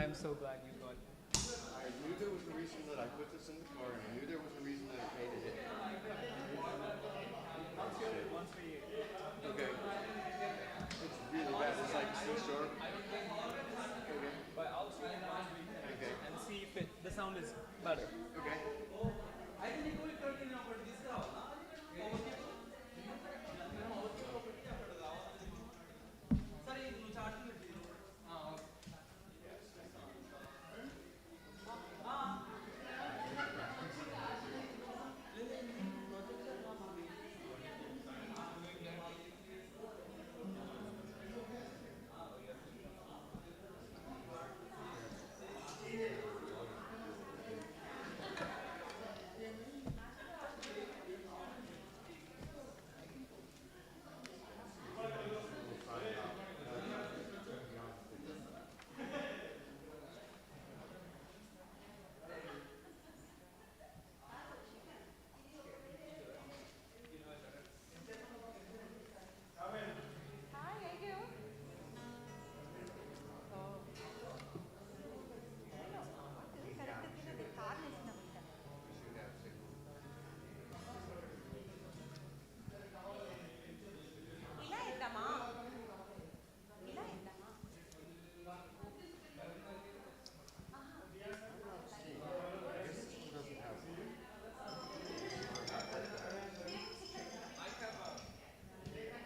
I'm so glad you got it. I knew there was a reason that I put this in the car, and I knew there was a reason that it made it. Once we Okay. It's really bad. It's like C sharp. Okay. but I'll tune it once we finish Okay. and see if the sound is better. Okay.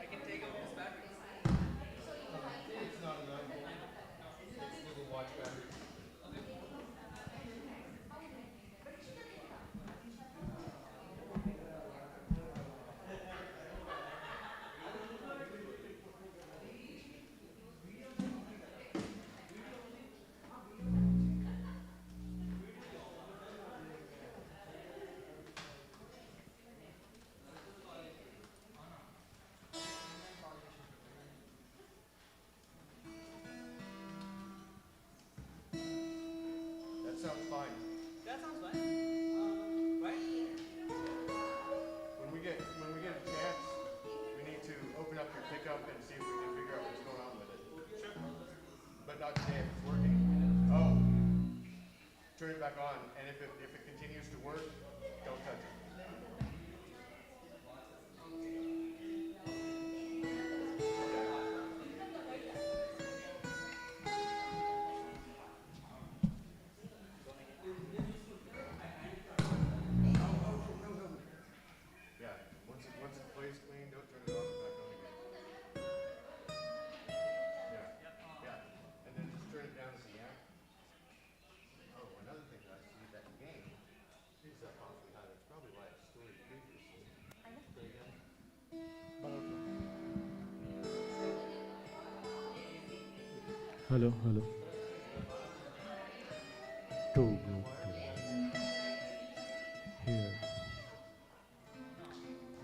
I can take out this battery. It's not a 9 volt. It's little watch battery. That sounds fine. That sounds fine. Right? When we get a chance, we need to open up your pickup and see if we can figure out what's going on with it. Sure. But not today if it's working. Oh, turn it back on, and if it continues to work, don't touch it. Yeah, once it plays clean, don't turn it off and back on again. Yeah, and then just turn it down to the amp. Oh, another thing that I see that game is that possibly how that's probably why it's stored previously. Hello, hello. Two, go to here.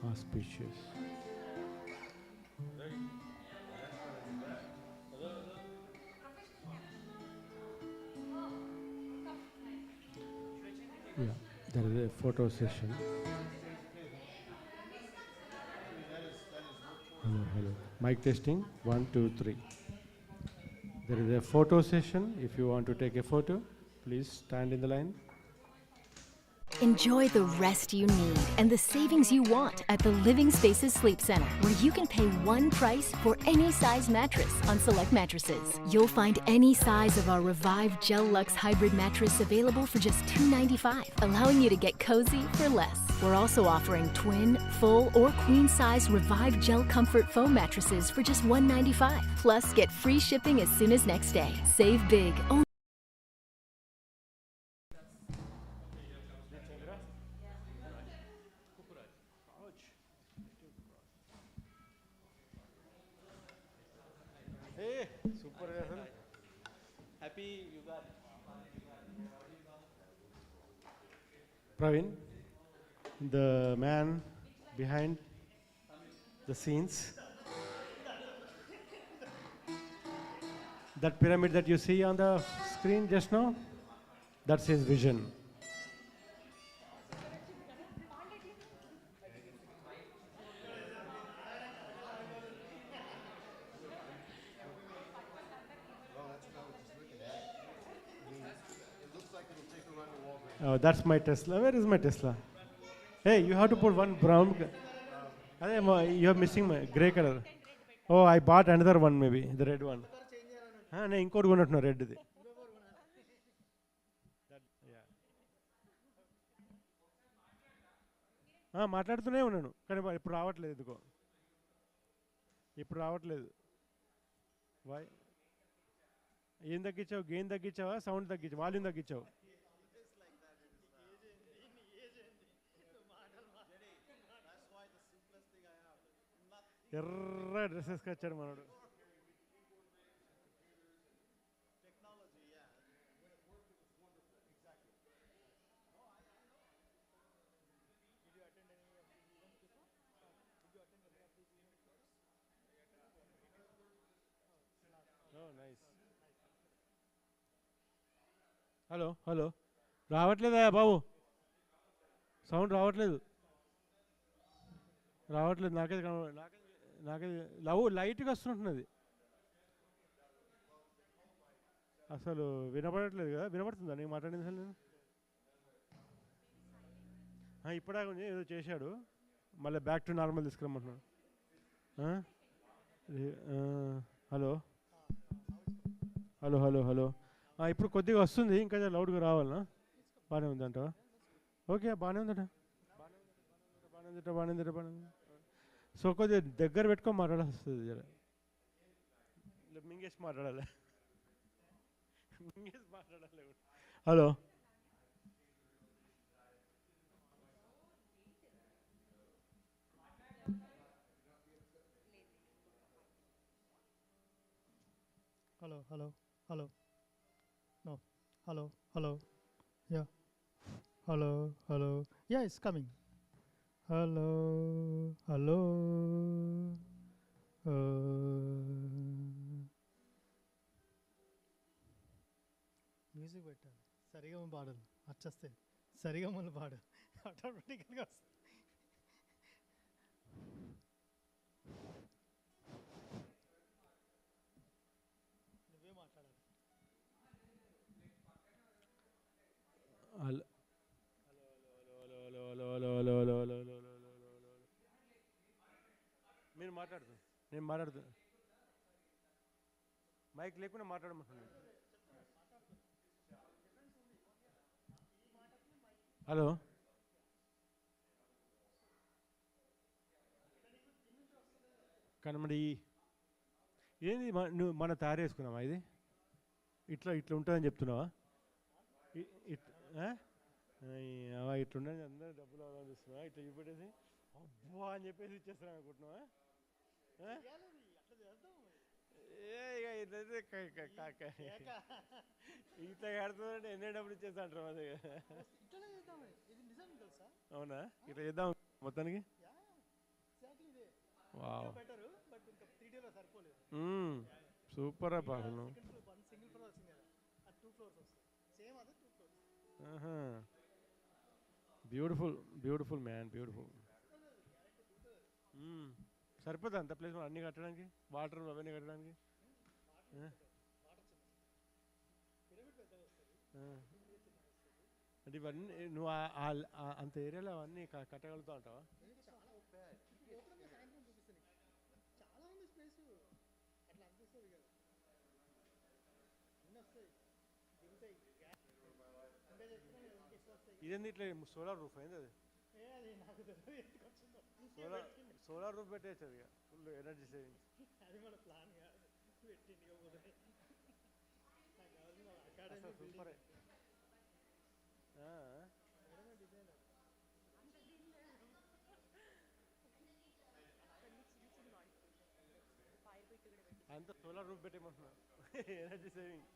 Auspicious. Yeah, there is a photo session. Hello, hello. Mic testing. 1, 2, 3. There is a photo session. If you want to take a photo, please stand in the line. Enjoy the rest you need and the savings you want at the Living Spaces Sleep Center, where you can pay one price for any size mattress on select mattresses. You'll find any size of our Revive Gel Luxe Hybrid mattress available for just $295, allowing you to get cozy for less. We're also offering twin, full, or queen-size Revive Gel Comfort Foam mattresses for just $195. Plus, get free shipping as soon as next day. Save big. Hey, super. Happy you got it. Praveen, the man behind the scenes. That pyramid that you see on the screen just now, that's his vision. Oh, that's my Tesla. Where is my Tesla? Hey, you have to put one brown. You're missing my grey color. Oh, I bought another one maybe, the red one. నేను ఇంకోటి కొన్నట్టున్నా రెడ్ది. మాట్లాడుతూనే ఉన్నాను కానీ ఇప్పుడు రావట్లేదు ఎందుకో. ఇప్పుడు రావట్లేదు. వై ఏం తగ్గించావు? గెయిన్ తగ్గించావా? సౌండ్ తగ్గించావు? వాల్యూమ్ తగ్గించావు? ఎర్ర డ్రెస్ వేసుకొచ్చాడు మనోడు. హలో హలో, రావట్లేదా బాబు? సౌండ్ రావట్లేదు. నాకే లైట్గా వస్తుంటున్నది. అసలు వినపడట్లేదు కదా? వినపడుతుందా నేను మాట్లాడింది? అసలు నేను ఇప్పుడే ఏదో చేశాడు, మళ్ళీ బ్యాక్ టు నార్మల్ తీసుకురమ్మంటున్నాడు. హలో హలో హలో హలో, ఇప్పుడు కొద్దిగా వస్తుంది, ఇంకా లౌడ్గా రావాలనా? బాగానే ఉందంట. ఓకే, బాగానే ఉందట. సో కొద్దిగా దగ్గర పెట్టుకొని మాట్లాడాల్సి వస్తుంది. జర మింగేసి మాట్లాడాలి. Hello Hello, hello, hello. No, hello, hello. Yeah. Hello, hello. Yeah, it's coming. Hello, hello. Music పెట్టాలి, సరిగా పాడాలి. వచ్చేస్తే సరిగా మొదలు పాడు, ఆటోమేటిక్గా వస్తుంది. నువ్వే మాట్లాడాలి. హలో మీరు మాట్లాడుతున్నా, నేను మాట్లాడుతున్నా. మైక్ లేకుండా మాట్లాడమంటున్నాను. హలో కానీ మరి ఏంది నువ్వు మన తయారు చేసుకున్నావా? ఇది ఇట్లా ఉంటుందని చెప్తున్నావా? ఇట్లుండని అందరూ డబ్బులు అవ్వాలని చూస్తున్నావా? ఇట్లా చూపెట్టేసి అబ్బా అని చెప్పేసి ఇచ్చేస్తాను అనుకుంటున్నావా? ఇట్లా కడుతుందంటే ఎన్ని డబ్బులు ఇచ్చేస్తా అంటారు అదే. అవునా? ఇట్లా చేద్దాం మొత్తానికి. సూపర్ అబ్బా. Beautiful beautiful man, beautiful. సరిపోతుంది అంత ప్లేస్ అన్నీ కట్టడానికి, వాటర్ అవన్నీ కట్టడానికి. అంటే ఇవన్నీ నువ్వు అంత ఏరియాలో అవన్నీ కట్టగలుగుతా ఉంటావా? ఇదేంది ఇట్లా సోలార్ రూఫ్ అయింది? అది సోలార్ రూఫ్ పెట్టేది ఇక ఫుల్ ఎనర్జీ సేవింగ్స్. సూపర్. అంత సోలార్ రూఫ్ పెట్టేమంటున్నా. Energy saving.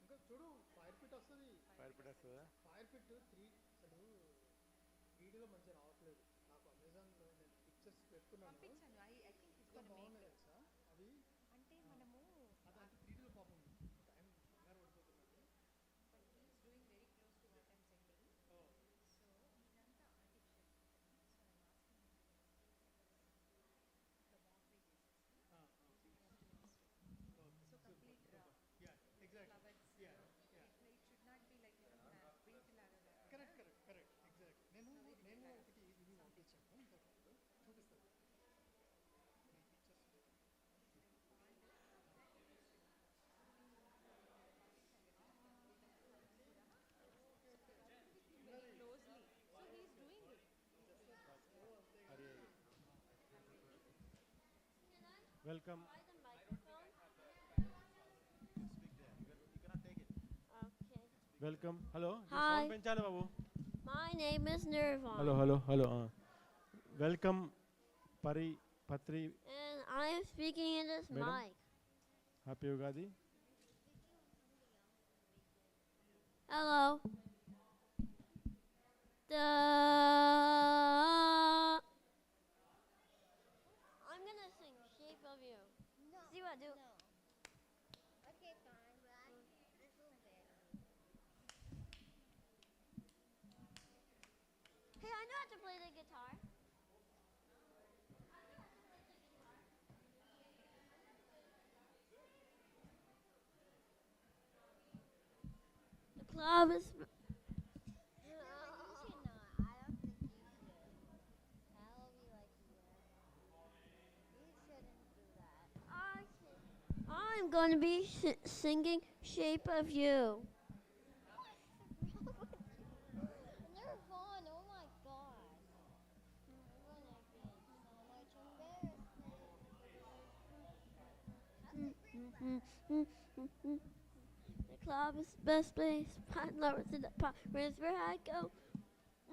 ఇంకా చూడు, ఫైర్ పిట్ వస్తుంది. ఫైర్ పిట్ వస్తుందా? ఫైర్ పిట్ 3 అసలు వీడియోలో మంచిగా రావట్లేదు. నాకు అమెజాన్లో నేను పిక్చర్స్ పెట్టుకున్నాను, ఇంకా బాగున్నాయి తెలుసా అవి. అంటే మనము అదంటే 3Dలో పాపం టైం కంగారు పడిపోతున్నాను. Welcome. Try the microphone. Okay. Welcome. Hello. Hi. Sound పెంచాలి బాబు. My name is Nirvan. Hello. Welcome, Patri. And I am speaking in this Madam? mic. Happy Ugadi. Hello. I'm gonna sing Shape of You. No. See what I do. No. Okay, fine, but I feel bad. Hey, I know how to play the guitar. The club is. You should not. I don't think you should. That'll be like weird. You shouldn't do that. I'm going to be singing Shape of You. Nirvana, oh my gosh. Nirvana being so much embarrassment. The club is the best place. Pine lovers in the pub. Where's where I go?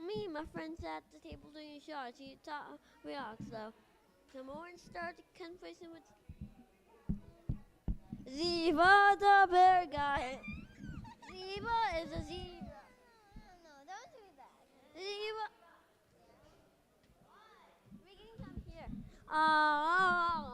Me and my friends at the table doing shots. You talk, we talk slow. Come on and start the conversation with Ziva the bear guy. Ziva is a zebra. No, don't do that. Ziva. We can come here. Ah.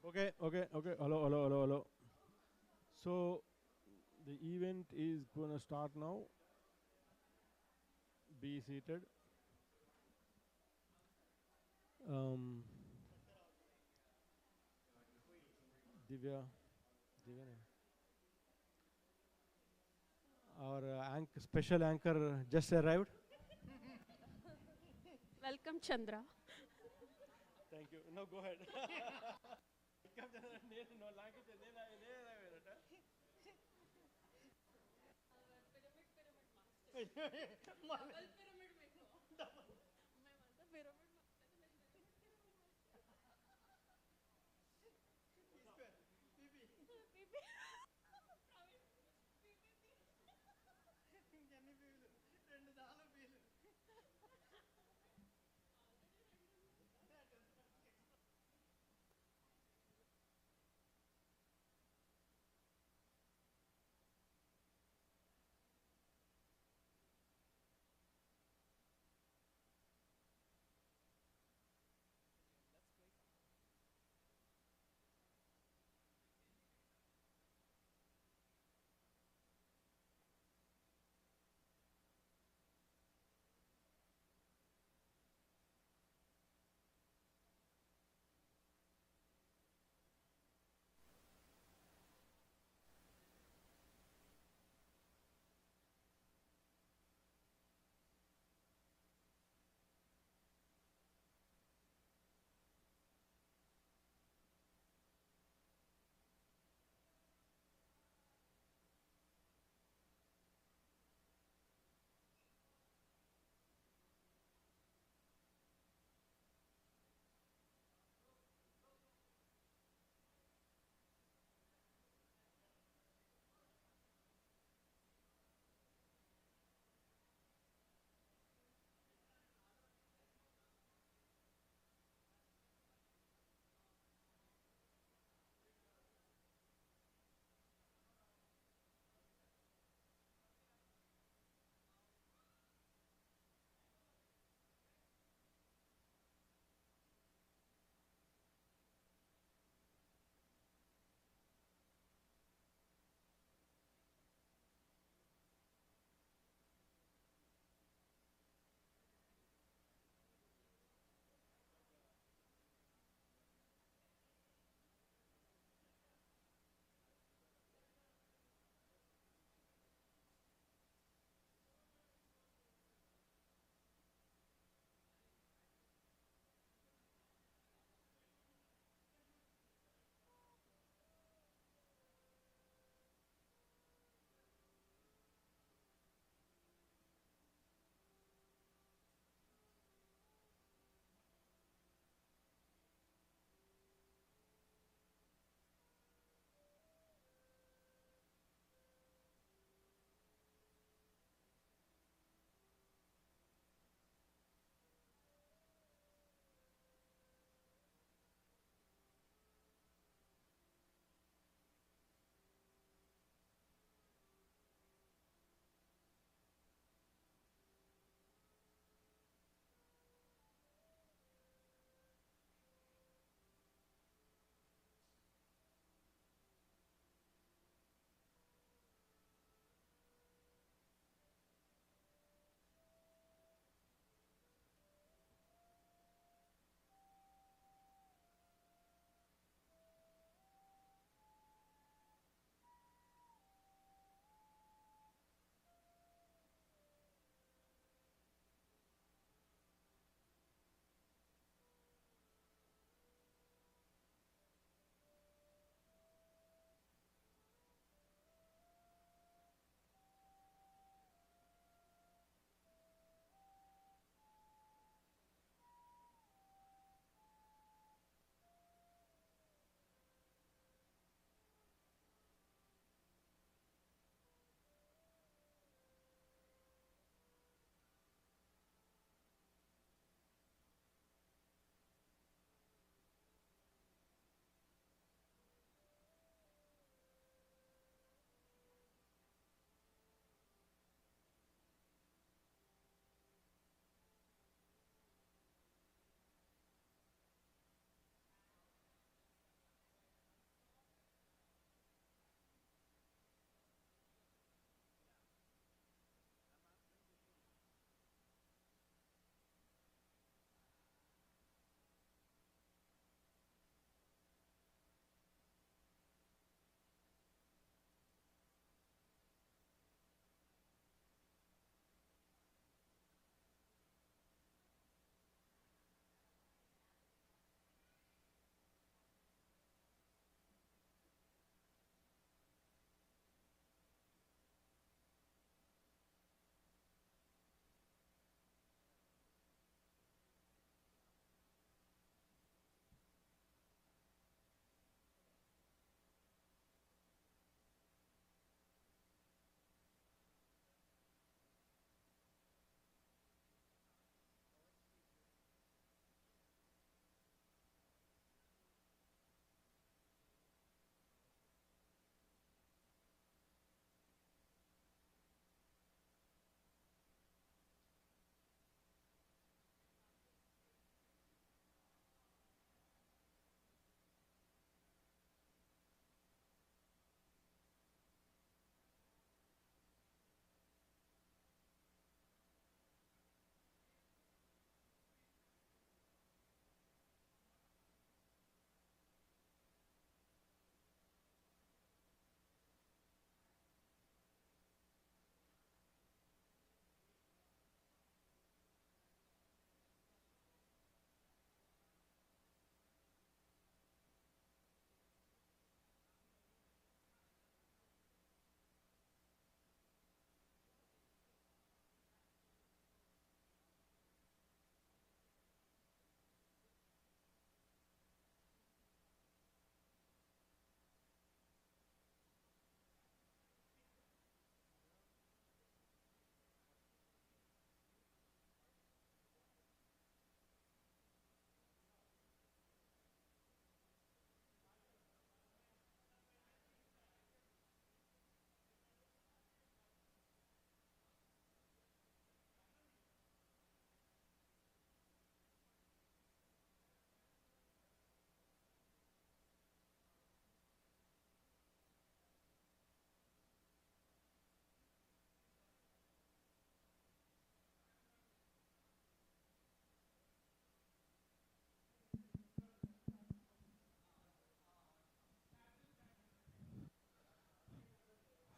Okay. Hello. So the event is gonna start now. Be seated. Divya, our special anchor just arrived. Welcome, Chandra. Thank you. No, go ahead. నేను language ఇంకెన్ని peel 2 చాలు peel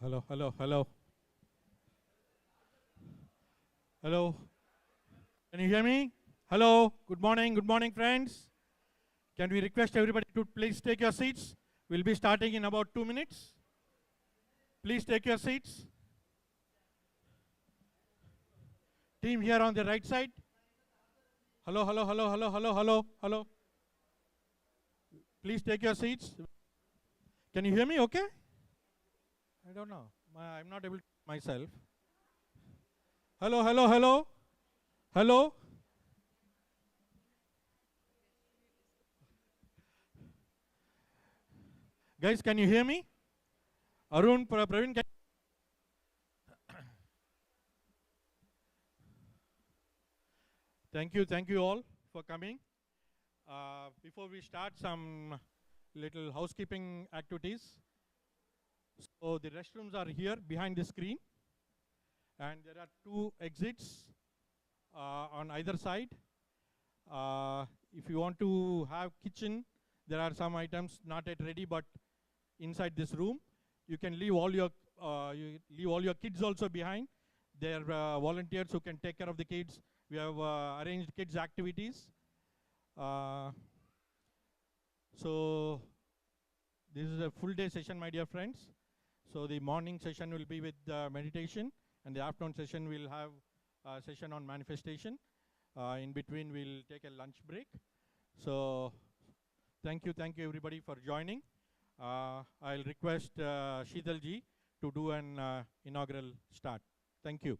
Hello, hello, hello. Hello. Can you hear me? Hello. Good morning, friends. Can we request everybody to please take your seats? We'll be starting in about 2 minutes. Please take your seats. Team here on the right side. Hello, hello, hello, hello, hello, hello, hello. Please take your seats. Can you hear me okay? I don't know. I'm not able to myself. Hello, hello, hello. Hello. Guys, can you hear me? Arun, Praveen, can thank you all for coming. Before we start, some little housekeeping activities. So the restrooms are here behind the screen, and there are 2 exits on either side. If you want to have kitchen, there are some items not yet ready, but inside this room, you can leave all your kids also behind. There are volunteers who can take care of the kids. We have arranged kids activities. So this is a full day session, my dear friends. So the morning session will be with meditation, and the afternoon session will have a session on manifestation. In between, we'll take a lunch break. So thank you everybody for joining. I'll request Sheetal ji to do an inaugural start. Thank you.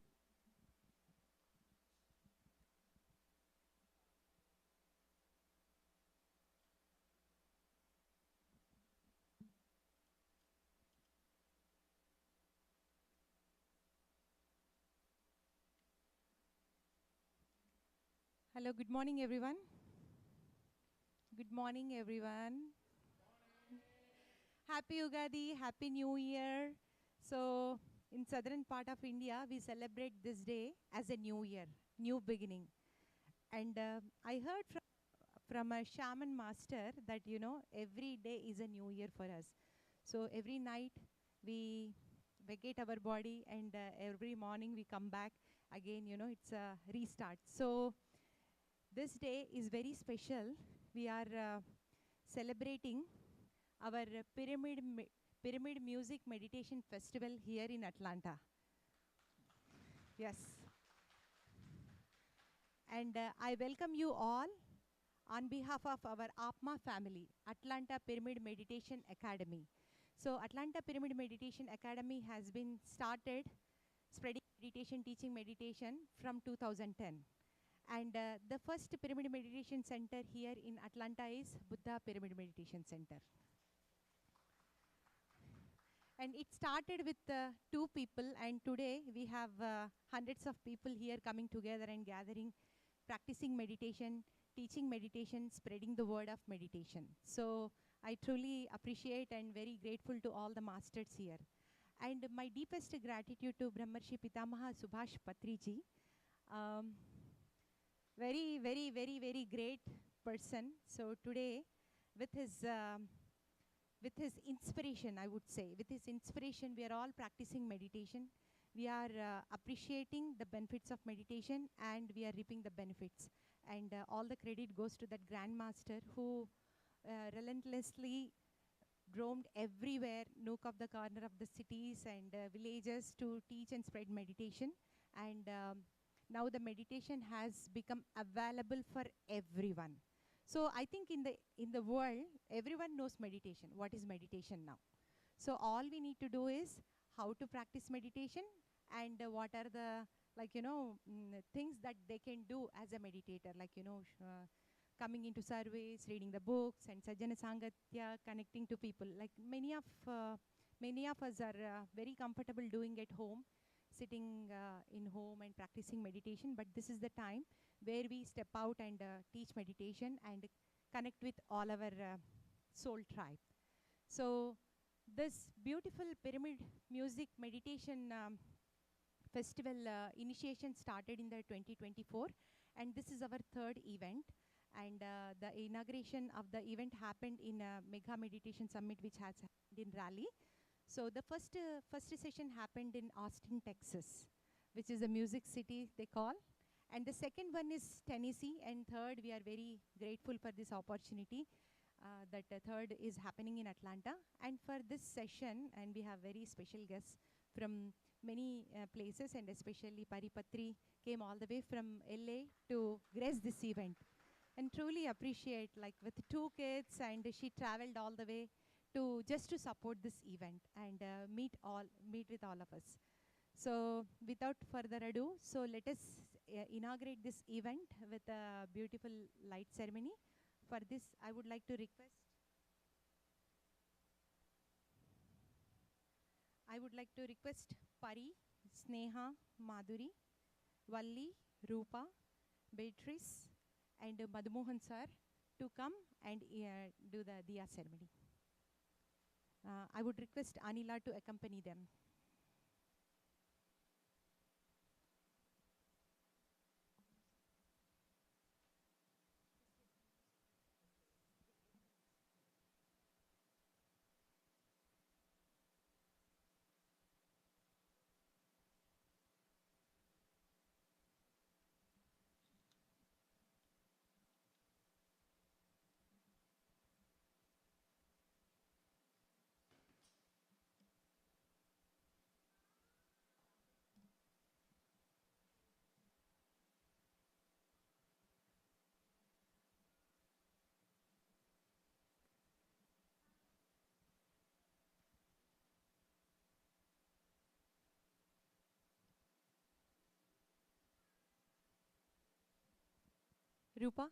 Hello, good morning, everyone. Good morning, everyone. Happy Ugadi, Happy New Year. So, in southern part of India, we celebrate this day as a new year, new beginning. And I heard from a shaman master that, every day is a new year for us. So, every night we vacate our body, and every morning we come back again, it's a restart. So, this day is very special. We are celebrating our Pyramid Music Meditation Festival here in Atlanta. Yes. And I welcome you all on behalf of our APMA family, Atlanta Pyramid Meditation Academy. So Atlanta Pyramid Meditation Academy has been started spreading meditation, teaching meditation from 2010. And the first Pyramid Meditation Center here in Atlanta is Buddha Pyramid Meditation Center. And it started with 2 people, and today we have hundreds of people here coming together and gathering, practicing meditation, teaching meditation, spreading the word of meditation. So I truly appreciate and very grateful to all the masters here. And my deepest gratitude to Brahmarshi Pitamaha Subhash Patriji. Very, very, very, very great person. So today, with his inspiration, I would say, with his inspiration, we are all practicing meditation. We are appreciating the benefits of meditation, and we are reaping the benefits. And all the credit goes to that Grandmaster who relentlessly roamed everywhere, nook of the corner of the cities and villages to teach and spread meditation. And now the meditation has become available for everyone. So I think in the world, everyone knows meditation. What is meditation now? So all we need to do is how to practice meditation, and what are the things that they can do as a meditator, coming into surveys, reading the books, and sajjana sangatya, connecting to people. Like many of us are very comfortable doing at home, sitting in home and practicing meditation, but this is the time where we step out and teach meditation and connect with all our soul tribe. So this beautiful Pyramid Music Meditation Festival initiation started in the 2024, and this is our 3rd event. And the inauguration of the event happened in Mega Meditation Summit, which has happened in Raleigh. So the first session happened in Austin, Texas, which is a music city they call. And the second one is Tennessee, and third, we are very grateful for this opportunity that the third is happening in Atlanta. And for this session, and we have very special guests from many places, and especially Paripatri came all the way from LA to grace this event. And truly appreciate, like with 2 kids, and she traveled all the way to just to support this event and meet with all of us. So without further ado, so let us inaugurate this event with a beautiful light ceremony. For this, I would like to request Pari, Sneha, Madhuri, Valli, Rupa, Beatrice, and Madhumohan sir to come and do the Diya ceremony. I would request Anila to accompany them. Rupa?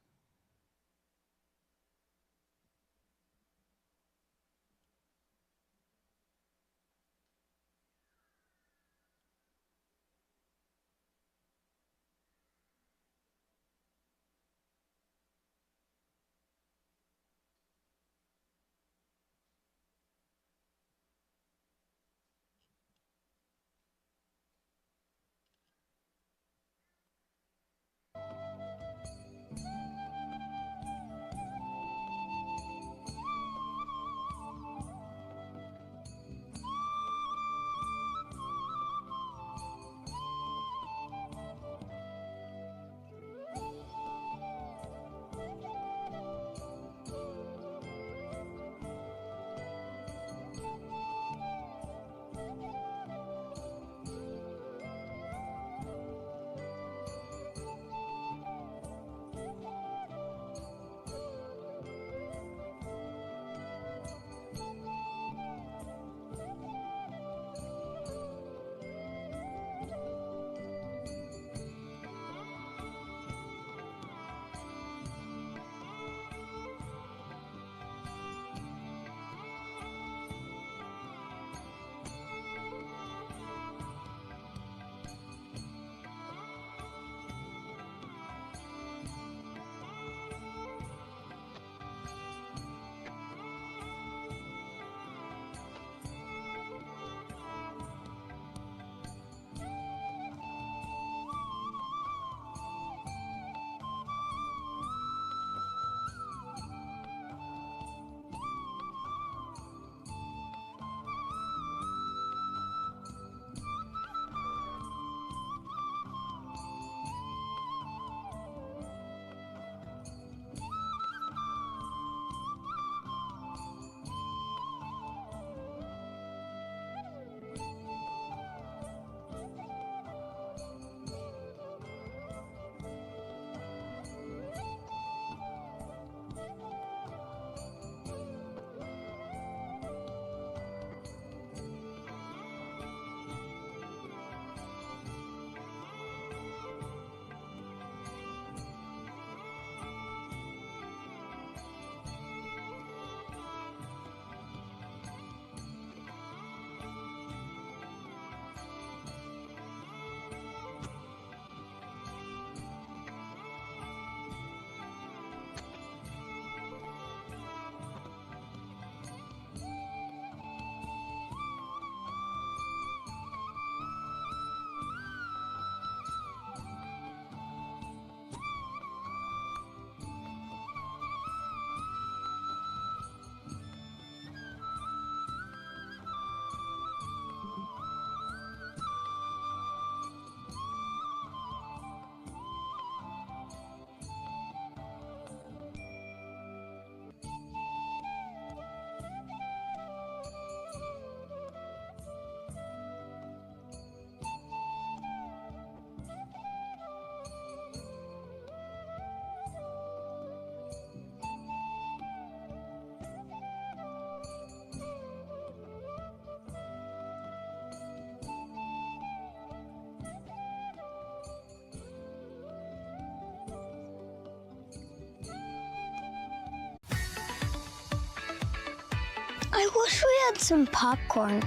I wish we had some popcorn.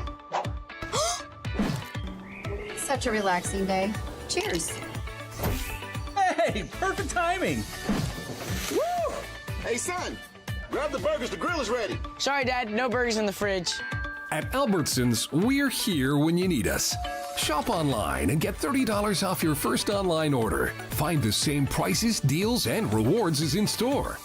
Such a relaxing day. Cheers. Hey, perfect timing. Woo! Hey, son, grab the burgers. The grill is ready. Sorry, Dad, no burgers in the fridge. At Albertsons, we're here when you need us. Shop online and get $30 off your first online order. Find the same prices, deals, and rewards as in store.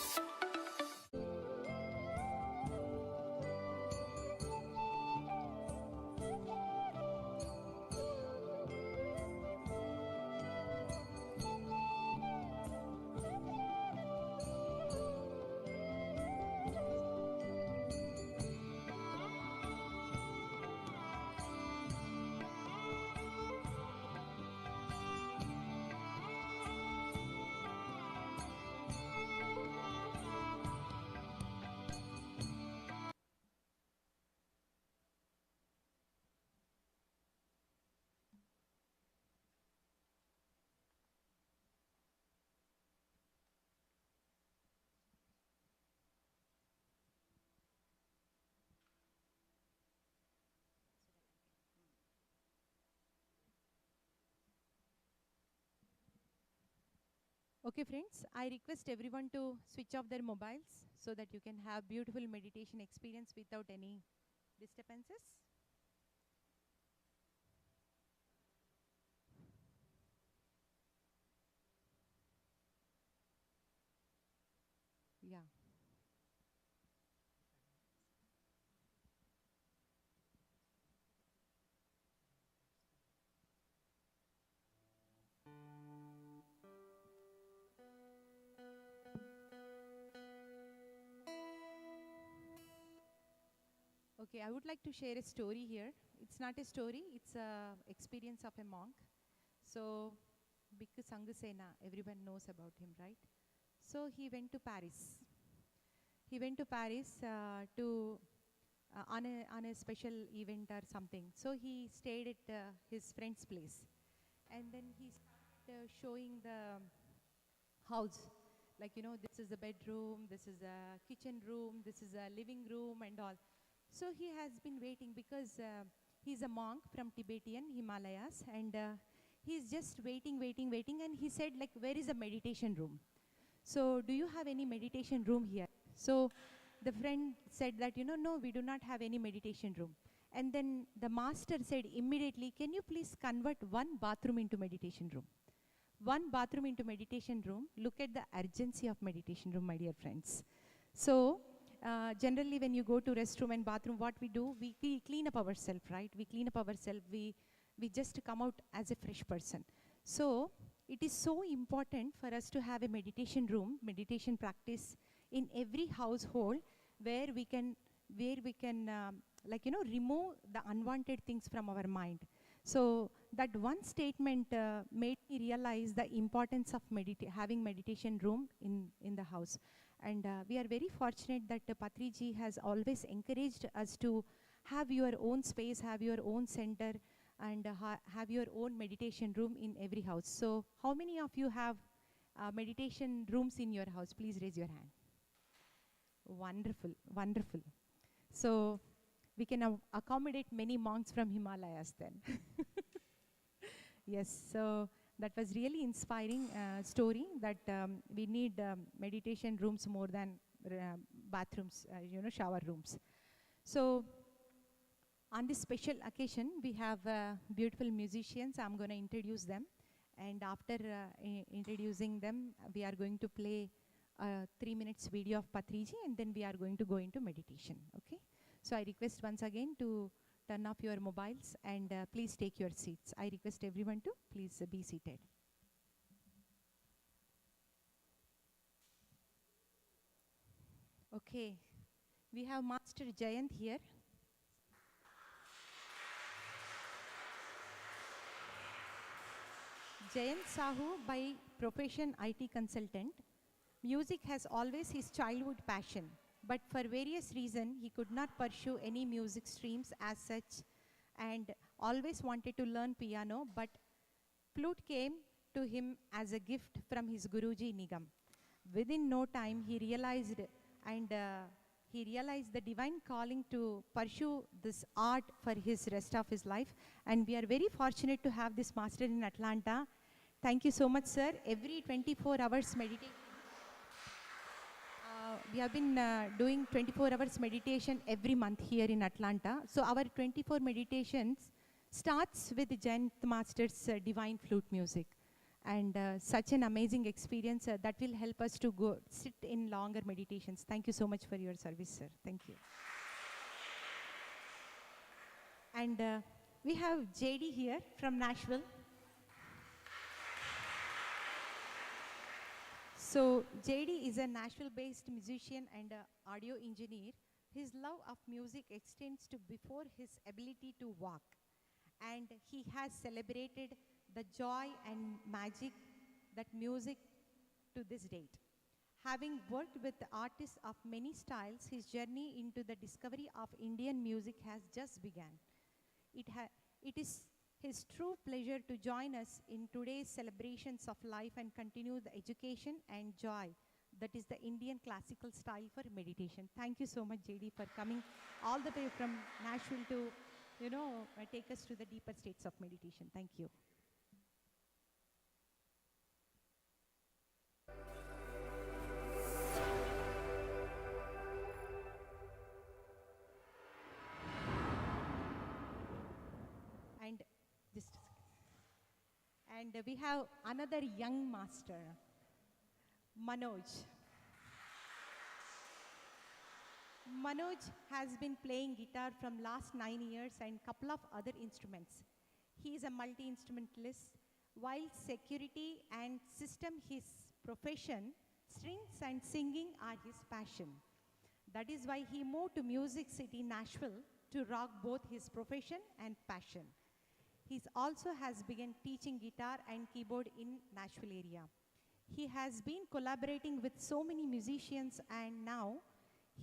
Okay friends, I request everyone to switch off their mobiles so that you can have beautiful meditation experience without any disturbances. Yeah. Okay, I would like to share a story here. It's not a story, it's a experience of a monk. So, Bhikkhu Sanghasena, everyone knows about him, right? So, he went to Paris. He went to Paris on a special event or something. So, he stayed at his friend's place. And then he started showing the house. Like, you know, this is the bedroom, this is a kitchen room, this is a living room and all. So he has been waiting because he's a monk from Tibetan Himalayas and he's just waiting and he said like, where is a meditation room? So do you have any meditation room here? So the friend said that, you know, no, we do not have any meditation room. And then the master said immediately, can you please convert one bathroom into meditation room? One bathroom into meditation room. Look at the urgency of meditation room, my dear friends. So generally when you go to restroom and bathroom, what we do, we clean up ourselves, right? We clean up ourselves, we just come out as a fresh person. So it is so important for us to have a meditation room, meditation practice in every household where we can like, you know, remove the unwanted things from our mind. So that one statement made me realize the importance of having meditation room in the house. And we are very fortunate that Patriji has always encouraged us to have your own space, have your own center, and have your own meditation room in every house. So how many of you have meditation rooms in your house? Please raise your hand. Wonderful, wonderful. So we can accommodate many monks from Himalayas then. Yes, so that was really inspiring story that we need meditation rooms more than bathrooms, you know, shower rooms. So on this special occasion, we have beautiful musicians. I'm going to introduce them. And after introducing them, we are going to play a 3 minutes video of Patriji, and then we are going to go into meditation, okay? So I request once again to turn off your mobiles and please take your seats. I request everyone to please be seated. Okay, we have Master Jayant here. Jayant Sahu, by profession IT consultant. Music has always his childhood passion, but for various reasons he could not pursue any music streams as such and always wanted to learn piano, but flute came to him as a gift from his Guruji Nigam. Within no time he realized and he realized the divine calling to pursue this art for his rest of his life. And we are very fortunate to have this master in Atlanta. Thank you so much, sir. Every 24 hours meditation. We have been doing 24 hours meditation every month here in Atlanta. So our 24 meditations starts with Jayant Master's divine flute music. And such an amazing experience that will help us to go sit in longer meditations. Thank you so much for your service, sir. Thank you. And we have JD here from Nashville. So JD is a Nashville-based musician and audio engineer. His love of music extends to before his ability to walk. And he has celebrated the joy and magic that music to this date. Having worked with artists of many styles, his journey into the discovery of Indian music has just begun. It is his true pleasure to join us in today's celebrations of life and continue the education and joy that is the Indian classical style for meditation. Thank you so much, JD, for coming all the way from Nashville to, take us to the deeper states of meditation. Thank you. And we have another young master, Manoj. Manoj has been playing guitar from last 9 years and couple of other instruments. He is a multi-instrumentalist. While security and system his profession, strings and singing are his passion. That is why he moved to Music City, Nashville to rock both his profession and passion. He also has begun teaching guitar and keyboard in Nashville area. He has been collaborating with so many musicians and now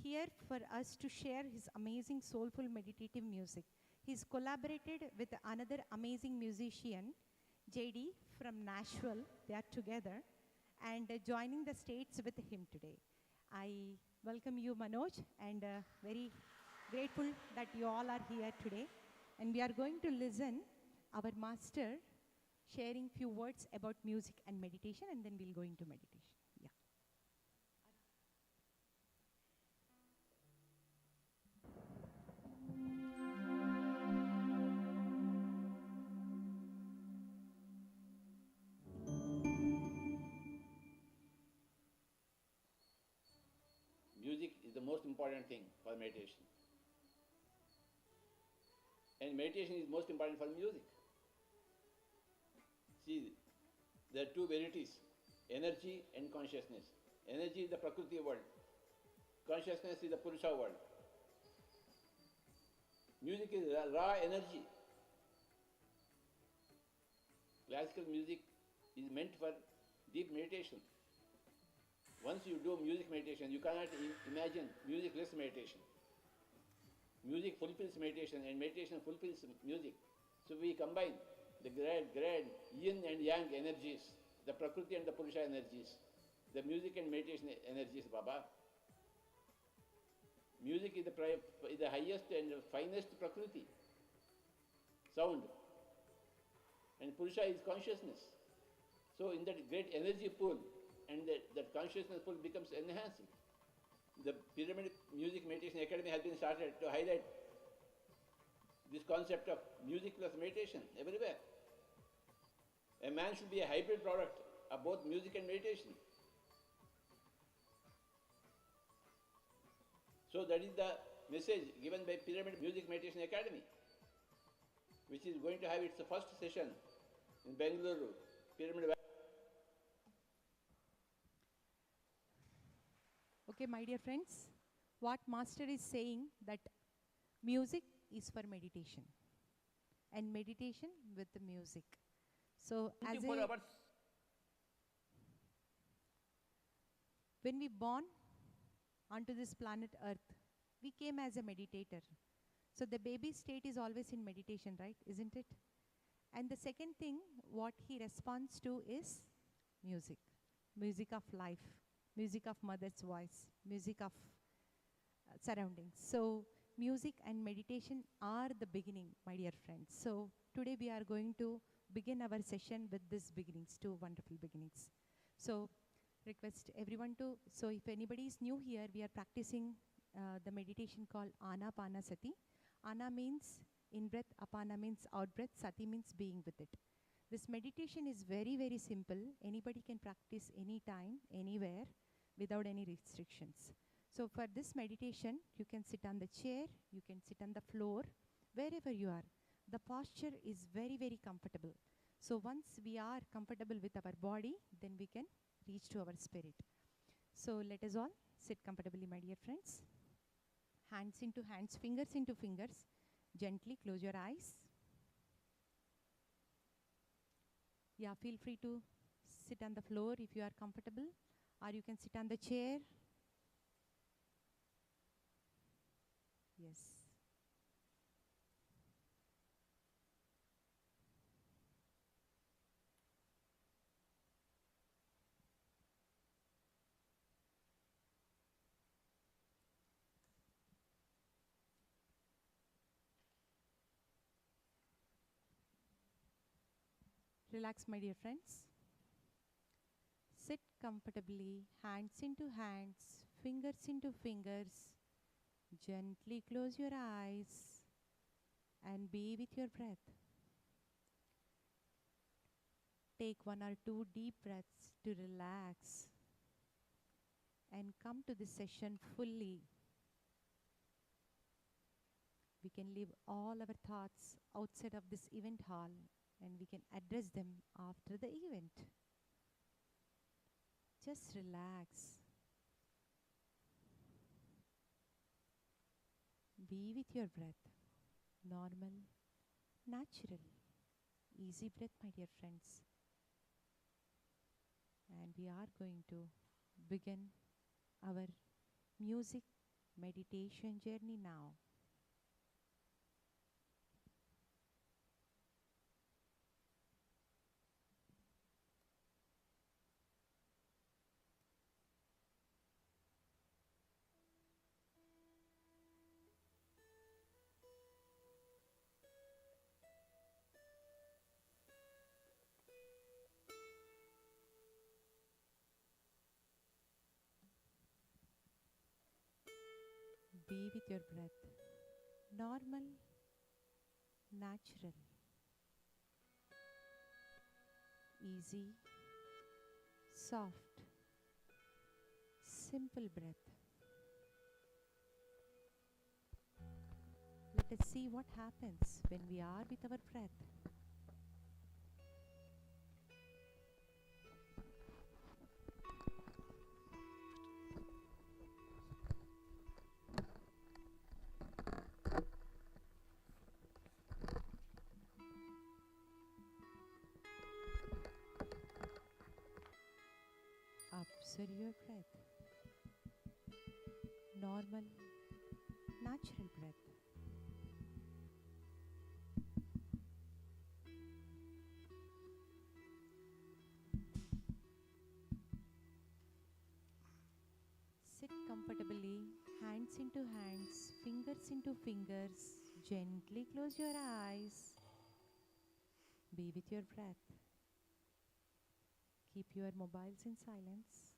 here for us to share his amazing soulful meditative music. He's collaborated with another amazing musician, JD from Nashville. They are together and joining the States with him today. I welcome you, Manoj, and very grateful that you all are here today. And we are going to listen our master sharing few words about music and meditation, and then we'll go into meditation. Yeah. Music is the most important thing for meditation. And meditation is most important for music. See, there are two verities, energy and consciousness. Energy is the Prakriti world. Consciousness is the Purusha world. Music is raw energy. Classical music is meant for deep meditation. Once you do music meditation, you cannot imagine musicless meditation. Music fulfills meditation and meditation fulfills music. So we combine the grand yin and yang energies, the Prakriti and the Purusha energies, the music and meditation energies, Baba. Music is the highest and finest Prakriti, sound. And Purusha is consciousness. So in that great energy pool, and that consciousness pool becomes enhanced. The Pyramid Music Meditation Academy has been started to highlight this concept of music plus meditation everywhere. A man should be a hybrid product of both music and meditation. So that is the message given by Pyramid Music Meditation Academy, which is going to have its first session in Bengaluru, Pyramid. Okay, my dear friends, what Master is saying that music is for meditation and meditation with the music. So when we born onto this planet Earth, we came as a meditator. So the baby state is always in meditation, right? Isn't it? And the second thing, what he responds to is music. Music of life. Music of mother's voice, music of surroundings. So music and meditation are the beginning, my dear friends. So today we are going to begin our session with these beginnings, two wonderful beginnings. So request everyone to, so if anybody is new here, we are practicing the meditation called Anapanasati. Ana means in-breath, Apana means out-breath, Sati means being with it. This meditation is very, very simple. Anybody can practice anytime, anywhere, without any restrictions. So for this meditation, you can sit on the chair, you can sit on the floor, wherever you are. The posture is very, very comfortable. So once we are comfortable with our body, then we can reach to our spirit. So let us all sit comfortably, my dear friends. Hands into hands, fingers into fingers. Gently close your eyes. Yeah, feel free to sit on the floor if you are comfortable, or you can sit on the chair. Yes. Relax, my dear friends. Sit comfortably, hands into hands, fingers into fingers. Gently close your eyes and be with your breath. Take 1 or 2 deep breaths to relax and come to this session fully. We can leave all our thoughts outside of this event hall and we can address them after the event. Just relax. Be with your breath. Normal, natural, easy breath, my dear friends. And we are going to begin our music meditation journey now. Be with your breath. Normal, natural, easy, soft, simple breath. Let us see what happens when we are with our breath. Observe your breath. Normal, natural breath. Sit comfortably, hands into hands, fingers into fingers. Gently close your eyes. Be with your breath. Keep your mobiles in silence.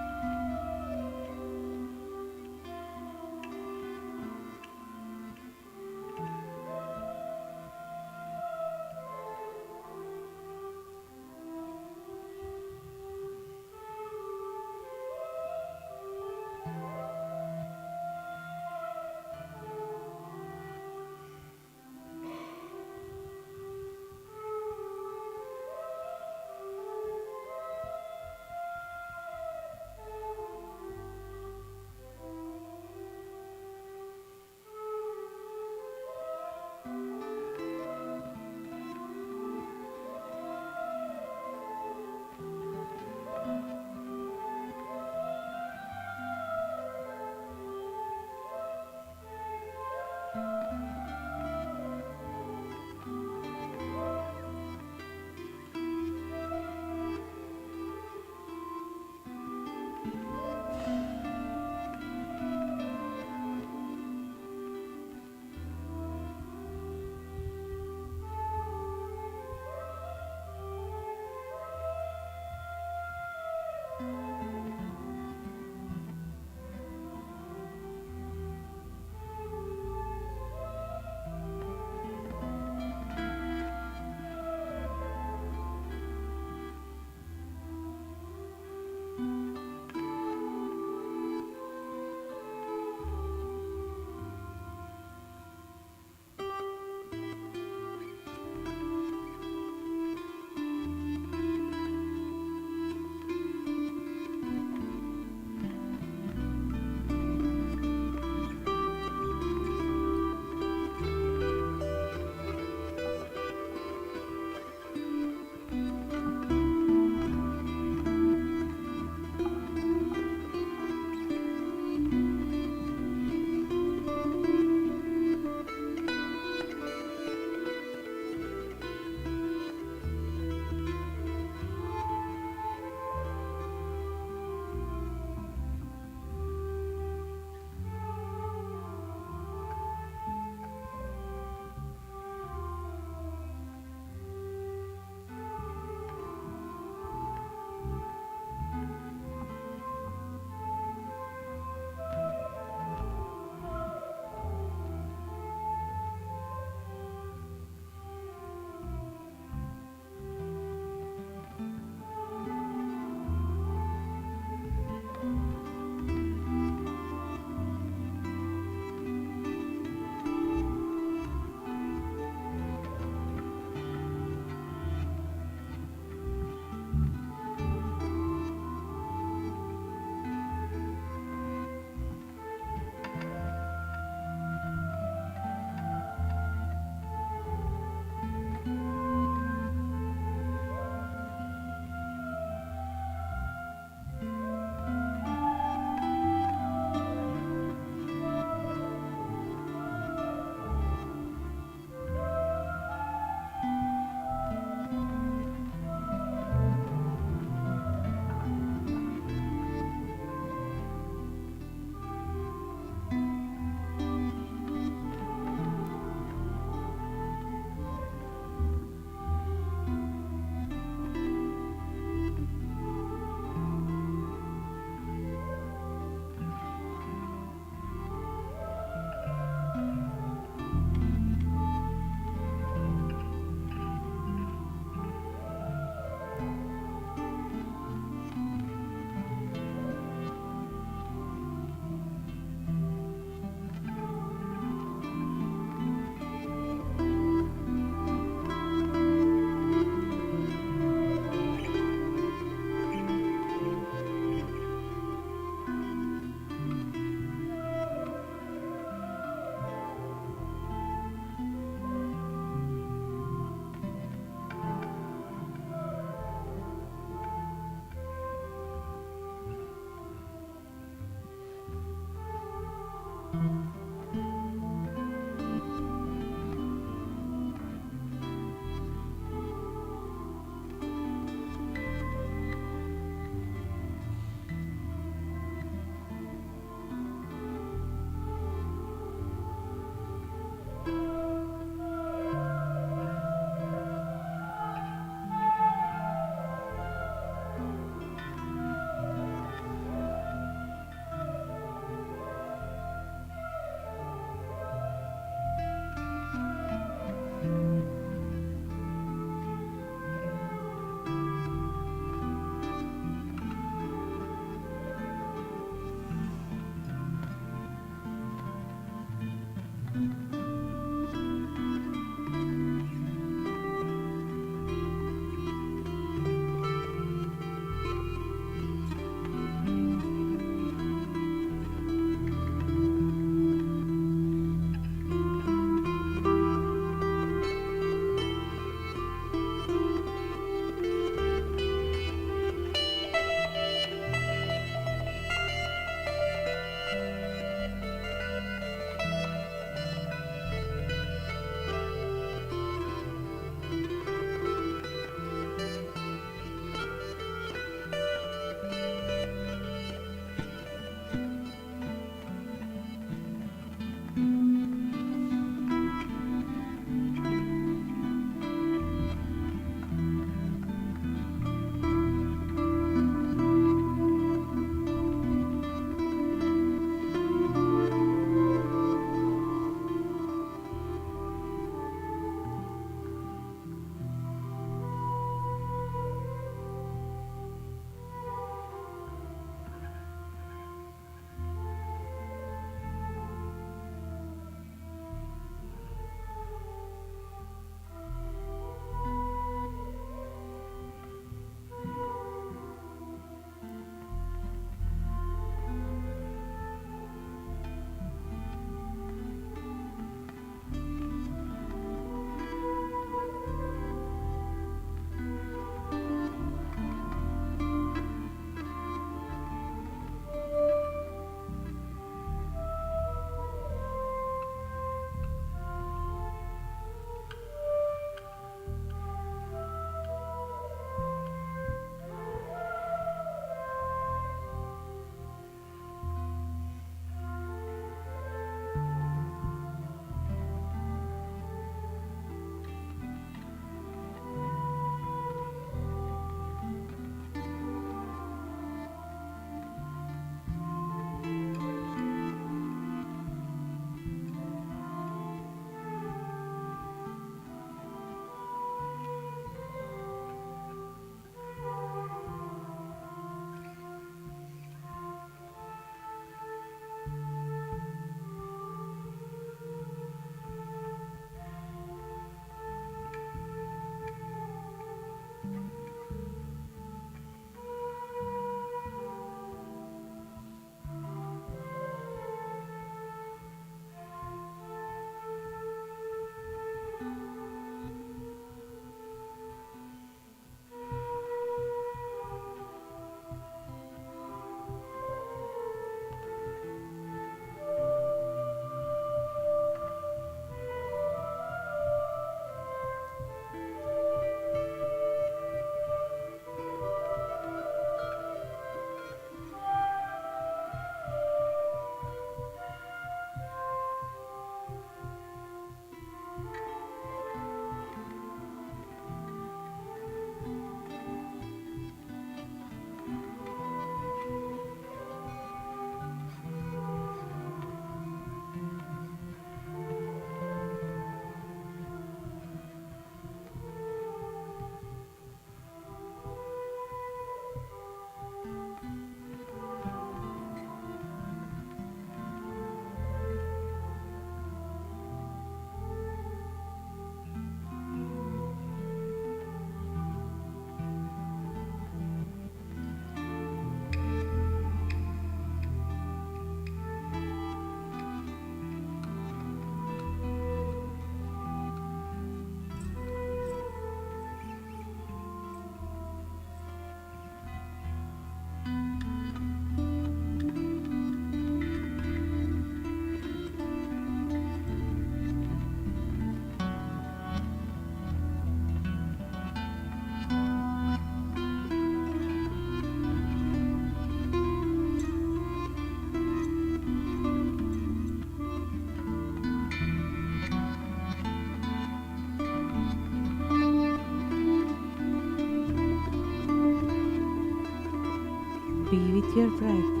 your breath.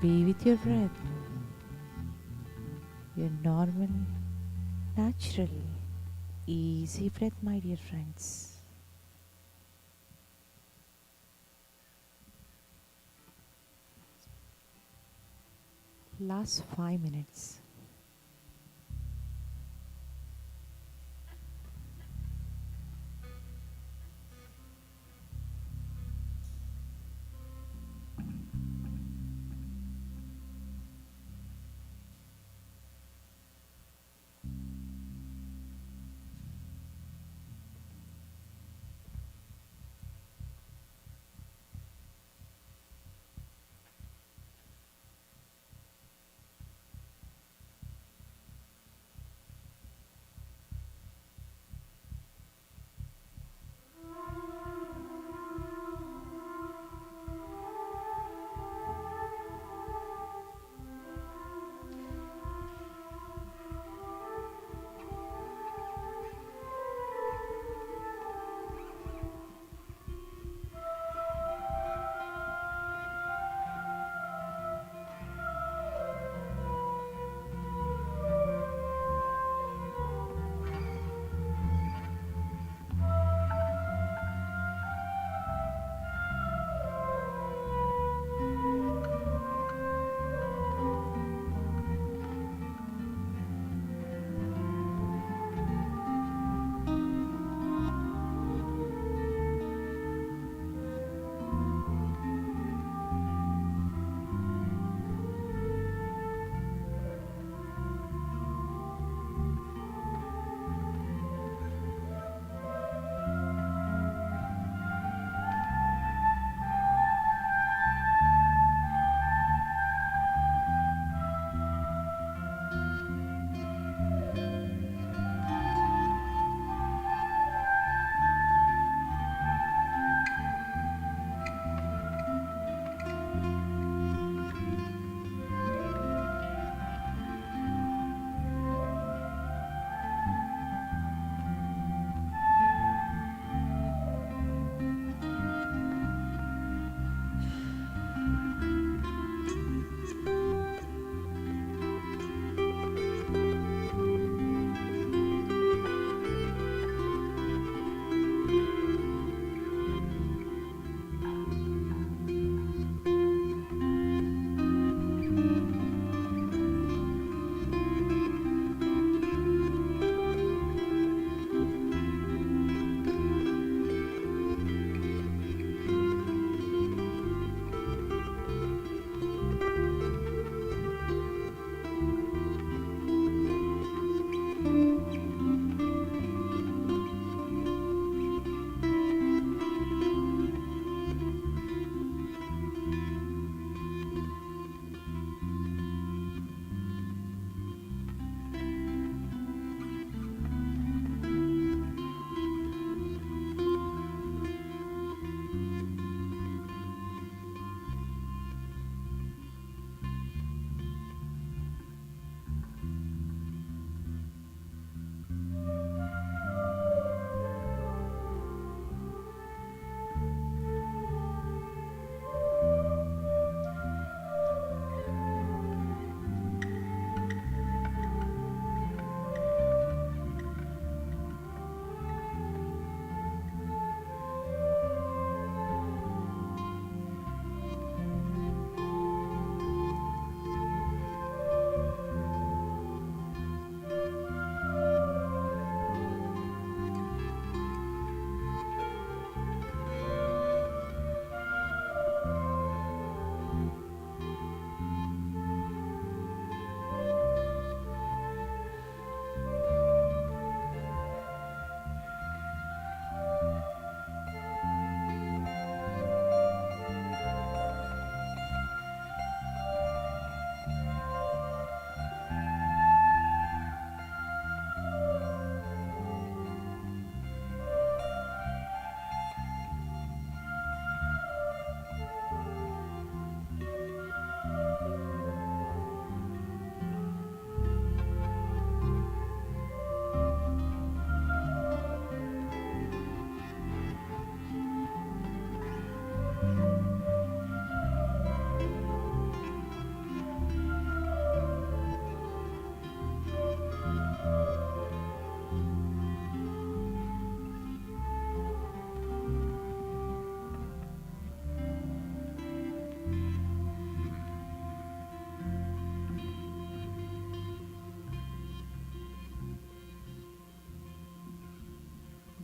Be with your breath. Your normal, natural, easy breath, my dear friends. Last 5 minutes.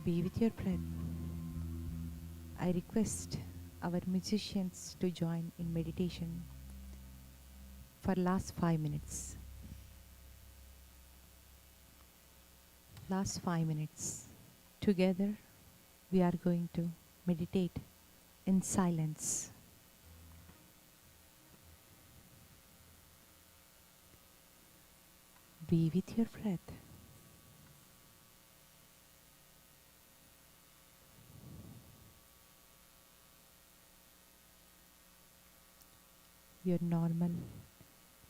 Be with your breath. I request our musicians to join in meditation for last 5 minutes. Last 5 minutes. Together, we are going to meditate in silence. Be with your breath. Your normal,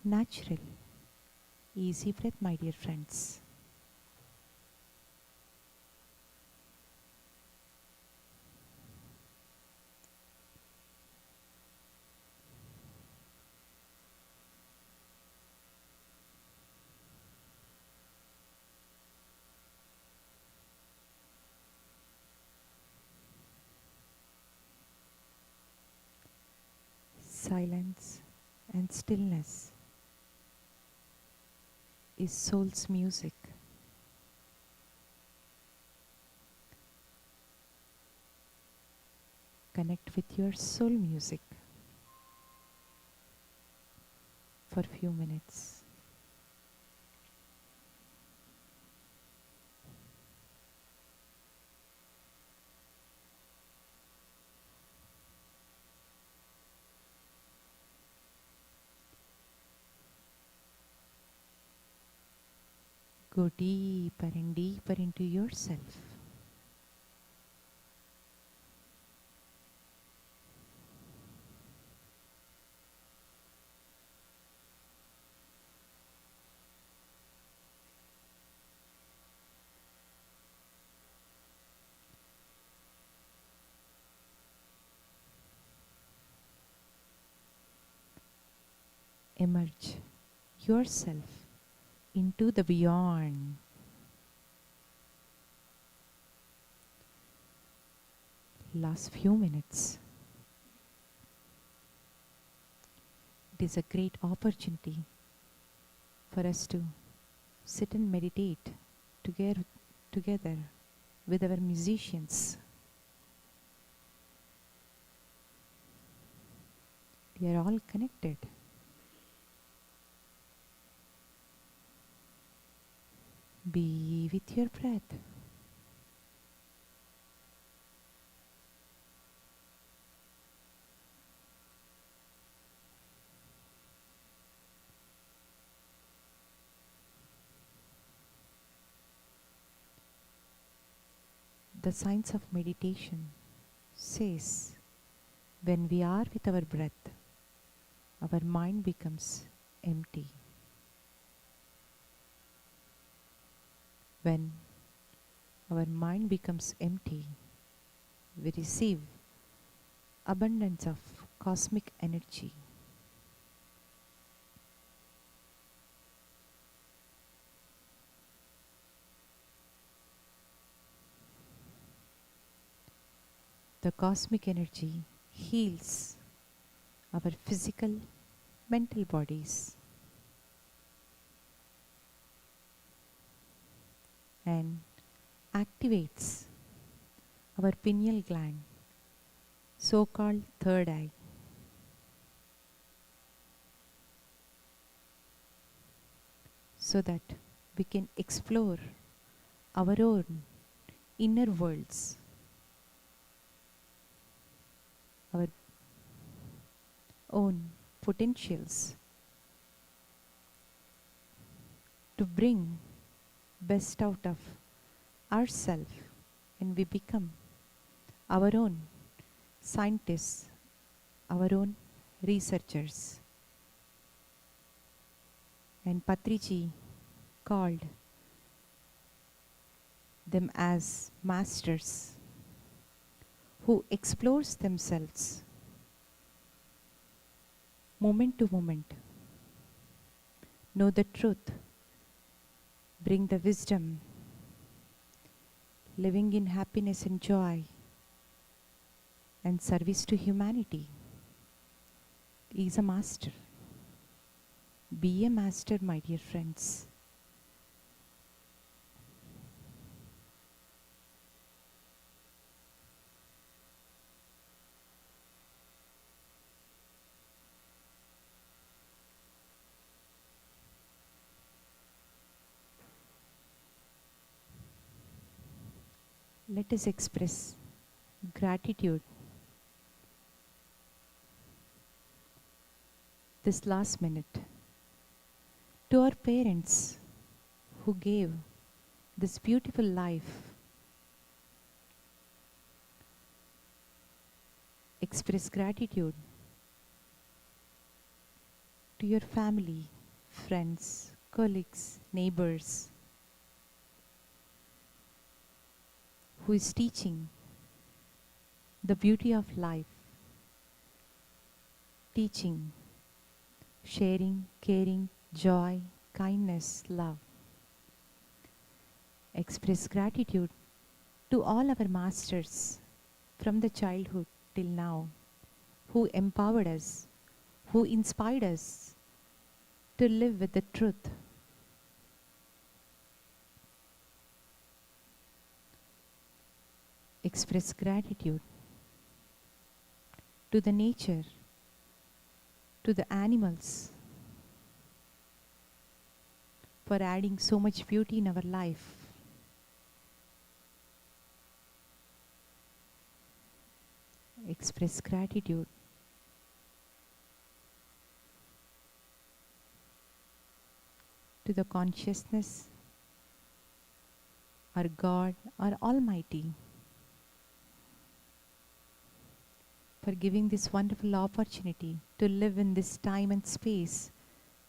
natural, easy breath, my dear friends. Silence and stillness is soul's music. Connect with your soul music for a few minutes. Go deeper and deeper into yourself. Emerge yourself into the beyond. Last few minutes. It is a great opportunity for us to sit and meditate together with our musicians. We are all connected. Be with your breath. The science of meditation says when we are with our breath, our mind becomes empty. When our mind becomes empty, we receive abundance of cosmic energy. The cosmic energy heals our physical, mental bodies and activates our pineal gland, so-called third eye. So that we can explore our own inner worlds, our own potentials, to bring best out of ourselves, and we become our own scientists, our own researchers. And Patriji called them as masters who explores themselves moment to moment, know the truth, bring the wisdom, living in happiness and joy and service to humanity. He is a master. Be a master, my dear friends. Let us express gratitude this last minute to our parents who gave this beautiful life. Express gratitude to your family, friends, colleagues, neighbors who is teaching the beauty of life, teaching, sharing, caring, joy, kindness, love. Express gratitude to all our masters from the childhood till now, who empowered us, who inspired us to live with the truth. Express gratitude to the nature, to the animals, for adding so much beauty in our life. Express gratitude to the consciousness, our God, our Almighty, for giving this wonderful opportunity to live in this time and space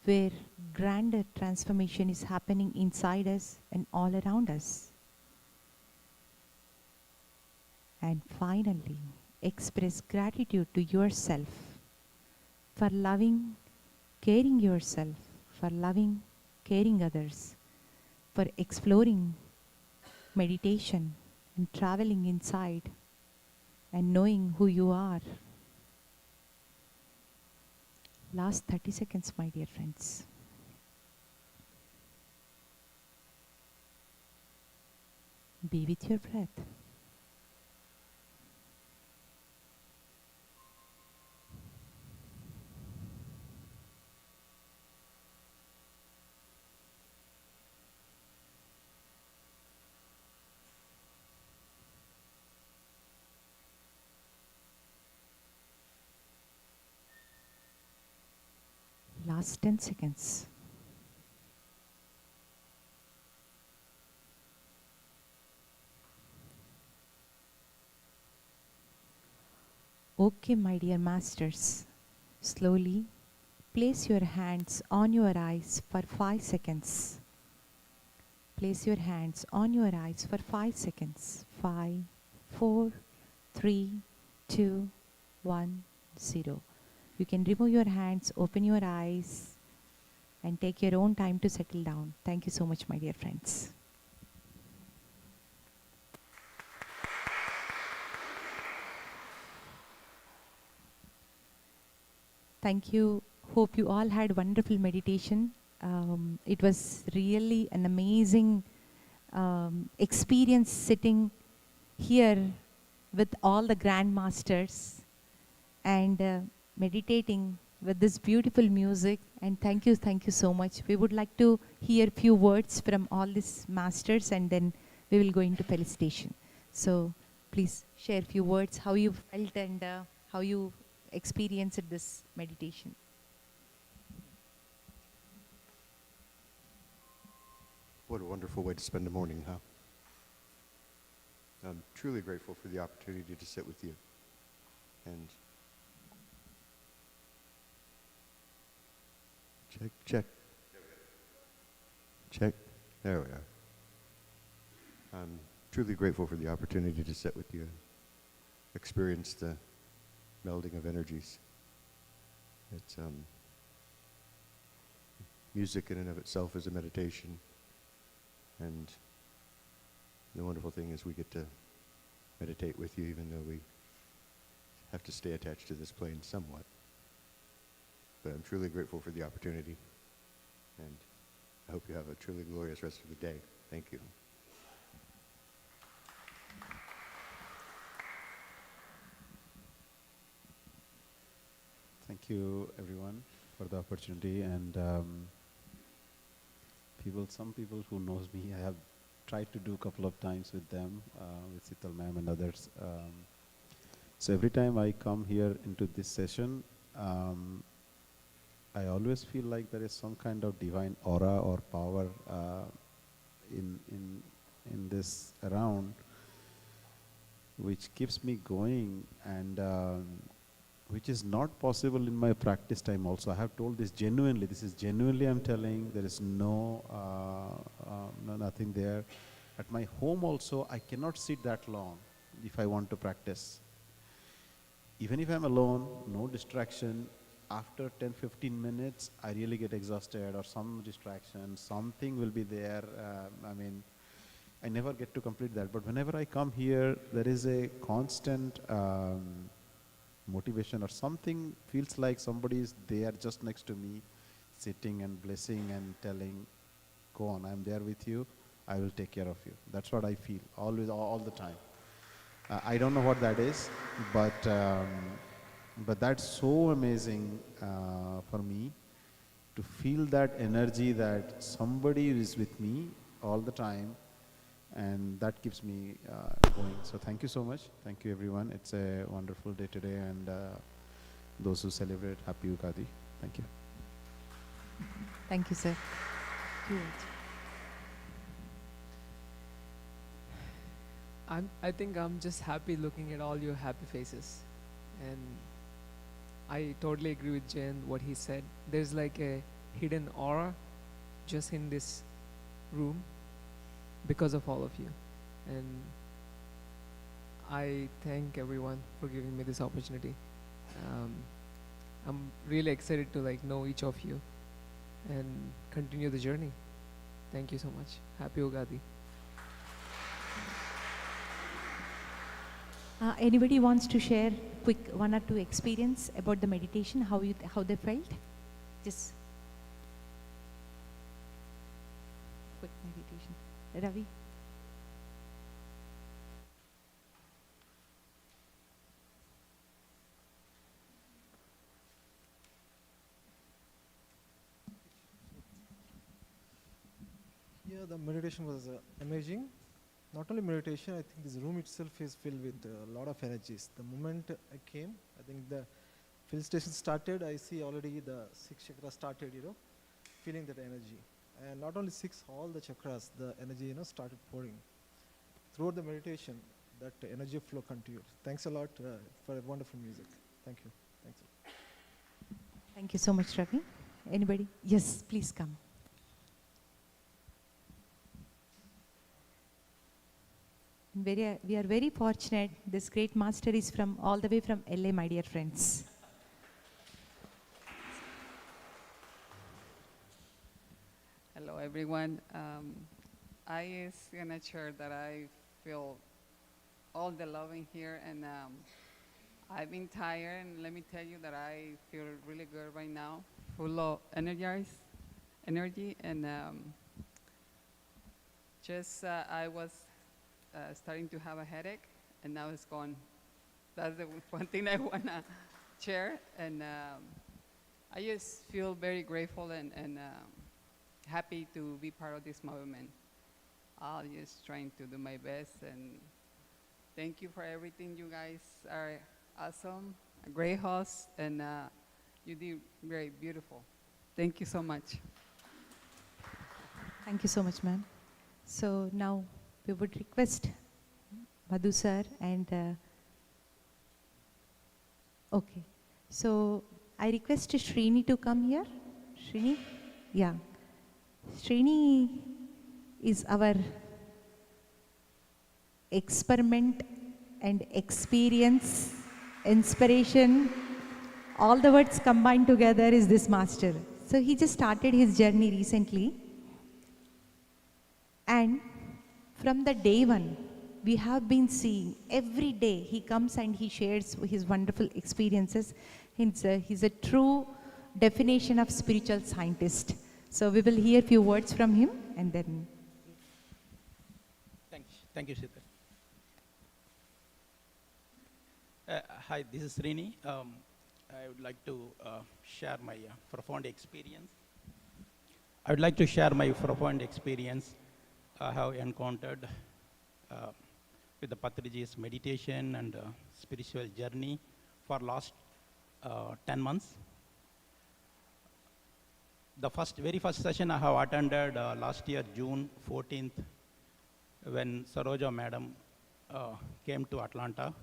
where grander transformation is happening inside us and all around us. And finally, express gratitude to yourself for loving, caring yourself, for loving, caring others, for exploring meditation and traveling inside and knowing who you are. Last 30 seconds, my dear friends. Be with your breath. Last 10 seconds. Okay, my dear masters, slowly place your hands on your eyes for 5 seconds. Place your hands on your eyes for 5 seconds. 5, 4, 3, 2, 1, 0. You can remove your hands, open your eyes, and take your own time to settle down. Thank you so much, my dear friends. Thank you. Hope you all had wonderful meditation. It was really an amazing experience sitting here with all the grandmasters and meditating with this beautiful music. And thank you so much. We would like to hear a few words from all these masters, and then we will go into felicitation. So please share a few words, how you felt and how you experienced this meditation. What a wonderful way to spend a morning, huh? I'm truly grateful for the opportunity to sit with you. And check. Check. There we are. I'm truly grateful for the opportunity to sit with you and experience the melding of energies. It's music in and of itself is a meditation, and the wonderful thing is we get to meditate with you even though we have to stay attached to this plane somewhat. But I'm truly grateful for the opportunity, and I hope you have a truly glorious rest of the day. Thank you. Thank you, everyone, for the opportunity. And some people who knows me, I have tried to do a couple of times with them, with Sital ma'am and others. So every time I come here into this session, I always feel like there is some kind of divine aura or power in this around, which keeps me going, and which is not possible in my practice time also. I have told this genuinely. This is genuinely I'm telling. There is no nothing there. At my home also, I cannot sit that long if I want to practice. Even if I'm alone, no distraction, after 10-15 minutes, I really get exhausted, or some distraction, something will be there. I mean, I never get to complete that. But whenever I come here, there is a constant motivation, or something feels like somebody is there just next to me, sitting and blessing and telling, go on, I'm there with you, I will take care of you. That's what I feel, always, all the time. I don't know what that is, but that's so amazing for me to feel that energy that somebody is with me all the time, and that keeps me going. So thank you so much. Thank you, everyone. It's a wonderful day today, and those who celebrate, happy Ugadi. Thank you. Thank you, sir. I think I'm just happy looking at all your happy faces, and I totally agree with Jayan what he said. There's like a hidden aura just in this room because of all of you, and I thank everyone for giving me this opportunity. I'm really excited to know each of you and continue the journey. Thank you so much. Happy Ugadi. Anybody wants to share quick 1 or 2 experience about the meditation, how they felt? Just quick meditation. Ravi? Yeah, the meditation was amazing. Not only meditation, I think this room itself is filled with a lot of energies. The moment I came, I think the felicitation started, I see already the 6 chakras started, feeling that energy. And not only 6, all the chakras, the energy, started pouring. Throughout the meditation, that energy flow continued. Thanks a lot for a wonderful music. Thank you. Thanks a lot. Thank you so much, Ravi. Anybody? Yes, please come. We are very fortunate. This great master is all the way from LA, my dear friends. Hello, everyone. I is gonna share that I feel all the love in here, and I've been tired, and let me tell you that I feel really good right now, full of energy, and I was starting to have a headache, and now it's gone. That's the one thing I wanna share, and I just feel very grateful and happy to be part of this movement. I'm just trying to do my best, and thank you for everything. You guys are awesome, a great host, and you did very beautiful. Thank you so much. Thank you so much, ma'am. So now we would request Madhu sir and okay. So I request Srini to come here. Srini? Yeah. Srini is our experiment and experience, inspiration, all the words combined together is this master. So he just started his journey recently, and from the day one, we have been seeing every day he comes and he shares his wonderful experiences. He's a true definition of spiritual scientist. So we will hear a few words from him, and then. Thank you, Sita. Hi, this is Srini. I would like to share my profound experience. I would like to share my profound experience I have encountered with the Patriji's meditation and spiritual journey for last 10 months. The very first session I have attended last year, June 14th, when Saroja madam came to Atlanta.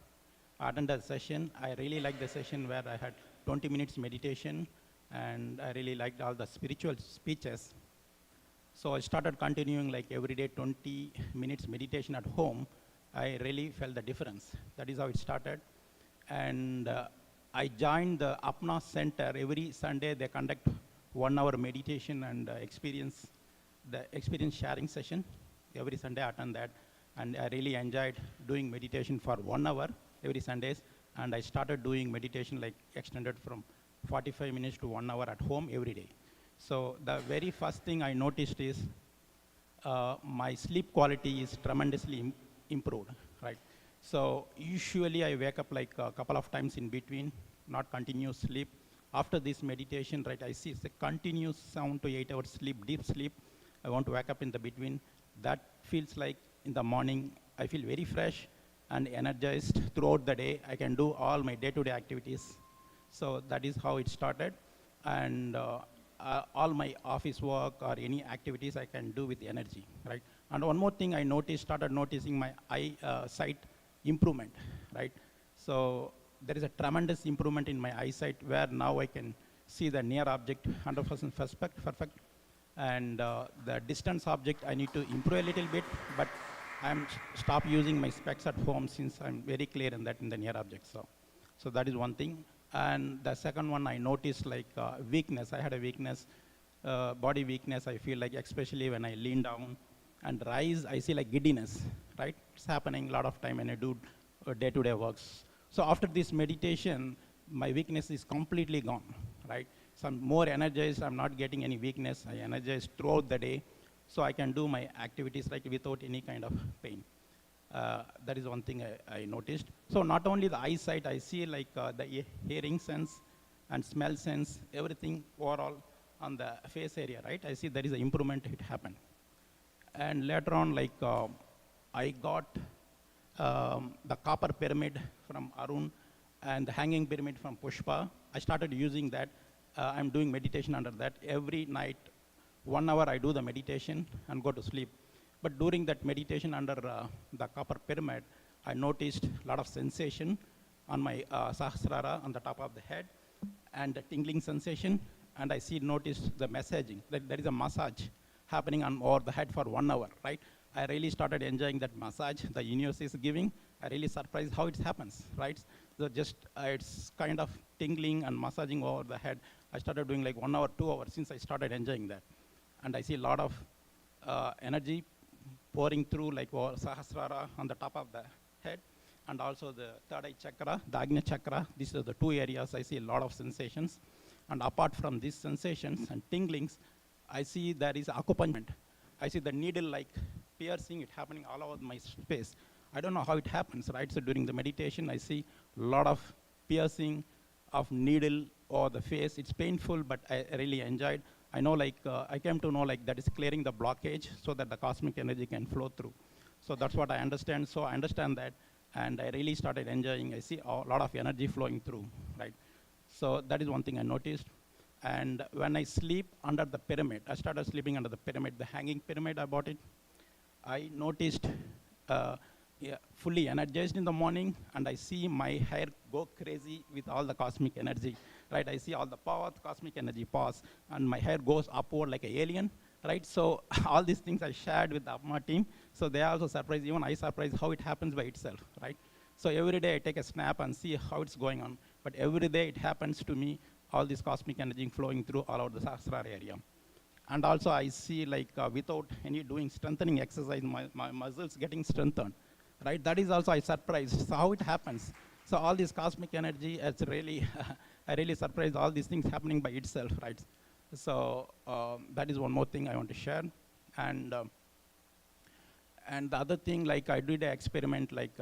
I attended the session. I really liked the session where I had 20 minutes meditation, and I really liked all the spiritual speeches. So I started continuing like every day 20 minutes meditation at home. I really felt the difference. That is how it started. And I joined the Apna Center. Every Sunday they conduct 1 hour meditation and experience sharing session. Every Sunday I attend that. And I really enjoyed doing meditation for 1 hour every Sundays. And I started doing meditation like extended from 45 minutes to 1 hour at home every day. So the very first thing I noticed is my sleep quality is tremendously improved, right? So usually I wake up like a couple of times in between, not continuous sleep. After this meditation, right, I see it's a continuous 7 to 8 hours sleep, deep sleep. I want to wake up in the between. That feels like in the morning, I feel very fresh and energized throughout the day. I can do all my day-to-day activities. So that is how it started. And all my office work or any activities I can do with energy, right? And one more thing I started noticing my eyesight improvement, right? So there is a tremendous improvement in my eyesight where now I can see the near object 100% perfect. And the distance object I need to improve a little bit, but I'm stop using my specs at home since I'm very clear in that in the near object. So that is one thing. And the second one I noticed like weakness. I had a weakness, body weakness. I feel like especially when I lean down and rise, I see like giddiness, right? It's happening a lot of time when I do day-to-day works. So after this meditation, my weakness is completely gone, right? So I'm more energized. I'm not getting any weakness. I energize throughout the day. So I can do my activities like without any kind of pain. That is one thing I noticed. So not only the eyesight, I see like the hearing sense and smell sense, everything overall on the face area, right? I see there is an improvement, it happened. And later on, like I got the copper pyramid from Arun and the hanging pyramid from Pushpa. I started using that. I'm doing meditation under that. Every night, 1 hour I do the meditation and go to sleep. But during that meditation under the copper pyramid, I noticed a lot of sensation on my sahasrara on the top of the head and the tingling sensation. And I noticed the messaging, that there is a massage happening on over the head for 1 hour, right? I really started enjoying that massage the universe is giving. I really surprised how it happens, right? So just it's kind of tingling and massaging over the head. I started doing like 1 hour, 2 hours since I started enjoying that. And I see a lot of energy pouring through like sahasrara on the top of the head, and also the third eye chakra, the Agnya chakra. These are the two areas I see a lot of sensations. And apart from these sensations and tinglings, I see there is acupuncture. I see the needle like piercing, it happening all over my space. I don't know how it happens, right? So during the meditation, I see a lot of piercing of needle or the face. It's painful, but I really enjoyed. I know like, I came to know like that is clearing the blockage so that the cosmic energy can flow through. So that's what I understand. So I understand that, and I really started enjoying. I see a lot of energy flowing through, right? So that is one thing I noticed. And when I sleep under the pyramid, I started sleeping under the pyramid, the hanging pyramid, I bought it. I noticed fully energized in the morning, and I see my hair go crazy with all the cosmic energy, right? I see all the power, cosmic energy pause, and my hair goes upward like an alien, right? So all these things I shared with the Apma team, so they are also surprised, even I surprised how it happens by itself, right? So every day I take a snap and see how it's going on, but every day it happens to me, all this cosmic energy flowing through all over the Sahasrara area. And also I see like without any doing strengthening exercise, my muscles getting strengthened, right? That is also I surprised. So how it happens? So all this cosmic energy, it's really, I really surprised all these things happening by itself, right? So that is one more thing I want to share. And the other thing, like I did an experiment, like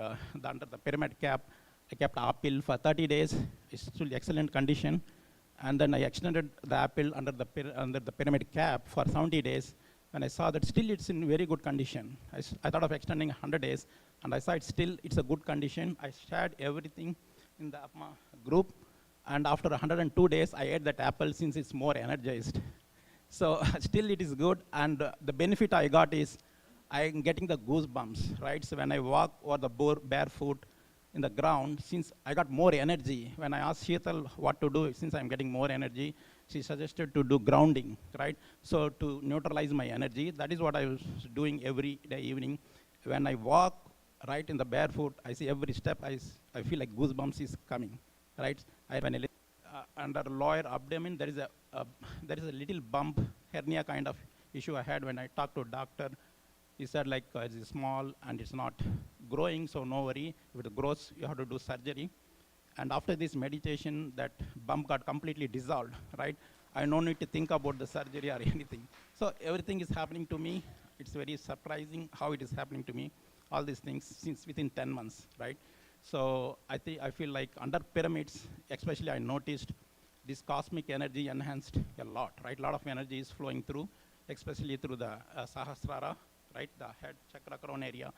under the pyramid cap, I kept apple for 30 days. It's still excellent condition. And then I extended the apple under the pyramid cap for 70 days. when I saw that still it's in very good condition. I thought of extending 100 days, and I saw it's a good condition. I shared everything in the APMA group, and after 102 days, I ate that apple since it's more energized. So still it is good, and the benefit I got is I'm getting the goosebumps, right? So when I walk over the barefoot in the ground, since I got more energy, when I asked Sheetal what to do, since I'm getting more energy, she suggested to do grounding, right? So to neutralize my energy, that is what I was doing every day evening. When I walk right in the barefoot, I see every step, I feel like goosebumps is coming, right? Under lower abdomen, there is a little bump, hernia kind of issue I had. When I talked to a doctor, he said like it's small and it's not growing, so no worry. If it grows, you have to do surgery. And after this meditation, that bump got completely dissolved, right? I no need to think about the surgery or anything. So everything is happening to me. It's very surprising how it is happening to me, all these things since within 10 months, right? So I feel like under pyramids, especially I noticed this cosmic energy enhanced a lot, right? A lot of energy is flowing through, especially through the Sahasrara, right? The head chakra crown area,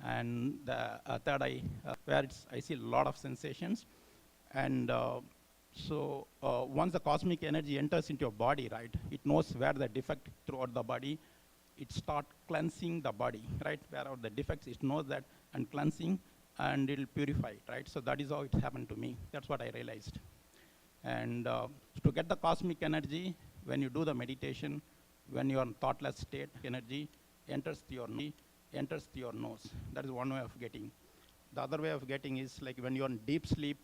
and the third eye, where I see a lot of sensations. And so once the cosmic energy enters into your body, right, it knows where the defect throughout the body, it starts cleansing the body, right? Where are the defects, it knows that, and cleansing, and it'll purify it, right? So that is how it happened to me. That's what I realized. And to get the cosmic energy, when you do the meditation, when you're in thoughtless state, energy enters to your knee, enters to your nose. That is one way of getting. The other way of getting is like when you're in deep sleep,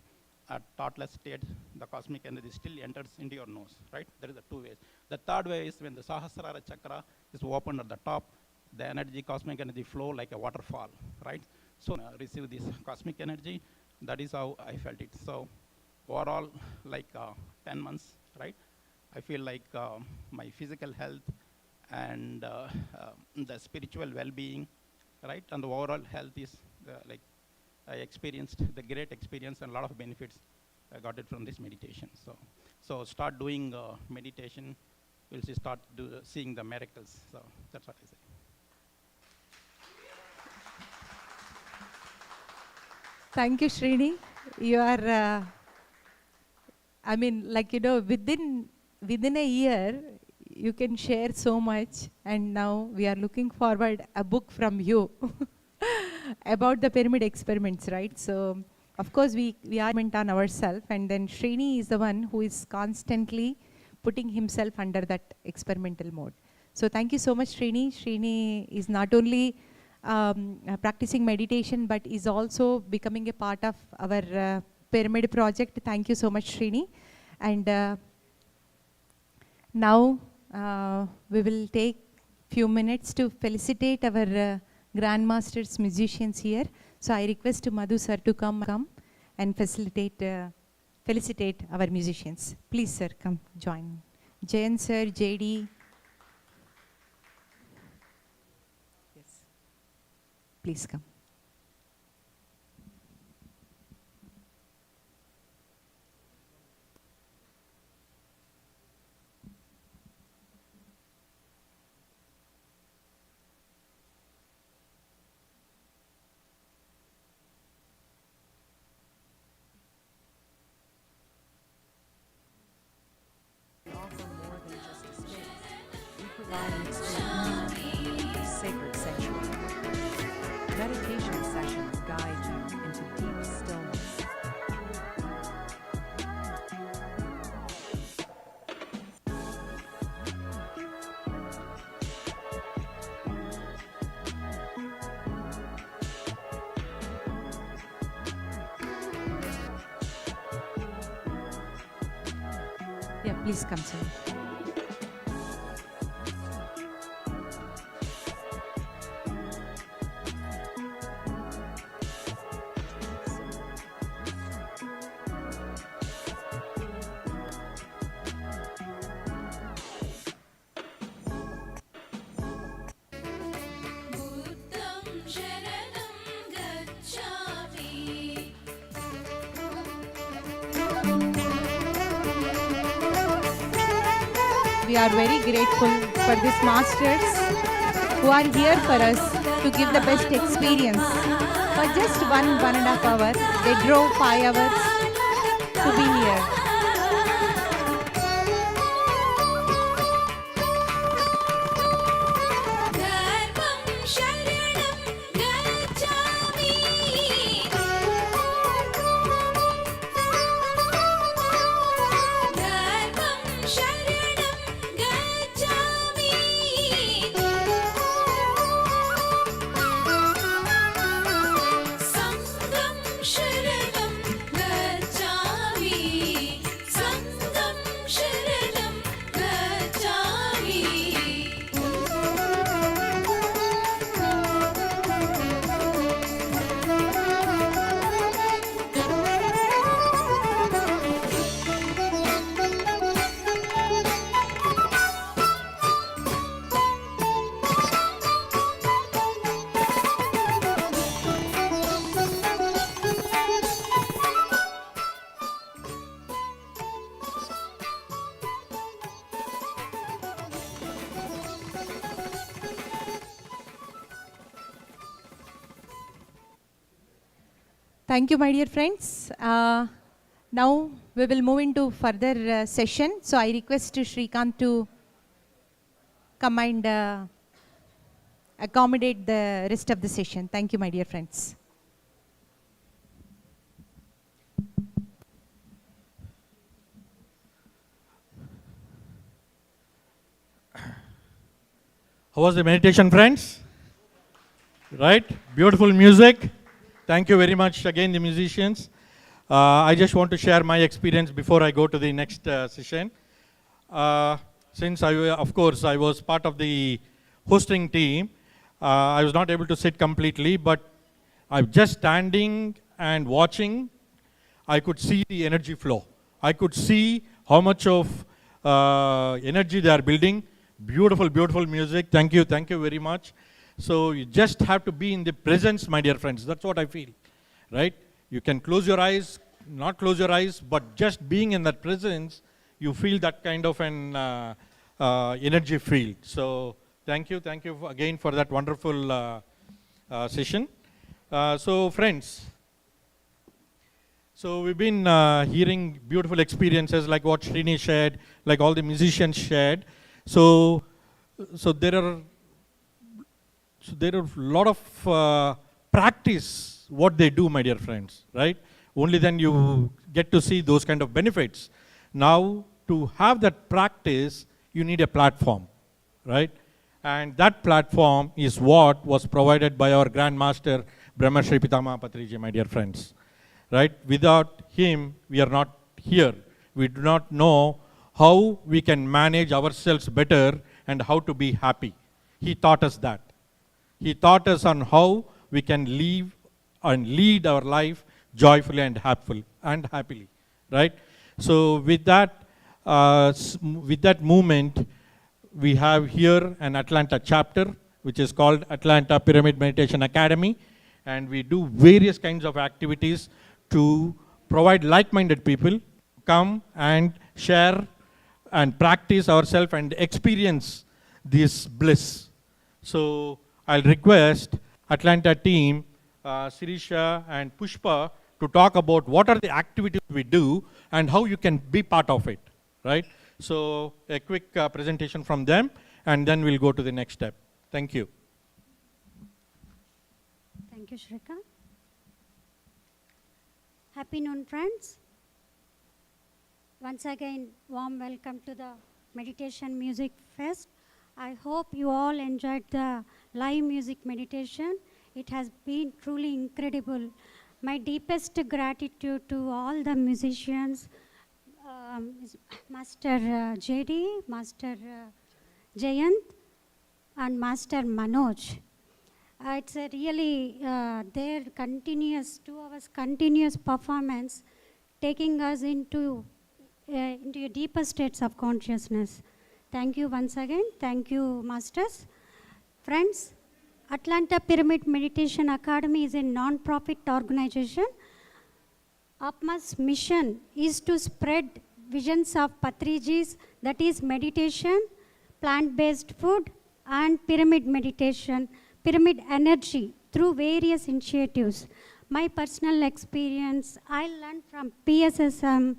at thoughtless state, the cosmic energy still enters into your nose, right? There is the two ways. The third way is when the Sahasrara chakra is opened at the top, the energy, cosmic energy flow like a waterfall, right? So receive this cosmic energy. That is how I felt it. So overall, like 10 months, right? I feel like my physical health and the spiritual well-being, right? And the overall health is like I experienced the great experience and a lot of benefits. I got it from this meditation. So start doing meditation. We'll start seeing the miracles. So that's what I say. Thank you, Srini. You are, I mean, like, you know, within a year, you can share so much. And now we are looking forward a book from you about the pyramid experiments, right? So, of course, we are on ourselves. And then Srini is the one who is constantly putting himself under that experimental mode. So thank you so much, Srini. Srini is not only practicing meditation, but is also becoming a part of our pyramid project. Thank you so much, Srini. And now we will take few minutes to felicitate our grandmasters, musicians here. So I request Madhu sir to come and felicitate our musicians. Please, sir, come join. Jayan sir, JD. Yes. Please come. An experience, a sacred sanctuary. Meditation sessions guide you into deep stillness. Yeah, please come, sir. we are very grateful for these masters who are here for us to give the best experience. For just 1.5 hours, they drove 5 hours to be here. Thank you, my dear friends. Now we will move into further session. So I request Shrikant to come and accommodate the rest of the session. Thank you, my dear friends. How was the meditation, friends? Right? Beautiful music. Thank you very much again, the musicians. I just want to share my experience before I go to the next session. Since of course, I was part of the hosting team, I was not able to sit completely, but I'm just standing and watching. I could see the energy flow. I could see how much of energy they are building. Beautiful, beautiful music. Thank you very much. So you just have to be in the presence, my dear friends. That's what I feel, right? You can close your eyes, not close your eyes, but just being in that presence, you feel that kind of an energy field. So thank you again for that wonderful session. So friends, so we've been hearing beautiful experiences like what Srini shared, like all the musicians shared. So there are a lot of practice what they do, my dear friends, right? Only then you get to see those kind of benefits. Now, to have that practice, you need a platform, right? And that platform is what was provided by our Grand Master, Brahma Shri Pitama Patriji, my dear friends, right? Without him, we are not here. We do not know how we can manage ourselves better and how to be happy. He taught us that. He taught us on how we can live and lead our life joyfully and happily, right? So with that movement, we have here an Atlanta chapter, which is called Atlanta Pyramid Meditation Academy, and we do various kinds of activities to provide like-minded people come and share and practice ourselves and experience this bliss. So I'll request Atlanta team, Sirisha and Pushpa, to talk about what are the activities we do and how you can be part of it, right? So a quick presentation from them, and then we'll go to the next step. Thank you. Thank you, Shrika. Happy noon, friends. Once again, warm welcome to the Meditation Music Fest. I hope you all enjoyed the live music meditation. It has been truly incredible. My deepest gratitude to all the musicians, Master JD, Master Jayant, and Master Manoj. It's a really their continuous 2 hours continuous performance, taking us into deeper states of consciousness. Thank you once again. Thank you, masters. Friends, Atlanta Pyramid Meditation Academy is a non-profit organization. APMA's mission is to spread visions of patrijis, that is meditation, plant-based food, and pyramid meditation, pyramid energy through various initiatives. My personal experience, I learned from PSSM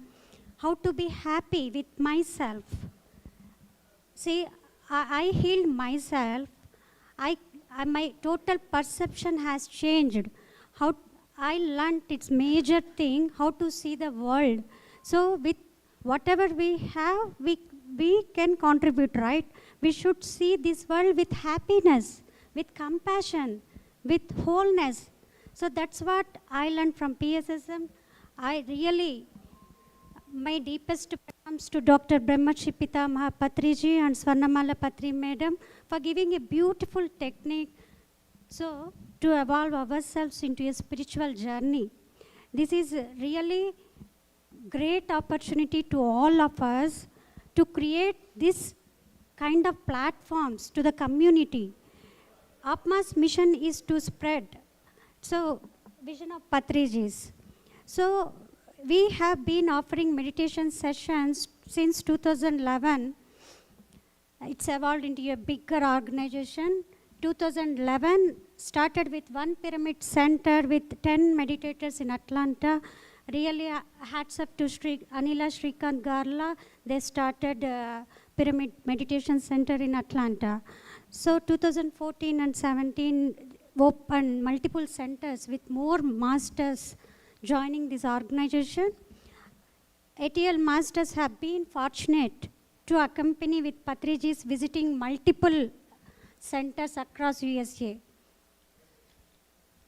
how to be happy with myself. See, I healed myself. My total perception has changed. How I learned its major thing, how to see the world. So with whatever we have, we can contribute, right? We should see this world with happiness, with compassion, with wholeness. So that's what I learned from PSSM. I really, my deepest thanks to Dr. Brahmashi Pitamaha Patriji and Swarnamala Patri Madam for giving a beautiful technique so to evolve ourselves into a spiritual journey. This is really great opportunity to all of us to create this kind of platforms to the community. Atma's mission is to spread. So, vision of Patrijis. So, we have been offering meditation sessions since 2011. It's evolved into a bigger organization. 2011 started with one pyramid center with 10 meditators in Atlanta. Really hats up to Anila Shrikant Garla. They started Pyramid Meditation Center in Atlanta. So 2014 and 17 opened multiple centers with more masters joining this organization. ATL masters have been fortunate to accompany with Patrijis visiting multiple centers across USA.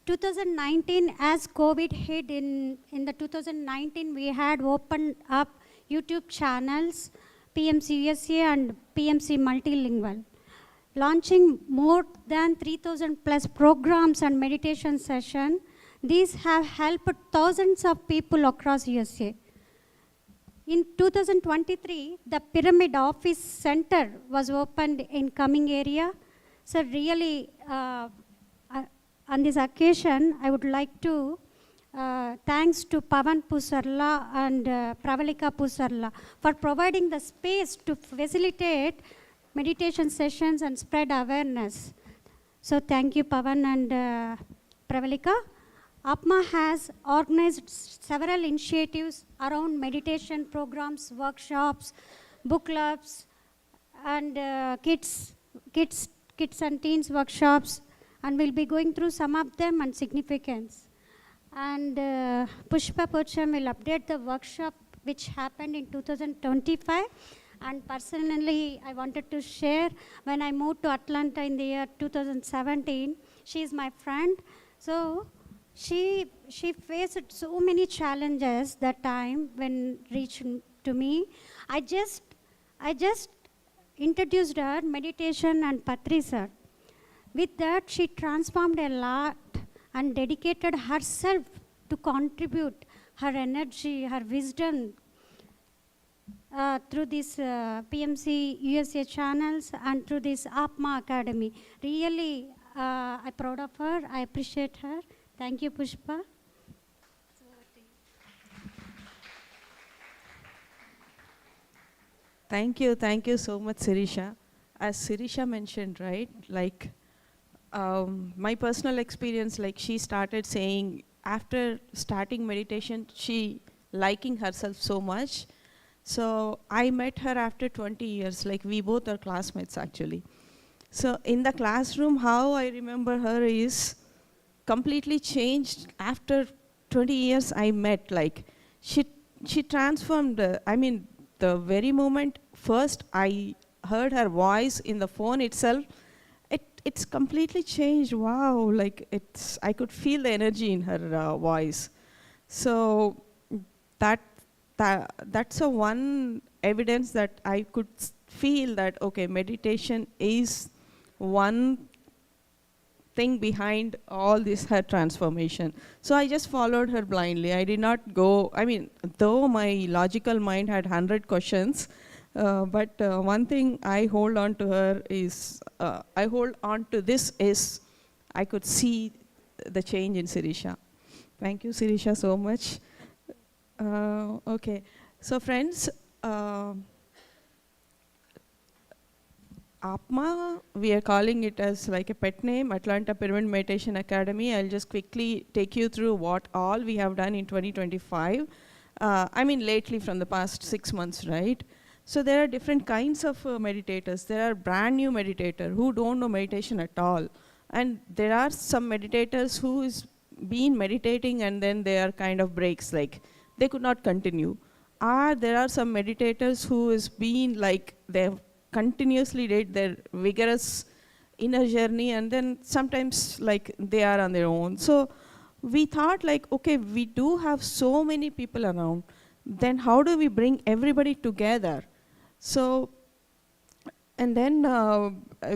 2019, as COVID hit in the 2019, we had opened up YouTube channels, PMC USA and PMC Multilingual, launching more than 3,000 plus programs and meditation sessions. These have helped thousands of people across USA. In 2023, the Pyramid Office Center was opened in Cumming area. So really, on this occasion, I would like to thanks to Pavan Pusarla and Pravalika Pusarla for providing the space to facilitate meditation sessions and spread awareness. So thank you, Pavan and Pravalika. APMA has organized several initiatives around meditation programs, workshops, book clubs, and kids and teens workshops, and we'll be going through some of them and significance. And Pushpa Pocham will update the workshop which happened in 2025. And personally, I wanted to share, when I moved to Atlanta in the year 2017, she is my friend. So she faced so many challenges that time when reached to me. I just introduced her meditation and Patri sir. With that, she transformed a lot and dedicated herself to contribute her energy, her wisdom through this PMC USA channels and through this APMA Academy. Really, I'm proud of her. I appreciate her. Thank you, Pushpa. Thank you so much, Sirisha. As Sirisha mentioned, right, like my personal experience, like she started saying after starting meditation, she liking herself so much. So I met her after 20 years, like we both are classmates actually. So in the classroom, how I remember her is completely changed after 20 years I met. Like she transformed, the very moment first I heard her voice in the phone itself, it's completely changed. Wow, like I could feel the energy in her voice. So that's a one evidence that I could feel that, okay, meditation is one thing behind all this, her transformation. So I just followed her blindly. I did not go, though my logical mind had 100 questions, but one thing I hold on to her is, I could see the change in Sirisha. Thank you, Sirisha, so much. Okay, so friends, APMA, we are calling it as like a pet name, Atlanta Pyramid Meditation Academy. I'll just quickly take you through what all we have done in 2025. I mean lately from the past 6 months, right? So there are different kinds of meditators. There are brand new meditators who don't know meditation at all. And there are some meditators who is been meditating and then there are kind of breaks, like they could not continue. Or there are some meditators who is been like they've continuously did their vigorous inner journey and then sometimes like they are on their own. So we thought like, okay, we do have so many people around, then how do we bring everybody together? So, and then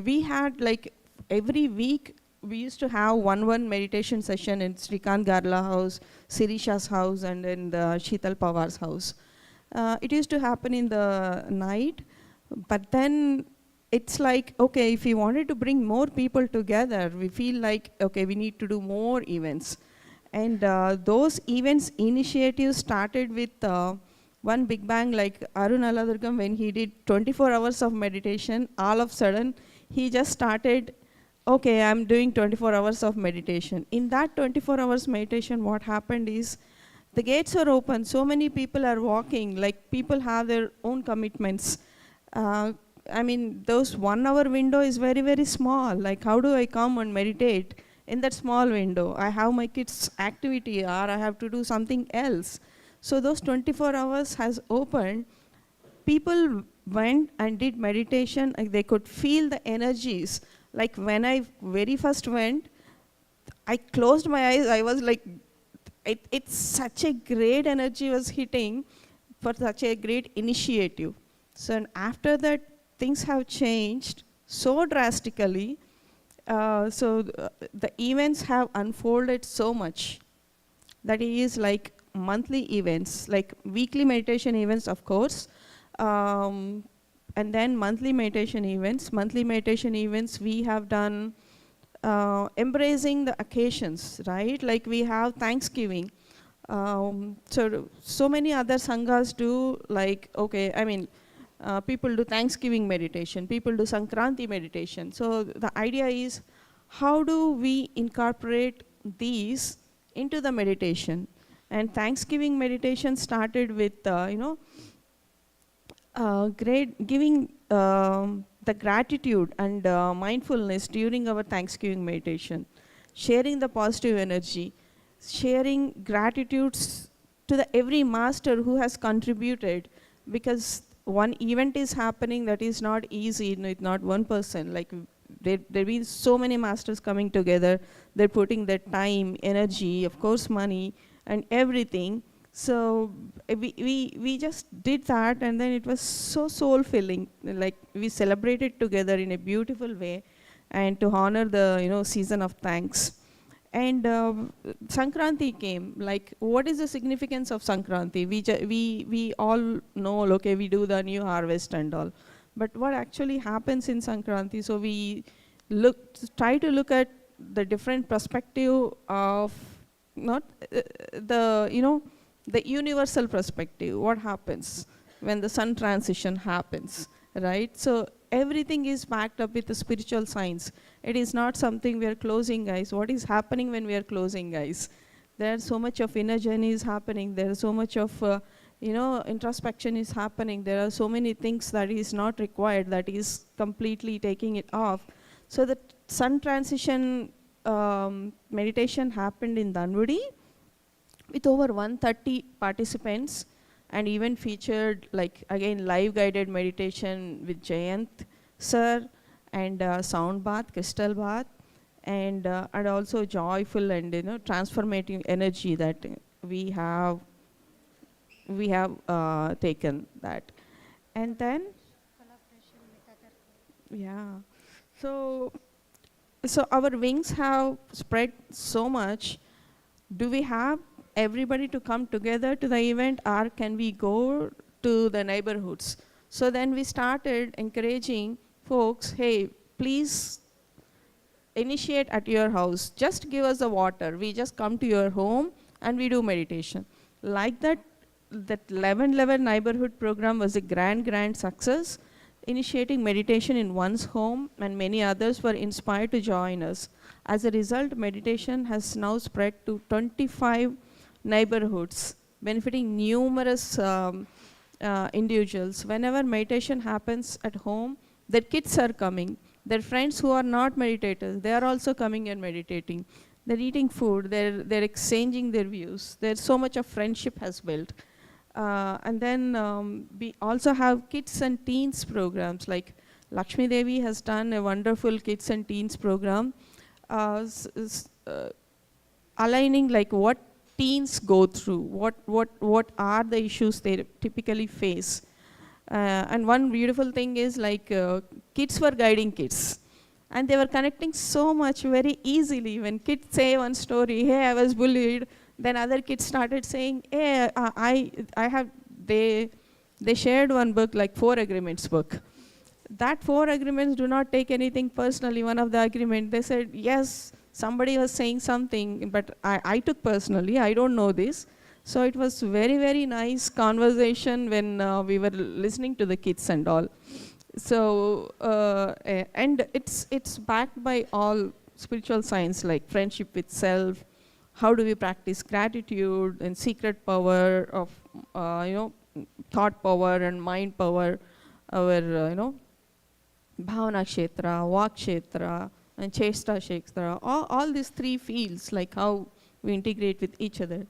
we had like every week we used to have one meditation session in Srikant Garla house, Sirisha's house, and in the Sheetal Pawar's house. It used to happen in the night, but then it's like, okay, if we wanted to bring more people together, we feel like, okay, we need to do more events. And those events initiatives started with one big bang, like Arun Aladurgam, when he did 24 hours of meditation, all of a sudden, he just started, okay, I'm doing 24 hours of meditation. In that 24 hours meditation, what happened is, the gates are open, so many people are walking, like people have their own commitments. I mean, those 1 hour window is very, very small. Like, how do I come and meditate in that small window? I have my kids' activity or I have to do something else. So those 24 hours has opened. People went and did meditation, and they could feel the energies. Like when I very first went, I closed my eyes, I was like, it's such a great energy was hitting for such a great initiative. So and after that, things have changed so drastically. The events have unfolded so much that it is like monthly events, like weekly meditation events, of course, and then monthly meditation events. Monthly meditation events we have done embracing the occasions, right? Like we have Thanksgiving. So many other sanghas do, like, okay, I mean, people do Thanksgiving meditation, people do Sankranti meditation. So the idea is, how do we incorporate these into the meditation? And Thanksgiving meditation started with, giving the gratitude and mindfulness during our Thanksgiving meditation, sharing the positive energy, sharing gratitudes to every master who has contributed, because one event is happening that is not easy, it's not one person. Like there have been so many masters coming together, they're putting their time, energy, of course money, and everything. So we just did that, and then it was so soul-filling. Like we celebrated together in a beautiful way, and to honor the season of thanks. And Sankranti came. Like, what is the significance of Sankranti? We all know, okay, we do the new harvest and all. But what actually happens in Sankranti? So we try to look at the different perspective of not the universal perspective. What happens when the sun transition happens, right? So everything is backed up with the spiritual science. It is not something we are closing eyes. What is happening when we are closing eyes? There's so much of inner journey is happening. There's so much of introspection is happening. There are so many things that is not required, that is completely taking it off. So the sun transition meditation happened in Dhanvadi with over 130 participants, and even featured, like, again, live guided meditation with Jayant sir, and sound bath, crystal bath, and also joyful and transformative energy that we have taken that. And then so our wings have spread so much. Do we have everybody to come together to the event, or can we go to the neighborhoods? So then we started encouraging folks, hey, please initiate at your house. Just give us the water. We just come to your home and we do meditation. Like that, that 11 neighborhood program was a grand success, initiating meditation in one's home, and many others were inspired to join us. As a result, meditation has now spread to 25 neighborhoods, benefiting numerous individuals. Whenever meditation happens at home, their kids are coming. Their friends who are not meditators, they are also coming and meditating. They're eating food, they're exchanging their views. There's so much of friendship has built. And then we also have kids and teens programs, like Lakshmi Devi has done a wonderful kids and teens program, aligning like what teens go through, what are the issues they typically face. And one beautiful thing is like kids were guiding kids. And they were connecting so much very easily. When kids say one story, hey, I was bullied, then other kids started saying, hey, they shared one book, like 4 Agreements book. That 4 agreements do not take anything personally. One of the agreement, they said, yes, somebody was saying something, but I took personally, I don't know this. So it was very nice conversation when we were listening to the kids and all. So, and it's backed by all spiritual science, like friendship with self, how do we practice gratitude, and secret power of, thought power and mind power, our, bhavana kshetra, vak kshetra, and chesta kshetra, all these 3 fields, like how we integrate with each other.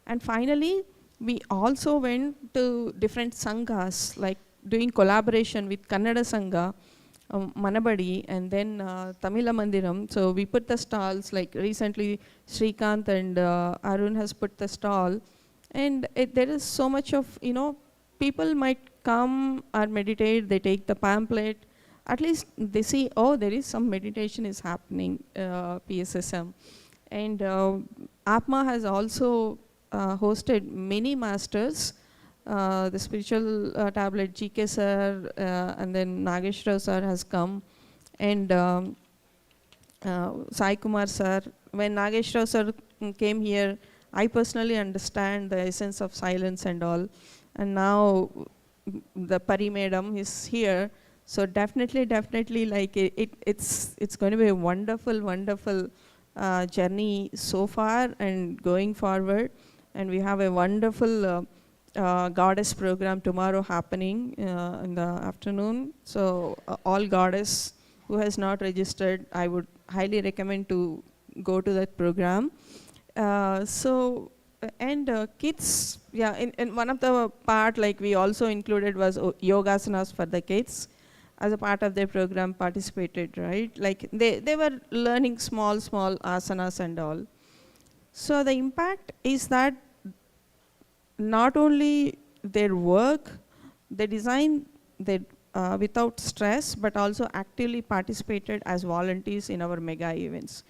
And finally, we also went to different sanghas, like doing collaboration with Kannada Sangha, Manabadi, and then Tamila Mandiram. So we put the stalls, like recently Srikanth and Arun has put the stall. And there is so much of, people might come or meditate, they take the pamphlet, at least they see, oh, there is some meditation is happening, PSSM. And APMA has also hosted many masters. The spiritual tablet GK sir, and then Nageshwar sir has come, and Sai Kumar sir. When Nageshwar sir came here, I personally understand the essence of silence and all. And now the Pari madam is here, so definitely like it's going to be a wonderful journey so far and going forward. And we have a wonderful goddess program tomorrow happening in the afternoon. So all goddess who has not registered, I would highly recommend to go to that program. Kids, yeah, in one of the part, like we also included was yogasanas for the kids as a part of their program, participated, right? Like they were learning small asanas and all. So the impact is that not only their work, they design without stress, but also actively participated as volunteers in our mega events.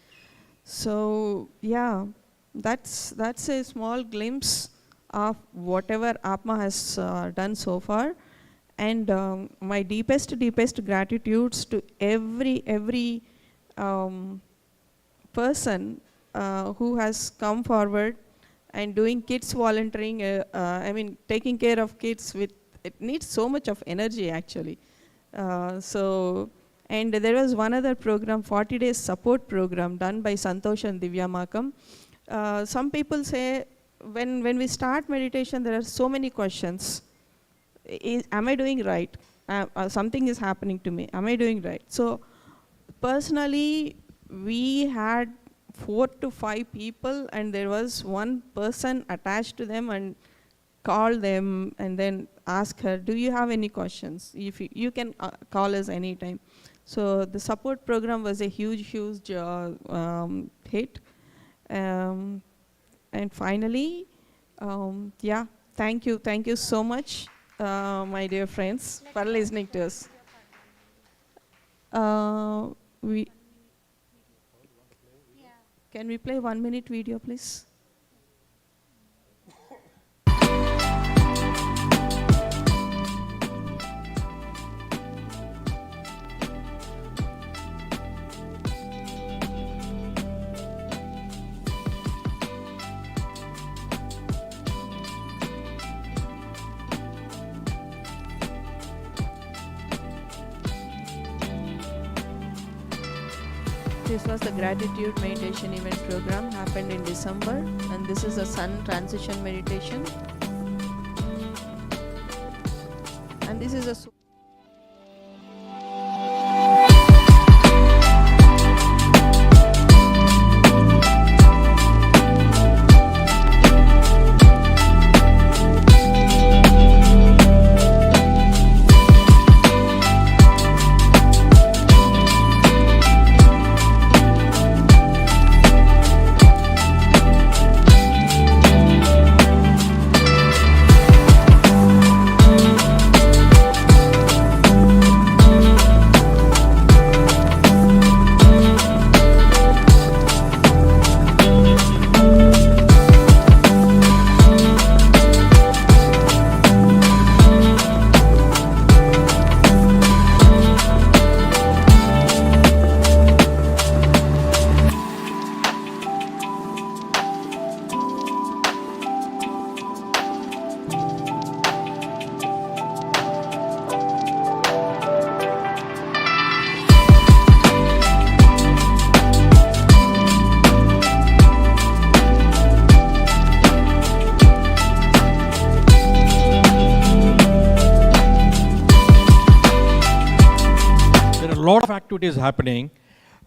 So yeah, that's a small glimpse of whatever APMA has done so far. And my deepest gratitudes to every person who has come forward and doing kids volunteering. Taking care of kids, it needs so much of energy actually. And there was one other program, 40 days support program done by Santosh and Divya Makam. Some people say when we start meditation, there are so many questions. Am I doing right? Something is happening to me. Am I doing right? So personally, we had 4 to 5 people, and there was one person attached to them, and call them and then ask her, do you have any questions? If you can call us anytime. So the support program was a huge hit. And finally, yeah, thank you so much, my dear friends, for listening to us. Can we play 1-minute video, please? This was the gratitude meditation event program, happened in December, and this is a sun transition meditation. And this is a lot of activities happening.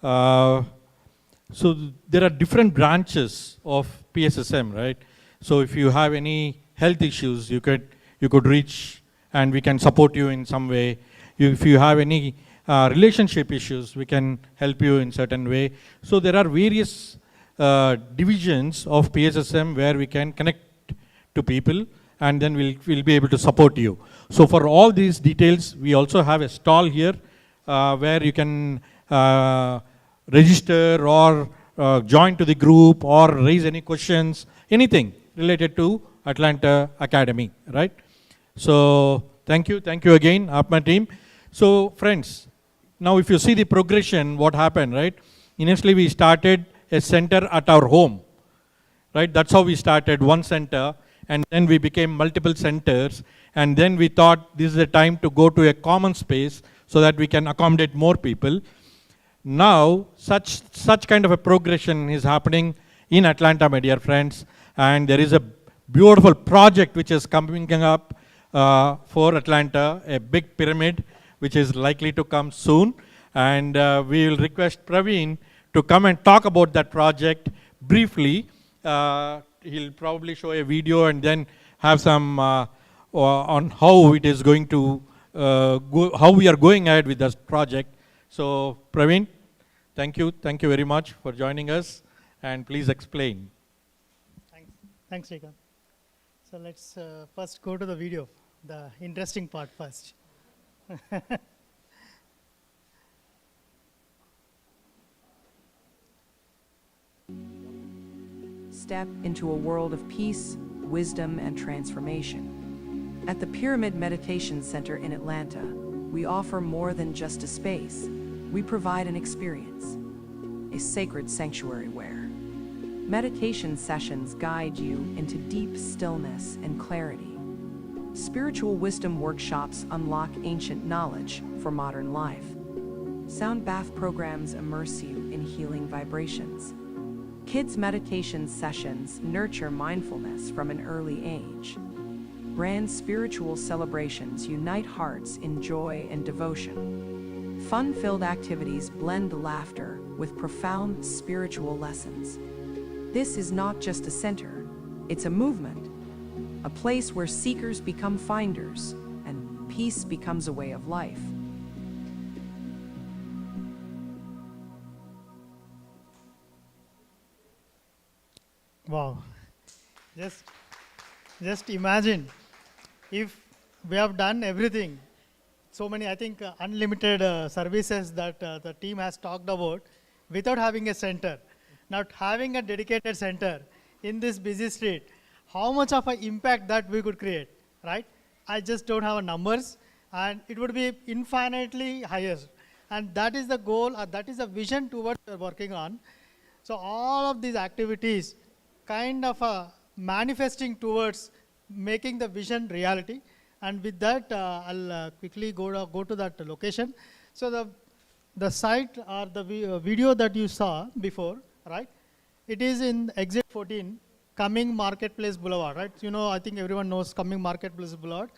So there are different branches of PSSM, right? So if you have any health issues, you could reach and we can support you in some way. If you have any relationship issues, we can help you in certain way. So there are various divisions of PSSM where we can connect to people, and then we'll be able to support you. So for all these details, we also have a stall here where you can register or join to the group or raise any questions, anything related to Atlanta Academy, right? So thank you again, Apma team. So friends, now if you see the progression, what happened, right? Initially we started a center at our home, right? That's how we started, one center, and then we became multiple centers, and then we thought this is the time to go to a common space so that we can accommodate more people. Now, such kind of a progression is happening in Atlanta, my dear friends, and there is a beautiful project which is coming up for Atlanta, a big pyramid, which is likely to come soon, and we will request Praveen to come and talk about that project briefly. He'll probably show a video and then have some on how it is going to how we are going ahead with this project. So Praveen, thank you very much for joining us, and please explain. Thanks, Srikant. So let's first go to the video, the interesting part first. Step into a world of peace, wisdom, and transformation. At the Pyramid Meditation Center in Atlanta, we offer more than just a space. We provide an experience, a sacred sanctuary where meditation sessions guide you into deep stillness and clarity. Spiritual wisdom workshops unlock ancient knowledge for modern life. Sound bath programs immerse you in healing vibrations. Kids' meditation sessions nurture mindfulness from an early age. Grand spiritual celebrations unite hearts in joy and devotion. Fun-filled activities blend laughter with profound spiritual lessons. This is not just a center, it's a movement, a place where seekers become finders and peace becomes a way of life. Wow. Just imagine if we have done everything, so many, I think, unlimited services that the team has talked about without having a center. Now having a dedicated center in this busy street, how much of an impact that we could create, right? I just don't have numbers, and it would be infinitely higher. And that is the goal, that is the vision towards we're working on. So all of these activities kind of manifesting towards making the vision reality. And with that, I'll quickly go to that location. So the site or the video that you saw before, right? It is in exit 14, Coming Marketplace Boulevard, right? You know, I think everyone knows Coming Marketplace Boulevard.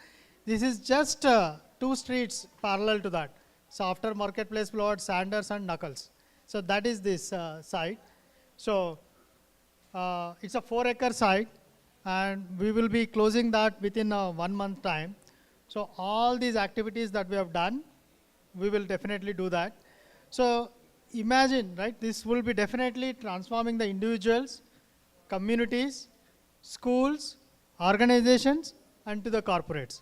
This is just 2 streets parallel to that. So after Marketplace Boulevard, Sanders and Knuckles. So that is this site. So it's a 4-acre site, and we will be closing that within 1 month time. So all these activities that we have done, we will definitely do that. So imagine, right, this will be definitely transforming the individuals, communities, schools, organizations, and to the corporates.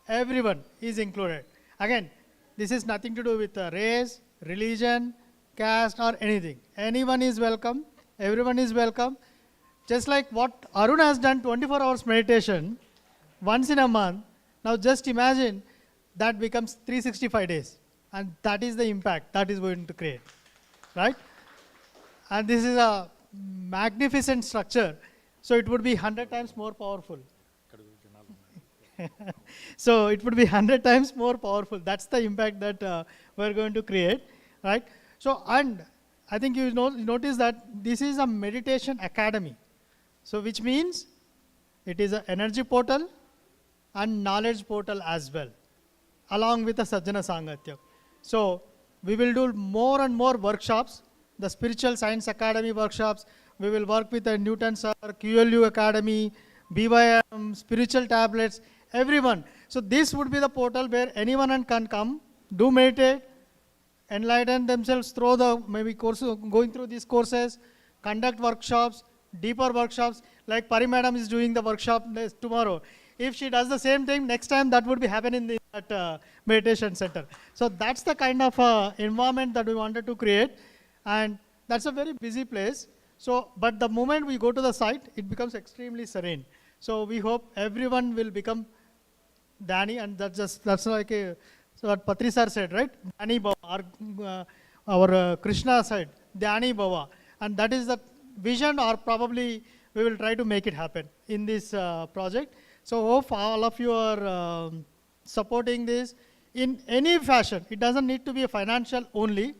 Everyone is included. Again, this is nothing to do with race, religion, caste, or anything. Anyone is welcome. Everyone is welcome. Just like what Arun has done 24 hours meditation once in a month, now just imagine that becomes 365 days. And that is the impact that is going to create, right? And this is a magnificent structure. So it would be 100 times more powerful. So it would be 100 times more powerful. That's the impact that we're going to create, right? So, and I think you notice that this is a meditation academy. So which means it is an energy portal and knowledge portal as well, along with the Sajjana Sangatya. So we will do more and more workshops, the Spiritual Science Academy workshops. We will work with the Newton Sir, QLU Academy, BYM, spiritual tablets, everyone. So this would be the portal where anyone can come, do meditate, enlighten themselves through the maybe courses, going through these courses, conduct workshops, deeper workshops, like Pari Madam is doing the workshop tomorrow. If she does the same thing, next time that would be happening in that meditation center. So that's the kind of environment that we wanted to create, and that's a very busy place. So, but the moment we go to the site, it becomes extremely serene. So we hope everyone will become Dani, and that's like a, so what Patri sir said, right? Dani Bhava, our Krishna said, Dani Bhava, and that is the vision, or probably we will try to make it happen in this project. So hope all of you are supporting this in any fashion. It doesn't need to be a financial only.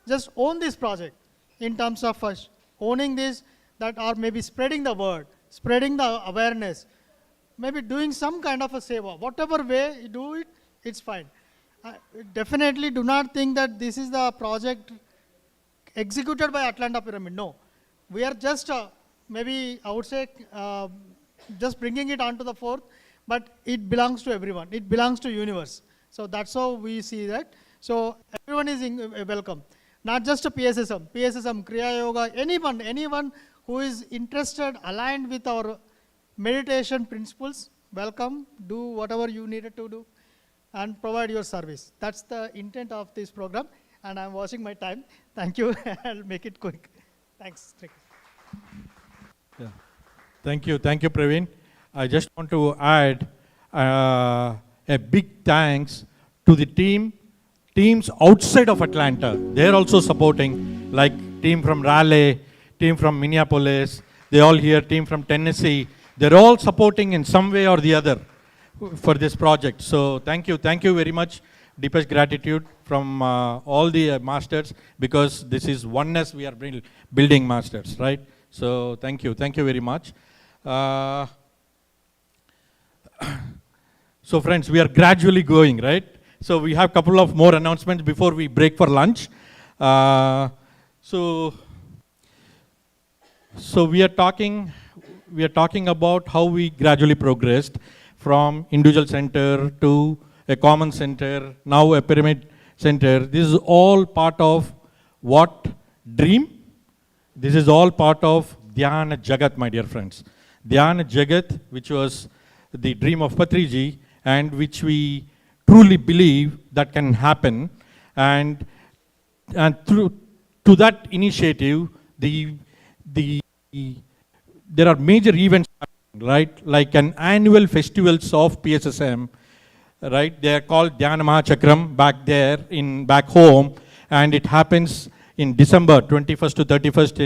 Just own this project in terms of owning this, that or maybe spreading the word, spreading the awareness, maybe doing some kind of a seva. Whatever way you do it, it's fine. Definitely do not think that this is the project executed by Atlanta Pyramid. No. We are just maybe I would say just bringing it onto the forth, but it belongs to everyone. It belongs to universe. So that's how we see that. So everyone is welcome. Not just a PSSM, Kriya Yoga, anyone who is interested, aligned with our meditation principles, welcome, do whatever you needed to do, and provide your service. That's the intent of this program, and I'm watching my time. Thank you. I'll make it quick. Thanks. Yeah. Thank you, Praveen. I just want to add a big thanks to the teams outside of Atlanta. They're also supporting, like team from Raleigh, team from Minneapolis, they all here, team from Tennessee. They're all supporting in some way or the other for this project. So thank you very much. Deepest gratitude from all the masters, because this is oneness we are building, masters, right? So thank you very much. So friends, we are gradually going, right? So we have a couple of more announcements before we break for lunch. So we are talking about how we gradually progressed from individual center to a common center, now a pyramid center. This is all part of what? Dream. This is all part of Dhyana Jagat, my dear friends. Dhyana Jagat, which was the dream of Patriji, and which we truly believe that can happen. And through to that initiative, there are major events, right? Like an annual festivals of PSSM, right? They are called Dhyana Mahachakram back home, and it happens in December 21st to 31st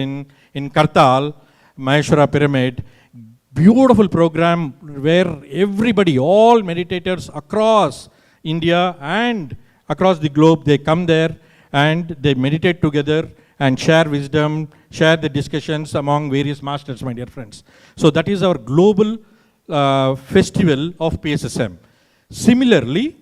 in Kartal, Maheshwara Pyramid. Beautiful program where everybody, all meditators across India and across the globe, they come there and they meditate together and share wisdom, share the discussions among various masters, my dear friends. So that is our global festival of PSSM. Similarly,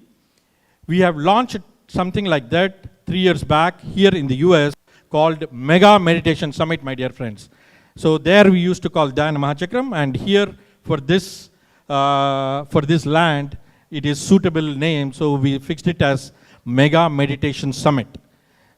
we have launched something like that 3 years back here in the US called Mega Meditation Summit, my dear friends. So there we used to call Dhyana Mahachakram, and here for this land, it is suitable name, so we fixed it as Mega Meditation Summit.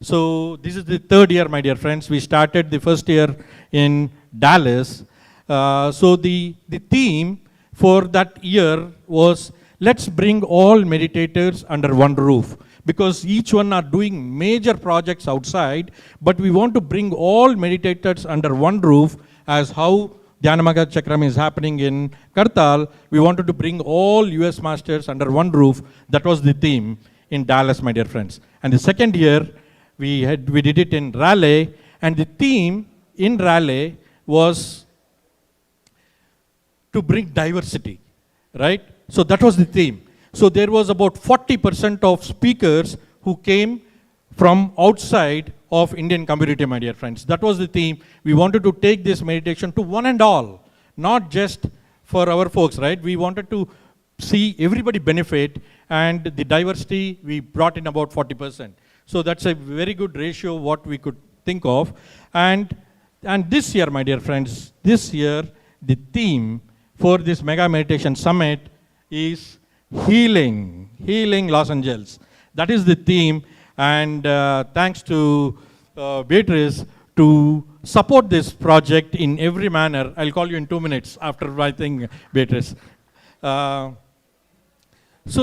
So this is the third year, my dear friends. We started the first year in Dallas. So the theme for that year was, let's bring all meditators under one roof, because each one are doing major projects outside, but we want to bring all meditators under one roof, as how Dhyana Mahachakram is happening in Kartal. We wanted to bring all US masters under one roof. That was the theme in Dallas, my dear friends. And the second year, we did it in Raleigh, and the theme in Raleigh was to bring diversity, right? So that was the theme. So there was about 40% of speakers who came from outside of Indian community, my dear friends. That was the theme. We wanted to take this meditation to one and all, not just for our folks, right? We wanted to see everybody benefit, and the diversity, we brought in about 40%. So that's a very good ratio what we could think of. And this year, my dear friends, this year, the theme for this Mega Meditation Summit is healing Los Angeles. That is the theme, and thanks to Beatrice to support this project in every manner. I'll call you in 2 minutes after my thing, Beatrice. So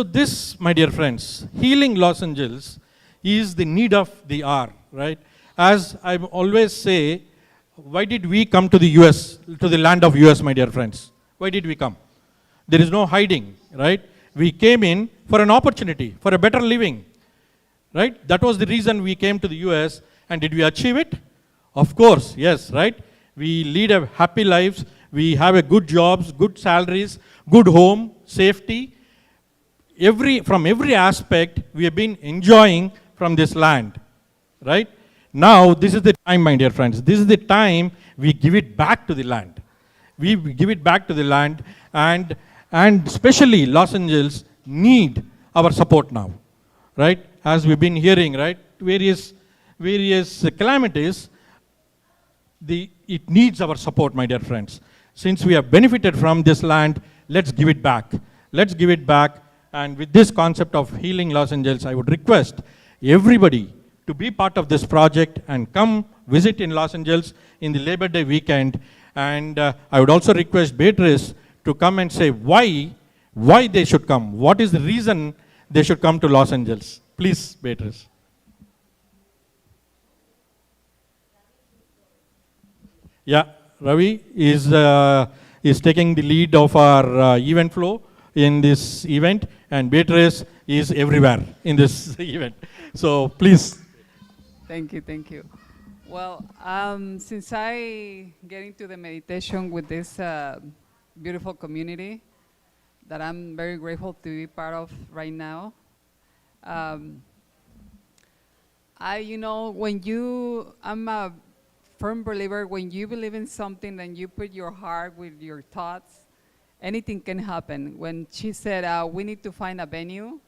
this, my dear friends, healing Los Angeles is the need of the hour, right? As I always say, why did we come to the US, to the land of US, my dear friends? Why did we come? There is no hiding, right? We came in for an opportunity, for a better living, right? That was the reason we came to the US. And did we achieve it? Of course, yes, right? We lead a happy lives. We have a good jobs, good salaries, good home, safety. From every aspect, we have been enjoying from this land, right? Now, this is the time, my dear friends. This is the time we give it back to the land. We give it back to the land, and especially Los Angeles need our support now, right? As we've been hearing, right? Various calamities, it needs our support, my dear friends. Since we have benefited from this land, let's give it back. Let's give it back. And with this concept of healing Los Angeles, I would request everybody to be part of this project and come visit in Los Angeles in the Labor Day weekend. And I would also request Beatrice to come and say why they should come. What is the reason they should come to Los Angeles? Please, Beatrice. Yeah, Ravi is taking the lead of our event flow in this event, and Beatrice is everywhere in this event. So please. Thank you. Well, since I get into the meditation with this beautiful community that I'm very grateful to be part of right now, I'm a firm believer, when you believe in something and you put your heart with your thoughts, anything can happen. When she said we need to find a venue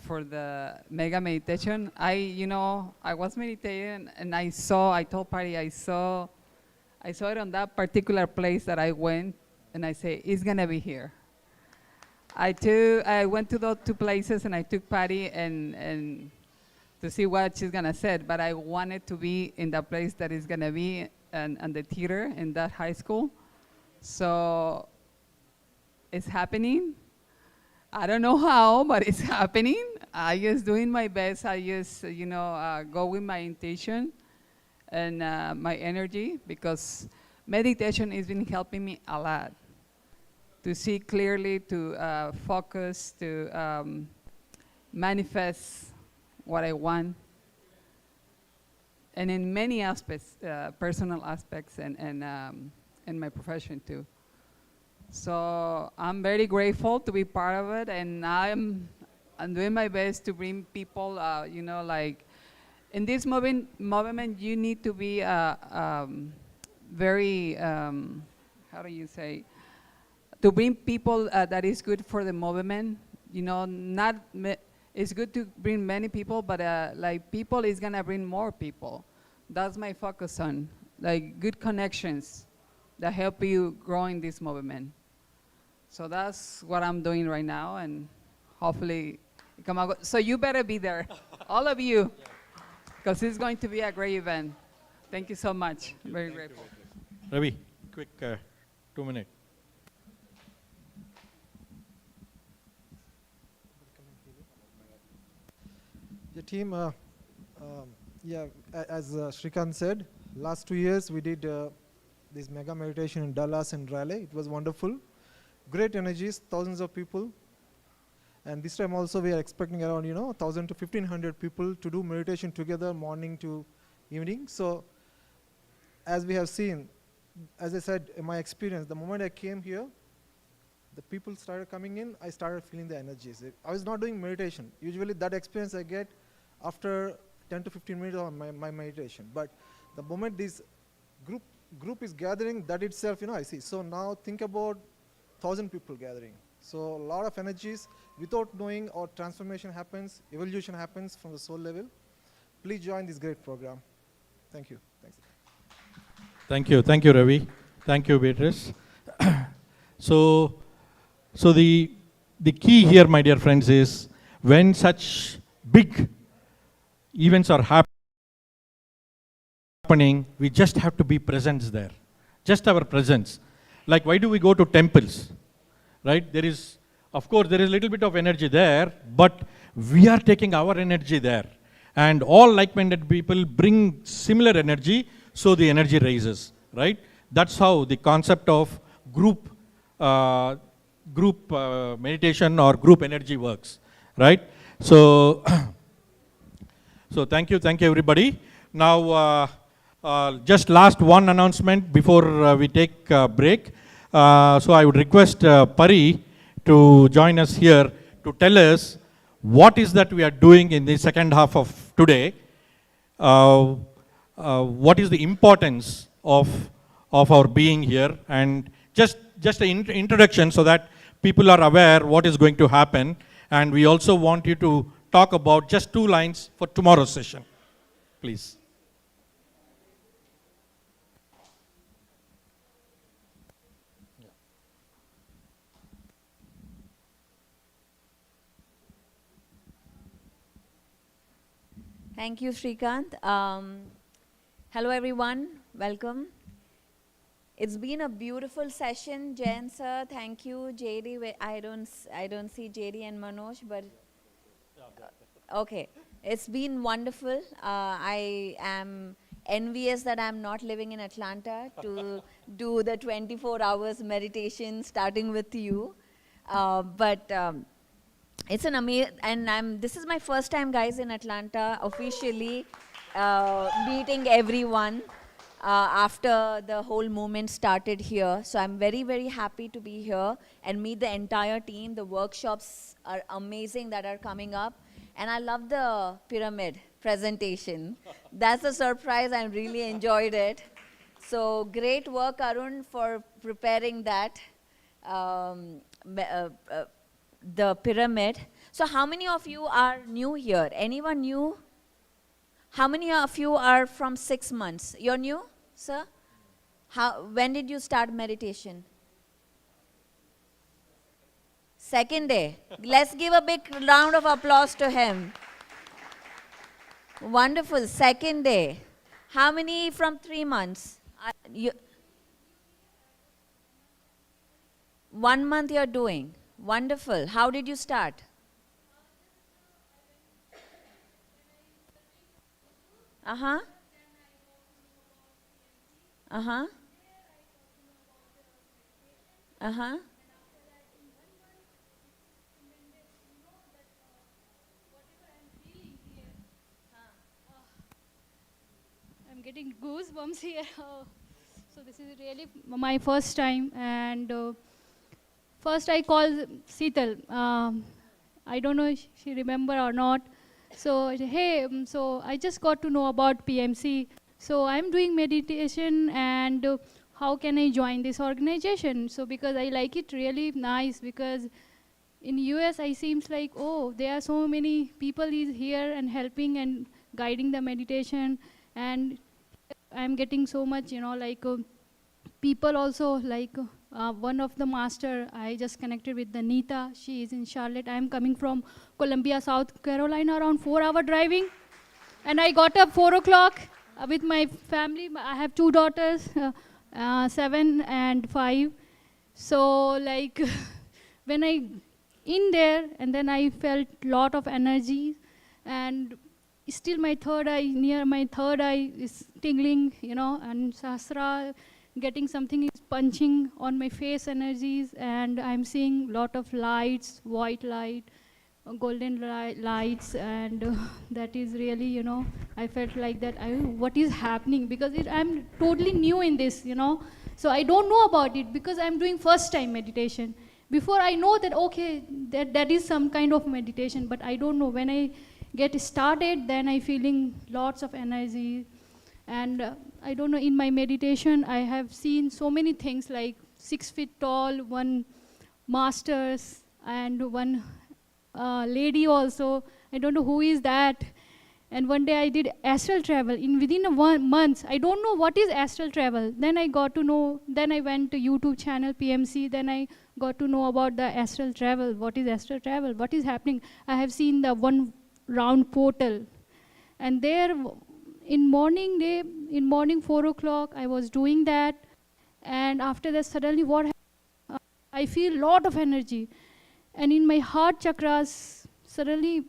for the mega meditation, I was meditating and I told Patty, I saw it on that particular place that I went, and I say, it's gonna be here. I went to those two places and I took Patty and to see what she's gonna say, but I wanted to be in the place that is gonna be and the theater in that high school. So it's happening. I don't know how, but it's happening. I just doing my best. I just, go with my intention and my energy, because meditation has been helping me a lot to see clearly, to focus, to manifest what I want. And in many aspects, personal aspects and my profession too. So I'm very grateful to be part of it, and I'm doing my best to bring people, in this movement, you need to be very, how do you say, to bring people that is good for the movement. You know, it's good to bring many people, but like people is gonna bring more people. That's my focus on, like good connections that help you grow in this movement. So that's what I'm doing right now, and hopefully it come out. So you better be there, all of you, because it's going to be a great event. Thank you so much. Very grateful. Ravi, quick 2 minutes. The team, yeah, as Shrikant said, last 2 years we did this mega meditation in Dallas and Raleigh. It was wonderful. Great energies, thousands of people. And this time also we are expecting around 1,000 to 1,500 people to do meditation together morning to evening. So as we have seen, as I said, in my experience, the moment I came here, the people started coming in, I started feeling the energies. I was not doing meditation. Usually that experience I get after 10 to 15 minutes of my meditation. But the moment this group is gathering, that itself, I see. So now think about 1,000 people gathering. So a lot of energies, without knowing, our transformation happens, evolution happens from the soul level. Please join this great program. Thank you. Thanks. Thank you, Ravi. Thank you, Beatrice. So the key here, my dear friends, is when such big events are happening, we just have to be present there. Just our presence. Like, why do we go to temples? Right? There is, of course, there is a little bit of energy there, but we are taking our energy there. And all like-minded people bring similar energy, so the energy raises, right? That's how the concept of group meditation or group energy works, right? So, so thank you everybody. Now, just last one announcement before we take a break. So I would request Pari to join us here to tell us what is that we are doing in the second half of today. What is the importance of our being here, and just an introduction so that people are aware what is going to happen. And we also want you to talk about just 2 lines for tomorrow's session, please. Thank you, Shrikant. Hello, everyone. Welcome. It's been a beautiful session, Jayan sir. Thank you, JD. I don't see JD and Manoj, but okay. It's been wonderful. I am envious that I'm not living in Atlanta to do the 24 hours meditation, starting with you. It's an amazing, and this is my first time, guys, in Atlanta, officially meeting everyone after the whole movement started here. So I'm very, very happy to be here and meet the entire team. The workshops are amazing that are coming up. And I love the pyramid presentation. That's a surprise. I really enjoyed it. So great work, Arun, for preparing that. The pyramid. So how many of you are new here? Anyone new? How many of you are from 6 months? You're new, sir? When did you start meditation? Second day. Let's give a big round of applause to him. Wonderful. Second day. How many from 3 months? 1 month you're doing. Wonderful. How did you start? Uh-huh. Uh-huh. Uh-huh. I'm getting goosebumps here. So this is really my first time, and first I called Seetal. I don't know if she remember or not. So I said, hey, so I just got to know about PMC. So I'm doing meditation, and how can I join this organization? So because I like it really nice, because in US I seems like, oh, there are so many people is here and helping and guiding the meditation, and I'm getting so much, like people also, like one of the master, I just connected with the Nita. She is in Charlotte. I'm coming from Columbia, South Carolina, around 4-hour driving. And I got up 4 o'clock with my family. I have 2 daughters, 7 and 5. So like when I in there, and then I felt lot of energy, and still my third eye, near my third eye is tingling, and Sahasra, getting something is punching on my face energies, and I'm seeing lot of lights, white light, golden lights, and that is really, I felt like that, what is happening? Because I'm totally new in this, so I don't know about it, because I'm doing first time meditation. Before I know that, okay, that is some kind of meditation, but I don't know. When I get started, then I feeling lots of energy. And I don't know, in my meditation, I have seen so many things, like 6 feet tall, one masters, and one lady also. I don't know who is that. And one day I did astral travel. Within a 1 month, I don't know what is astral travel. Then I got to know, then I went to YouTube channel, PMC, then I got to know about the astral travel. What is astral travel? What is happening? I have seen the one round portal. And there, in morning 4 o'clock, I was doing that. And after that, suddenly what happened? I feel lot of energy. And in my heart chakras, suddenly,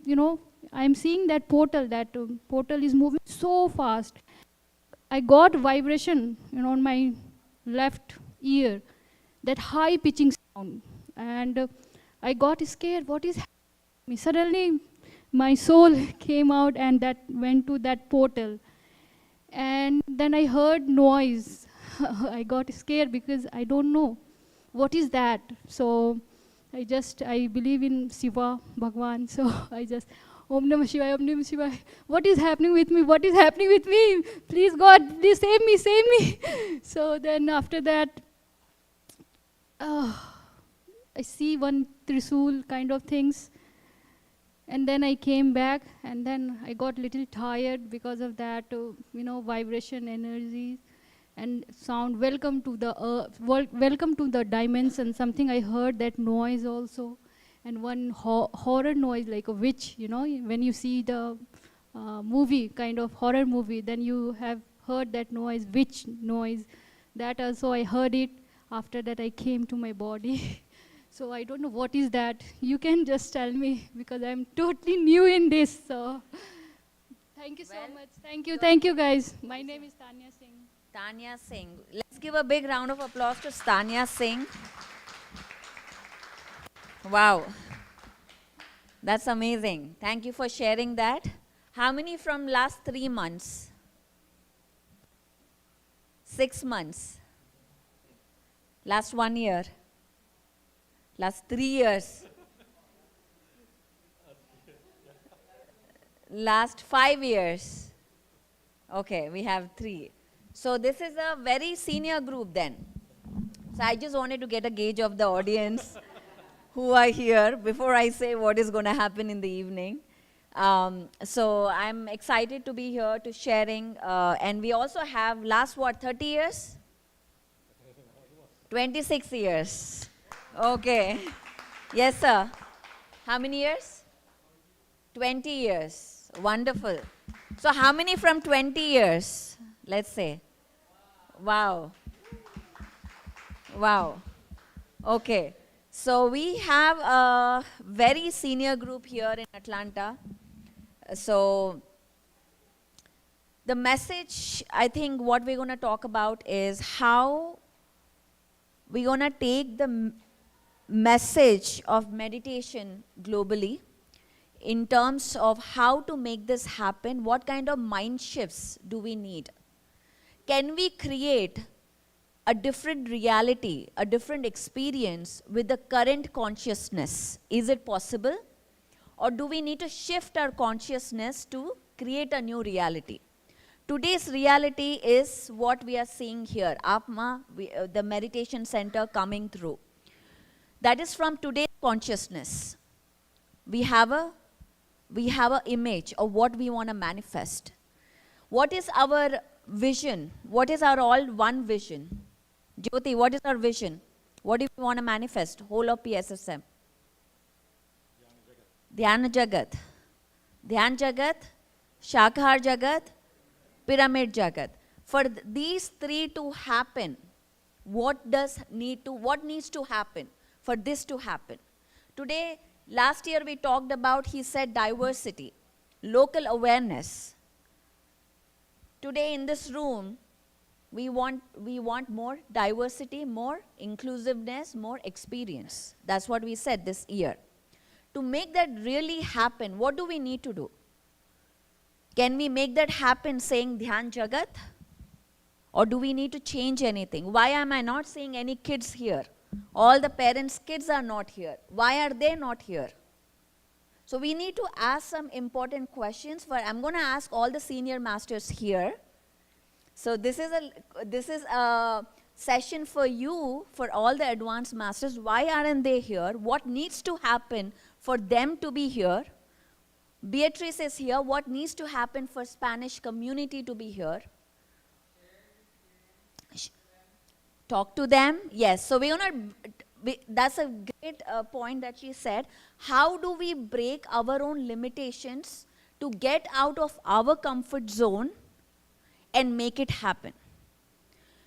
I'm seeing that portal is moving so fast. I got vibration, on my left ear, that high pitching sound. And I got scared, what is happening? Suddenly, my soul came out, and that went to that portal. And then I heard noise. I got scared because I don't know what is that. So I believe in Shiva, Bhagwan, so I just, Om Namah Shivaya, Om Namah Shivaya. What is happening with me? What is happening with me? Please God, please save me, save me. So then after that, I see one Trisul kind of things. And then I came back, and then I got little tired because of that, vibration, energy, and sound. Welcome to the welcome to the dimension. Something I heard, that noise also, and one horror noise, like a witch. When you see the movie, kind of horror movie, then you have heard that noise, witch noise. That also I heard it. After that, I came to my body. So I don't know what is that. You can just tell me, because I'm totally new in this. So thank you so much. Thank you guys. My name is Tanya Singh. Tanya Singh. Let's give a big round of applause to Tanya Singh. Wow. That's amazing. Thank you for sharing that. How many from last 3 months? 6 months? Last 1 year? Last 3 years? Last 5 years? Okay, we have 3. So this is a very senior group then. So I just wanted to get a gauge of the audience who are here before I say what is going to happen in the evening. So I'm excited to be here to sharing. And we also have last, 30 years? 26 years. Okay. Yes, sir. How many years? 20 years. Wonderful. So how many from 20 years? Let's say. Wow. Wow. Okay. So we have a very senior group here in Atlanta. So the message, I think what we're going to talk about is how we're going to take the message of meditation globally in terms of how to make this happen. What kind of mind shifts do we need? Can we create a different reality, a different experience with the current consciousness? Is it possible? or do we need to shift our consciousness to create a new reality? Today's reality is what we are seeing here, Apma, the meditation center coming through. That is from today's consciousness. We have a image of what we want to manifest. What is our vision? What is our all one vision? Jyoti, what is our vision? What do we want to manifest? Whole of PSSM. Dhyan Jagat. Dhyan Jagat, Shakhar Jagat, Pyramid Jagat. For these three to happen, what needs to happen for this to happen? Today, last year we talked about, he said, diversity, local awareness. Today in this room, we want more diversity, more inclusiveness, more experience. That's what we said this year. To make that really happen, what do we need to do? Can we make that happen saying Dhyan Jagat? Or do we need to change anything? Why am I not seeing any kids here? All the parents' kids are not here. Why are they not here? So we need to ask some important questions. I'm going to ask all the senior masters here. So this is a session for you, for all the advanced masters. Why aren't they here? What needs to happen for them to be here? Beatrice is here. What needs to happen for Spanish community to be here? Talk to them. Yes. So that's a great point that she said. How do we break our own limitations to get out of our comfort zone and make it happen?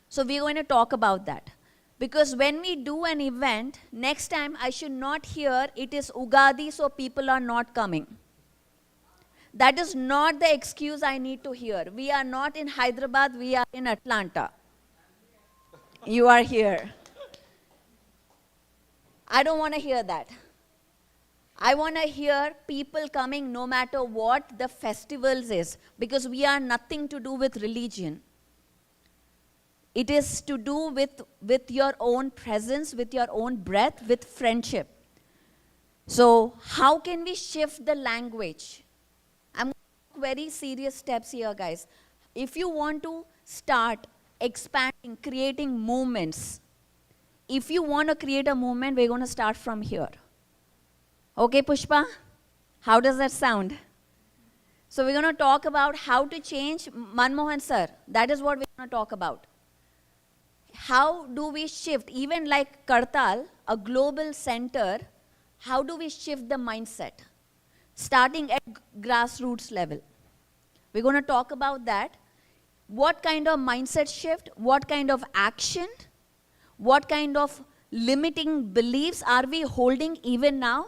So we're going to talk about that. Because when we do an event, next time I should not hear it is Ugadi, so people are not coming. That is not the excuse I need to hear. We are not in Hyderabad, we are in Atlanta. You are here. I don't want to hear that. I want to hear people coming no matter what the festivals is, because we are nothing to do with religion. It is to do with your own presence, with your own breath, with friendship. So how can we shift the language? I'm going to take very serious steps here, guys. If you want to start expanding, creating movements, if you want to create a movement, we're going to start from here. Okay, Pushpa? How does that sound? So we're going to talk about how to change. Manmohan sir, that is what we're going to talk about. How do we shift, even like Kartal, a global center, how do we shift the mindset? Starting at grassroots level. We're going to talk about that. What kind of mindset shift, what kind of action, what kind of limiting beliefs are we holding even now?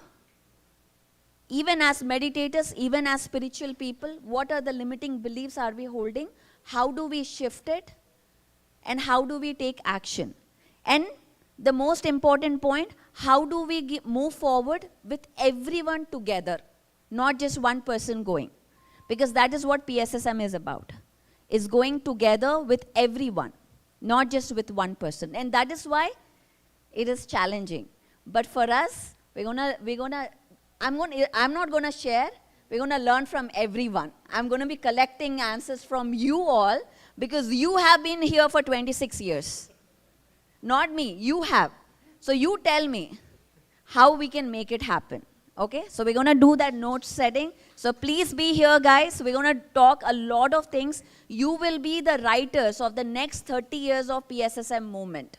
Even as meditators, even as spiritual people, what are the limiting beliefs are we holding? How do we shift it? And how do we take action? And the most important point, how do we move forward with everyone together, not just one person going? Because that is what PSSM is about, is going together with everyone, not just with one person. And that is why it is challenging. But for us, I'm not gonna share, we're gonna learn from everyone. I'm gonna be collecting answers from you all, because you have been here for 26 years. Not me, you have. So you tell me how we can make it happen. Okay, so we're gonna do that note setting. So please be here, guys. We're gonna talk a lot of things. You will be the writers of the next 30 years of PSSM movement.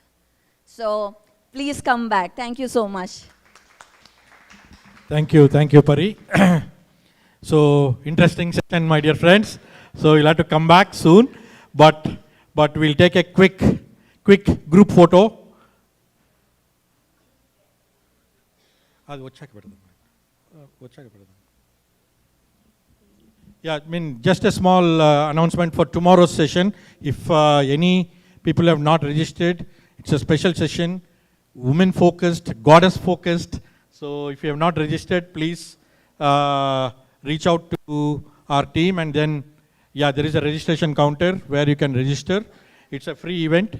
So please come back. Thank you so much. Thank you, Pari. So interesting session, my dear friends. So you'll have to come back soon, but we'll take a quick group photo. Yeah, I mean, just a small announcement for tomorrow's session. If any people have not registered, it's a special session, women focused, goddess focused. So if you have not registered, please reach out to our team, and then, yeah, there is a registration counter where you can register. It's a free event.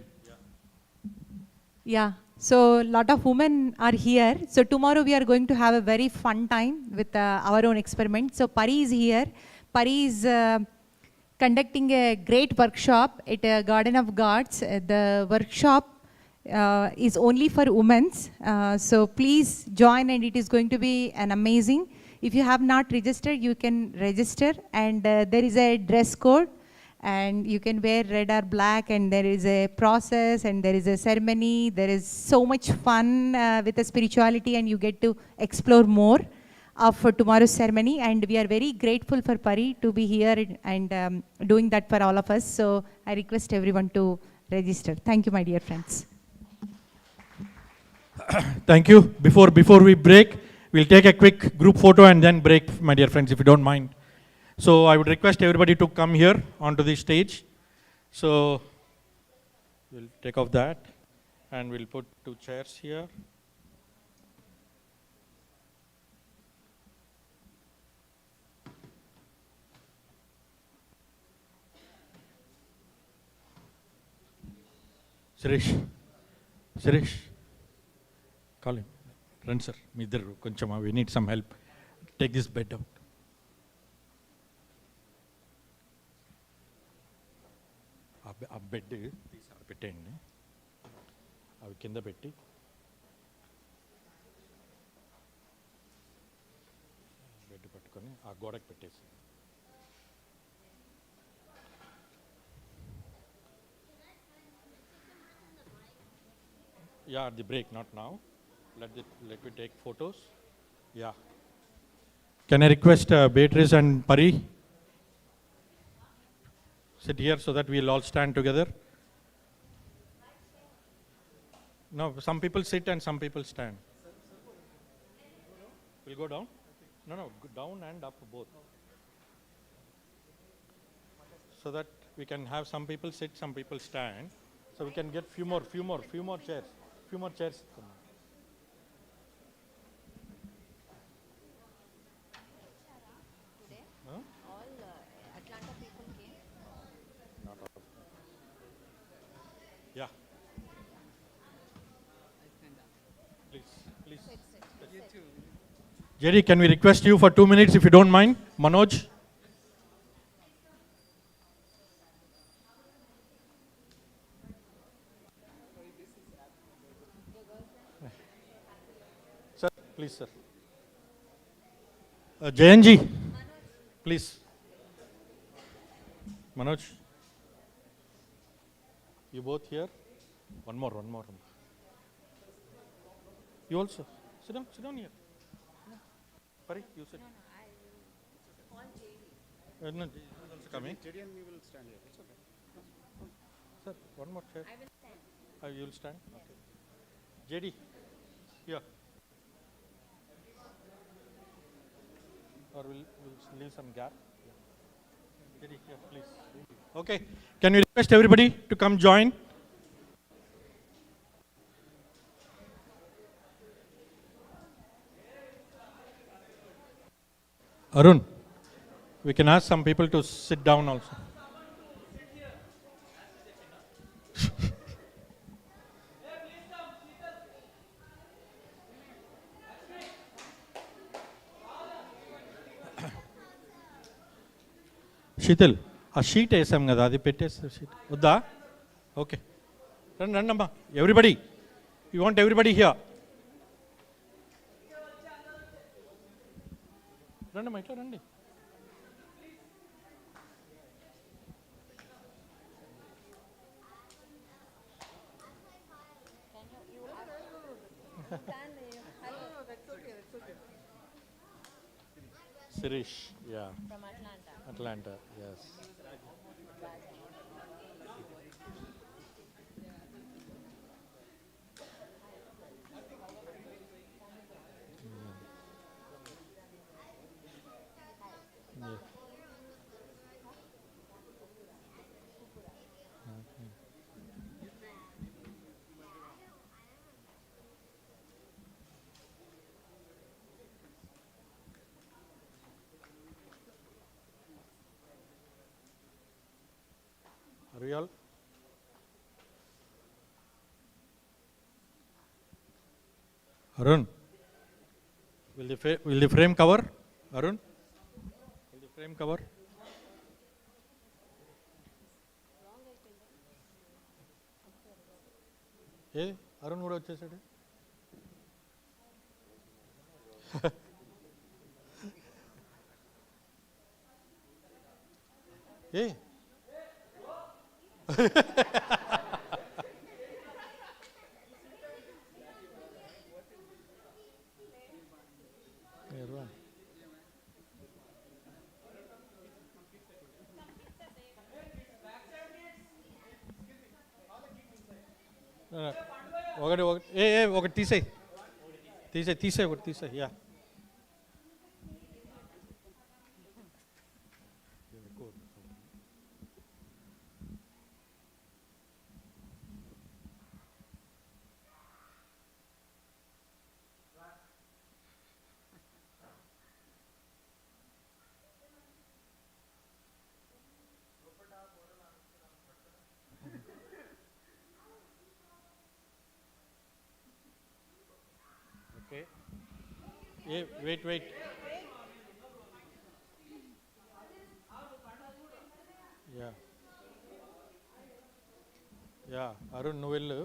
Yeah, So a lot of women are here. So tomorrow we are going to have a very fun time with our own experiment. So Pari is here. Pari is conducting a great workshop at a Garden of Gods. The workshop is only for women. So please join, and it is going to be an amazing. If you have not registered, you can register, and there is a dress code, and you can wear red or black, and there is a process, and there is a ceremony. There is so much fun with the spirituality, and you get to explore more of tomorrow's ceremony. And we are very grateful for Pari to be here and doing that for all of us. So I request everyone to register. Thank you, my dear friends. Thank you. Before we break, we'll take a quick group photo and then break, my dear friends, if you don't mind. So I would request everybody to come here onto the stage. So we'll take off that and we'll put 2 chairs here. Suresh, call him. Run, sir. We need some help. Take this bed out. ఆ bed తీసి పెట్టేయండి, అవి కింద పెట్టి bed పట్టుకొని ఆ గోడకు పెట్టేసి. Yeah, at the break, not now. Let me take photos. Yeah. Can I request Beatrice and Pari sit here so that we'll all stand together? No, some people sit and some people stand. We'll go down? No, go down and up both. So that we can have some people sit, some people stand. So we can get few more chairs. Few more chairs. Today, all Atlanta people came. Not all. Yeah. Please. You too. Jerry, can we request you for 2 minutes if you don't mind? Manoj? Sir, please, sir. Jayanji, please. Manoj, you both here? One more. You also. Sit down here. Pari, you sit. No, I will call JD. No, JD is also coming. JD and we will stand here. It's okay. Sir, one more chair. I will stand. You will stand? Okay. JD, here. Or we'll leave some gap. JD, here, please. Okay. Can we request everybody to come join? Arun, we can ask some people to sit down also. Sheetal, a sheet వేసాం కదా, అది పెట్టేసి sheet వద్దా? Okay. రండి అమ్మా. Everybody. You want everybody here? రండి ఇట్లా రండి. Sirish, yeah. From Atlanta. Atlanta, yes. Yeah. Are we all? Arun, will the frame cover? Arun, will the frame cover? Hey, Arun kuda vachesadu. Hey. ఒకటి తీసేయి ఒకటి తీసేయి yeah okay wait yeah Arun నువ్వు వెళ్ళు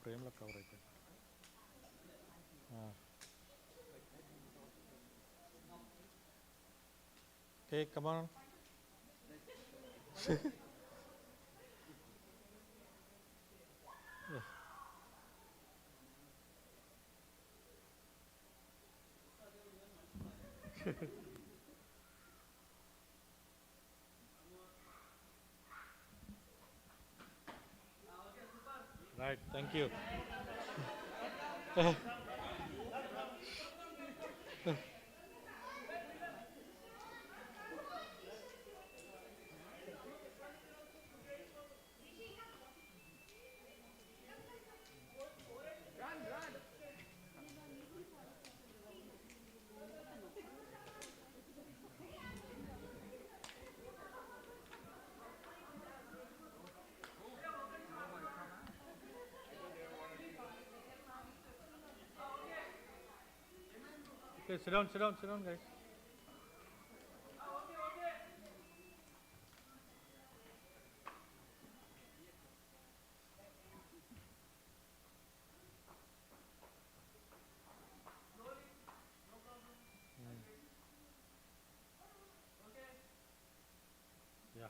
ఫ్రేమ్లో కవర్ అయిపోయింది okay come on Right, thank you. Okay, sit down, guys. Yeah.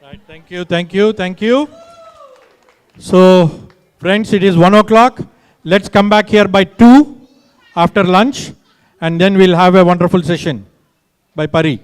Right, thank you. So, friends, it is 1 o'clock. Let's come back here by 2 after lunch, and then we'll have a wonderful session by Pari.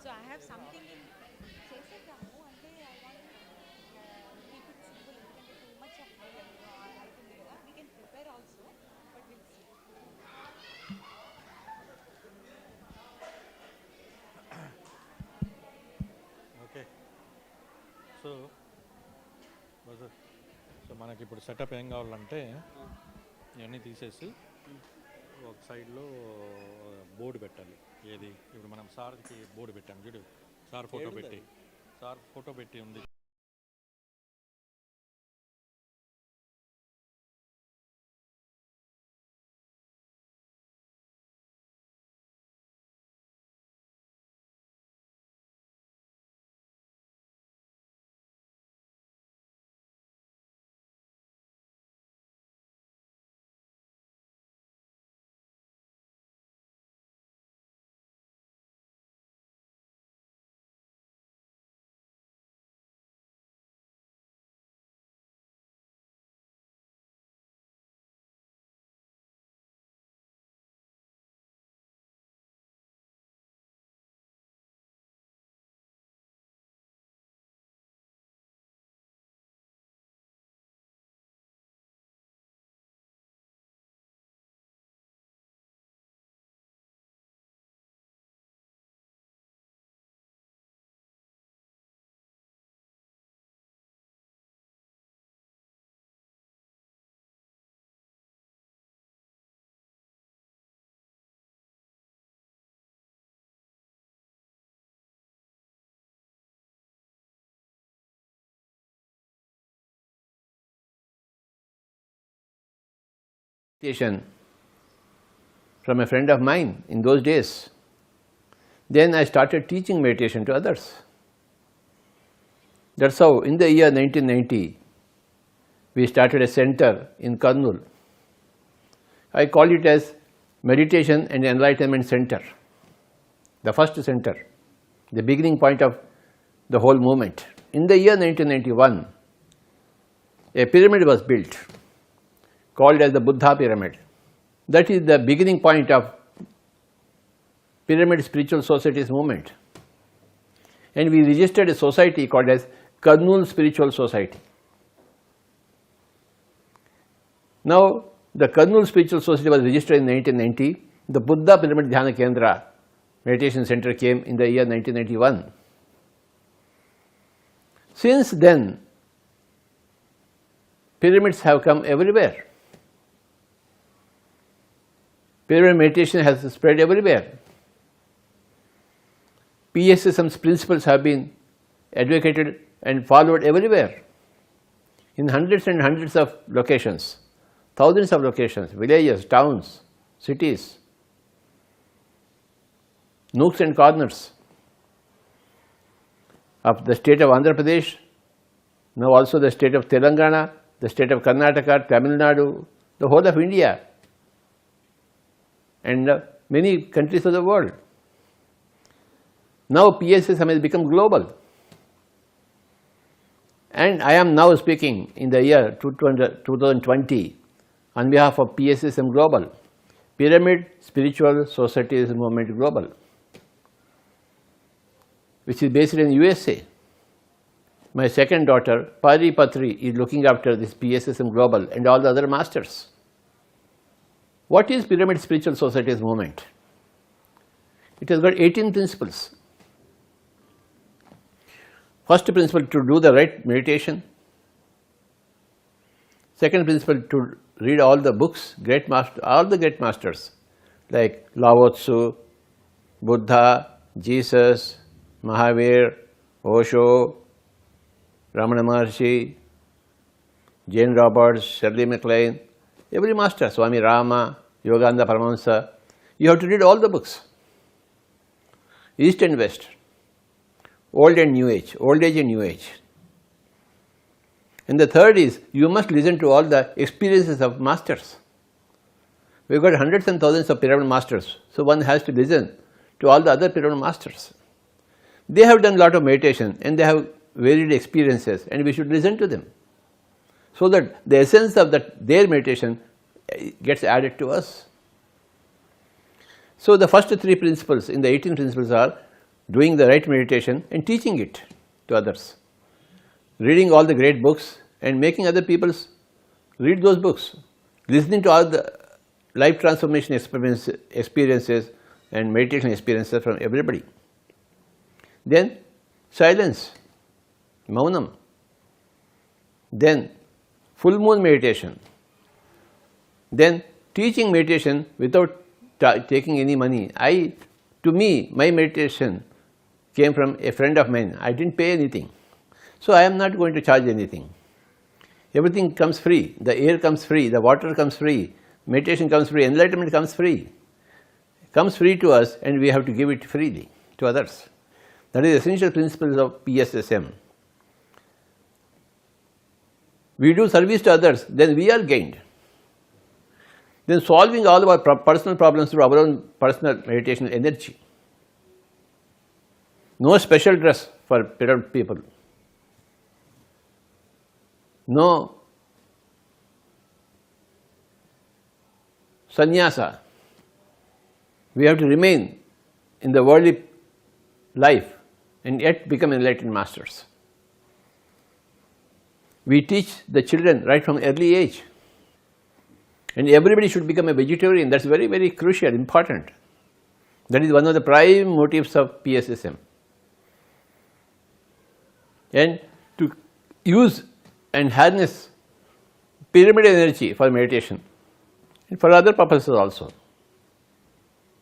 So I have something in చేసేద్దాము అంటే I want to keep it simple ఎందుకంటే too much of అవుతుంది కదా we can prepare also but we'll see. Okay. So మనకి ఇప్పుడు setup ఏం కావాలంటే ఇవన్నీ తీసేసి ఒక సైడ్లో బోర్డు పెట్టాలి ఏది ఇప్పుడు మనం సార్కి బోర్డు పెట్టాం చూడు సార్ ఫోటో పెట్టి ఉంది meditation from a friend of mine in those days. Then I started teaching meditation to others. That's how in the year 1990 we started a center in Kurnool. I call it as Meditation and Enlightenment Center, the first center, the beginning point of the whole movement. In the year 1991, a pyramid was built called as the Buddha Pyramid. That is the beginning point of Pyramid Spiritual Societies movement. And we registered a society called as Kurnool Spiritual Society. Now, the Kurnool Spiritual Society was registered in 1990. The Buddha Pyramid Dhyana Kendra Meditation Center came in the year 1991. Since then, pyramids have come everywhere. Pyramid meditation has spread everywhere. PSSM's principles have been advocated and followed everywhere, in hundreds and hundreds of locations, thousands of locations, villages, towns, cities, nooks and corners of the state of Andhra Pradesh, now also the state of Telangana, the state of Karnataka, Tamil Nadu, the whole of India, and many countries of the world. Now PSSM has become global. And I am now speaking in the year 2020 on behalf of PSSM Global, Pyramid Spiritual Societies Movement Global, which is based in USA. My second daughter, Patri, is looking after this PSSM Global and all the other masters. What is Pyramid Spiritual Societies Movement? It has got 18 principles. First principle, to do the right meditation. Second principle, to read all the books, all the great masters like Lao Tzu, Buddha, Jesus, Mahavir, Osho, Ramana Maharshi, Jane Roberts, Shirley MacLaine, every master, Swami Rama, Yogananda Paramahansa. You have to read all the books, East and West, Old and New Age, Old Age and New Age. And the third is, you must listen to all the experiences of masters. We've got hundreds and thousands of pyramid masters, so one has to listen to all the other pyramid masters. They have done a lot of meditation and they have varied experiences, and we should listen to them, so that the essence of their meditation gets added to us. So the first three principles in the 18 principles are doing the right meditation and teaching it to others, reading all the great books and making other people read those books, listening to all the life transformation experiences and meditation experiences from everybody. Then silence, maunam. Then full moon meditation. Then teaching meditation without taking any money. To me, my meditation came from a friend of mine. I didn't pay anything. So I am not going to charge anything. Everything comes free. The air comes free, the water comes free, meditation comes free, enlightenment comes free. It comes free to us, and we have to give it freely to others. That is the essential principles of PSSM. We do service to others, then we are gained. Then solving all our personal problems through our own personal meditation energy. No special dress for people. No sannyasa. We have to remain in the worldly life and yet become enlightened masters. We teach the children right from early age. And everybody should become a vegetarian. That's very, very crucial, important. That is one of the prime motives of PSSM. And to use and harness pyramid energy for meditation and for other purposes also.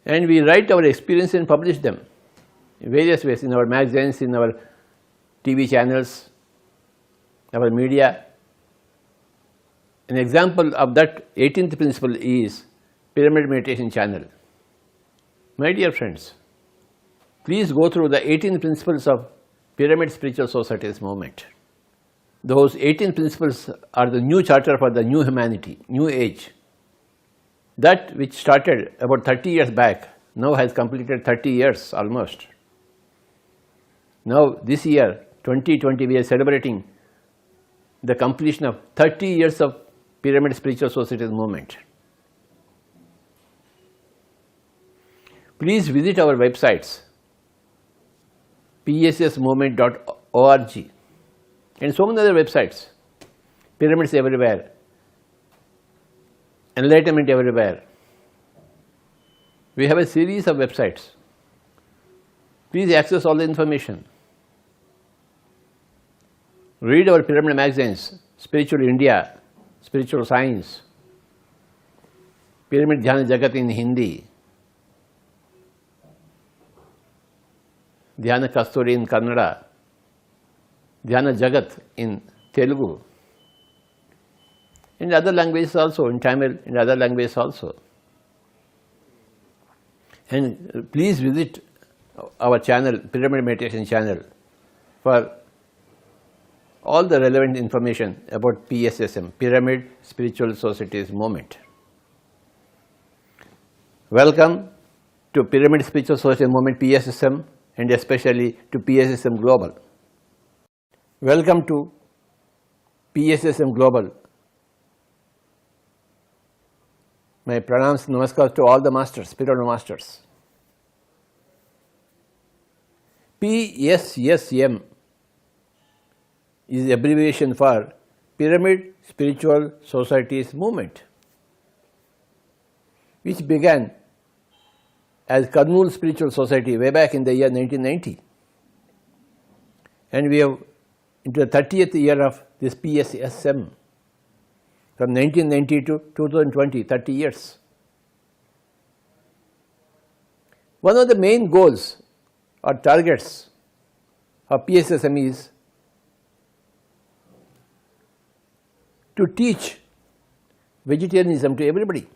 And we write our experiences and publish them in various ways, in our magazines, in our TV channels, our media, An example of that 18th principle is Pyramid Meditation Channel. My dear friends, please go through the 18 principles of Pyramid Spiritual Society's movement. Those 18 principles are the new charter for the new humanity, new age. That which started about 30 years back now has completed 30 years almost. Now this year, 2020, we are celebrating the completion of 30 years of Pyramid Spiritual Society's movement. Please visit our websites, pssmovement.org and so many other websites, pyramids everywhere, enlightenment everywhere. We have a series of websites. Please access all the information. Read our pyramid magazines, Spiritual India, Spiritual Science, Pyramid Dhyana Jagat in Hindi, Dhyana Kasturi in Kannada, Dhyana Jagat in Telugu, in other languages also, in Tamil, in other languages also. And please visit our channel, Pyramid Meditation channel, for all the relevant information about PSSM, Pyramid Spiritual Society's movement. Welcome to Pyramid Spiritual Society movement, PSSM, and especially to PSSM Global. Welcome to PSSM Global. My pranams, namaskar to all the masters, spiritual masters. PSSM is the abbreviation for Pyramid Spiritual Society's movement, which began as Kurnool Spiritual Society way back in the year 1990. And we have into the 30th year of this PSSM, from 1990 to 2020, 30 years. One of the main goals or targets of PSSM is to teach vegetarianism to everybody,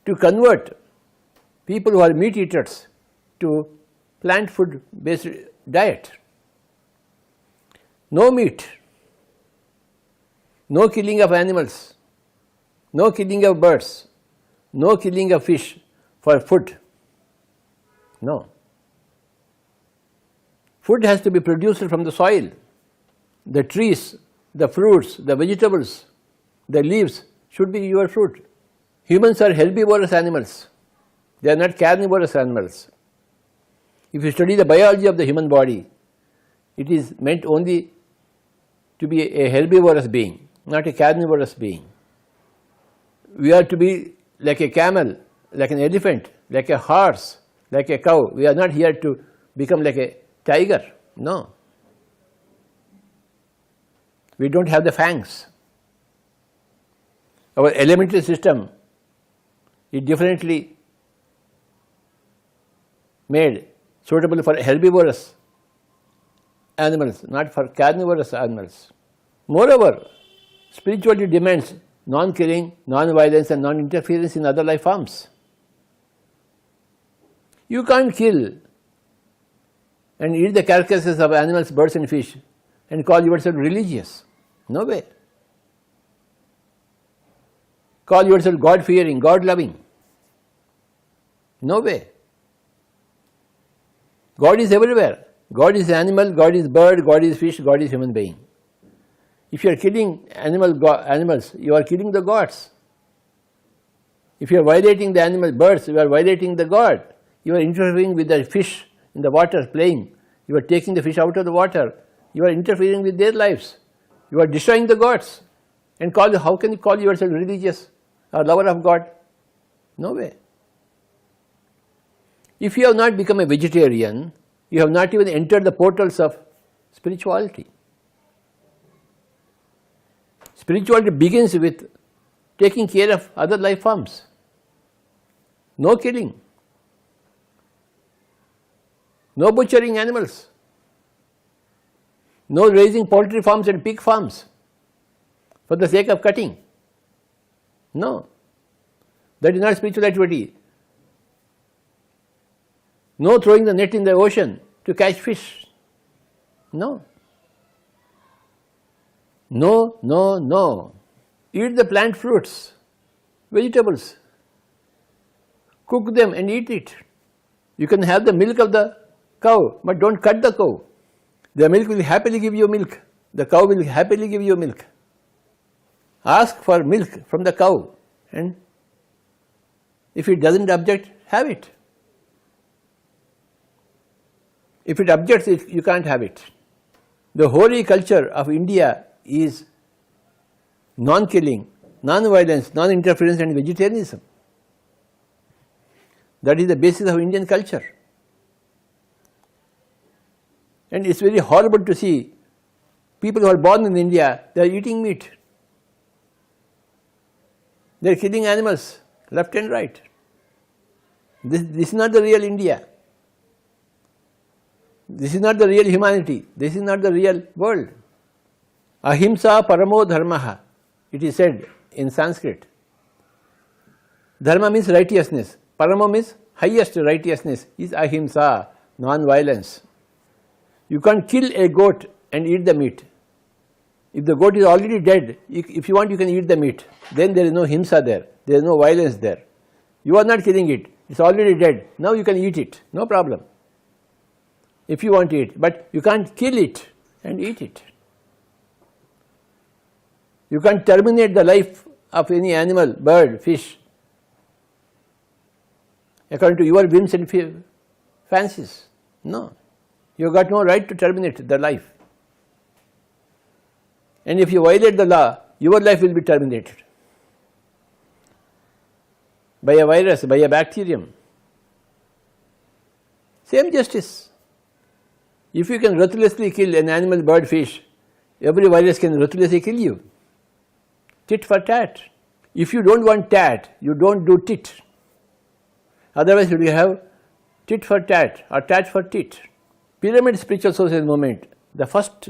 to convert people who are meat eaters to plant food based diet. No meat, no killing of animals, no killing of birds, no killing of fish for food. No. Food has to be produced from the soil, the trees, the fruits, the vegetables, the leaves should be your fruit. Humans are herbivorous animals. They are not carnivorous animals. If you study the biology of the human body, it is meant only to be a herbivorous being, not a carnivorous being. We are to be like a camel, like an elephant, like a horse, like a cow. We are not here to become like a tiger. No. We don't have the fangs. Our elementary system is differently made, suitable for herbivorous animals, not for carnivorous animals. Moreover, spirituality demands non-killing, non-violence and non-interference in other life forms. You can't kill and eat the carcasses of animals, birds and fish and call yourself religious. No way. Call yourself God-fearing, God-loving. No way. God is everywhere. God is animal, God is bird, God is fish, God is human being. If you are killing animals, you are killing the gods. If you are violating the birds, you are violating the God. You are interfering with the fish in the water playing. You are taking the fish out of the water. You are interfering with their lives. You are destroying the gods. And how can you call yourself religious or lover of God? No way. If you have not become a vegetarian, you have not even entered the portals of spirituality. Spirituality begins with taking care of other life forms. No killing. No butchering animals. No raising poultry farms and pig farms. for the sake of cutting. No, that is not spiritual activity. No throwing the net in the ocean to catch fish. No. No, no, no. Eat the plant fruits, vegetables. Cook them and eat it. You can have the milk of the cow, but don't cut the cow. The milk will happily give you milk. The cow will happily give you milk. Ask for milk from the cow, and if it doesn't object, have it. If it objects, you can't have it. The holy culture of India is non-killing, non-violence, non-interference and vegetarianism. That is the basis of Indian culture. And it's very horrible to see people who are born in India, they are eating meat. They are killing animals left and right. This is not the real India. This is not the real humanity. This is not the real world. Ahimsa paramo dharmaha, it is said in Sanskrit. Dharma means righteousness. Paramo means highest righteousness is ahimsa, non-violence. You can't kill a goat and eat the meat. If the goat is already dead, if you want, you can eat the meat. Then there is no himsa there, there is no violence there. You are not killing it, it's already dead. Now you can eat it, no problem. If you want to eat, but you can't kill it and eat it. You can't terminate the life of any animal, bird, fish, according to your whims and fancies. No, you have got no right to terminate the life. And if you violate the law, your life will be terminated by a virus, by a bacterium. Same justice. If you can ruthlessly kill an animal, bird, fish, every virus can ruthlessly kill you. Tit for tat. If you don't want tat, you don't do tit. Otherwise you will have tit for tat or tat for tit. Pyramid spiritual social movement, the first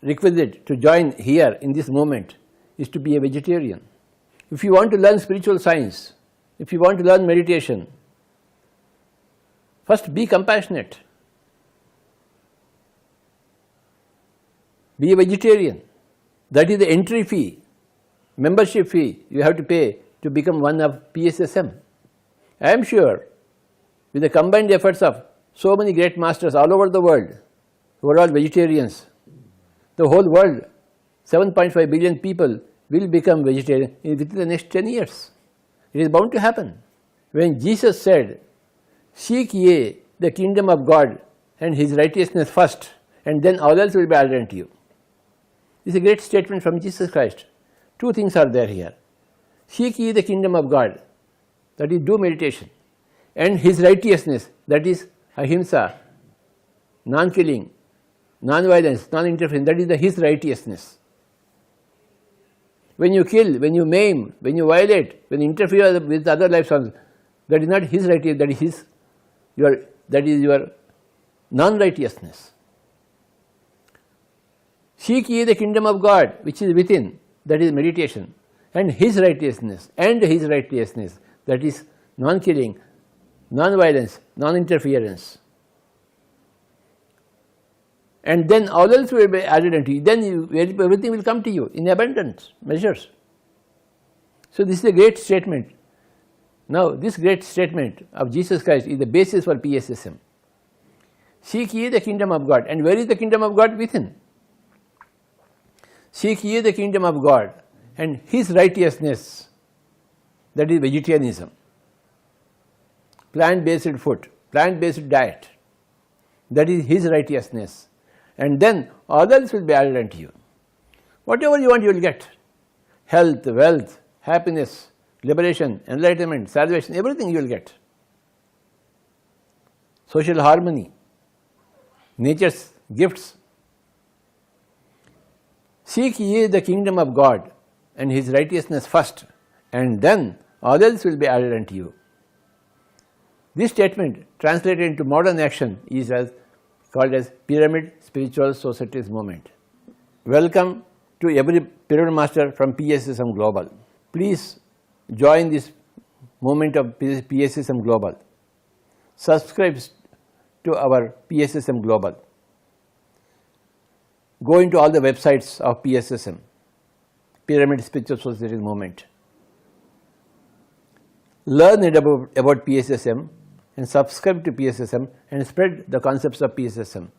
requisite to join here in this movement is to be a vegetarian. If you want to learn spiritual science, if you want to learn meditation, first be compassionate. Be a vegetarian. That is the entry fee, membership fee you have to pay to become one of PSSM. I am sure with the combined efforts of so many great masters all over the world who are all vegetarians, the whole world, 7.5 billion people will become vegetarian within the next 10 years. It is bound to happen. When Jesus said, "Seek ye the kingdom of God and His righteousness first, and then all else will be added unto you." This is a great statement from Jesus Christ. Two things are there here. Seek ye the kingdom of God, that is do meditation, and His righteousness, that is ahimsa, non-killing, non-violence, non-interference, that is His righteousness. When you kill, when you maim, when you violate, when you interfere with other life forms, that is not His righteousness, that is your non-righteousness. Seek ye the kingdom of God which is within, that is meditation, and His righteousness, that is non-killing, non-violence, non-interference. And then all else will be added unto you. Then everything will come to you in abundant measures. So this is a great statement. Now this great statement of Jesus Christ is the basis for PSSM. Seek ye the kingdom of God. And where is the kingdom of God? Within. Seek ye the kingdom of God and His righteousness, that is vegetarianism, plant-based food, plant-based diet, that is His righteousness, and then all else will be added unto you. Whatever you want, you will get. Health, wealth, happiness, liberation, enlightenment, salvation, everything you will get. Social harmony, nature's gifts. Seek ye the kingdom of God and His righteousness first, and then all else will be added unto you. This statement translated into modern action is called as Pyramid Spiritual Societies Movement. Welcome to every Pyramid Master from PSSM Global. Please join this movement of PSSM Global. Subscribe to our PSSM Global. Go into all the websites of PSSM, Pyramid Spiritual Society Movement. Learn about PSSM and subscribe to PSSM and spread the concepts of PSSM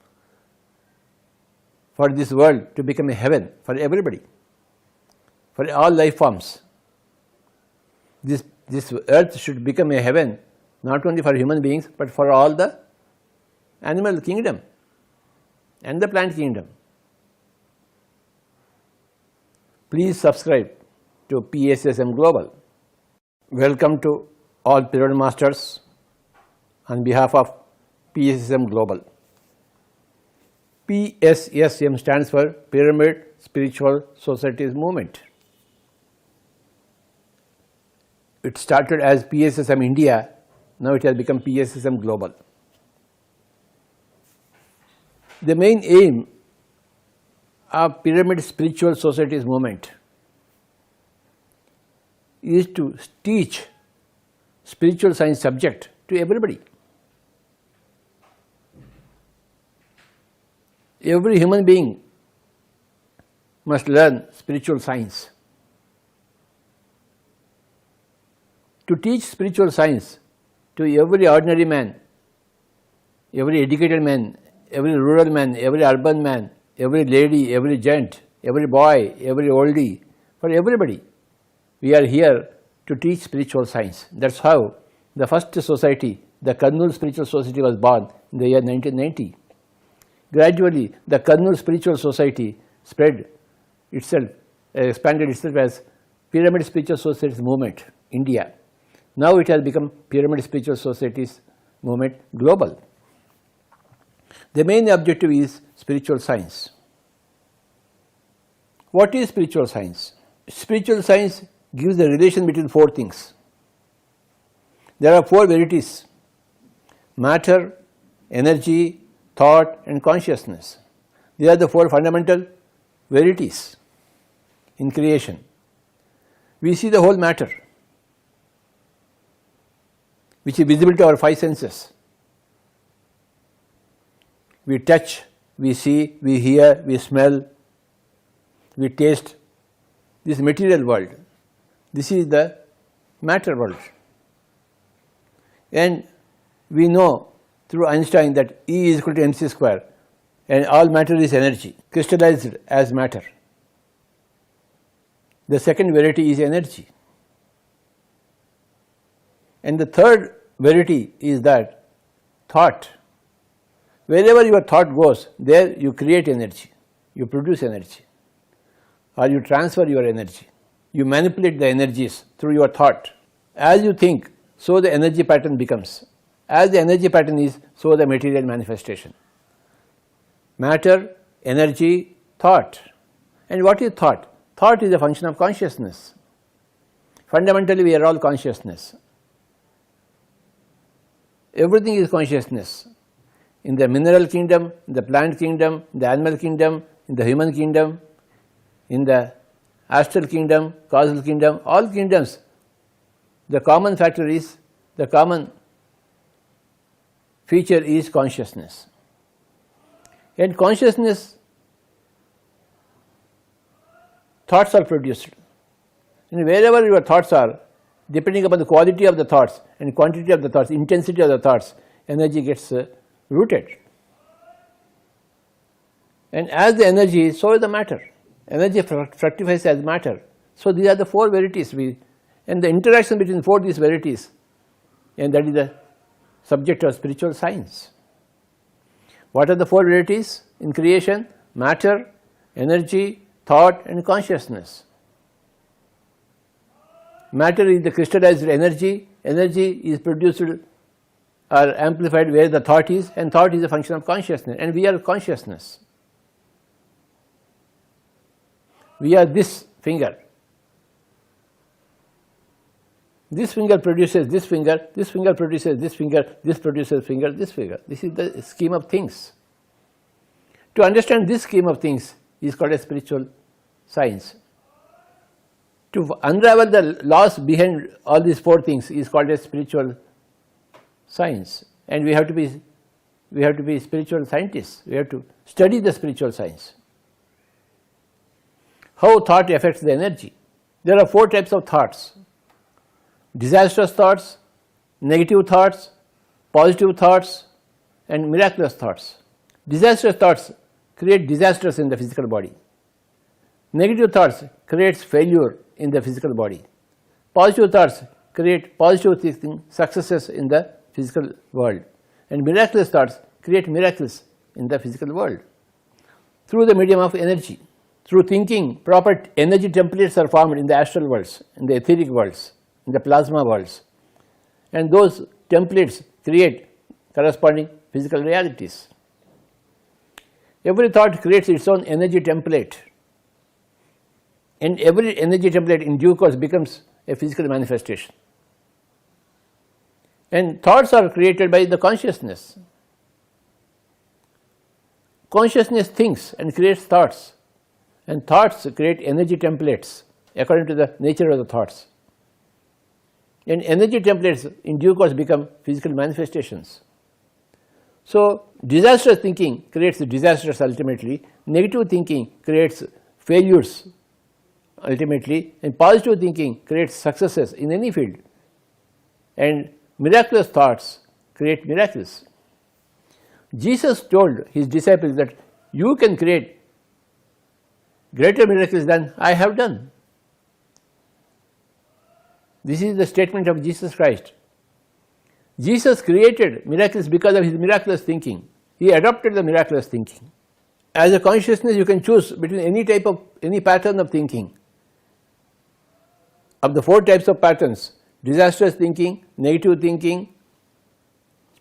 for this world to become a heaven for everybody, for all life forms. This earth should become a heaven not only for human beings but for all the animal kingdom and the plant kingdom. Please subscribe to PSSM Global. Welcome to all Pyramid Masters on behalf of PSSM Global. PSSM stands for Pyramid Spiritual Societies Movement. It started as PSSM India, now it has become PSSM Global. The main aim of Pyramid Spiritual Societies Movement is to teach spiritual science subject to everybody. Every human being must learn spiritual science. To teach spiritual science to every ordinary man, every educated man, every rural man, every urban man, every lady, every gent, every boy, every oldie, for everybody, we are here to teach spiritual science. That's how the first society, the Kurnool Spiritual Society, was born in the year 1990. Gradually, the Kurnool Spiritual Society spread itself, expanded itself as Pyramid Spiritual Societies Movement, India. Now it has become Pyramid Spiritual Societies Movement Global. The main objective is spiritual science. What is spiritual science? Spiritual science gives the relation between four things. There are four verities: matter, energy, thought and consciousness. These are the four fundamental verities in creation. We see the whole matter, which is visible to our five senses. We touch, we see, we hear, we smell, we taste. This material world, this is the matter world. And we know through Einstein that E is equal to mc square, and all matter is energy, crystallized as matter. The second verity is energy. And the third verity is that thought. Wherever your thought goes, there you create energy, you produce energy, or you transfer your energy. You manipulate the energies through your thought. As you think, so the energy pattern becomes. As the energy pattern is, so the material manifestation. Matter, energy, thought. And what is thought? Thought is a function of consciousness. Fundamentally, we are all consciousness. Everything is consciousness. In the mineral kingdom, in the plant kingdom, in the animal kingdom, in the human kingdom, in the astral kingdom, causal kingdom, all kingdoms, the common factor is, the common feature is consciousness. And consciousness, thoughts are produced. And wherever your thoughts are, depending upon the quality of the thoughts and quantity of the thoughts, intensity of the thoughts, energy gets rooted. And as the energy, so is the matter. Energy fructifies as matter. So these are the four verities, and the interaction between these verities, and that is the subject of spiritual science. What are the four verities in creation? Matter, energy, thought and consciousness. Matter is the crystallized energy, energy is produced or amplified where the thought is, and thought is a function of consciousness, and we are consciousness. We are this finger. This finger produces this finger, this finger produces this finger, this produces finger, this finger. This is the scheme of things. To understand this scheme of things is called a spiritual science. To unravel the laws behind all these four things is called as spiritual science, and we have to be spiritual scientists. We have to study the spiritual science. How thought affects the energy. There are four types of thoughts: disastrous thoughts, negative thoughts, positive thoughts, and miraculous thoughts. Disastrous thoughts create disasters in the physical body. Negative thoughts creates failure in the physical body. Positive thoughts create positive thinking, successes in the physical world. And miraculous thoughts create miracles in the physical world. Through the medium of energy, through thinking, proper energy templates are formed in the astral worlds, in the etheric worlds, in the plasma worlds. And those templates create corresponding physical realities. Every thought creates its own energy template, and every energy template in due course becomes a physical manifestation. And thoughts are created by the consciousness. Consciousness thinks and creates thoughts, and thoughts create energy templates according to the nature of the thoughts. And energy templates in due course become physical manifestations. So, disastrous thinking creates disasters ultimately, negative thinking creates failures ultimately, and positive thinking creates successes in any field, and miraculous thoughts create miracles. Jesus told his disciples that you can create greater miracles than I have done. This is the statement of Jesus Christ. Jesus created miracles because of his miraculous thinking. He adopted the miraculous thinking. As a consciousness, you can choose between any pattern of thinking. Of the four types of patterns: disastrous thinking, negative thinking,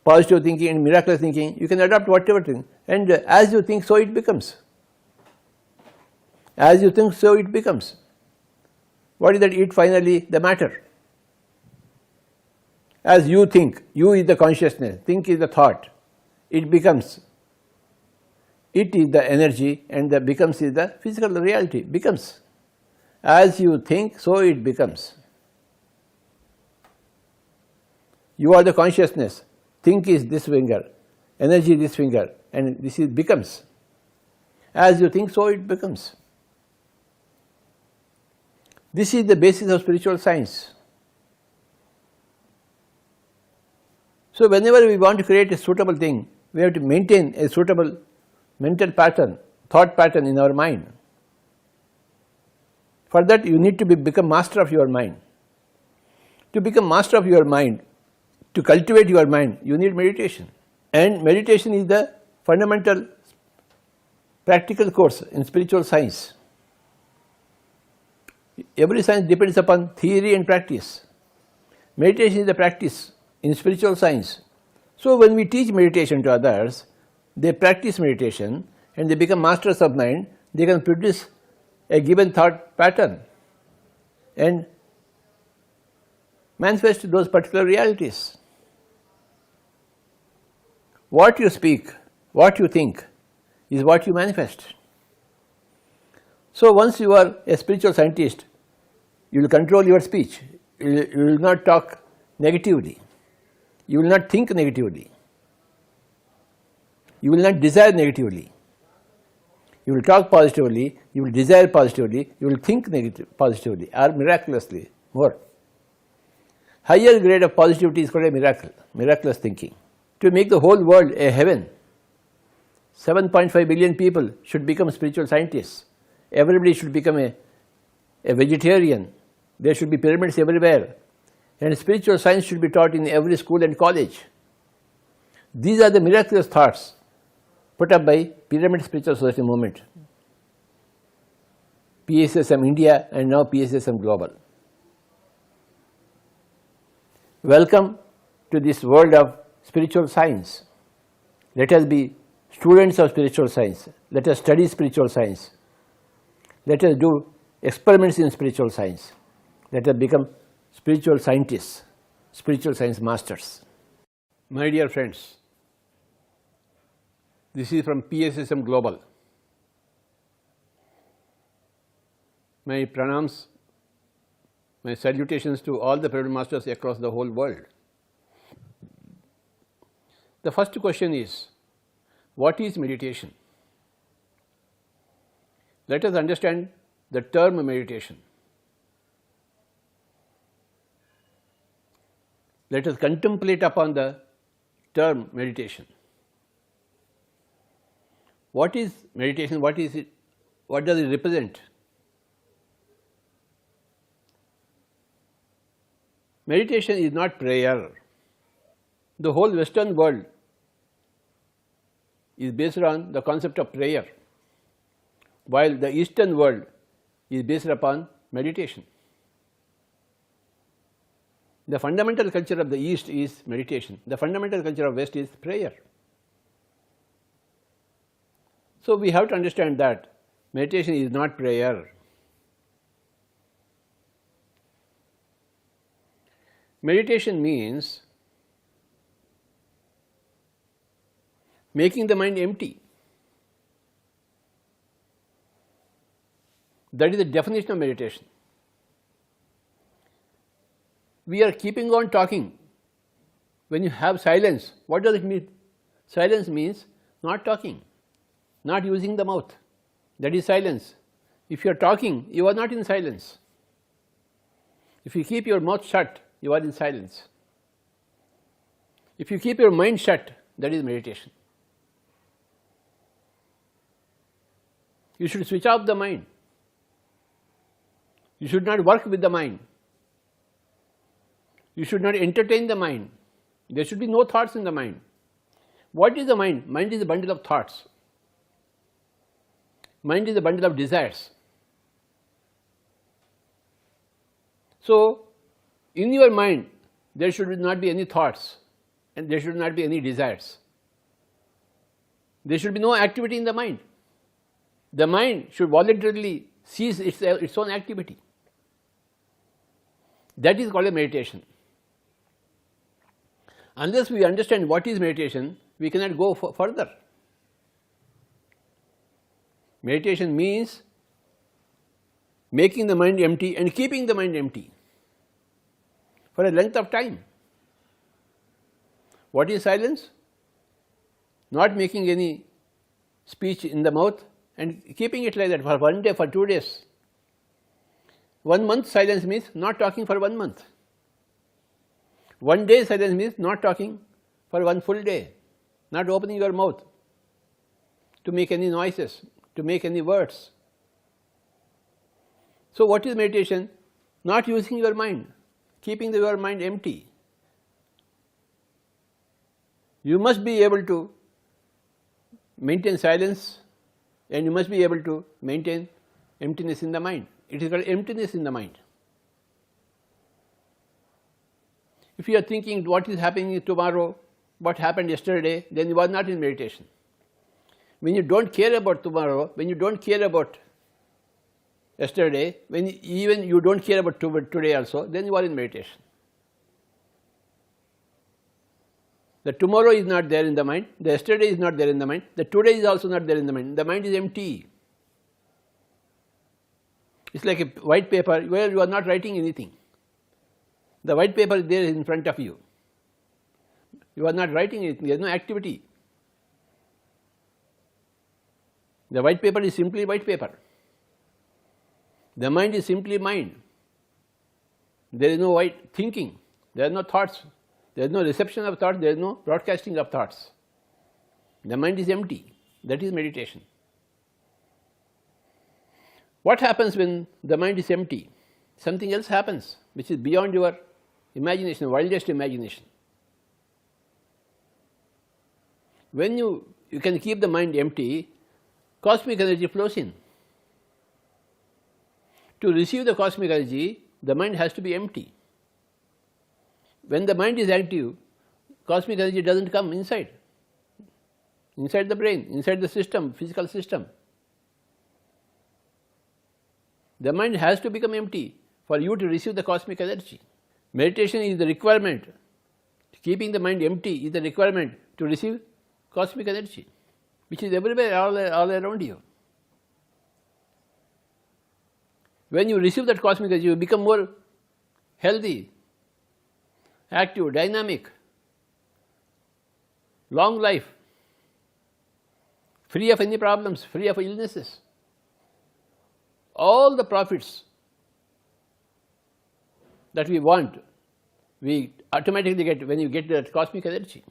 positive thinking, and miraculous thinking, you can adopt whatever thing. And as you think, so it becomes. As you think, so it becomes. What is that? It finally the matter. As you think, you is the consciousness, think is the thought, it becomes. It is the energy, and the becomes is the physical reality, becomes. As you think, so it becomes. You are the consciousness, think is this finger, energy is this finger, and this is becomes. As you think, so it becomes. This is the basis of spiritual science. So, whenever we want to create a suitable thing, we have to maintain a suitable mental pattern, thought pattern in our mind. For that, you need to become master of your mind. To become master of your mind, to cultivate your mind, you need meditation. And meditation is the fundamental practical course in spiritual science. Every science depends upon theory and practice. Meditation is the practice in spiritual science. So, when we teach meditation to others, they practice meditation and they become masters of mind, they can produce a given thought pattern and manifest those particular realities. What you speak, what you think is what you manifest. So, once you are a spiritual scientist, you will control your speech, you will not talk negatively. You will not think negatively. You will not desire negatively. You will talk positively, you will desire positively, you will think positively or miraculously more. Higher grade of positivity is called a miracle, miraculous thinking. To make the whole world a heaven, 7.5 billion people should become spiritual scientists. Everybody should become a vegetarian. There should be pyramids everywhere. And spiritual science should be taught in every school and college. These are the miraculous thoughts put up by Pyramid Spiritual Society movement, PSSM India and now PSSM Global. Welcome to this world of spiritual science. Let us be students of spiritual science. Let us study spiritual science. Let us do experiments in spiritual science. Let us become spiritual scientists, spiritual science masters. My dear friends, this is from PSSM Global. My pranams My salutations to all the pyramid masters across the whole world. The first question is, what is meditation? Let us understand the term meditation. Let us contemplate upon the term meditation. What is meditation? What is it? What does it represent? Meditation is not prayer. The whole Western world is based on the concept of prayer, while the Eastern world is based upon meditation. The fundamental culture of the East is meditation. The fundamental culture of West is prayer. So we have to understand that meditation is not prayer. Meditation means making the mind empty. That is the definition of meditation. We are keeping on talking. When you have silence, what does it mean? Silence means not talking, not using the mouth. That is silence. If you are talking, you are not in silence. If you keep your mouth shut, you are in silence. If you keep your mind shut, that is meditation. You should switch off the mind. You should not work with the mind. You should not entertain the mind. There should be no thoughts in the mind. What is the mind? Mind is a bundle of thoughts. Mind is a bundle of desires. So, in your mind, there should not be any thoughts and there should not be any desires. There should be no activity in the mind. The mind should voluntarily cease its own activity. That is called a meditation. Unless we understand what is meditation, we cannot go further. Meditation means making the mind empty and keeping the mind empty for a length of time. What is silence? Not making any speech in the mouth and keeping it like that for 1 day, for 2 days. 1 month silence means not talking for 1 month. 1 day silence means not talking for 1 full day, not opening your mouth to make any noises, to make any words. So what is meditation? Not using your mind, keeping your mind empty. You must be able to maintain silence and you must be able to maintain emptiness in the mind. It is called emptiness in the mind. If you are thinking what is happening tomorrow, what happened yesterday, then you are not in meditation. When you don't care about tomorrow, when you don't care about yesterday, when even you don't care about today also, then you are in meditation. The tomorrow is not there in the mind, the yesterday is not there in the mind, the today is also not there in the mind. The mind is empty. It's like a white paper where you are not writing anything. The white paper is there in front of you. You are not writing anything, there is no activity. The white paper is simply white paper. The mind is simply mind. There is no white thinking, there are no thoughts, there is no reception of thoughts, there is no broadcasting of thoughts. The mind is empty. That is meditation. What happens when the mind is empty? Something else happens which is beyond your imagination, wildest imagination. When you can keep the mind empty, cosmic energy flows in. To receive the cosmic energy, the mind has to be empty. When the mind is active, cosmic energy doesn't come inside the brain, inside the system, physical system. The mind has to become empty for you to receive the cosmic energy. Meditation is the requirement. Keeping the mind empty is the requirement to receive cosmic energy, which is everywhere, all around you. When you receive that cosmic energy, you become more healthy, active, dynamic, long life, free of any problems, free of illnesses. All the profits that we want, we automatically get when you get that cosmic energy.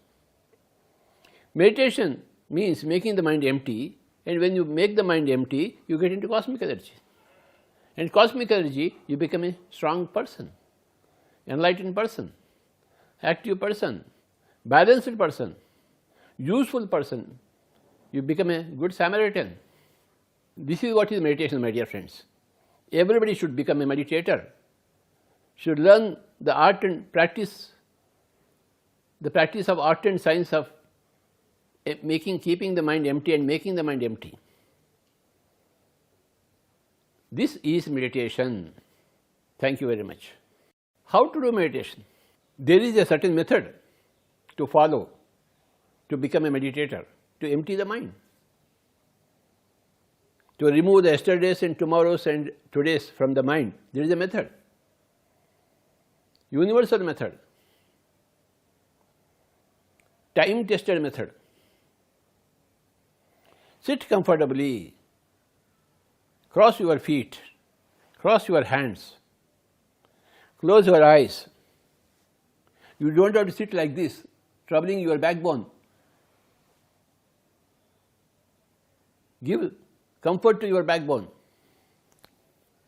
Meditation means making the mind empty, and when you make the mind empty, you get into cosmic energy. And cosmic energy, you become a strong person, enlightened person, active person, balanced person, useful person. You become a good Samaritan. This is what is meditation, my dear friends. Everybody should become a meditator, should learn the art and practice, the practice of art and science of keeping the mind empty and making the mind empty. This is meditation. Thank you very much. How to do meditation? There is a certain method to follow to become a meditator, to empty the mind, to remove the yesterdays and tomorrows and todays from the mind. There is a method, universal method, time-tested method. Sit comfortably, cross your feet, cross your hands, close your eyes. You don't have to sit like this, troubling your backbone. Give comfort to your backbone,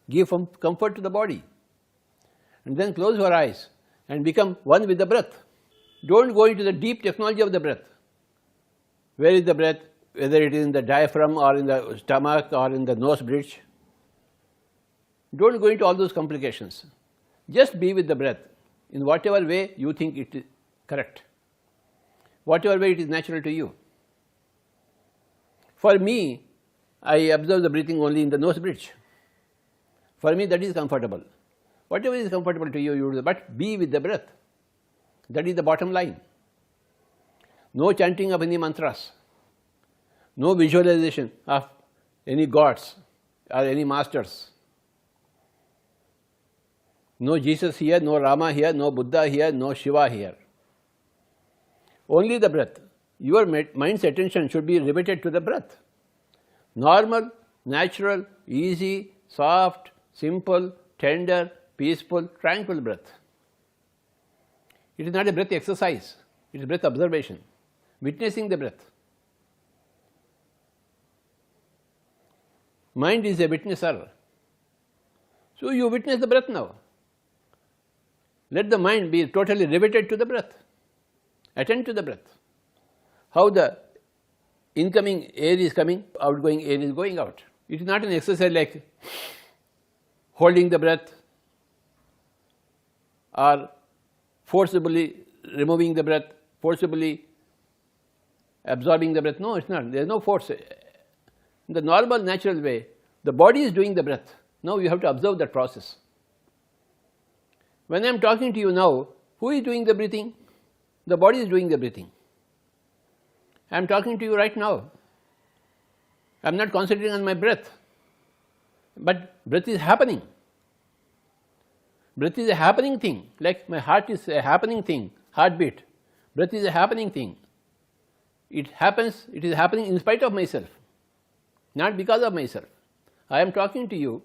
give comfort to the body, and then close your eyes and become one with the breath. Don't go into the deep technology of the breath. Where is the breath? Whether it is in the diaphragm or in the stomach or in the nose bridge. Don't go into all those complications. Just be with the breath in whatever way you think it is correct, whatever way it is natural to you. For me, I observe the breathing only in the nose bridge. For me, that is comfortable. Whatever is comfortable to you, you do, but be with the breath. That is the bottom line. No chanting of any mantras, no visualization of any gods or any masters. No Jesus here, no Rama here, no Buddha here, no Shiva here. Only the breath. Your mind's attention should be riveted to the breath. Normal, natural, easy, soft, simple, tender, peaceful, tranquil breath. It is not a breath exercise, it is breath observation, witnessing the breath. Mind is a witnesser. So you witness the breath now. Let the mind be totally riveted to the breath. Attend to the breath. How the incoming air is coming, outgoing air is going out. It is not an exercise like holding the breath or forcibly removing the breath, forcibly absorbing the breath. No, it's not. There is no force. In the normal, natural way, the body is doing the breath. Now you have to observe that process. When I am talking to you now, who is doing the breathing? The body is doing the breathing. I am talking to you right now. I am not concentrating on my breath, but breath is happening. Breath is a happening thing, like my heart is a happening thing, heartbeat. Breath is a happening thing. It happens, it is happening in spite of myself, not because of myself. I am talking to you,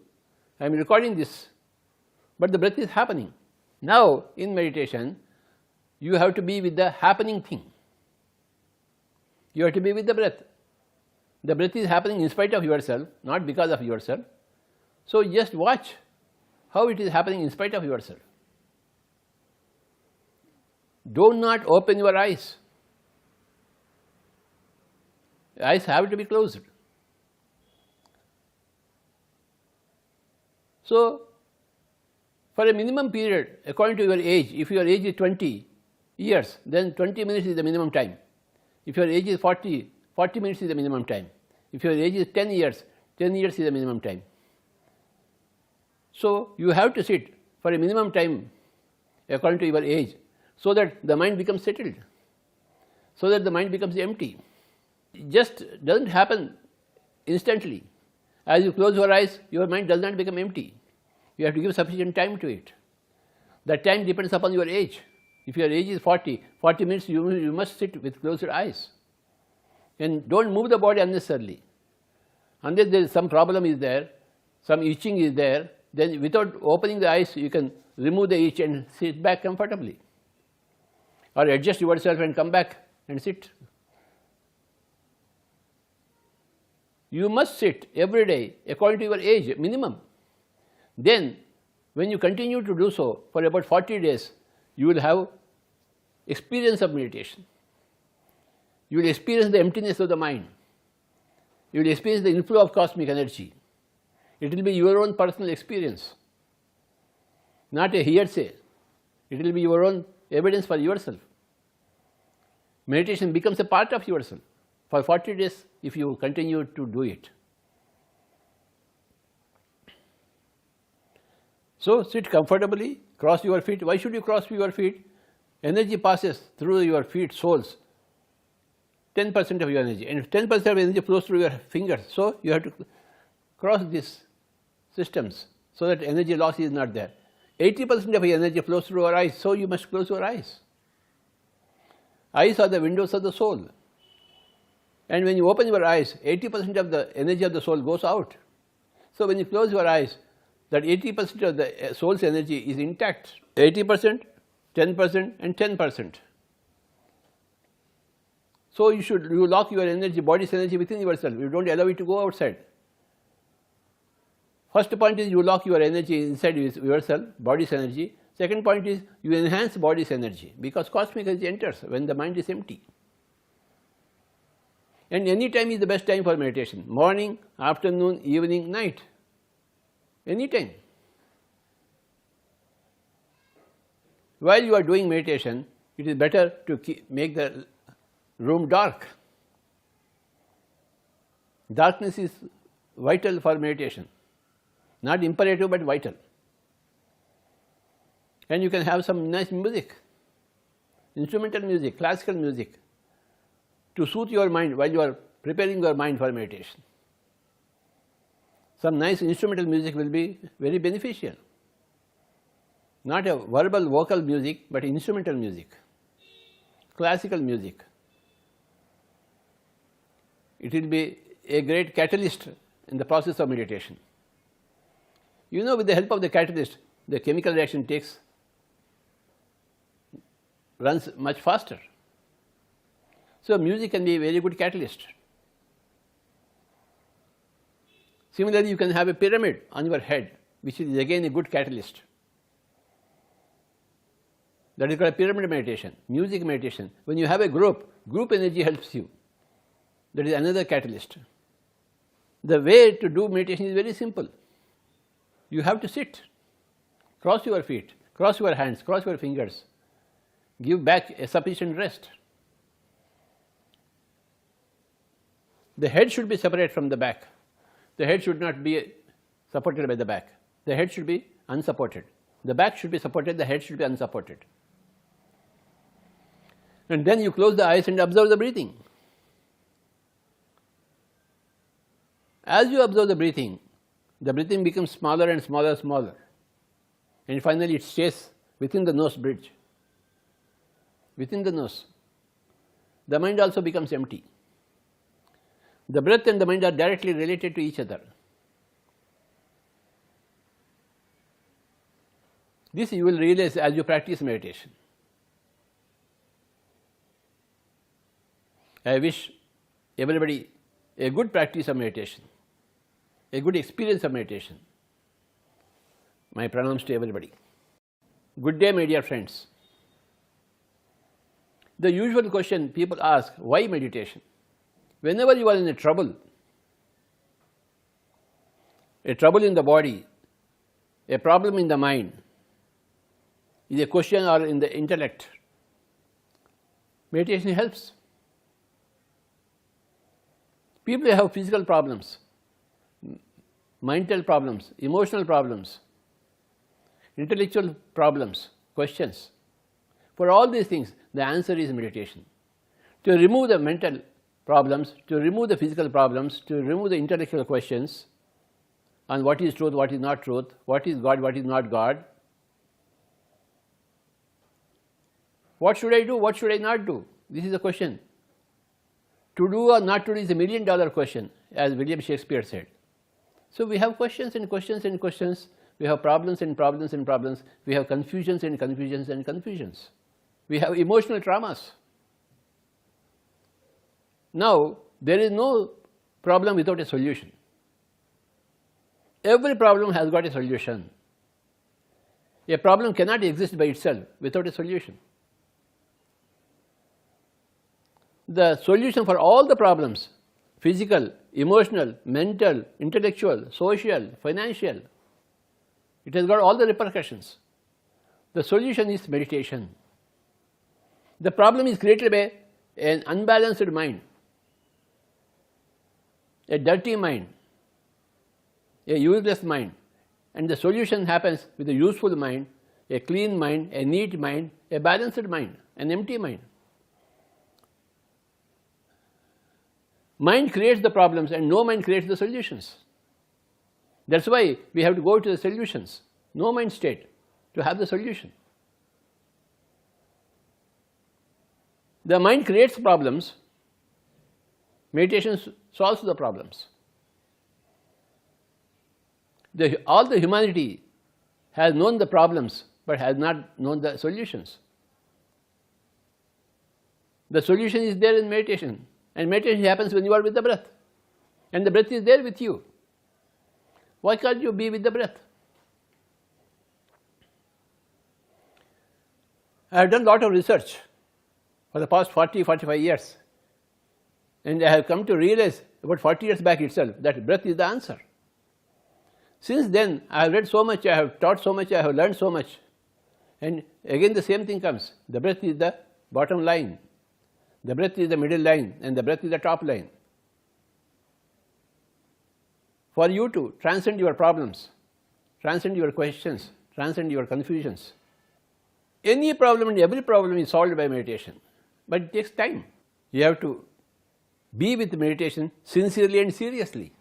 I am recording this, but the breath is happening. Now, in meditation, you have to be with the happening thing. You have to be with the breath. The breath is happening in spite of yourself, not because of yourself. So just watch how it is happening in spite of yourself. Do not open your eyes. Eyes have to be closed. So, for a minimum period, according to your age, if your age is 20 years, then 20 minutes is the minimum time. If your age is 40, 40 minutes is the minimum time. If your age is 10 years, 10 years is the minimum time. So, you have to sit for a minimum time according to your age, so that the mind becomes settled, so that the mind becomes empty. It just doesn't happen instantly. As you close your eyes, your mind does not become empty. You have to give sufficient time to it. That time depends upon your age. If your age is 40, 40 minutes you must sit with closed eyes. And don't move the body unnecessarily. Unless there is some problem is there, some itching is there, then without opening the eyes you can remove the itch and sit back comfortably. Or adjust yourself and come back and sit. You must sit every day according to your age, minimum. Then, when you continue to do so for about 40 days, you will have experience of meditation. You will experience the emptiness of the mind. You will experience the inflow of cosmic energy. It will be your own personal experience, not a hearsay. It will be your own evidence for yourself. Meditation becomes a part of yourself for 40 days if you continue to do it. So sit comfortably, cross your feet. Why should you cross your feet? Energy passes through your feet, soles, 10% of your energy, and 10% of energy flows through your fingers. So you have to cross these systems so that energy loss is not there. 80% of your energy flows through your eyes, so you must close your eyes. Eyes are the windows of the soul. And when you open your eyes, 80% of the energy of the soul goes out. So when you close your eyes, that 80% of the soul's energy is intact. 80%, 10% and 10%. So you lock your energy, body's energy within yourself. You don't allow it to go outside. First point is you lock your energy inside yourself, body's energy. Second point is you enhance body's energy, because cosmic energy enters when the mind is empty. And any time is the best time for meditation. Morning, afternoon, evening, night. Any time. While you are doing meditation, it is better to make the room dark. Darkness is vital for meditation. Not imperative, but vital. And you can have some nice music, instrumental music, classical music, to soothe your mind while you are preparing your mind for meditation. Some nice instrumental music will be very beneficial. Not a verbal vocal music, but instrumental music, classical music. It will be a great catalyst in the process of meditation. You know, with the help of the catalyst, the chemical reaction runs much faster. So music can be a very good catalyst. Similarly, you can have a pyramid on your head, which is again a good catalyst. That is called pyramid meditation, music meditation. When you have a group energy helps you. That is another catalyst. The way to do meditation is very simple. You have to sit, cross your feet, cross your hands, cross your fingers, give back a sufficient rest. The head should be separate from the back. The head should not be supported by the back. The head should be unsupported. The back should be supported, the head should be unsupported. And then you close the eyes and observe the breathing. As you observe the breathing becomes smaller and smaller, smaller. And finally it stays within the nose bridge, within the nose. The mind also becomes empty. The breath and the mind are directly related to each other. This you will realize as you practice meditation. I wish everybody a good practice of meditation, a good experience of meditation. My pranams to everybody. Good day, my dear friends. The usual question people ask, why meditation? Whenever you are in a trouble in the body, a problem in the mind, is a question or in the intellect, meditation helps. People have physical problems, mental problems, emotional problems, intellectual problems, questions. For all these things, the answer is meditation. To remove the mental problems, to remove the physical problems, to remove the intellectual questions on what is truth, what is not truth, what is God, what is not God, What should I do? What should I not do? This is the question. To do or not to do is a $1 million question, as William Shakespeare said. So we have questions and questions and questions. We have problems and problems and problems. We have confusions and confusions and confusions. We have emotional traumas. Now, there is no problem without a solution. Every problem has got a solution. A problem cannot exist by itself without a solution. The solution for all the problems, physical, emotional, mental, intellectual, social, financial, it has got all the repercussions. The solution is meditation. The problem is created by an unbalanced mind, a dirty mind, a useless mind, and the solution happens with a useful mind, a clean mind, a neat mind, a balanced mind, an empty mind. Mind creates the problems and no mind creates the solutions. That's why we have to go to the solutions, no mind state, to have the solution. The mind creates problems, meditation solves the problems. All the humanity has known the problems but has not known the solutions. The solution is there in meditation, and meditation happens when you are with the breath, and the breath is there with you. Why can't you be with the breath? I have done a lot of research for the past 40-45 years, and I have come to realize about 40 years back itself that breath is the answer. Since then, I have read so much, I have taught so much, I have learned so much, and again the same thing comes. The breath is the bottom line, the breath is the middle line, and the breath is the top line. For you to transcend your problems, transcend your questions, transcend your confusions. Any problem and every problem is solved by meditation, but it takes time. You have to be with meditation sincerely and seriously.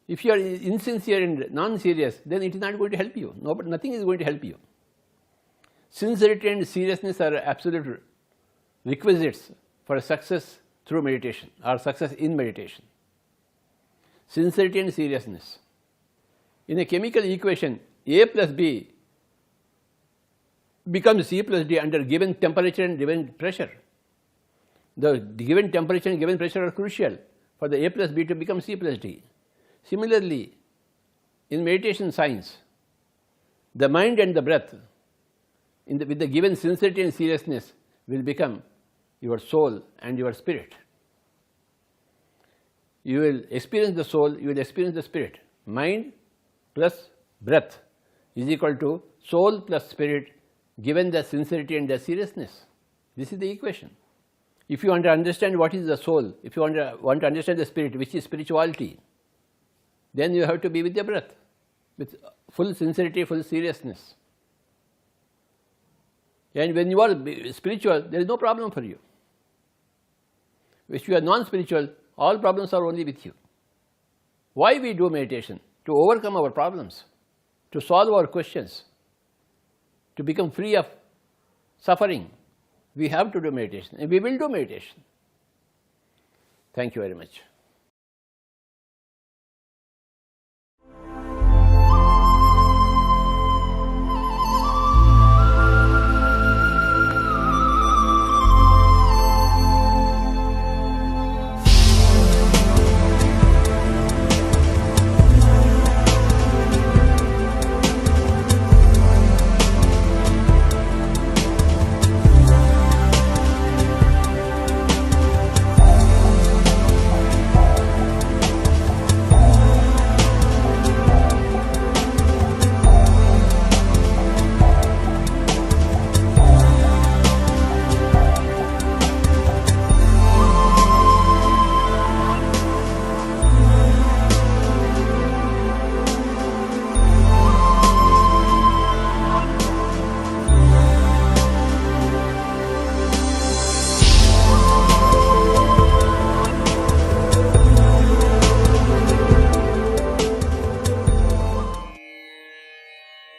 If you are insincere and non-serious, then it is not going to help you. Nothing is going to help you. Sincerity and seriousness are absolute requisites for success through meditation or success in meditation. Sincerity and seriousness. In a chemical equation, A plus B becomes C plus D under given temperature and given pressure. The given temperature and given pressure are crucial for the A plus B to become C plus D. Similarly, in meditation science, the mind and the breath, with the given sincerity and seriousness, will become your soul and your spirit. You will experience the soul, you will experience the spirit. Mind plus breath is equal to soul plus spirit, given the sincerity and the seriousness. This is the equation. If you want to understand what is the soul, if you want to understand the spirit, which is spirituality, then you have to be with the breath, with full sincerity, full seriousness. And when you are spiritual, there is no problem for you. If you are non-spiritual, all problems are only with you. Why we do meditation? To overcome our problems, to solve our questions, to become free of suffering. We have to do meditation, and we will do meditation. Thank you very much.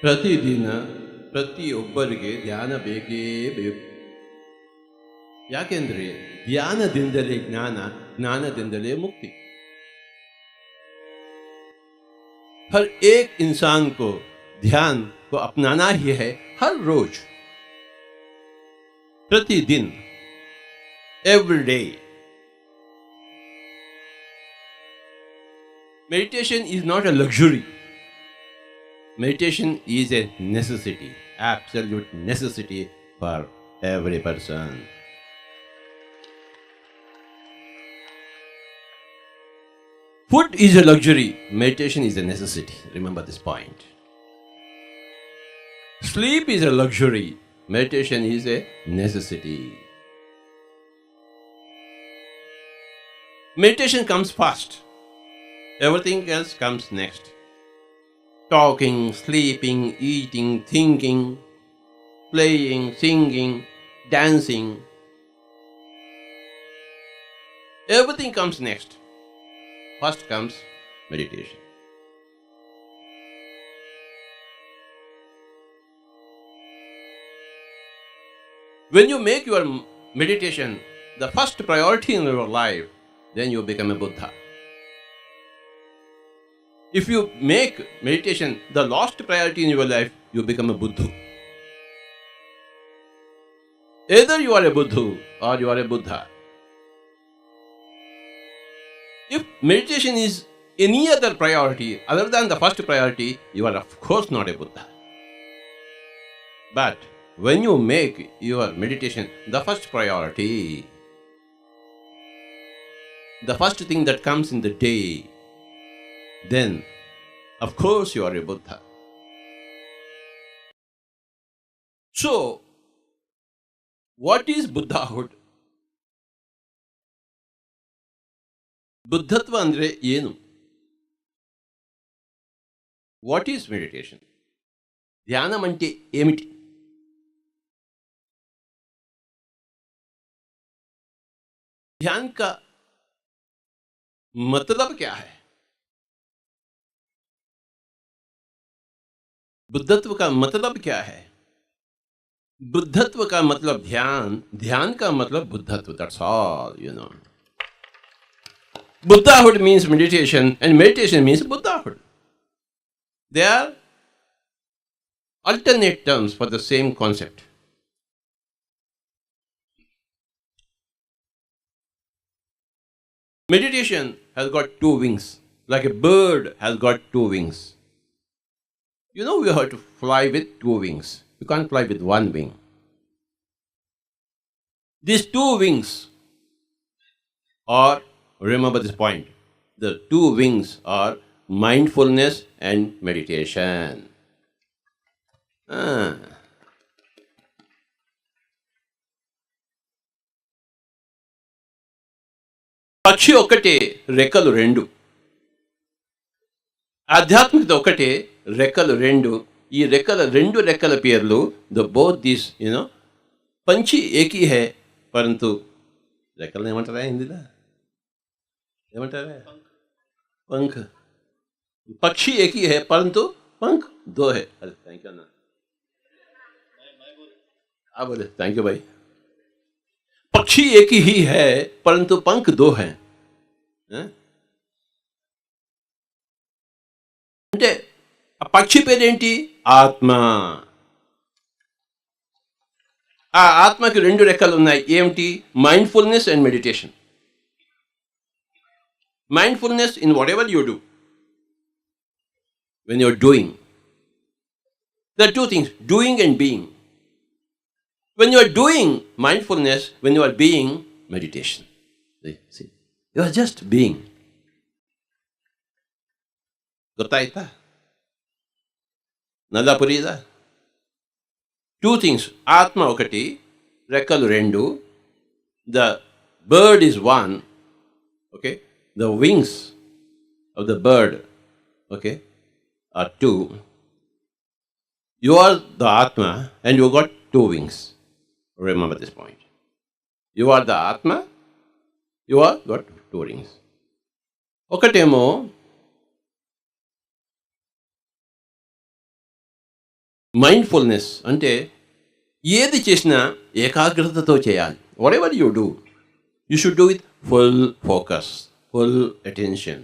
ಪ್ರತಿದಿನ ಪ್ರತಿಯೊಬ್ಬರಿಗೆ ಧ್ಯಾನ ಬೇಕೇ ಬೇಕು. ಯಾಕೆಂದರೆ ಧ್ಯಾನದಿಂದಲೇ ಜ್ಞಾನ, ಜ್ಞಾನದಿಂದಲೇ मुक्ति. हर एक इंसान को ध्यान को अपनाना ही है, हर रोज, प्रतिदिन, every day. Meditation is not a luxury. Meditation is a necessity, absolute necessity for every person. Food is a luxury, meditation is a necessity. Remember this point. Sleep is a luxury, meditation is a necessity. Meditation comes first, everything else comes next. Talking, sleeping, eating, thinking, playing, singing, dancing, everything comes next. First comes meditation. When you make your meditation the first priority in your life, then you become a Buddha. If you make meditation the last priority in your life, you become a Buddha. Either you are a Buddha or you are a Buddha. If meditation is any other priority other than the first priority, you are of course not a Buddha. But when you make your meditation the first priority, the first thing that comes in the day, then of course you are a Buddha. So, what is Buddhahood? ಬುದ್ಧತ್ವ ಅಂದರೆ ಏನು? What is meditation? ధ్యానం అంటే ఏమిటి? ध्यान का मतलब क्या है? बुद्धत्व का मतलब क्या है? बुद्धत्व का मतलब ध्यान, ध्यान का मतलब बुद्धत्व. That's all, you know. Buddhahood means meditation and meditation means Buddhahood. They are alternate terms for the same concept. Meditation has got two wings, like a bird has got two wings. You know, we have to fly with two wings. You can't fly with one wing. These two wings are, remember this point, the two wings are mindfulness and meditation. పక్షి ఒకటే రెక్కలు రెండు, ఆధ్యాత్మికత ఒకటే రెక్కలు రెండు. ఈ రెక్కల పేర్లు ద బోత్ దిస్ యూనో పంచి ఏకీ హై పరంతు రెక్కలు ఏమంటారా హిందీలో? ఏమంటారా? पंख. पक्षी एक ही है परंतु पंख दो है. अरे थैंक यू ना, आप बोले थैंक यू भाई. पक्षी एक ही है परंतु पंख दो हैं. అంటే ఆ పక్షి పేరేంటి? ఆత్మ. ఆ ఆత్మకి రెండు రెక్కలు ఉన్నాయి. ఏమిటి? Mindfulness and meditation. Mindfulness in whatever you do. When you're doing, there are two things, doing and being. When you are doing mindfulness, when you are being meditation. See, you are just being. Gottaita? Nalapurida? Two things, Atma okati, rekkalu rendu, the bird is one, okay? The wings of the bird, okay, are two. You are the Atma and you got two wings. Remember this point. You are the Atma, you are got two wings. Okatemo Mindfulness ante ఏది చేసినా ఏకాగ్రతతో చేయాలి. Whatever you do, you should do with full focus, full attention.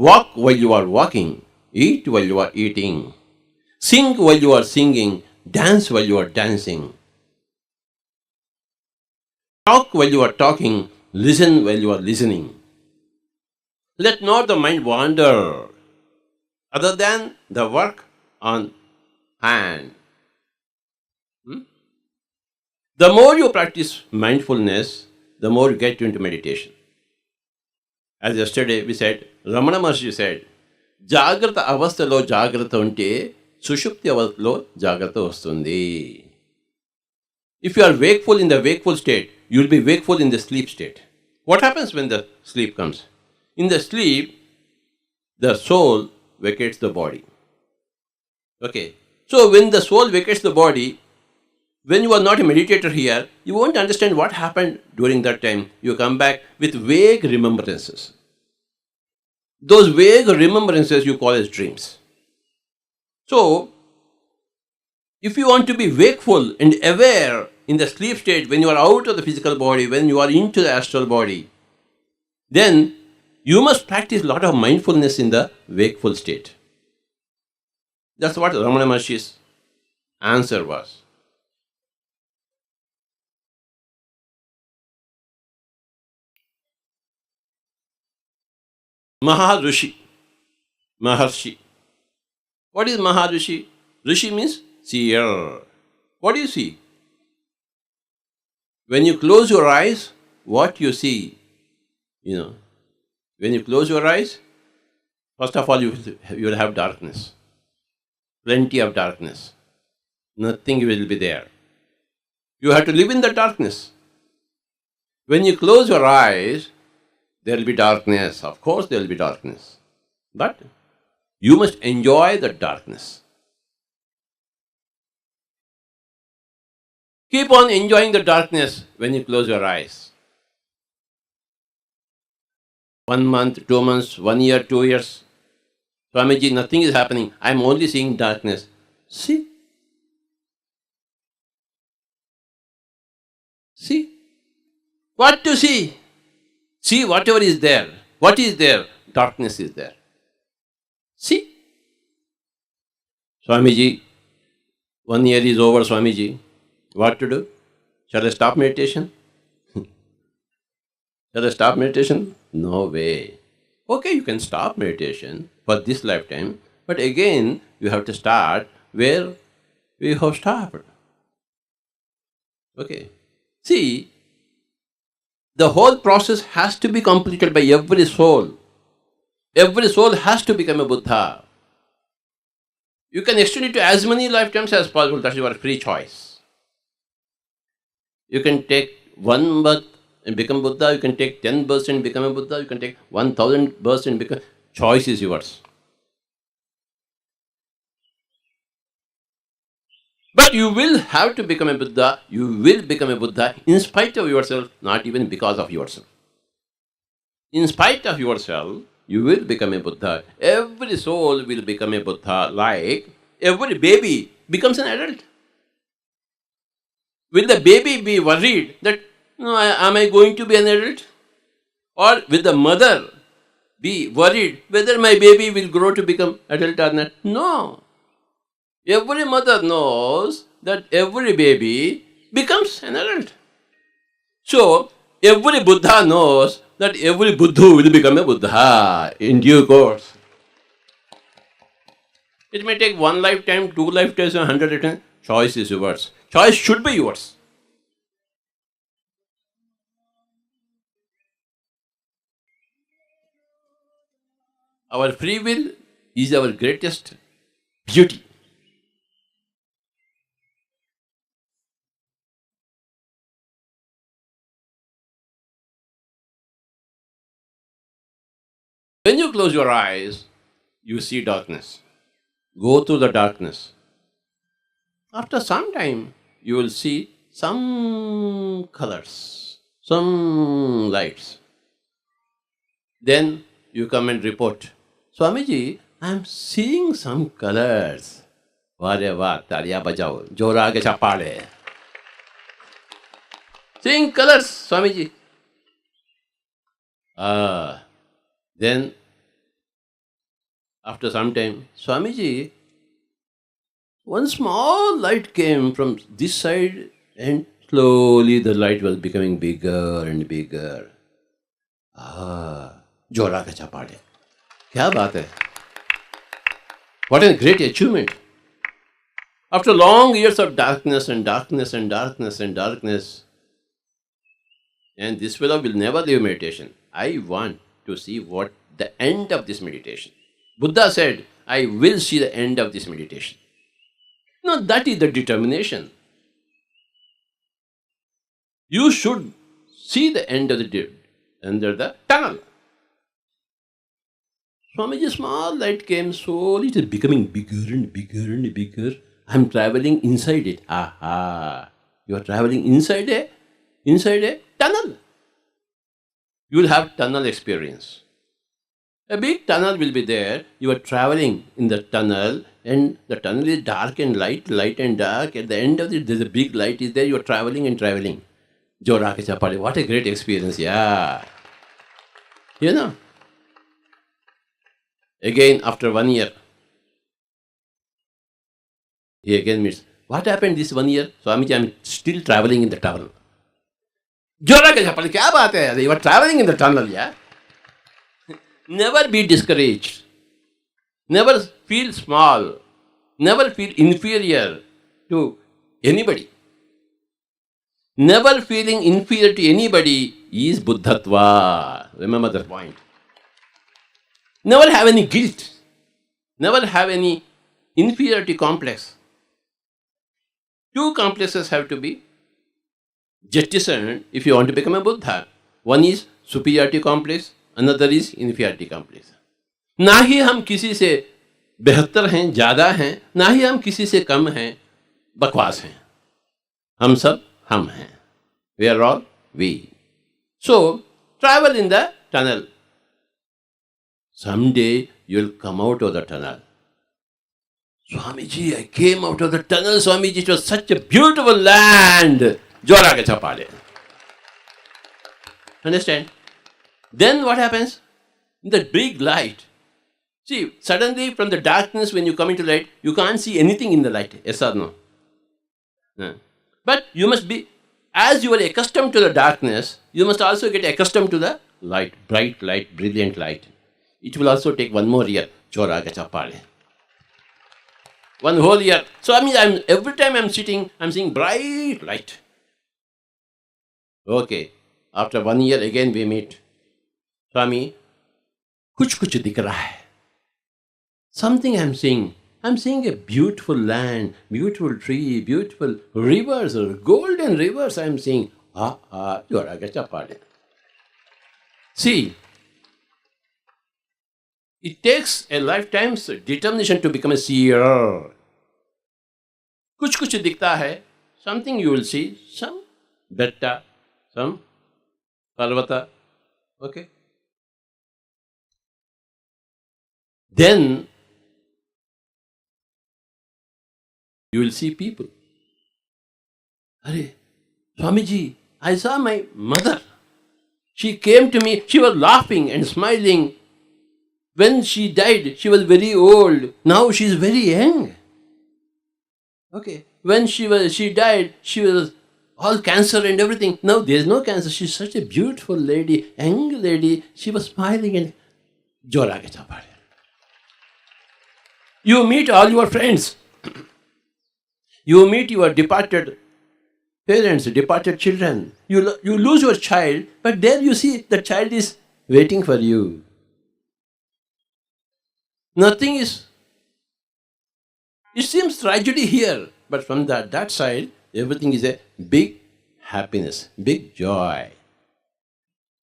Walk while you are walking, eat while you are eating, sing while you are singing, dance while you are dancing, talk while you are talking, listen while you are listening. Let not the mind wander other than the work on hand. The more you practice mindfulness, the more you get into meditation. As yesterday we said, Ramana Maharshi said, Jagrata avasthalo jagrata unte, sushupti avasthalo jagrata vastundi. If you are wakeful in the wakeful state, you will be wakeful in the sleep state. What happens when the sleep comes? In the sleep, the soul vacates the body. Okay. So when the soul vacates the body, when you are not a meditator here, you won't understand what happened during that time. You come back with vague remembrances. Those vague remembrances you call as dreams. So, if you want to be wakeful and aware in the sleep state, when you are out of the physical body, when you are into the astral body, then you must practice a lot of mindfulness in the wakeful state. That's what Ramana Maharshi's answer was. Maharishi. Maharshi. What is Maharishi? Rishi means seer. What do you see? When you close your eyes, what you see? When you close your eyes, first of all, you will have darkness. Plenty of darkness. Nothing will be there. You have to live in the darkness. When you close your eyes, there will be darkness. Of course, there will be darkness. But you must enjoy the darkness. Keep on enjoying the darkness when you close your eyes. 1 month, 2 months, 1 year, 2 years. Swamiji, nothing is happening. I am only seeing darkness. See? See? What to see? See whatever is there. What is there? Darkness is there. See? Swamiji, 1 year is over, Swamiji. What to do? Shall I stop meditation? Shall I stop meditation? No way. Okay, you can stop meditation for this lifetime, but again, you have to start where we have stopped. Okay. See, the whole process has to be completed by every soul. Every soul has to become a Buddha. You can extend it to as many lifetimes as possible. That's your free choice. You can take 1 birth and become Buddha. You can take 10 births and become a Buddha. You can take 1,000 births and become... Choice is yours. But you will have to become a Buddha. You will become a Buddha in spite of yourself, not even because of yourself. In spite of yourself, you will become a Buddha. Every soul will become a Buddha, like every baby becomes an adult. Will the baby be worried that, am I going to be an adult? Or will the mother be worried whether my baby will grow to become adult or not? No. Every mother knows that every baby becomes an adult. So, every Buddha knows that every Buddha will become a Buddha in due course. It may take 1 lifetime, 2 lifetimes, 100 lifetimes. Choice is yours. Choice should be yours. Our free will is our greatest beauty. When you close your eyes, you see darkness. Go through the darkness. After some time, you will see some colors, some lights. Then you come and report, Swamiji, I am seeing some colors. Vare va, talia bajao, jora ke chapale. Seeing colors, Swamiji. Then, after some time, Swamiji, one small light came from this side and slowly the light was becoming bigger and bigger. Jora ka chapade. Kya baat hai? What a great achievement. After long years of darkness and darkness and darkness and darkness, and this fellow will never leave meditation. I want to see what the end of this meditation. Buddha said, I will see the end of this meditation. No, that is the determination. You should see the end of the tunnel. Swamiji's small light came slowly, it is becoming bigger and bigger and bigger. I am traveling inside it. You are traveling inside a tunnel. You will have tunnel experience. A big tunnel will be there. You are traveling in the tunnel, and the tunnel is dark and light, light and dark. At the end of it, there's a big light is there. You are traveling and traveling. Jora ke chapale. What a great experience, yeah. You know. Again, after 1 year, he again meets. What happened this 1 year? Swamiji, I am still traveling in the tunnel. Jora ke chapale, kya baat hai? You are traveling in the tunnel, yeah. Never be discouraged. Never feel small. Never feel inferior to anybody. Never feeling inferior to anybody is Buddhatva. Remember that point. Never have any guilt. Never have any inferiority complex. Two complexes have to be jettisoned if you want to become a Buddha. One is superiority complex, another is inferiority complex. ना ही हम किसी से बेहतर हैं, ज़्यादा हैं, ना ही हम किसी से कम हैं, बकवास हैं. हम सब हम हैं. We are all we. So, travel in the tunnel. Someday you will come out of the tunnel. Swamiji, I came out of the tunnel, Swamiji, it was such a beautiful land. Jora ke chapale. Understand? Then what happens? In the big light. See, suddenly from the darkness when you come into light, you can't see anything in the light. Yes or no? No. But you must be, as you are accustomed to the darkness, you must also get accustomed to the light, bright light, brilliant light. It will also take 1 more year. Jora ke chapale. 1 whole year. So I mean, every time I'm sitting, I'm seeing bright light. Okay. After 1 year again we meet. Swami, kuch dikh raha hai. Something I'm seeing. I'm seeing a beautiful land, beautiful tree, beautiful rivers, or golden rivers I'm seeing. Jora ke chapale. See, it takes a lifetime's determination to become a seer. Kuch dikhta hai. Something you will see. Some betta, some parvata. Okay. Then you will see people. Are, Swamiji, I saw my mother. She came to me, she was laughing and smiling. When she died, she was very old. Now she is very young. Okay. When she died, she was all cancer and everything. Now there is no cancer. She is such a beautiful lady, young lady. She was smiling and Jora ke chapale. You meet all your friends. You meet your departed parents, departed children. You lose your child, but there you see the child is waiting for you. Nothing is, it seems tragedy here, but from that side, everything is a big happiness, big joy.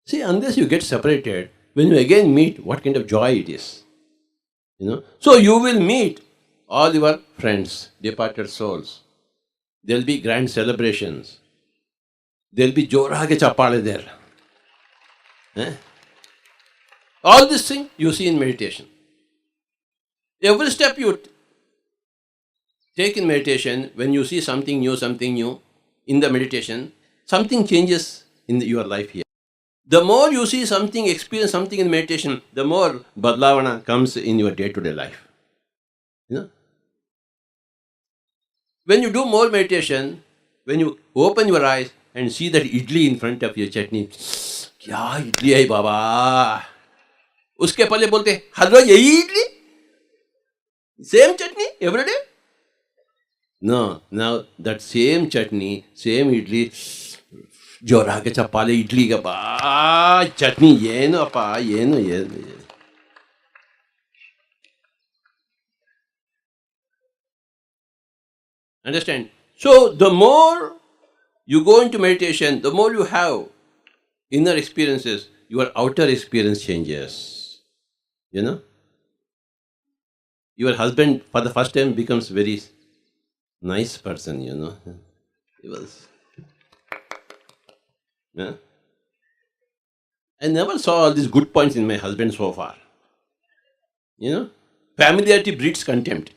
See, unless you get separated, when you again meet, what kind of joy it is. You know? So you will meet all your friends, departed souls. There will be grand celebrations. There will be Jora ke chapale there. All this thing you see in meditation. Every step you Take in meditation, when you see something new in the meditation, something changes in your life here. The more you see something, experience something in meditation, the more badlavana comes in your day-to-day life. You know? When you do more meditation, when you open your eyes and see that idli in front of your chutney, kya idli hai baba? Uske पहले बोलते हर रोज यही idli? Same chutney every day? No, now that same chutney, same idli, जोरागे चपाले idli का पा चटनी ये no पा ये no ये Understand? So the more you go into meditation, the more you have inner experiences, your outer experience changes. You know? Your husband for the first time becomes very nice person, you know. He was. Yeah? I never saw all these good points in my husband so far. You know? Familiarity breeds contempt.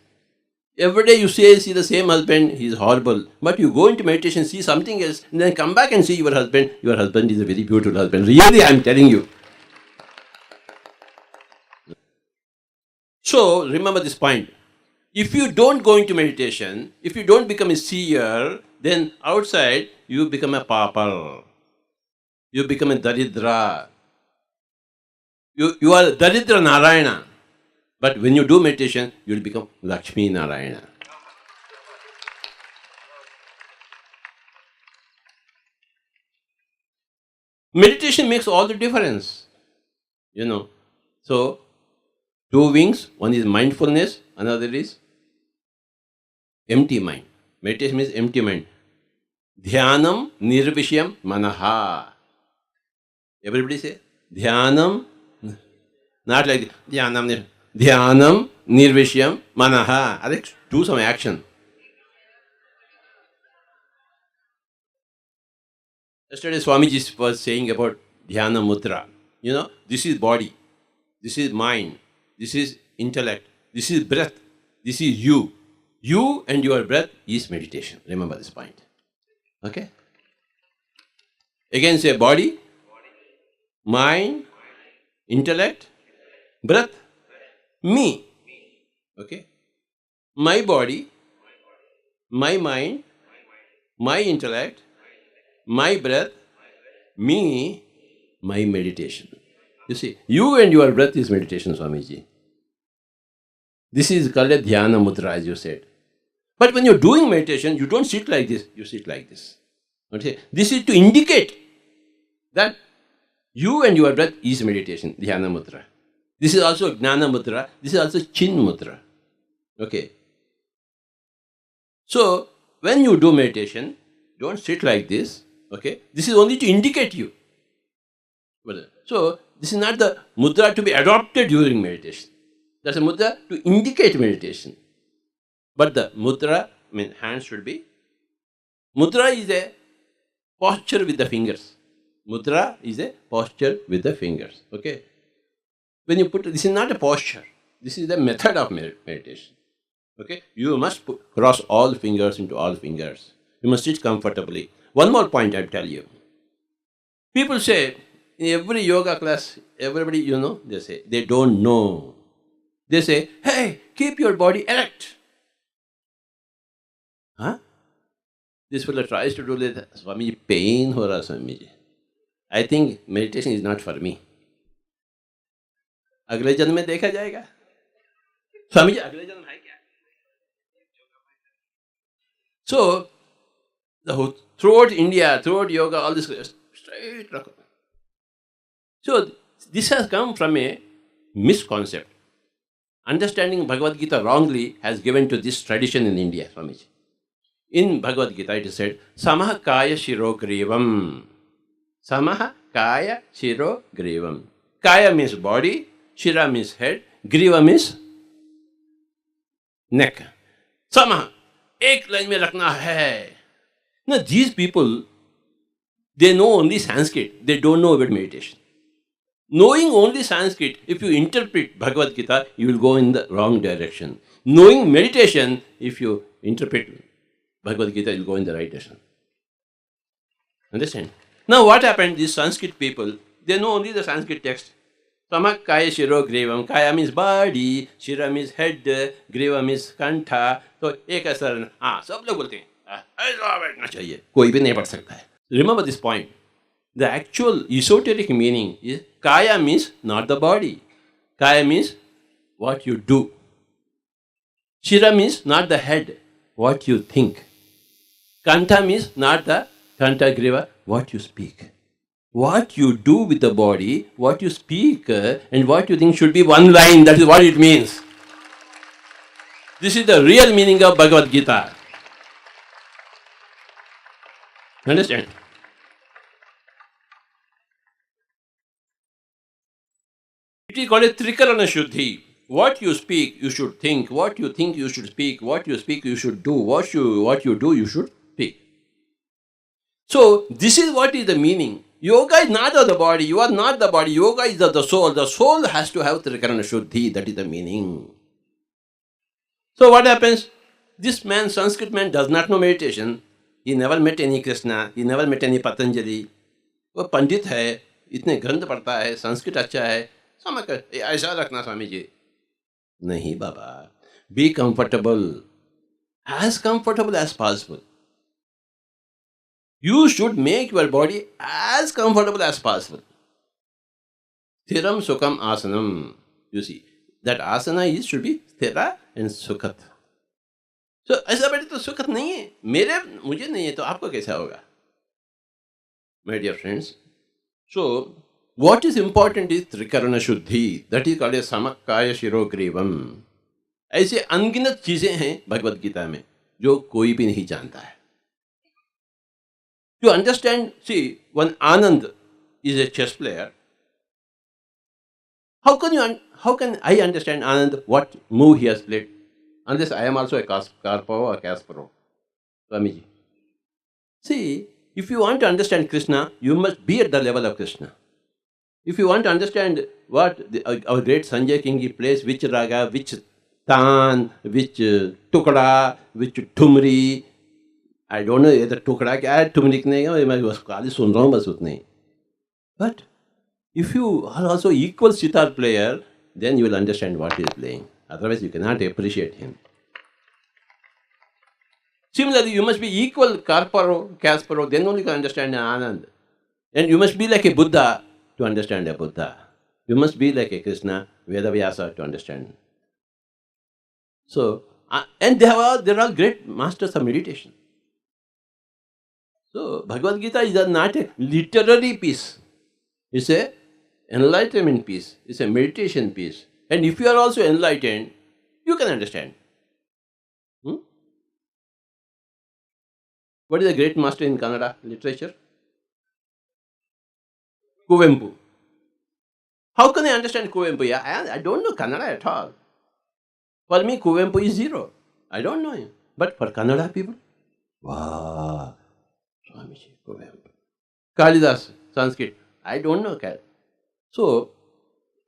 Every day you see the same husband, he is horrible. But you go into meditation, see something else, and then come back and see your husband. Your husband is a very beautiful husband. Really, I am telling you. So, remember this point. If you don't go into meditation, if you don't become a seer, then outside you become a pauper. You become a daridra. You are daridra Narayana. But when you do meditation, you will become Lakshmi Narayana. Meditation makes all the difference. You know. So, two wings, one is mindfulness, another is empty mind. Meditation means empty mind. Dhyanam nirvishayam manaha. Everybody say, Dhyanam, not like Dhyanam, Dhyanam nirvishayam manaha. Alex, do some action. Yesterday Swamiji was saying about Dhyana Mudra. You know, this is body, this is mind, this is intellect, this is breath, this is you. You and your breath is meditation. Remember this point. Okay? Again say body, mind, intellect, breath, me. Okay? My body, my mind, my intellect, my breath, me, my meditation. You see, you and your breath is meditation, Swamiji. This is called a dhyana mudra, as you said. But when you're doing meditation, you don't sit like this, you sit like this. Okay? This is to indicate that you and your breath is meditation, dhyana mudra. This is also gnana mudra, this is also chin mudra. Okay? So, when you do meditation, don't sit like this. Okay? This is only to indicate you. So, this is not the mudra to be adopted during meditation. That's a mudra to indicate meditation. But the mudra, hands should be. Mudra is a posture with the fingers. Mudra is a posture with the fingers. Okay? When you put, this is not a posture. This is the method of meditation. Okay? You must cross all fingers into all fingers. You must sit comfortably. One more point I'll tell you. People say, in every yoga class, everybody, you know, they say, they don't know. They say, hey, keep your body erect. Huh? This fellow tries to do that. Swamiji, pain ho raha Swamiji. I think meditation is not for me. अगले जन्म में देखा जाएगा. स्वामी जी अगले जन्म है क्या? So, throughout India, throughout yoga, all this straight. So, this has come from a misconcept. Understanding Bhagavad Gita wrongly has given to this tradition in India, Swamiji. In Bhagavad Gita, it is said, Samaha Kaya Shiro Grivam. Samaha Kaya Shiro Grivam. Kaya means body, Shira means head, Griva means neck. Samaha. Ek line mein rakhna hai. Now, these people, they know only Sanskrit. They don't know about meditation. Knowing only Sanskrit, if you interpret Bhagavad Gita, you will go in the wrong direction. Knowing meditation, if you interpret Bhagavad Gita, you'll go in the right direction. Understand? Now what happened, these Sanskrit people, they know only the Sanskrit text. Samak kaya shiro grivam. Kaya means body, shira means head, griva means kantha. So एक ऐसा हाँ सब लोग बोलते हैं ऐसा बैठना चाहिए, कोई भी नहीं पढ़ सकता है. Remember this point. The actual esoteric meaning is kaya means not the body. Kaya means what you do. Shira means not the head, what you think. Kantha means not the kantha griva, what you speak. What you do with the body, what you speak, and what you think should be one line. That is what it means. This is the real meaning of Bhagavad Gita. Understand? It is called a Trikarana Shuddhi. What you speak, you should think. What you think, you should speak. What you speak, you should do. What you do, you should speak. So, this is what is the meaning. Yoga is not of the body. You are not the body. Yoga is of the soul. The soul has to have Trikarana Shuddhi. That is the meaning. So, what happens? This man, Sanskrit man, does not know meditation. He never met any Krishna. He never met any Patanjali. वो पंडित है, इतने ग्रंथ पढ़ता है, संस्कृत अच्छा है, समझ कर ऐसा रखना स्वामी जी. नहीं बाबा, be comfortable as possible. You should make your body as comfortable as possible. Sthiram Sukham Asanam. You see, that asana should be sthira and sukhat. So, ऐसा बैठे तो सुखत नहीं है, मुझे नहीं है तो आपको कैसा होगा? My dear friends, so what is important is Trikarana Shuddhi. That is called as Samakaya Shirogrivam. ऐसे अनगिनत चीजें हैं भगवद गीता में जो कोई भी नहीं जानता है. To understand, see, when Anand is a chess player, how can I understand Anand, what move he has played? Unless I am also a Karpava or Kasparov. Swamiji. See, if you want to understand Krishna, you must be at the level of Krishna. If you want to understand what our great Sanjay King plays, which raga, which taan, which tukada, which tumri, I don't know whether tukada क्या है, tumri नहीं है, मैं बस खाली सुन रहा हूँ बस उतने ही. But if you are also equal sitar player, then you will understand what he is playing. Otherwise, you cannot appreciate him. Similarly, you must be equal Kasparov, then only you can understand Anand. And you must be like a Buddha to understand a Buddha. You must be like a Krishna, Vedavyasa to understand. So, and they are all great masters of meditation. So, Bhagavad Gita is not a literary piece. It's a enlightenment piece. It's a meditation piece. And if you are also enlightened, you can understand. What is the great master in Kannada literature? Kuvempu. How can I understand Kuvempu? Yeah, I don't know Kannada at all. For me, Kuvempu is zero. I don't know him. But for Kannada people, wow, Swamiji, Kuvempu. Kalidas, Sanskrit, I don't know. So,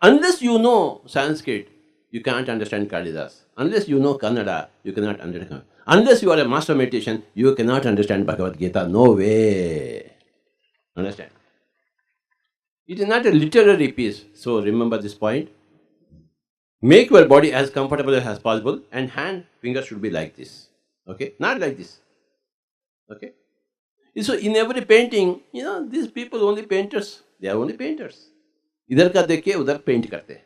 unless you know Sanskrit, you can't understand Kalidas. Unless you know Kannada, you cannot understand. Unless you are a master of meditation, you cannot understand Bhagavad Gita. No way. Understand? It is not a literary piece. So remember this point. Make your body as comfortable as possible and fingers should be like this. Okay? Not like this. Okay? So in every painting, these people only painters. They are only painters. इधर का देख के उधर paint करते हैं.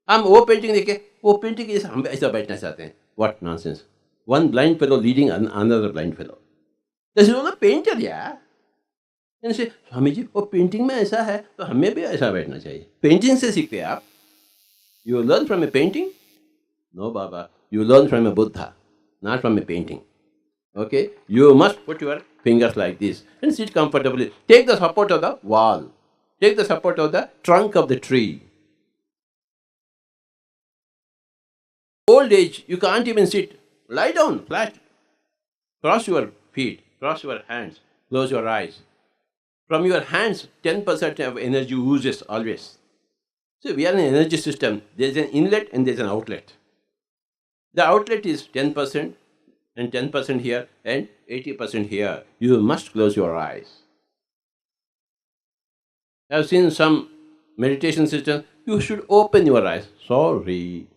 हम वो painting देखे वो पेंटिंग के हम ऐसा बैठना चाहते हैं. What nonsense. One blind fellow leading another blind fellow. This is all a painter, yeah. And say, Swami ji वो पेंटिंग में ऐसा है तो हमें भी ऐसा बैठना चाहिए. पेंटिंग से सीखते हैं आप. You learn from a painting? No, Baba. You learn from a Buddha, not from a painting. Okay? You must put your fingers like this and sit comfortably. Take the support of the wall. Take the support of the trunk of the tree. Old age, you can't even sit. Lie down flat. Cross your feet, cross your hands, close your eyes. From your hands, 10% of energy oozes always. So we are in an energy system. There is an inlet and there is an outlet. The outlet is 10% and 10% here, and 80% here. You must close your eyes. I've seen some meditation systems, you should open your eyes. Sorry.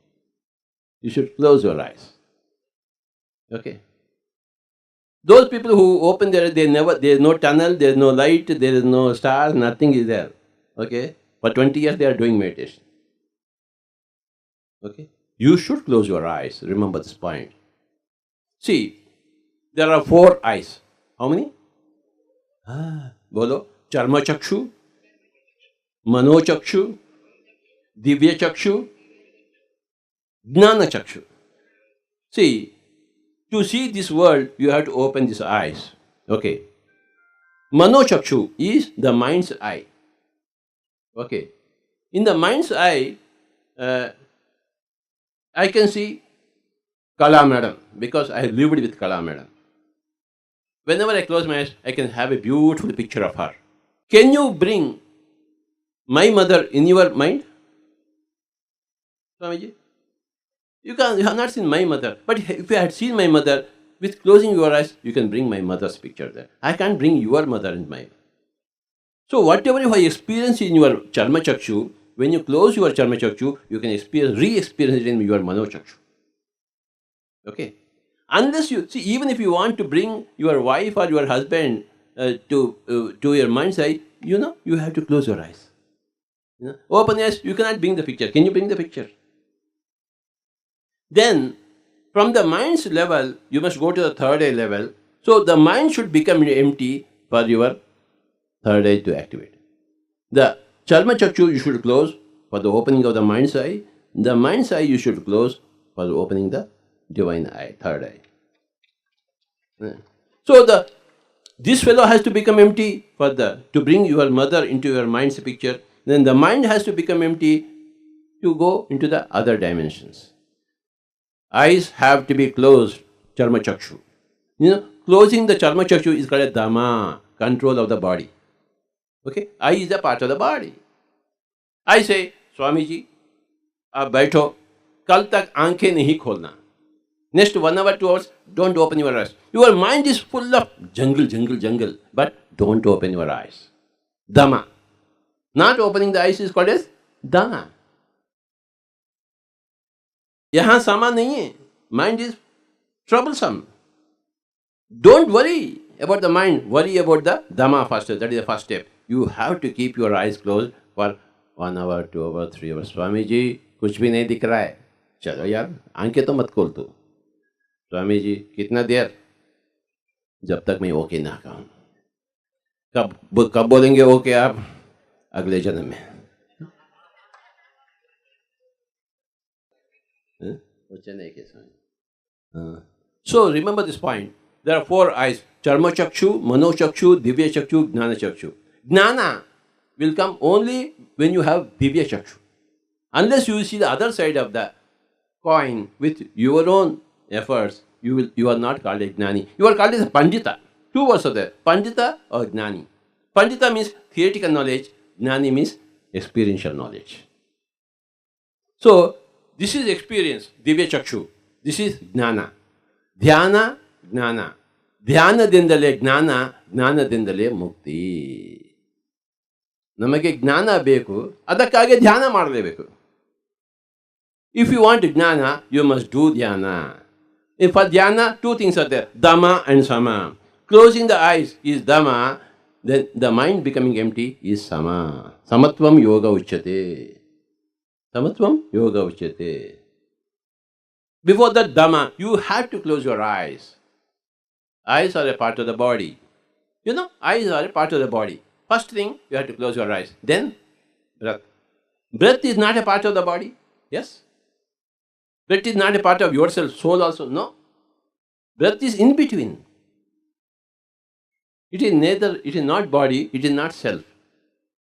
You should close your eyes. Okay? Those people who open their eyes, there is no tunnel, there is no light, there is no stars, nothing is there. Okay? For 20 years they are doing meditation. Okay? You should close your eyes. Remember this point. See, there are 4 eyes. How many? Bolo. Charma chakshu, mano chakshu, divya chakshu, jnana chakshu. See, to see this world, you have to open these eyes. Okay. Mano chakshu is the mind's eye. Okay. In the mind's eye, I can see Kala Madam because I lived with Kala Madam. Whenever I close my eyes, I can have a beautiful picture of her. Can you bring my mother in your mind? Swamiji? You have not seen my mother. But if you had seen my mother, with closing your eyes, you can bring my mother's picture there. I can't bring your mother in mind. So whatever you have experienced in your Charma Chakshu, when you close your Charma Chakshu, you can re-experience it in your Mano Chakshu. Okay? Unless you, see, even if you want to bring your wife or your husband to your mind's eye, you have to close your eyes. Open your eyes, you cannot bring the picture. Can you bring the picture? Then, from the mind's level, you must go to the third eye level. So, the mind should become empty for your third eye to activate. The Charma Chakshu you should close for the opening of the mind's eye. The mind's eye you should close for the opening the divine eye, third eye. So, this fellow has to become empty to bring your mother into your mind's picture. Then the mind has to become empty to go into the other dimensions. Eyes have to be closed, Charma Chakshu. Closing the Charma Chakshu is called a Dhamma, control of the body. Okay? Eye is a part of the body. I say, Swamiji, आप बैठो, कल तक आंखें नहीं खोलना. Next 1 hour, 2 hours, don't open your eyes. Your mind is full of jungle, but don't open your eyes. Dhamma. Not opening the eyes is called as Dhamma. यहाँ sama नहीं है. Mind is troublesome. Don't worry about the mind. Worry about the Dhamma first. That is the first step. You have to keep your eyes closed for 1 hour, 2 hours, 3 hours. Swami ji कुछ भी नहीं दिख रहा है. चलो यार आंखें तो मत खोल तू. स्वामी जी कितना देर? जब तक मैं ओके ना कहूँ. कब बोलेंगे ओके आप? अगले जन्म में. So remember this point. There are 4 eyes. Charma Chakshu, Mano Chakshu, Divya Chakshu, Jnana Chakshu. Jnana will come only when you have Divya Chakshu. Unless you see the other side of the coin with your own efforts, you are not called a Jnani. You are called as a Pandita. 2 words are there. Pandita or Jnani. Pandita means theoretical knowledge. Jnani means experiential knowledge. So, this is experience, Divya Chakshu. This is Jnana. Dhyana, Jnana. Dhyana dindale Jnana, Jnana dindale Mukti. Namage Jnana beku, adakage Dhyana ಮಾಡಲೇಬೇಕು. If you want Jnana, you must do Dhyana. And for Dhyana, 2 things are there, Dhamma and Sama. Closing the eyes is Dhamma, then the mind becoming empty is Sama. Samatvam yoga uchyate. Samatvam yoga uchyate. Before that Dhamma, you have to close your eyes. Eyes are a part of the body. Eyes are a part of the body. First thing, you have to close your eyes. Then, breath. Breath is not a part of the body. Yes? Breath is not a part of yourself, soul also. No. Breath is in between. It is not body, it is not self.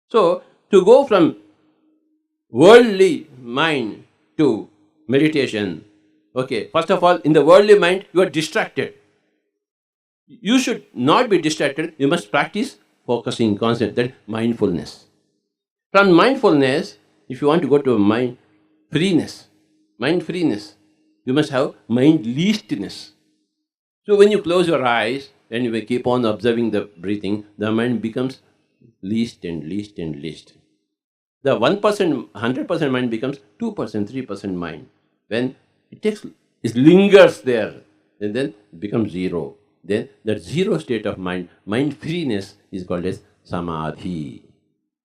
So, to go from worldly mind to meditation, okay, first of all, in the worldly mind, you are distracted. You should not be distracted. You must practice focusing, concept, that mindfulness. From mindfulness, if you want to go to mind freeness, you must have mind leastness. So when you close your eyes and you keep on observing the breathing, the mind becomes least and least and least. The 1%, 100% mind becomes 2%, 3% mind. When it lingers there, and then it becomes zero. Then that zero state of mind freeness is called as samadhi.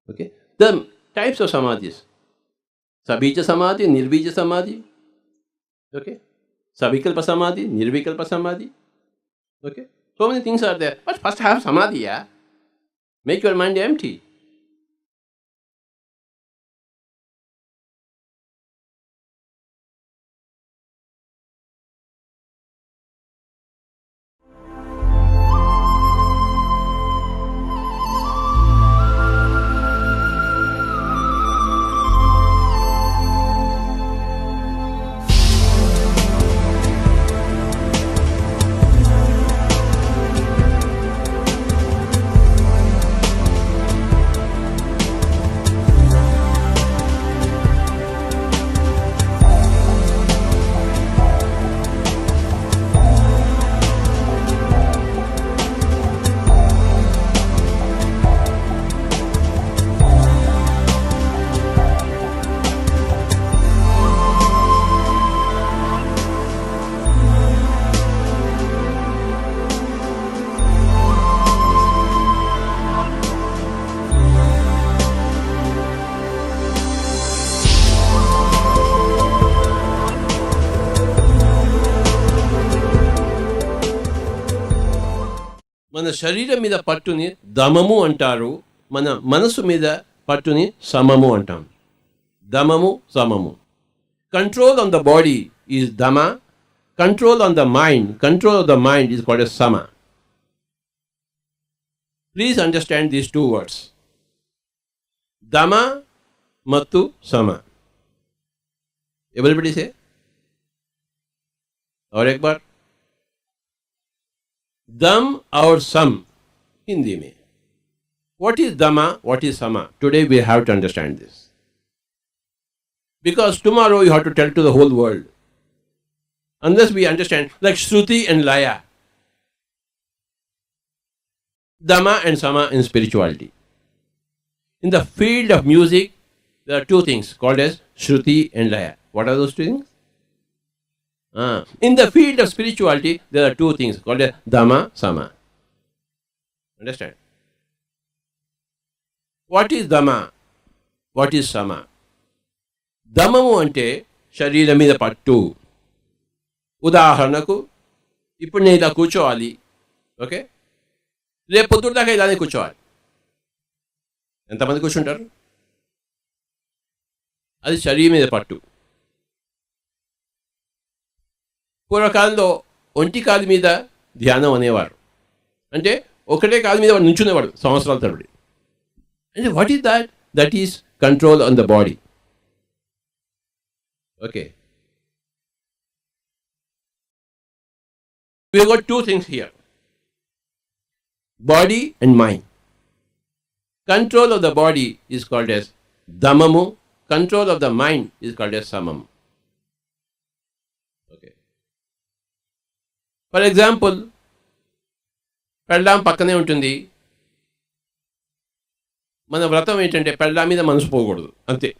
Okay? The types of samadhis. Sabija samadhi, nirvija samadhi. Okay? Savikalpa samadhi, nirvikalpa samadhi. Okay? So many things are there. But first have samadhi, yeah? Make your mind empty. మన శరీరం మీద పట్టుని దమము అంటారు, మన మనసు మీద పట్టుని సమము అంటాం. దమము, సమము. Control on the body is dama, control on the mind is called as sama. Please understand these two words. Dama ಮತ್ತು sama. Everybody say? और एक बार. Dam और sam Hindi में. What is dama? What is sama? Today we have to understand this. Because tomorrow you have to tell to the whole world. Unless we understand, like Shruti and Laya. Dama and sama in spirituality. In the field of music, there are two things called as Shruti and Laya. What are those two things? In the field of spirituality, there are two things called as Dhamma, Sama. Understand? What is Dhamma? What is Sama? Dhammamu ante shareeram meeda pattu. ఉదాహరణకు ఇప్పుడు నేను ఇలా కూర్చోవాలి, okay, రేపు పొద్దున్న దాకా ఇలానే కూర్చోవాలి. ఎంతమంది కూర్చుంటారు? అది శరీరం మీద పట్టు. పూర్వకాలంలో ఒంటి కాలు మీద ధ్యానం అనేవారు. అంటే ఒకటే కాలు మీద వాడు నుంచునేవాడు సంవత్సరాల తరబడి. అంటే what is that? That is control on the body. Okay, we have got two things here, body and mind. Control of the body is called as dhammamu, control of the mind is called as samamu. Okay. For example, పెళ్ళాం పక్కనే ఉంటుంది. మన వ్రతం ఏంటంటే పెళ్ళాం మీద మనసు పోకూడదు, అంతే.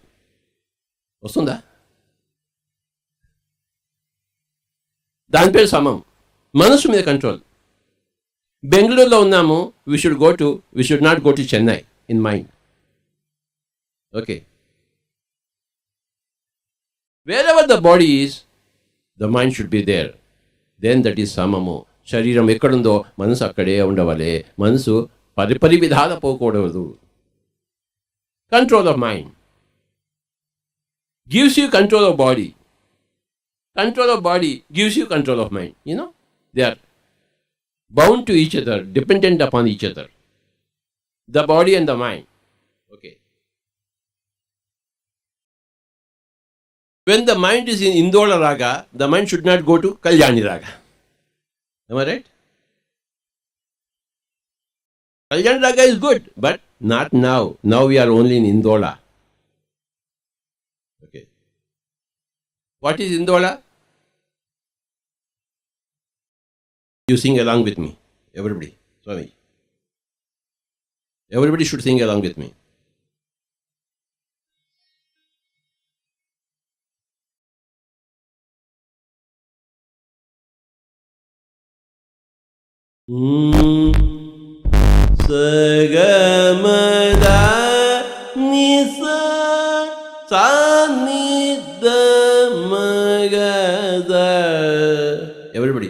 వస్తుందా? దాని పేరు సమం. మనసు మీద కంట్రోల్. బెంగళూరులో ఉన్నాము, we should not go to Chennai in mind. Okay. Wherever the body is, the mind should be there. Then that is samamu. శరీరం ఎక్కడుందో మనసు అక్కడే ఉండవలే. మనసు పరిపరి విధాల పోకూడదు. Control of mind gives you control of body. Control of body gives you control of mind. You know, they are bound to each other, dependent upon each other. The body and the mind. Okay. When the mind is in Indola Raga, the mind should not go to Kalyani Raga. Am I right? Kalyani Raga is good, but not now. Now we are only in Indola. Okay. What is Indola? You sing along with me. Everybody. Swami. Everybody should sing along with me. Sagamada nisa sanidha magada. Everybody.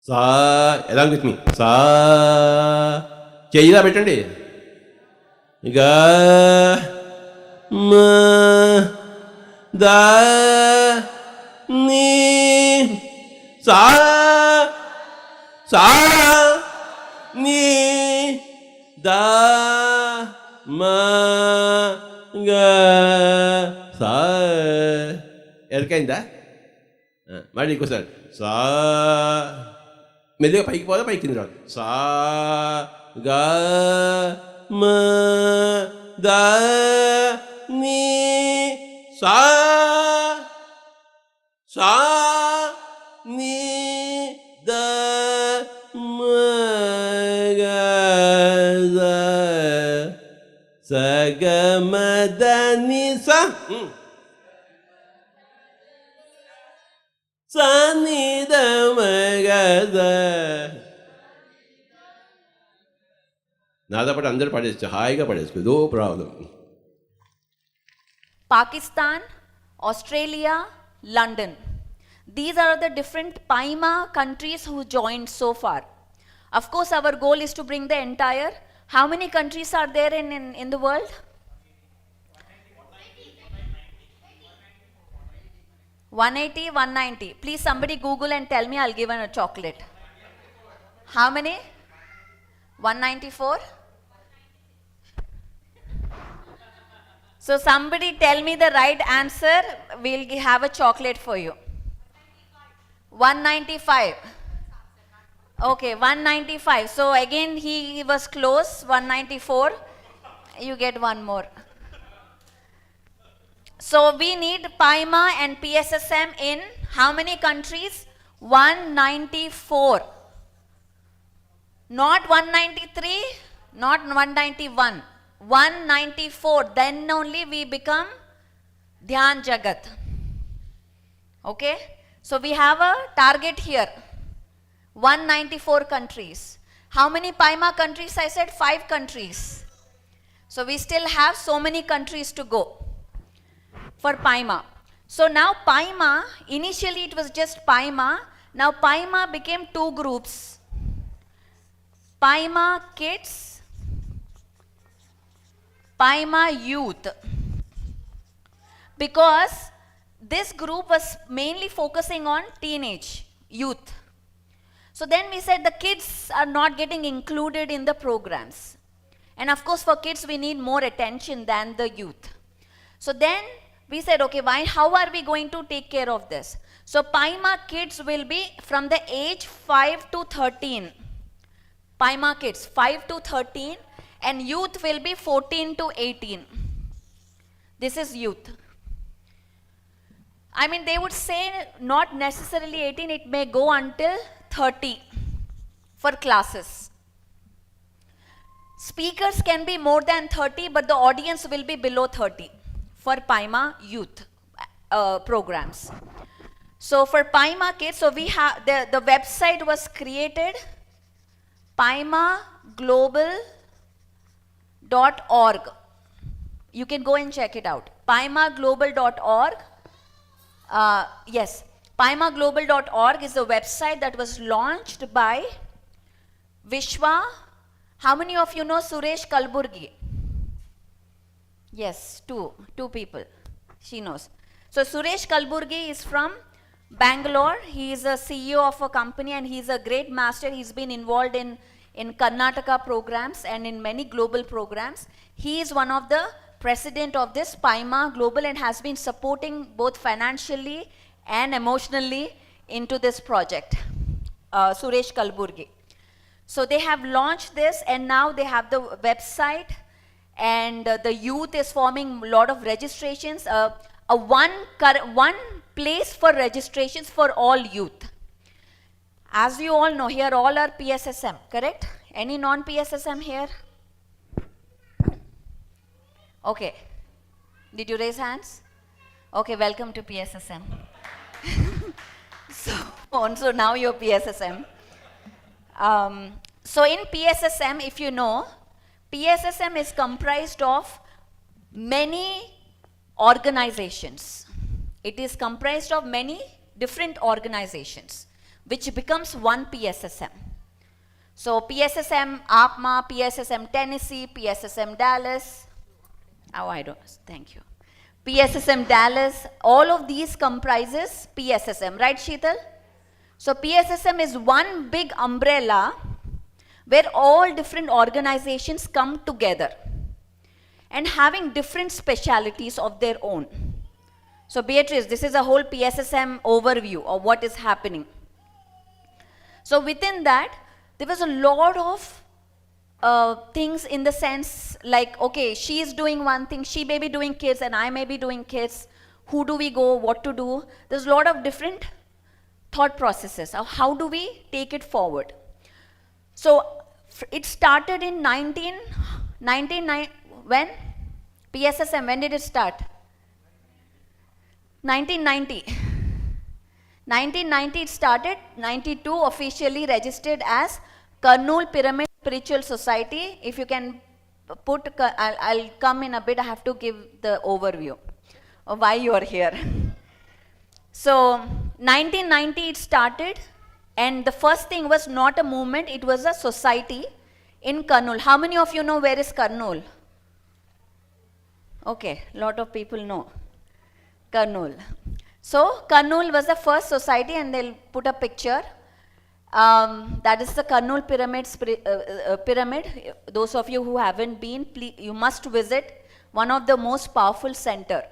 Sa, along with me. Sa, చెయ్యిలా పెట్టండి. Ga, ma, da, ni, sa, ni, da, ma, ga, sa. ఎరికైందా? మళ్ళీ ఇంకోసారి. సా, మెల్లిగా పైకి పోదా పైకి కింద రాదు. సా, గా, మా, దా, నీ, సా, సా, నీ, దా, మా, గా, దా, స, గ, మ, ద, ని, సా. నాతో పాటు అందరూ పడేచ్చు, హాయిగా పడేసుకో, no problem. Pakistan, Australia, London. These are the different PIMA countries who joined so far. Of course, our goal is to bring the entire. How many countries are there in the world? 180, 190. Please somebody Google and tell me, I'll give a chocolate. How many? 194? So somebody tell me the right answer, we'll have a chocolate for you. 195. Okay, 195. So again he was close, 194. You get one more. So we need PIMA and PSSM in how many countries? 194. Not 193, not 191. 194. Then only we become Dhyan Jagat. Okay? So we have a target here. 194 countries. How many PIMA countries? I said 5 countries. So we still have so many countries to go for PIMA. So now PIMA, initially it was just PIMA. Now PIMA became 2 groups. PIMA Kids, PIMA Youth. Because this group was mainly focusing on teenage youth. So then we said the kids are not getting included in the programs. And of course for kids we need more attention than the youth. So then we said, okay, how are we going to take care of this? So PIMA Kids will be from the age 5 to 13. PIMA Kids 5 to 13, and youth will be 14 to 18. This is youth. I mean, they would say not necessarily 18, it may go until 30 for classes. Speakers can be more than 30, but the audience will be below 30 for PIMA youth programs. So for PIMA Kids, so we have, the website was created, pyramidenergy.org. You can go and check it out. pyramidenergy.org. Yes, pyramidenergy.org is the website that was launched by Vishwa. How many of you know Suresh Kalburgi? Yes, two people. She knows. So Suresh Kalburgi is from Bangalore. He is a CEO of a company and he is a great master. He's been involved in Karnataka programs and in many global programs. He is one of the president of this PIMA Global and has been supporting both financially and emotionally into this project. Suresh Kalburgi. So they have launched this and now they have the website, and the youth is forming a lot of registrations. one place for registrations for all youth. As you all know, here all are PSSM, correct? Any non-PSSM here? Okay. Did you raise hands? Okay, welcome to PSSM. So now you're PSSM. So in PSSM, if you know, PSSM is comprised of many organizations. It is comprised of many different organizations, which becomes one PSSM. So PSSM APMA, PSSM Tennessee, PSSM Dallas. Oh, I don't, thank you. PSSM Dallas, all of these comprises PSSM, right Sheetal? So PSSM is one big umbrella where all different organizations come together and having different specialities of their own. So Beatrice, this is a whole PSSM overview of what is happening. So within that, there was a lot of things in the sense like, okay, she is doing one thing, she may be doing kids and I may be doing kids. Who do we go, what to do? There's a lot of different thought processes of how do we take it forward. So it started in when? PSSM, when did it start? 1990. 1990 it started, 92 officially registered as Kurnool Pyramid Spiritual Society. If you can put, I'll come in a bit, I have to give the overview of why you are here. So 1990 it started, and the first thing was not a movement, it was a society in Kurnool. How many of you know where is Kurnool? Okay, a lot of people know Kurnool. So Kurnool was the first society, and they'll put a picture. That is the Kurnool pyramid. Those of you who haven't been, please, you must visit. One of the most powerful center.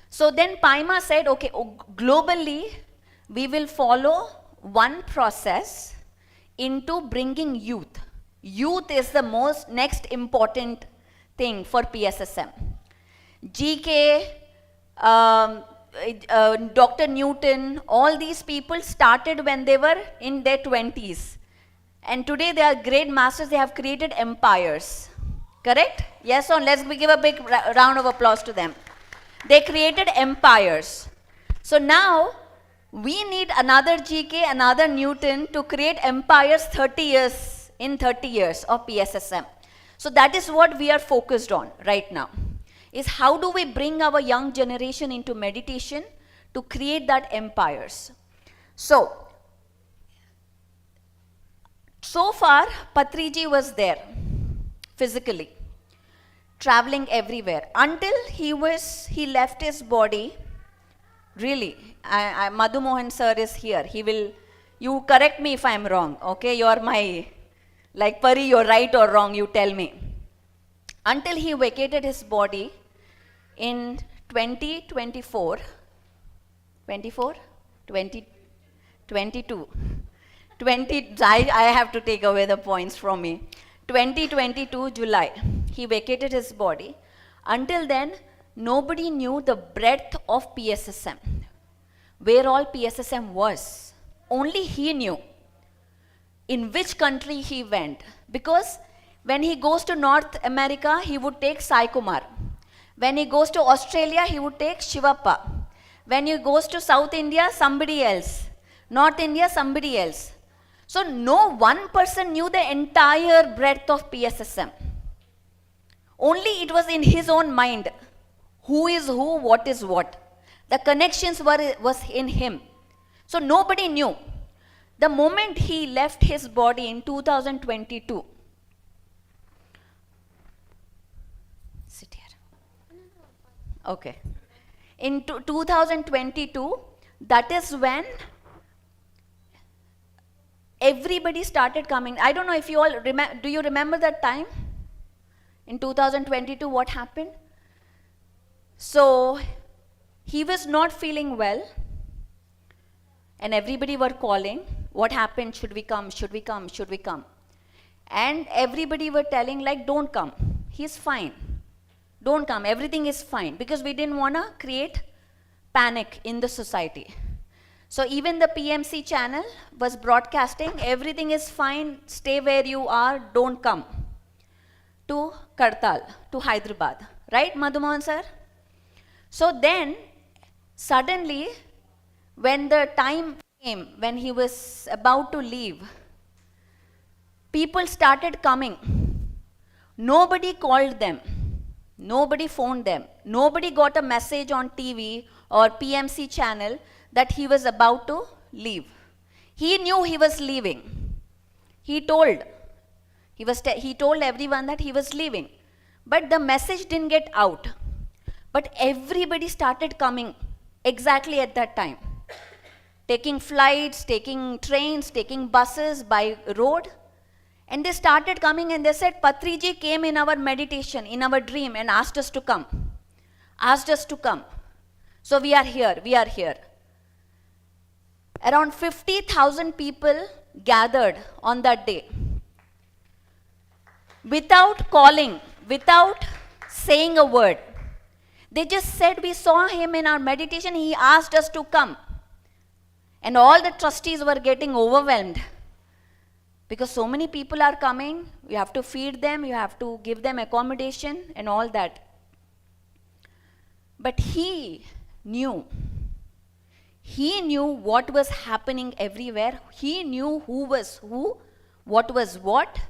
So then Paima said, okay, globally, we will follow one process into bringing youth. Youth is the next important thing for PSSM. GK, Dr. Newton, all these people started when they were in their 20s. And today they are great masters, they have created empires. Correct? Yes or no? Let's give a big round of applause to them. They created empires. So now, we need another GK, another Newton to create empires in 30 years of PSSM. So that is what we are focused on right now. Is how do we bring our young generation into meditation to create that empires. So far, Patriji was there, physically, traveling everywhere, until he left his body, really. Madhu Mohan sir is here, you correct me if I'm wrong, okay, you're my, like Pari, you're right or wrong, you tell me. Until he vacated his body in 2022. I have to take away the points from me. 2022 July, he vacated his body. Until then, nobody knew the breadth of PSSM, where all PSSM was. Only he knew in which country he went. Because when he goes to North America, he would take Sai Kumar. When he goes to Australia, he would take Shivappa. When he goes to South India, somebody else. North India, somebody else. So no one person knew the entire breadth of PSSM. Only it was in his own mind. Who is who, what is what. The connections was in him. So nobody knew. The moment he left his body in 2022, sit here. Okay. In 2022, that is when everybody started coming. I don't know if you all remember, do you remember that time? In 2022, what happened? So, he was not feeling well, and everybody were calling, what happened, should we come, should we come, should we come? And everybody were telling like, don't come, he's fine. Don't come. Everything is fine. Because we didn't want to create panic in the society. So even the PMC channel was broadcasting, everything is fine, stay where you are, don't come to Kartal, to Hyderabad. Right, Madhumohan sir? So then, suddenly, when the time came, when he was about to leave, people started coming. Nobody called them. Nobody phoned them. Nobody got a message on TV or PMC channel that he was about to leave. He knew he was leaving. He told everyone that he was leaving. But the message didn't get out. But everybody started coming exactly at that time. Taking flights, taking trains, taking buses by road. And they started coming and they said, Patriji came in our meditation, in our dream and asked us to come. Asked us to come. So we are here, we are here. Around 50,000 people gathered on that day. Without calling, without saying a word. They just said, we saw him in our meditation, he asked us to come. And all the trustees were getting overwhelmed. Because so many people are coming, you have to feed them, you have to give them accommodation and all that. But he knew what was happening everywhere. He knew who was who, what was what,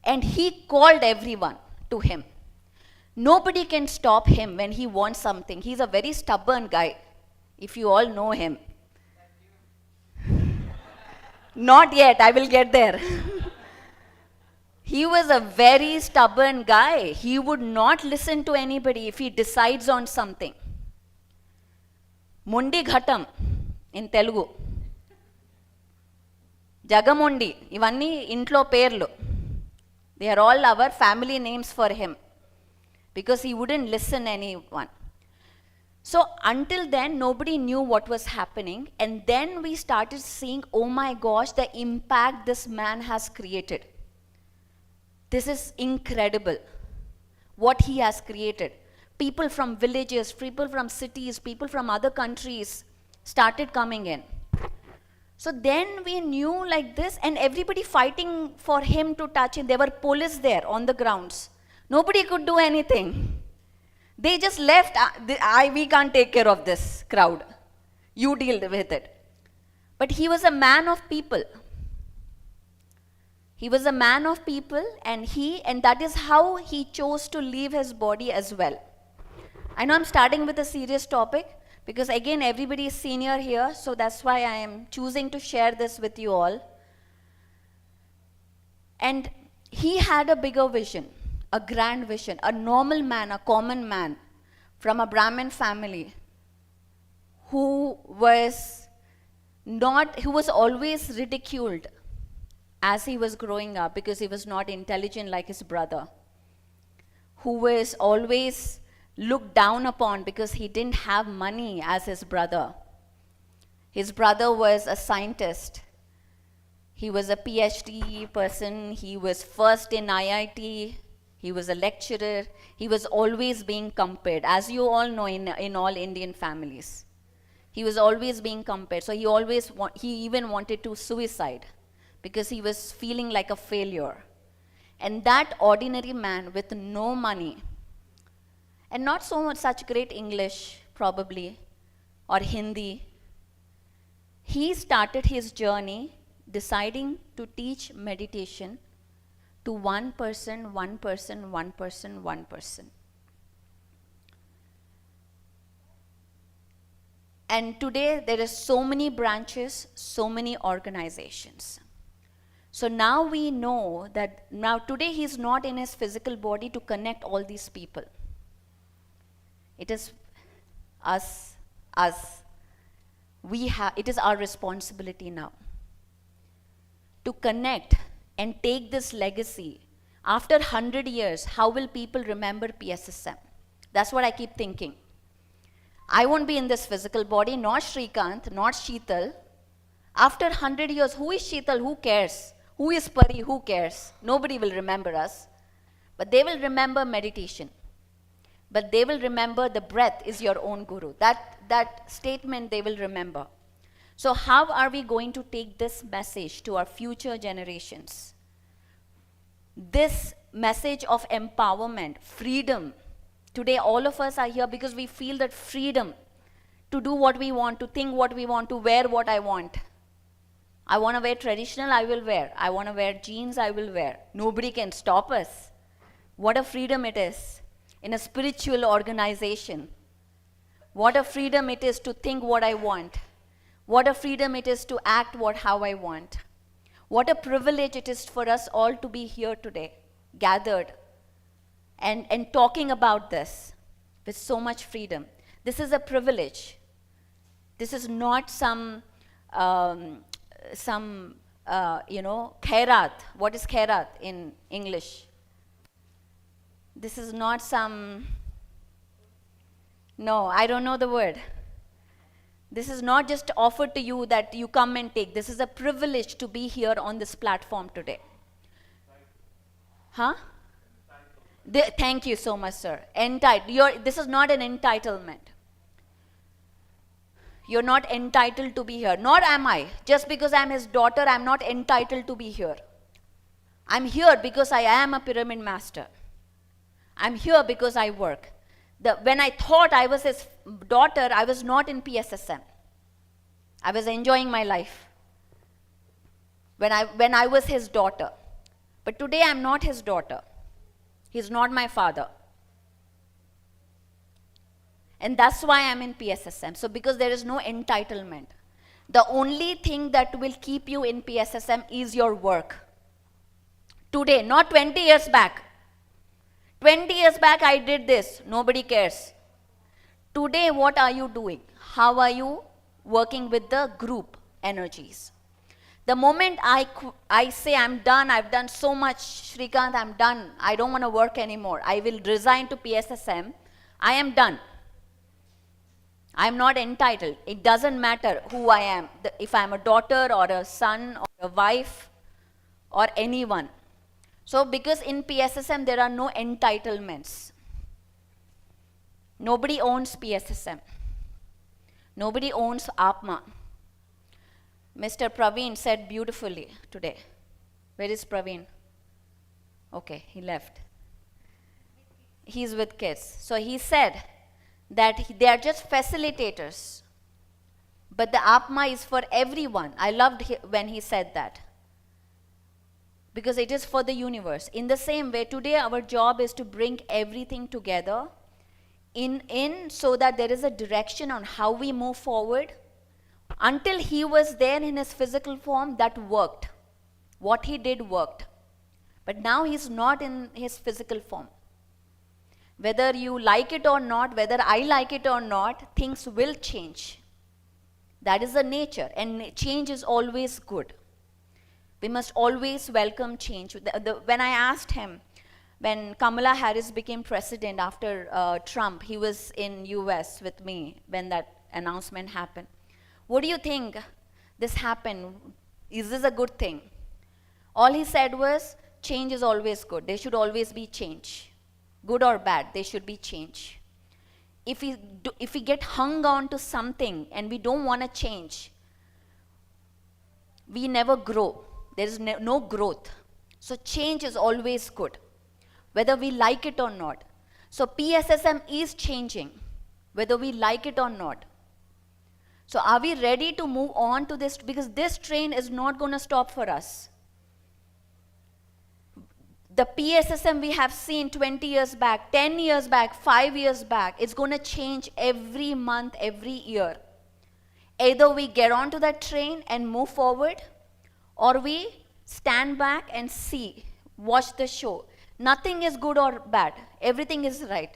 and he called everyone to him. Nobody can stop him when he wants something. He's a very stubborn guy, if you all know him. Not yet, I will get there. He was a very stubborn guy. He would not listen to anybody if he decides on something. Mundi Ghatam in Telugu. Jagamundi, ivanni intlo perlu. They are all our family names for him. Because he wouldn't listen anyone. So until then, nobody knew what was happening. And then we started seeing, oh my gosh, the impact this man has created. This is incredible. What he has created. People from villages, people from cities, people from other countries started coming in. So then we knew like this, and everybody fighting for him to touch him. There were police there on the grounds. Nobody could do anything. They just left, we can't take care of this crowd. You deal with it. But he was a man of people. He was a man of people, and that is how he chose to leave his body as well. I know I'm starting with a serious topic, because again, everybody is senior here, so that's why I am choosing to share this with you all. And he had a bigger vision. A grand vision, a normal man, a common man from a Brahmin family who was always ridiculed as he was growing up because he was not intelligent like his brother, who was always looked down upon because he didn't have money as his brother. His brother was a scientist. He was a PhD person. He was first in IIT. He was a lecturer. He was always being compared, as you all know in all Indian families. He was always being compared. So he even wanted to suicide because he was feeling like a failure. And that ordinary man with no money and not so much such great English probably or Hindi, he started his journey deciding to teach meditation to one person, one person, one person, one person. And today there are so many branches, so many organizations. So now we know that today he's not in his physical body to connect all these people. It is us. It is our responsibility now to connect and take this legacy. After 100 years, how will people remember PSSM? That's what I keep thinking. I won't be in this physical body, not Shrikant, not Sheetal. After 100 years, who is Sheetal? Who cares? Who is Pari? Who cares? Nobody will remember us. But they will remember meditation. but they will remember the breath is your own guru. That statement they will remember. So how are we going to take this message to our future generations? This message of empowerment, freedom. Today all of us are here because we feel that freedom to do what we want, to think what we want, to wear what I want. I want to wear traditional, I will wear. I want to wear jeans, I will wear. Nobody can stop us. What a freedom it is in a spiritual organization. What a freedom it is to think what I want. What a freedom it is to act how I want. What a privilege it is for us all to be here today, gathered, and talking about this with so much freedom. This is a privilege. This is not some khairat. What is khairat in English? This is not some, no, I don't know the word. This is not just offered to you that you come and take. This is a privilege to be here on this platform today. Huh? Thank you so much, sir. This is not an entitlement. You're not entitled to be here. Nor am I. Just because I'm his daughter, I'm not entitled to be here. I'm here because I am a pyramid master. I'm here because I work. When I thought I was his daughter, I was not in PSSM. I was enjoying my life when I was his daughter. But today I'm not his daughter. He's not my father. And that's why I'm in PSSM. So because there is no entitlement. The only thing that will keep you in PSSM is your work. Today, not 20 years back. 20 years back I did this. Nobody cares. Today, what are you doing? How are you working with the group energies? The moment I say I'm done, I've done so much, Shrikant, I'm done, I don't want to work anymore, I will resign to PSSM, I am done. I'm not entitled. It doesn't matter who I am, if I'm a daughter or a son or a wife or anyone. So because in PSSM there are no entitlements. Nobody owns PSSM. Nobody owns Atma. Mr. Praveen said beautifully today. Where is Praveen? Okay, he left. He's with kids. So he said that they are just facilitators. But the Atma is for everyone. I loved when he said that. Because it is for the universe. In the same way, today our job is to bring everything together so that there is a direction on how we move forward. Until he was there in his physical form, that worked. What he did worked. But now he's not in his physical form. Whether you like it or not, whether I like it or not, things will change. That is the nature, and change is always good. We must always welcome change. When I asked him, when Kamala Harris became president after Trump, he was in US with me when that announcement happened. What do you think this happened? Is this a good thing? All he said was, change is always good. There should always be change. Good or bad, there should be change. If we get hung on to something and we don't want to change, we never grow. There is no growth. So change is always good, whether we like it or not. So PSSM is changing, whether we like it or not. So are we ready to move on to this? Because this train is not going to stop for us. The PSSM we have seen 20 years back, 10 years back, 5 years back, it's going to change every month, every year. Either we get onto that train and move forward, or we stand back and see, watch the show. Nothing is good or bad. Everything is right.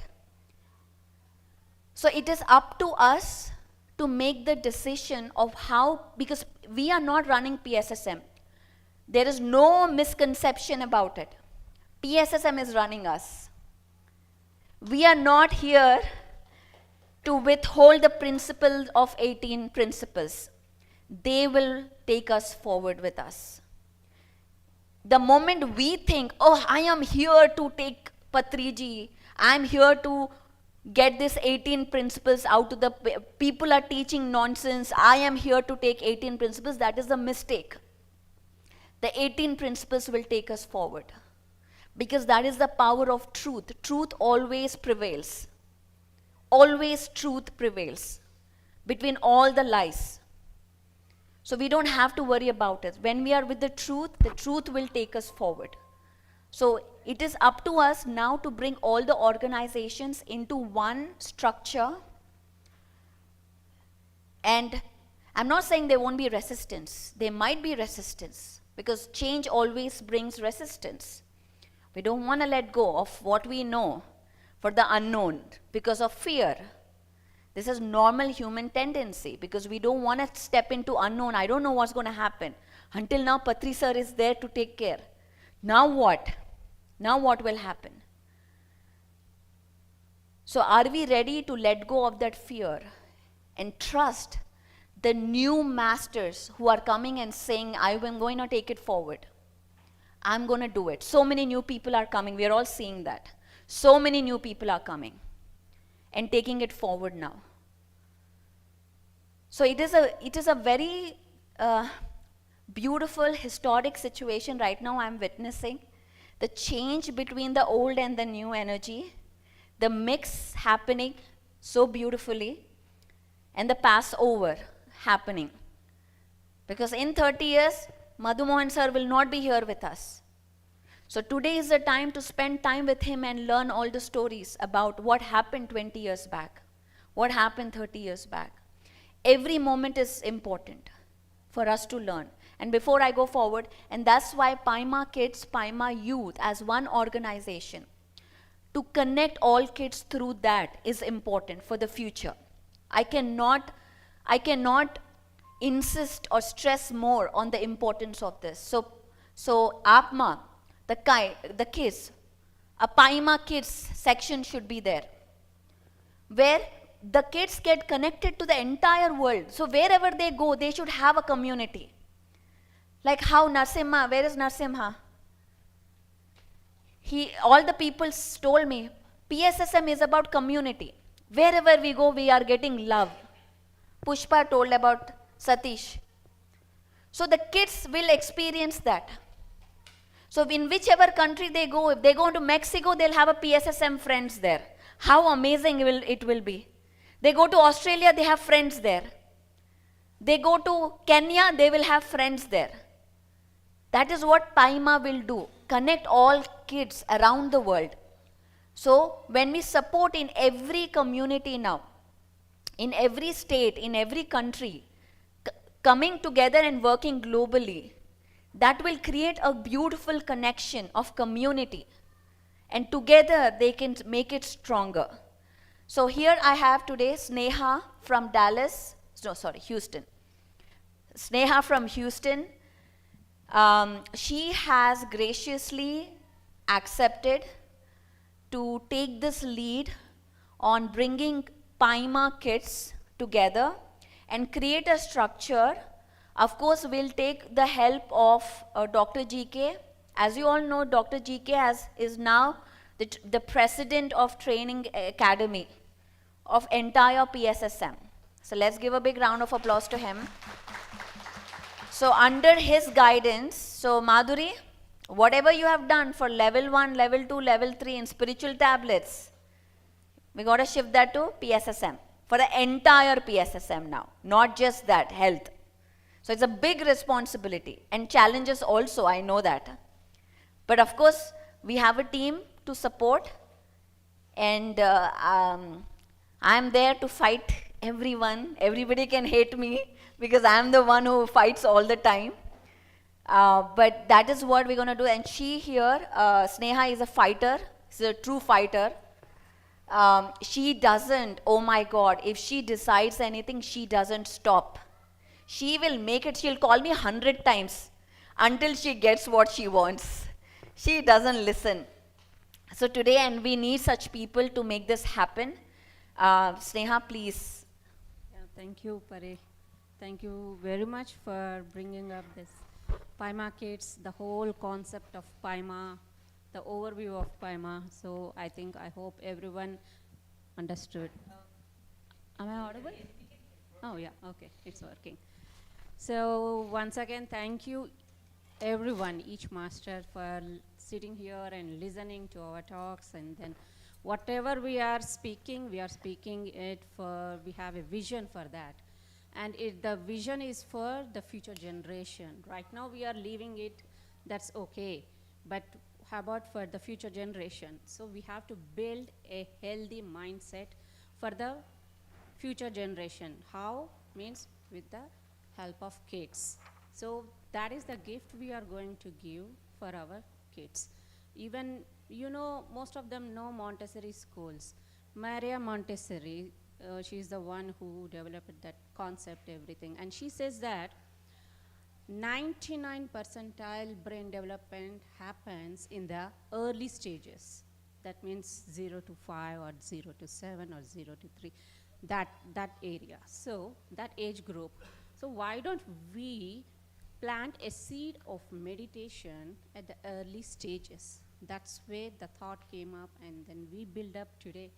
So it is up to us to make the decision of how, because we are not running PSSM. There is no misconception about it. PSSM is running us. We are not here to withhold the principles of 18 principles. They will take us forward with us. The moment we think, oh, I am here to take patriji, I am here to get this 18 principles out to the people are teaching nonsense. I am here to take 18 principles. That is a mistake. The 18 principles will take us forward, because that is the power of truth. Truth always prevails. Always truth prevails between all the lies. So we don't have to worry about it. When we are with the truth will take us forward. So it is up to us now to bring all the organizations into one structure. And I'm not saying there won't be resistance. There might be resistance, because change always brings resistance. We don't want to let go of what we know for the unknown because of fear. This is normal human tendency, because we don't want to step into unknown. I don't know what's going to happen. Until now, Patri sir is there to take care. Now what? Now what will happen? So are we ready to let go of that fear and trust the new masters who are coming and saying, I am going to take it forward. I'm going to do it. So many new people are coming. We are all seeing that. So many new people are coming and taking it forward now. So it is a very beautiful, historic situation right now I'm witnessing. The change between the old and the new energy, the mix happening so beautifully, and the Passover happening. Because in 30 years, Madhu Mohan sir will not be here with us. So today is the time to spend time with him and learn all the stories about what happened 20 years back, what happened 30 years back. Every moment is important for us to learn. And before I go forward, and that's why Paima Kids, Paima Youth as one organization, to connect all kids through that is important for the future. I cannot insist or stress more on the importance of this. So APMA, the kids, a Paima Kids section should be there, where the kids get connected to the entire world. So wherever they go, they should have a community. Like how Narsimha, where is Narsimha? All the people told me, PSSM is about community. Wherever we go, we are getting love. Pushpa told about Satish. So the kids will experience that. So in whichever country they go, if they go to Mexico, they'll have a PSSM friends there. How amazing it will be. They go to Australia, they have friends there. They go to Kenya, they will have friends there. That is what Paima will do. Connect all kids around the world. So when we support in every community now, in every state, in every country, coming together and working globally, that will create a beautiful connection of community. And together they can make it stronger. So here I have today Sneha from Houston. Sneha from Houston. She has graciously accepted to take this lead on bringing Paima kids together and create a structure. Of course, we'll take the help of Dr. GK. As you all know, Dr. GK is now the president of Training Academy of entire PSSM. So let's give a big round of applause to him. So under his guidance, so Madhuri, whatever you have done for level 1, level 2, level 3 in spiritual tablets, we got to shift that to PSSM for the entire PSSM now, not just that, health. So it's a big responsibility and challenges also, I know that. But of course, we have a team to support, and I'm there to fight everyone. Everybody can hate me because I'm the one who fights all the time. But that is what we're going to do. And she here, Sneha is a fighter. She's a true fighter. She doesn't, oh my God, if she decides anything, she doesn't stop. She will make it. She'll call me 100 times until she gets what she wants. She doesn't listen. So today, and we need such people to make this happen. Sneha, please. Yeah, thank you, Pare. Thank you very much for bringing up this Paima Kids, the whole concept of Paima, the overview of Paima. So I hope everyone understood. Am I audible? Oh yeah, okay, it's working. So once again, thank you everyone, each master, for sitting here and listening to our talks. And then whatever we are speaking it for, we have a vision for that. And the vision is for the future generation. Right now we are leaving it, that's okay. But how about for the future generation? So we have to build a healthy mindset for the future generation. How? Means with the help of kids. So that is the gift we are going to give for our kids. Even, you know, most of them know Montessori schools. Maria Montessori, she's the one who developed that concept, everything. And she says that 99 percentile brain development happens in the early stages. That means 0 to 5 or 0 to 7 or 0 to 3, that area. So that age group. So why don't we plant a seed of meditation at the early stages? That's where the thought came up, and then we build up today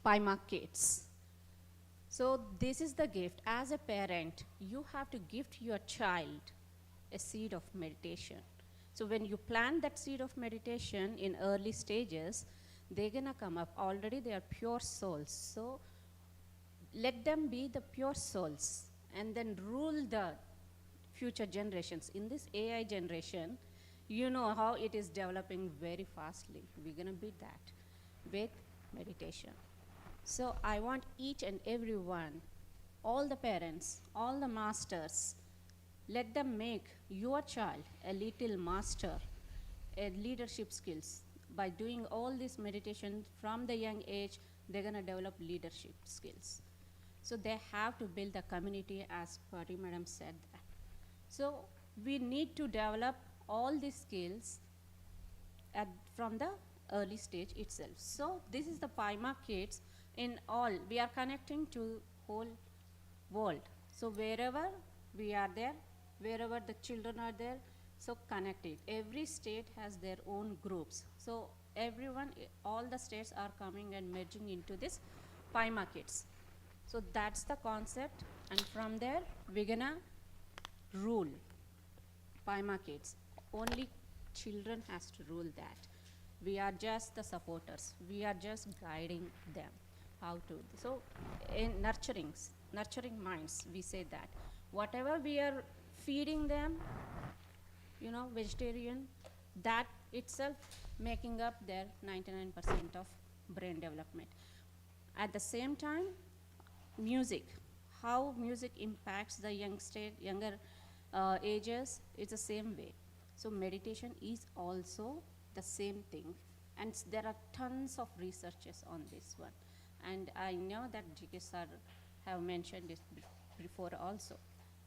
Paima Kids. So this is the gift. As a parent, you have to gift your child a seed of meditation. So when you plant that seed of meditation in early stages, they're gonna come up. Already they are pure souls. So let them be the pure souls and then rule the future generations. In this AI generation, you know how it is developing very fastly. We're gonna beat that with meditation. So I want each and every one, all the parents, all the masters, let them make your child a little master, a leadership skills. By doing all this meditation from the young age, they're gonna develop leadership skills. So they have to build a community, as Pari Madam said that. So we need to develop all these skills from the early stage itself. So this is the Paima Kids. In all, we are connecting to whole world. So wherever we are there, wherever the children are there, so connect it. Every state has their own groups. So everyone, all the states are coming and merging into this Paima Kids. So that's the concept, and from there we're gonna rule Paima Kids. Only children has to rule that. We are just the supporters. We are just guiding them how to. So in nurturing minds, we say that whatever we are feeding them, you know, vegetarian, that itself making up their 99% of brain development. At the same time, music, how music impacts the younger ages, it's the same way. So meditation is also the same thing, and there are tons of researches on this one. And I know that GK sir have mentioned this before also.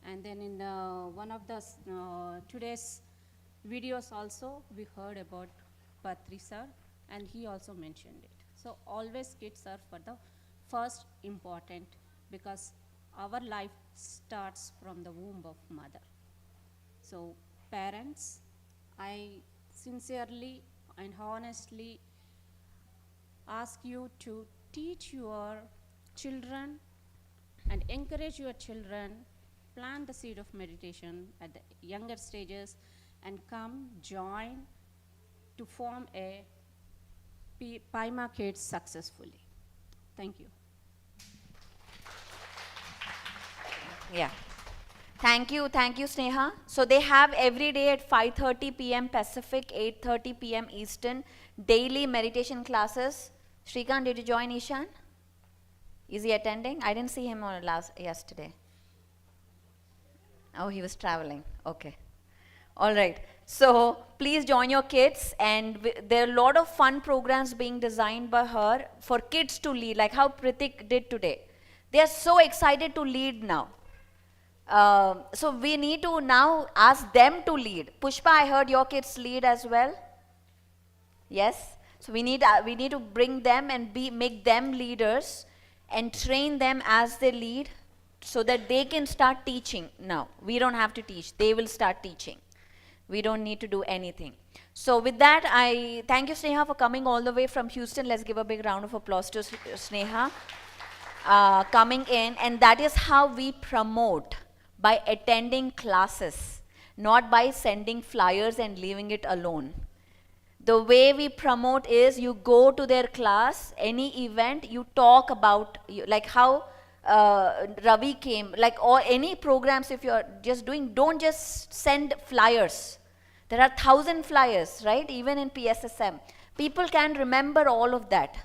And then in one of the today's videos also, we heard about Patri sir, and he also mentioned it. So always kids are for the first important, because our life starts from the womb of mother. So parents, I sincerely and honestly ask you to teach your children and encourage your children, plant the seed of meditation at the younger stages, and come join to form a Paima Kids successfully. Thank you. Yeah. Thank you, Sneha. So they have every day at 5:30 p.m. Pacific, 8:30 p.m. Eastern, daily meditation classes. Shrikant, did you join Ishan? Is he attending? I didn't see him on yesterday. Oh, he was traveling. Okay. All right. So please join your kids, and there are a lot of fun programs being designed by her for kids to lead, like how Pritik did today. They are so excited to lead now. So we need to now ask them to lead. Pushpa, I heard your kids lead as well. Yes. So we need to bring them and make them leaders and train them as they lead, so that they can start teaching now. We don't have to teach. They will start teaching. We don't need to do anything. So with that, I thank you, Sneha, for coming all the way from Houston. Let's give a big round of applause to Sneha coming in. And that is how we promote, by attending classes, not by sending flyers and leaving it alone. The way we promote is you go to their class, any event, you talk about, like how Ravi came, like, or any programs if you're just doing, don't just send flyers. There are 1,000 flyers, right? Even in PSSM. People can remember all of that.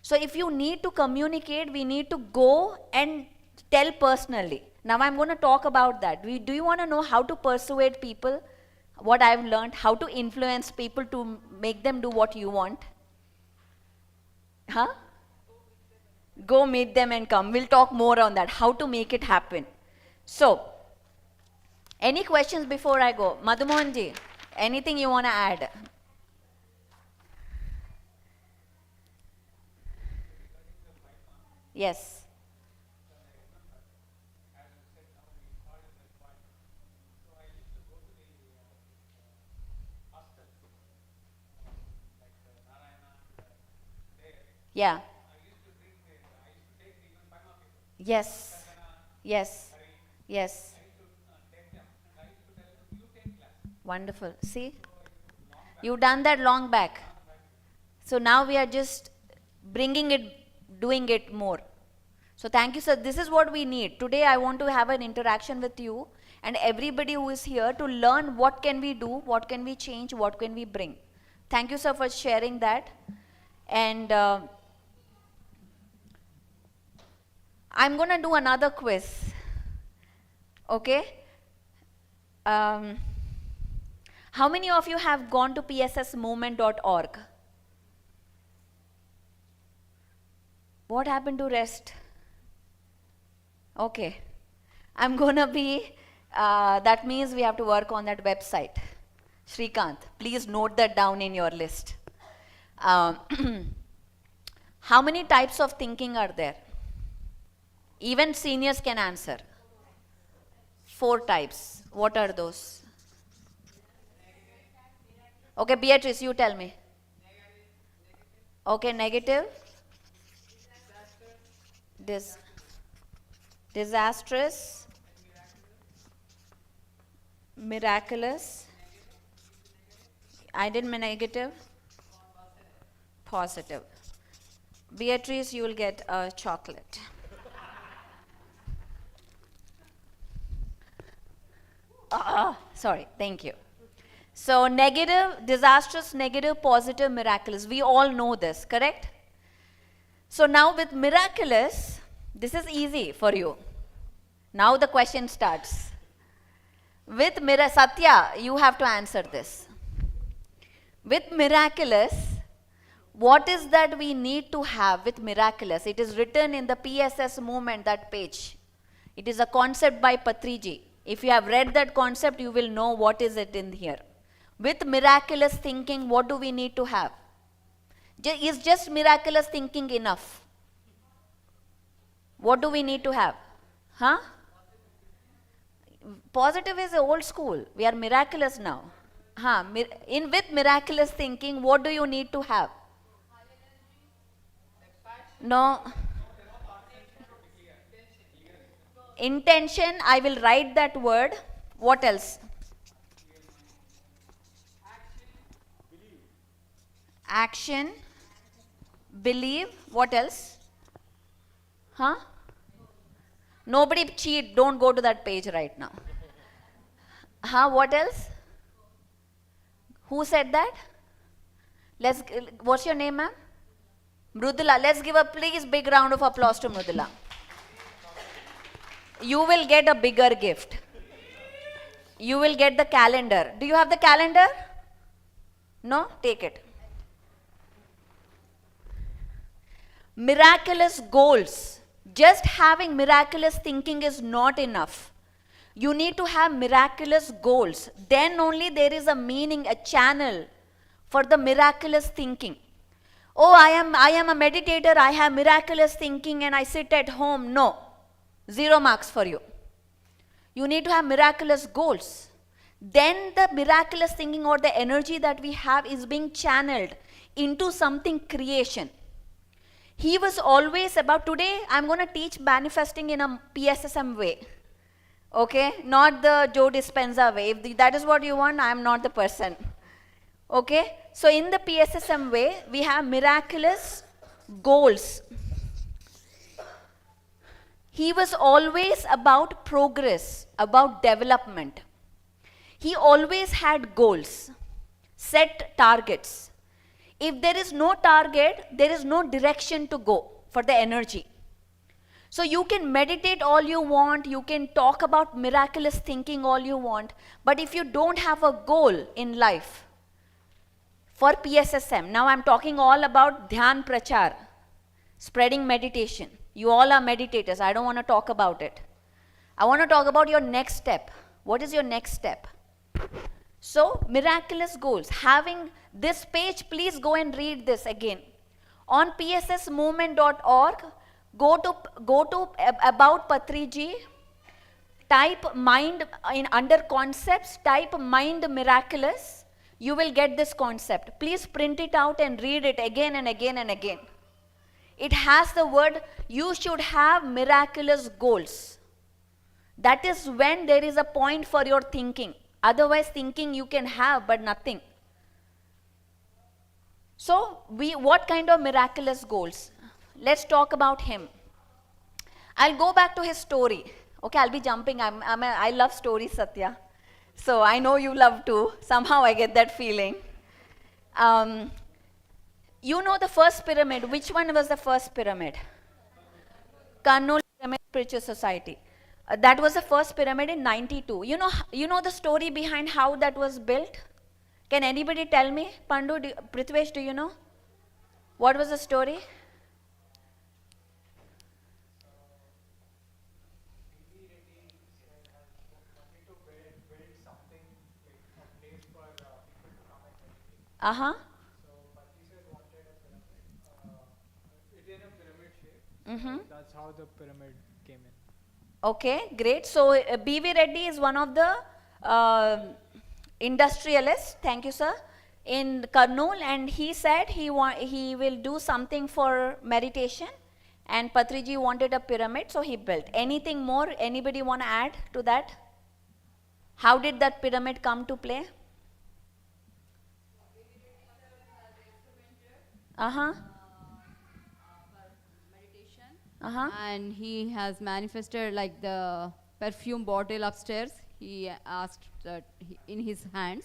So if you need to communicate, we need to go and tell personally. Now I'm going to talk about that. Do you want to know how to persuade people? What I've learned, how to influence people to make them do what you want? Huh? Go meet them and come. We'll talk more on that, how to make it happen. So, any questions before I go? Madhumohanji, anything you want to add? Yes. Yeah. Yes. Yes. Yes. Wonderful. See? You've done that long back. So now we are just bringing it, doing it more. So thank you, sir. This is what we need. Today I want to have an interaction with you and everybody who is here to learn what can we do, what can we change, what can we bring. Thank you, sir, for sharing that. And I'm going to do another quiz. Okay? How many of you have gone to pssmovement.org? What happened to rest? Okay. I'm going to be, that means we have to work on that website. Shrikant, please note that down in your list. How many types of thinking are there? Even seniors can answer. 4 types. What are those? Okay, Beatrice, you tell me. Okay, negative. Disastrous. Miraculous. I did negative. Positive. Beatrice, you will get a chocolate. Sorry, thank you. So negative, disastrous, negative, positive, miraculous. We all know this, correct? So now with miraculous, this is easy for you. Now the question starts. With Satya, you have to answer this. With miraculous, what is that we need to have with miraculous? It is written in the PSS movement, that page. It is a concept by Patriji. If you have read that concept, you will know what is it in here. With miraculous thinking, what do we need to have? Is just miraculous thinking enough? What do we need to have? Huh? Positive is old school. We are miraculous now. With miraculous thinking, what do you need to have? No. Intention, I will write that word. What else? Action, believe. What else? Huh? Nobody cheat. Don't go to that page right now. What else? Who said that? What's your name, ma'am? Mrudula. Let's give a please big round of applause to Mrudula. You will get a bigger gift. You will get the calendar. Do you have the calendar? No? Take it. Miraculous goals. Just having miraculous thinking is not enough. You need to have miraculous goals. Then only there is a meaning, a channel for the miraculous thinking. Oh, I am a meditator, I have miraculous thinking and I sit at home. No. 0 marks for you. You need to have miraculous goals. then the miraculous thinking or the energy that we have is being channeled into something creation. He was always about, today I'm going to teach manifesting in a PSSM way. Okay, not the Joe Dispenza way. If that is what you want, I am not the person. Okay, so in the PSSM way, we have miraculous goals. He was always about progress, about development. He always had goals, set targets. If there is no target, there is no direction to go for the energy. So you can meditate all you want, you can talk about miraculous thinking all you want, but if you don't have a goal in life, for PSSM, now I'm talking all about Dhyan Prachar, spreading meditation. You all are meditators, I don't want to talk about it. I want to talk about your next step. What is your next step? So, miraculous goals. Having this page, please go and read this again. On pssmovement.org, go to about patriji, type mind under concepts, type mind miraculous. You will get this concept. Please print it out and read it again and again and again. It has the word, you should have miraculous goals. That is when there is a point for your thinking. Otherwise, thinking you can have, but nothing. So, what kind of miraculous goals? Let's talk about him. I'll go back to his story. Okay, I'll be jumping. I love stories, Satya. So, I know you love too. Somehow I get that feeling. You know the first pyramid. Which one was the first pyramid? Karnool Pyramid Spiritual Society. That was the first pyramid in 92. You know the story behind how that was built? Can anybody tell me? Pandu, Prithvesh, do you know? What was the story? Uh-huh. Mm-hmm. That's how the pyramid came in. Okay, great. So, B.V. Reddy is one of the industrialists, thank you sir, in Karnool, and he said he will do something for meditation, and Patriji wanted a pyramid, so he built. Anything more? Anybody want to add to that? How did that pyramid come to play? Uh-huh. And he has manifested like the perfume bottle upstairs. He asked that in his hands.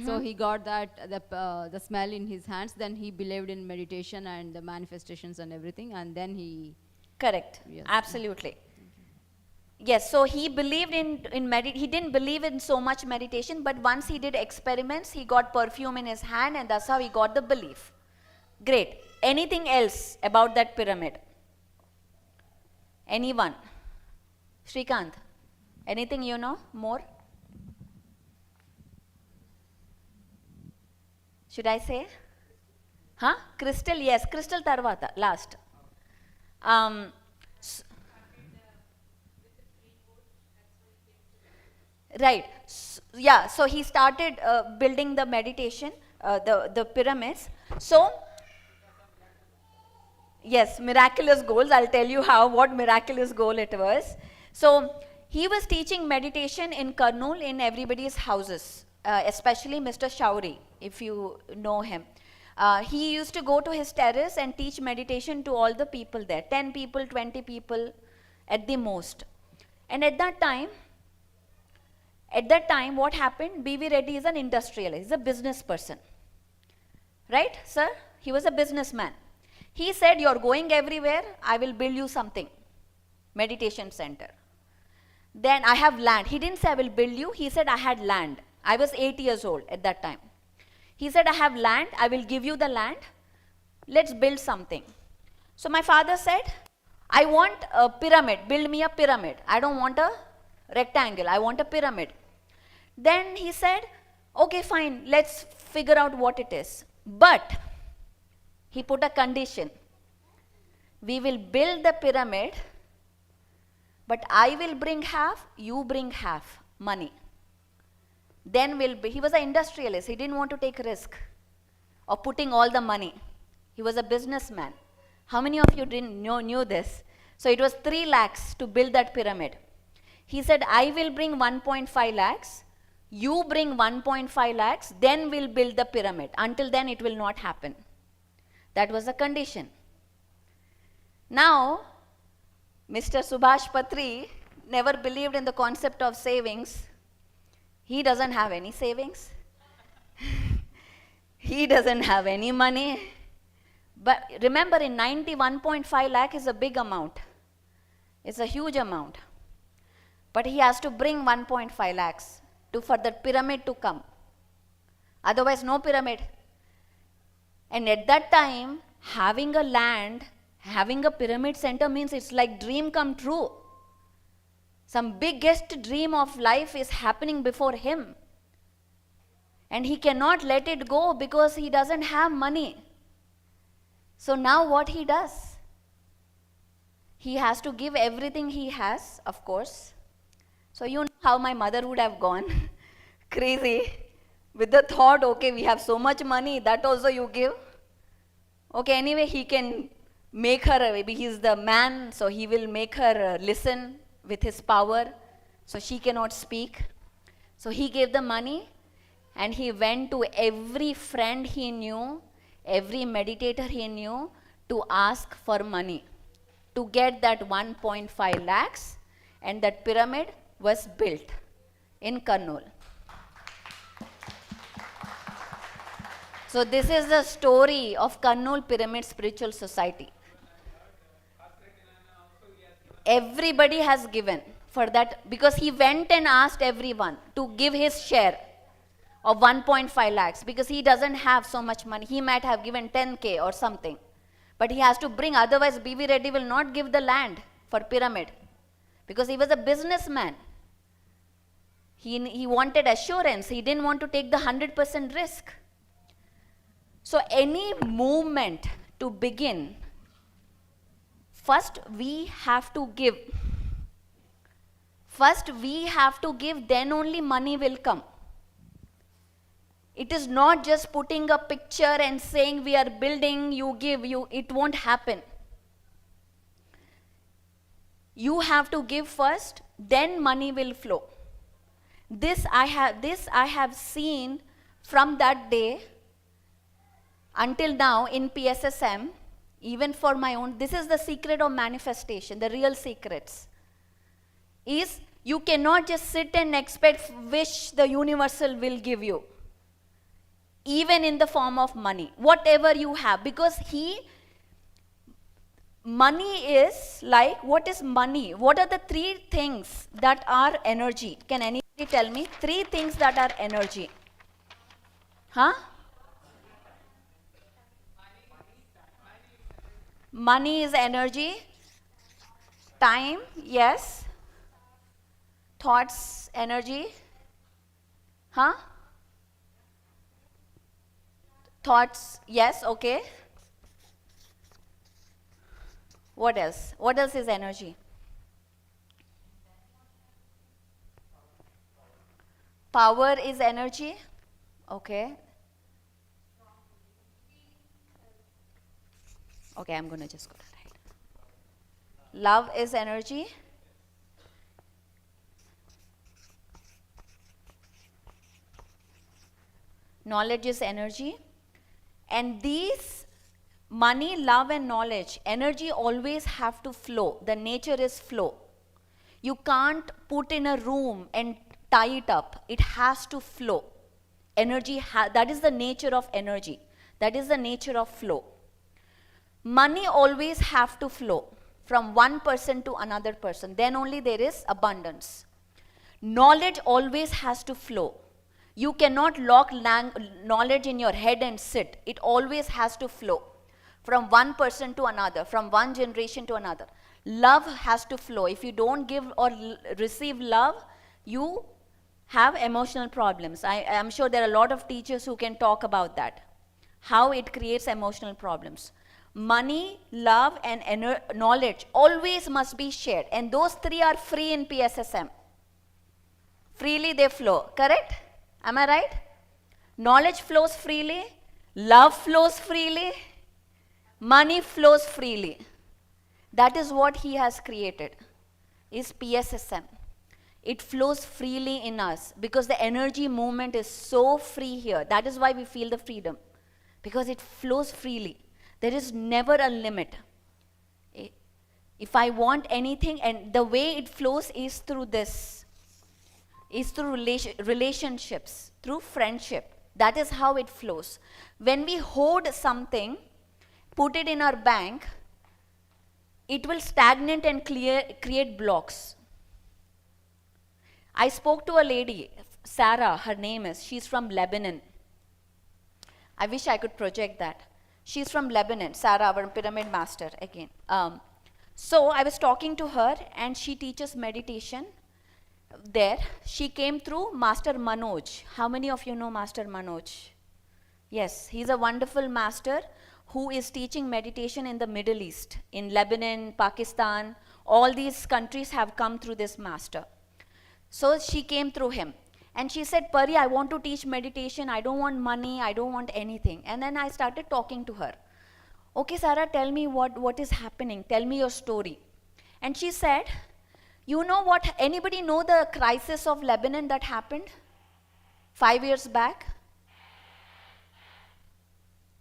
So he got that the smell in his hands. Then he believed in meditation and the manifestations and everything. And then he correct. Yes. Absolutely. Yes. So he believed in he didn't believe in so much meditation, but once he did experiments, he got perfume in his hand, and that's how he got the belief. Great. Anything else about that pyramid? Anyone? Shrikant, anything you know more? Should I say? Huh? Crystal, yes. Crystal tarvata, last. Right. Yeah, so he started building the meditation, the pyramids. So, yes, miraculous goals. I'll tell you what miraculous goal it was. So, he was teaching meditation in Karnool in everybody's houses, especially Mr. Shauri, if you know him. He used to go to his terrace and teach meditation to all the people there, 10 people, 20 people at the most. And at that time, what happened? B.V. Reddy is an industrialist, he's a business person. Right, sir? He was a businessman. He said, you're going everywhere, I will build you something, meditation center. Then I have land. He didn't say I will build you, he said I had land. I was 8 years old at that time. He said, I have land, I will give you the land, let's build something. So my father said, I want a pyramid, build me a pyramid. I don't want a rectangle, I want a pyramid. Then he said, okay fine, let's figure out what it is. But he put a condition. We will build the pyramid, but I will bring half, you bring half money. then will be, he was an industrialist, he didn't want to take risk of putting all the money. He was a businessman. How many of you didn't knew this? So it was 3 lakhs to build that pyramid. He said, I will bring 1.5 lakhs, you bring 1.5 lakhs, then we'll build the pyramid. Until then, it will not happen. That was the condition. Now, Mr. Subhash Patri never believed in the concept of savings. He doesn't have any savings. He doesn't have any money. But remember, in 91.5 lakh is a big amount. It's a huge amount. But he has to bring 1.5 lakhs for the pyramid to come. Otherwise, no pyramid. And at that time, having a land, having a pyramid center means it's like dream come true. Some biggest dream of life is happening before him. And he cannot let it go because he doesn't have money. So now what he does? He has to give everything he has, of course. So you know how my mother would have gone crazy with the thought, okay, we have so much money, that also you give. Okay, anyway, he can make her, maybe he's the man, so he will make her listen with his power, so she cannot speak. So he gave the money, and he went to every friend he knew, every meditator he knew, to ask for money to get that 1.5 lakhs, and that pyramid was built in Kurnool. So this is the story of Kurnool Pyramid Spiritual Society. Everybody has given for that, because he went and asked everyone to give his share of 1.5 lakhs, because he doesn't have so much money. He might have given 10K or something, but he has to bring, otherwise B.V. Reddy will not give the land for pyramid, because he was a businessman. He wanted assurance. He didn't want to take the 100% risk. So any movement to begin, first we have to give. First we have to give, then only money will come. It is not just putting a picture and saying we are building, you give, it won't happen. You have to give first, then money will flow. This I have seen from that day until now in PSSM, even for my own. This is the secret of manifestation, the real secrets. Is you cannot just sit and expect, wish the universal will give you, even in the form of money, whatever you have, because money is like, what is money? What are the 3 things that are energy? Can anybody tell me 3 things that are energy? Huh? Money is energy. Time, yes. Thoughts, energy. Huh? Thoughts, yes, okay. What else? What else is energy? Power is energy. Okay. Okay, I'm going to just go to right. Love is energy. Knowledge is energy. And these, money, love and knowledge, energy always have to flow. The nature is flow. You can't put in a room and tie it up. It has to flow. Energy, that is the nature of energy. That is the nature of flow. Money always have to flow from one person to another person. Then only there is abundance. Knowledge always has to flow. You cannot lock knowledge in your head and sit. It always has to flow from one person to another, from one generation to another. Love has to flow. If you don't give or receive love, you have emotional problems. I am sure there are a lot of teachers who can talk about that, how it creates emotional problems. Money, love and knowledge always must be shared, and those 3 are free in PSSM. Freely they flow, correct? Am I right? Knowledge flows freely, love flows freely, money flows freely. That is what he has created, is PSSM. It flows freely in us because the energy movement is so free here. That is why we feel the freedom, because it flows freely. There is never a limit. If I want anything, and the way it flows is through this, is through relationships, through friendship. That is how it flows. When we hoard something, put it in our bank, it will stagnate and create blocks. I spoke to a lady, Sarah, her name is, she's from Lebanon. I wish I could project that. She's from Lebanon, Sarah, our pyramid master again. So I was talking to her, and she teaches meditation there. She came through Master Manoj. How many of you know Master Manoj? Yes, he's a wonderful master who is teaching meditation in the Middle East, in Lebanon, Pakistan. All these countries have come through this master. So she came through him. And she said, Pari, I want to teach meditation. I don't want money. I don't want anything. And then I started talking to her. Okay, Sarah, tell me what is happening. Tell me your story. And she said, you know what? Anybody know the crisis of Lebanon that happened 5 years back?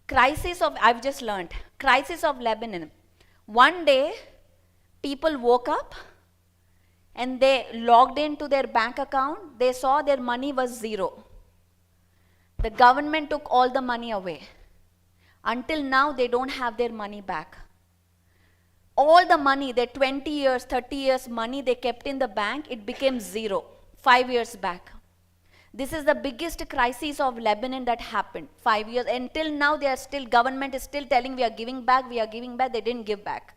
Crisis of, I've just learned, crisis of Lebanon. One day, people woke up and they logged into their bank account. They saw their money was zero. The government took all the money away. Until now, they don't have their money back. All the money, their 20 years, 30 years money they kept in the bank, it became zero 5 years back. This is the biggest crisis of Lebanon that happened 5 years. Until now, they are still, government is still telling we are giving back, they didn't give back.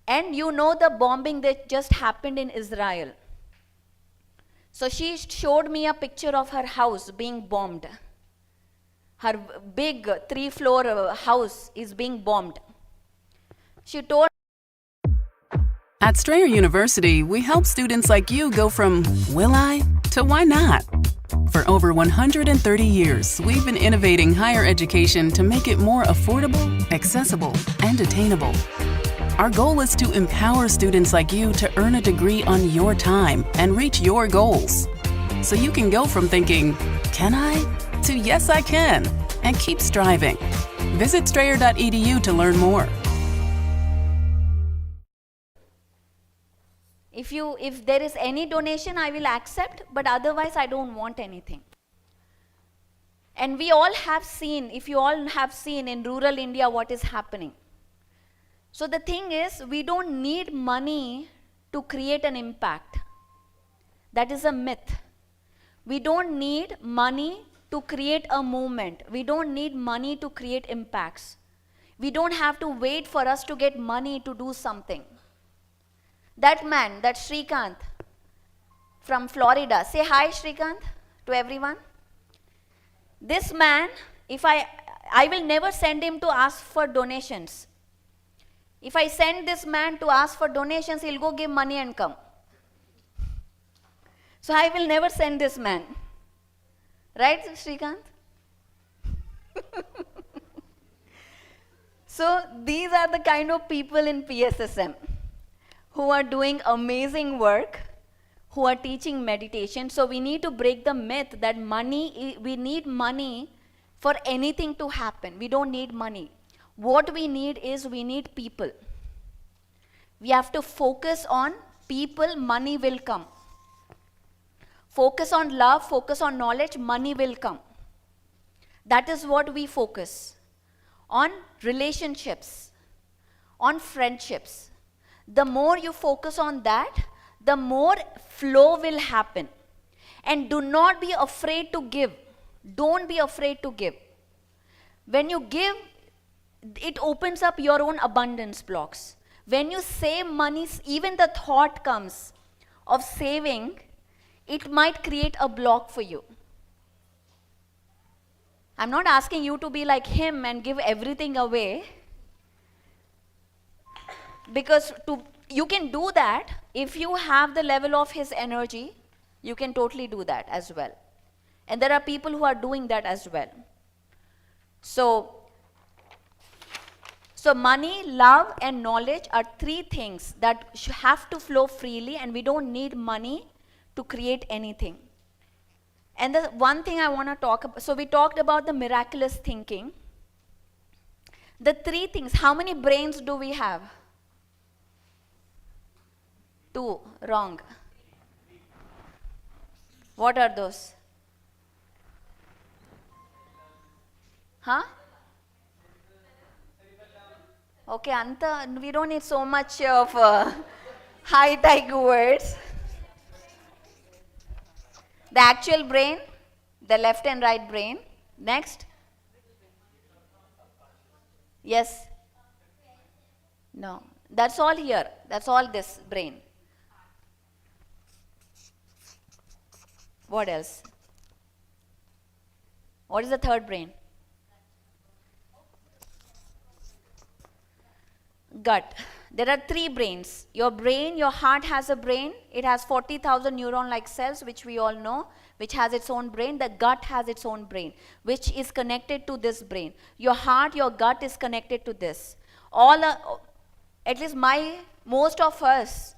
And you know the bombing that just happened in Israel. So she showed me a picture of her house being bombed. Her big 3-floor house is being bombed. She told. At Strayer University, we help students like you go from will I to why not. For over 130 years, we've been innovating higher education to make it more affordable, accessible, and attainable. Our goal is to empower students like you to earn a degree on your time and reach your goals. So you can go from thinking, can I, to yes I can, and keep striving. Visit strayer.edu to learn more. If there is any donation, I will accept, but otherwise I don't want anything. And we all have seen, if you all have seen in rural India what is happening. So the thing is, we don't need money to create an impact. That is a myth. We don't need money to create a movement. We don't need money to create impacts. We don't have to wait for us to get money to do something. That man, that Shrikant from Florida, say hi Shrikant to everyone. This man, if I will never send him to ask for donations. If I send this man to ask for donations, he'll go give money and come. So I will never send this man. Right, Shrikant? So these are the kind of people in PSSM who are doing amazing work, who are teaching meditation. So we need to break the myth that we need money for anything to happen. We don't need money. What we need is we need people. We have to focus on people, money will come. Focus on love, focus on knowledge, money will come. That is what we focus on. Relationships, on friendships. The more you focus on that, the more flow will happen. And do not be afraid to give. Don't be afraid to give. When you give, it opens up your own abundance blocks. When you save money, even the thought comes of saving, it might create a block for you. I'm not asking you to be like him and give everything away. Because you can do that if you have the level of his energy, you can totally do that as well. And there are people who are doing that as well. So money, love, and knowledge are three things that have to flow freely, and we don't need money to create anything. And the one thing I want to talk about, so we talked about the miraculous thinking. The three things, how many brains do we have? 2, wrong. What are those? Huh? Okay, Anta, we don't need so much of high-tech words. The actual brain, the left and right brain. Next. Yes? No. That's all here. That's all this brain. What else? What is the third brain? Gut. There are 3 brains. Your brain, your heart has a brain. It has 40,000 neuron-like cells, which we all know, which has its own brain. The gut has its own brain, which is connected to this brain. Your heart, your gut is connected to this. At least most of us,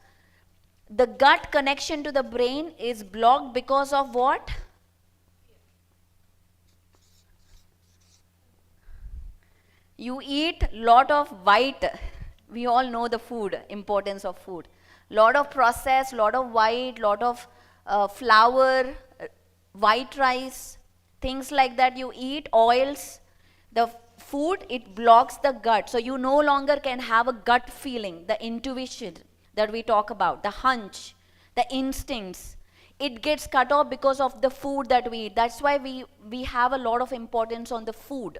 the gut connection to the brain is blocked because of what? You eat lot of white. We all know the food, importance of food. Lot of processed, lot of white, lot of flour, white rice, things like that you eat, oils. The food, it blocks the gut. So you no longer can have a gut feeling, the intuition that we talk about, the hunch, the instincts. It gets cut off because of the food that we eat. That's why we have a lot of importance on the food.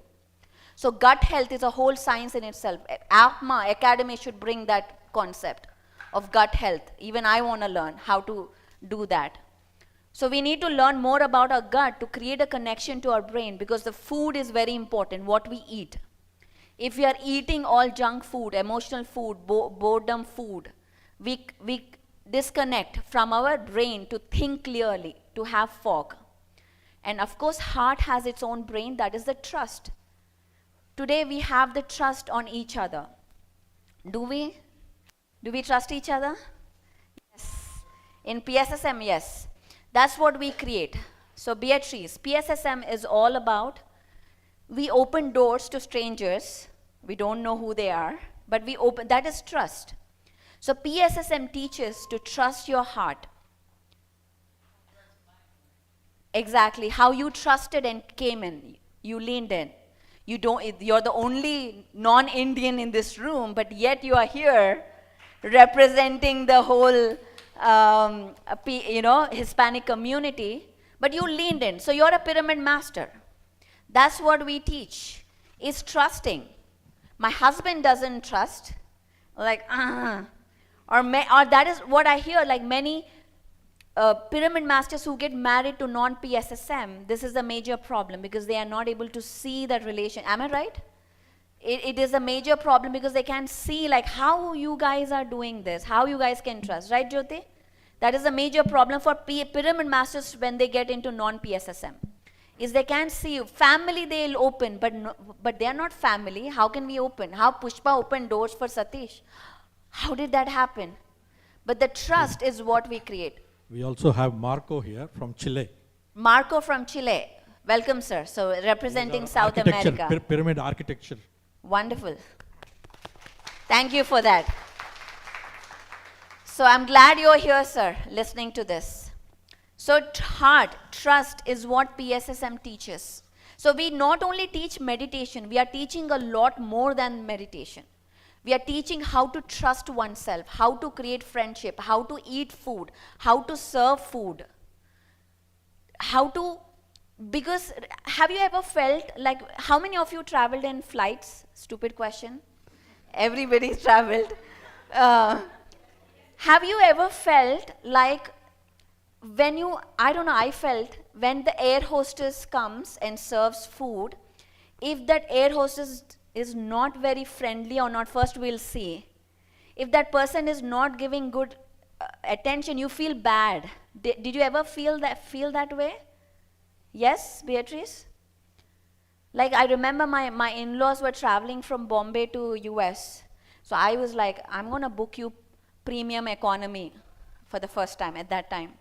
So gut health is a whole science in itself. APMA, Academy should bring that concept of gut health. Even I want to learn how to do that. So we need to learn more about our gut to create a connection to our brain, because the food is very important, what we eat. If we are eating all junk food, emotional food, boredom food, we disconnect from our brain to think clearly, to have fog. And of course, heart has its own brain, that is the trust. Today we have the trust on each other. Do we? Do we trust each other? Yes. In PSSM, yes. That's what we create. So Beatrice, PSSM is all about, we open doors to strangers. We don't know who they are, but we open, that is trust. So PSSM teaches to trust your heart. Exactly, how you trusted and came in, you leaned in. You're the only non-Indian in this room, but yet you are here representing the whole Hispanic community, but you leaned in. So you're a pyramid master. That's what we teach, is trusting. My husband doesn't trust, like, or that is what I hear, like many pyramid masters who get married to non-PSSM, this is a major problem because they are not able to see that relation. Am I right? It is a major problem because they can't see like how you guys are doing this, how you guys can trust, right Jyoti? That is a major problem for pyramid masters when they get into non-PSSM, is they can't see. Family they'll open, but they are not family. How can we open? How Pushpa opened doors for Satish? How did that happen? But the trust is what we create. We also have Marco here from Chile. Marco from Chile. Welcome, sir. So representing South America. Pyramid architecture. Wonderful. Thank you for that. So I'm glad you're here, sir, listening to this. So heart, trust is what PSSM teaches. So we not only teach meditation, we are teaching a lot more than meditation. We are teaching how to trust oneself, how to create friendship, how to eat food, how to serve food, because have you ever felt like, how many of you traveled in flights? Stupid question. Everybody's traveled. Have you ever felt like I felt when the air hostess comes and serves food, if that air hostess is not very friendly or not, first we'll see. If that person is not giving good attention, you feel bad. Did you ever feel that way? Yes, Beatrice? Like I remember my in-laws were traveling from Bombay to US. So I was like, I'm going to book you premium economy for the first time at that time.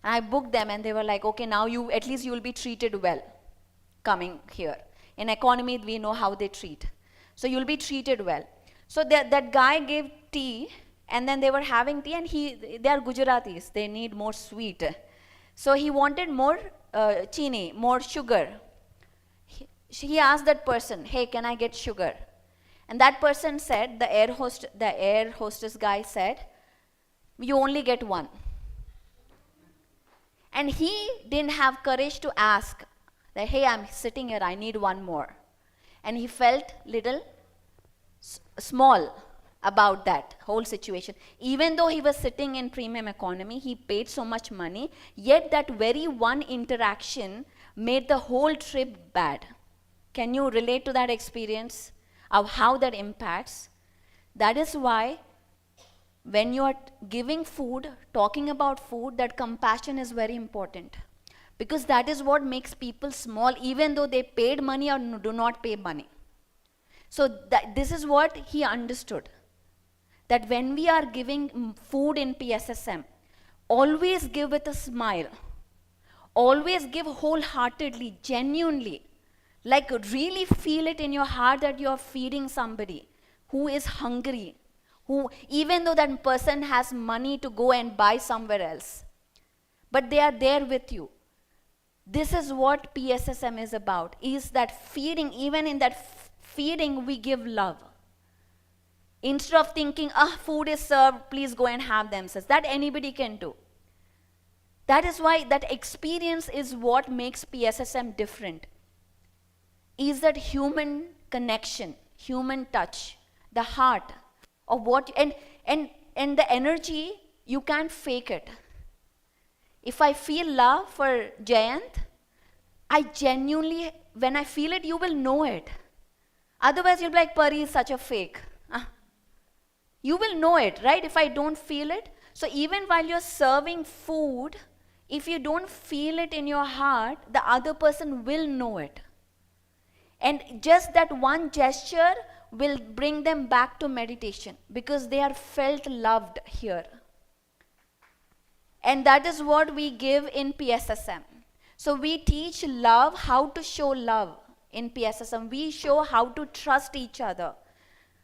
And I booked them and they were like, okay, now you at least you will be treated well coming here. In economy, we know how they treat. So you'll be treated well. So that guy gave tea and then they were having tea and they are Gujaratis. They need more sweet. So he wanted more chini, more sugar. He asked that person, hey, can I get sugar? And that person said, the air hostess guy said, you only get one. And he didn't have courage to ask that, hey, I'm sitting here, I need one more. And he felt little small about that whole situation. Even though he was sitting in premium economy, he paid so much money, yet that very one interaction made the whole trip bad. Can you relate to that experience of how that impacts? That is why when you are giving food, talking about food, that compassion is very important. Because that is what makes people small, even though they paid money or do not pay money. So this is what he understood. That when we are giving food in PSSM, always give with a smile. Always give wholeheartedly, genuinely. Like really feel it in your heart that you are feeding somebody who is hungry, who even though that person has money to go and buy somewhere else, but they are there with you. This is what PSSM is about, is that feeding. Even in that feeding, we give love. Instead of thinking, food is served, please go and have themselves. That anybody can do. That is why that experience is what makes PSSM different. Is that human connection, human touch, the heart of what, and the energy, you can't fake it. If I feel love for Jayant, I genuinely, when I feel it, you will know it. Otherwise, you'll be like, Pari is such a fake. You will know it, right? If I don't feel it. So even while you're serving food, if you don't feel it in your heart, the other person will know it. And just that one gesture will bring them back to meditation because they are felt loved here. And that is what we give in PSSM. So we teach love, how to show love in PSSM. We show how to trust each other,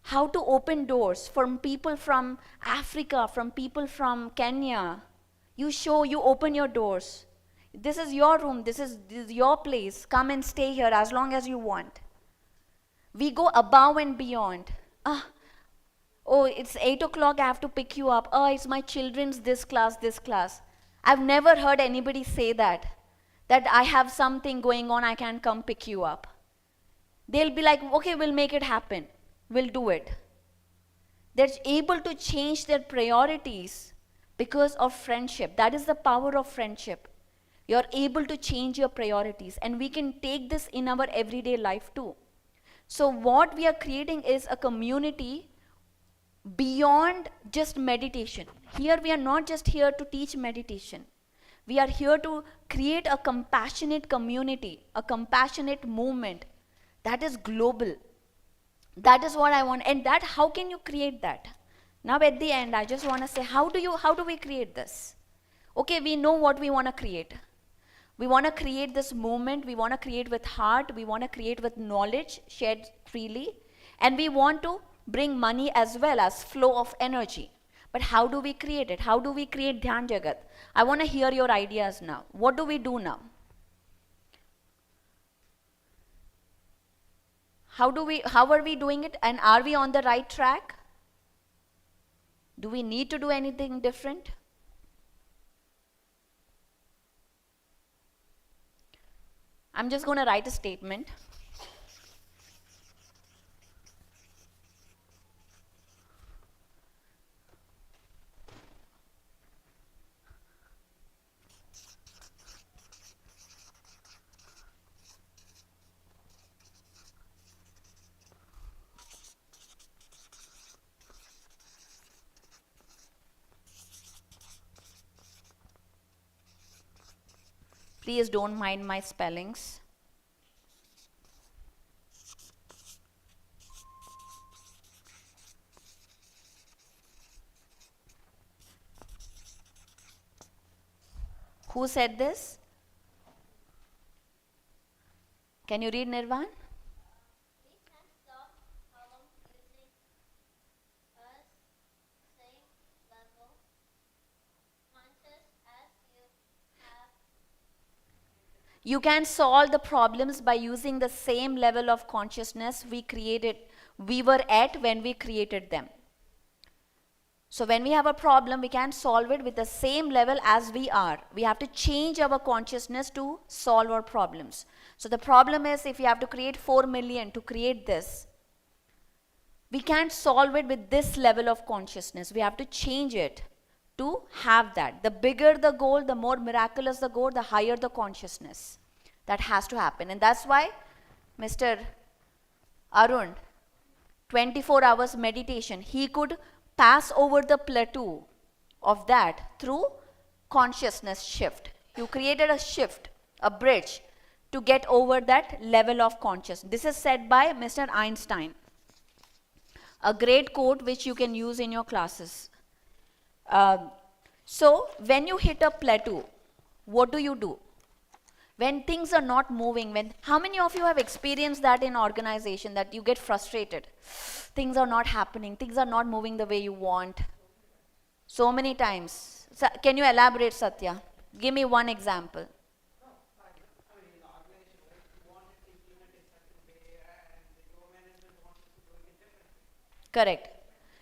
how to open doors from people from Africa, from people from Kenya. You open your doors. This is your room, this is your place. Come and stay here as long as you want. We go above and beyond. Oh, it's 8 o'clock, I have to pick you up. Oh, it's my children's this class. I've never heard anybody say that I have something going on, I can come pick you up. They'll be like, okay, we'll make it happen. We'll do it. They're able to change their priorities because of friendship. That is the power of friendship. You're able to change your priorities, and we can take this in our everyday life too. So what we are creating is a community beyond just meditation. Here we are not just here to teach meditation. We are here to create a compassionate community, a compassionate movement that is global. That is what I want. And how can you create that? Now at the end, I just want to say, how do we create this? Okay, we know what we want to create. We want to create this movement, we want to create with heart, we want to create with knowledge shared freely, and we want to bring money as well as flow of energy. But how do we create it? How do we create Dhyan Jagat? I want to hear your ideas now. What do we do now? How are we doing it, and are we on the right track? Do we need to do anything different? I'm just going to write a statement. Please don't mind my spellings. Who said this? Can you read, Nirvan? You can solve the problems by using the same level of consciousness we were at when we created them. So when we have a problem, we can solve it with the same level as we are. We have to change our consciousness to solve our problems. So the problem is, if you have to create 4 million to create this, we can't solve it with this level of consciousness. We have to change it to have that. The bigger the goal, the more miraculous the goal, the higher the consciousness. That has to happen. And that's why Mr. Arun, 24 hours meditation, he could pass over the plateau of that through consciousness shift. You created a shift, a bridge to get over that level of consciousness. This is said by Mr. Einstein. A great quote which you can use in your classes. So when you hit a plateau, what do? When things are not moving, how many of you have experienced that in organization, that you get frustrated? Things are not happening, things are not moving the way you want. So many times. So, can you elaborate, Satya? Give me one example. Correct.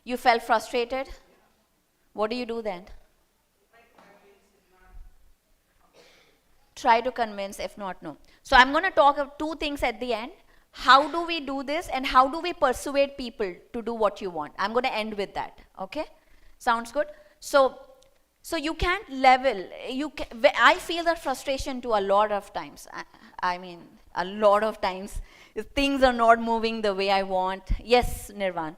You felt frustrated? What do you do then? Try to convince, if not, no. So I'm going to talk of two things at the end. How do we do this and how do we persuade people to do what you want? I'm going to end with that. Okay? Sounds good? So you can't level. I feel that frustration too a lot of times. I mean, a lot of times. If things are not moving the way I want. Yes, Nirvan.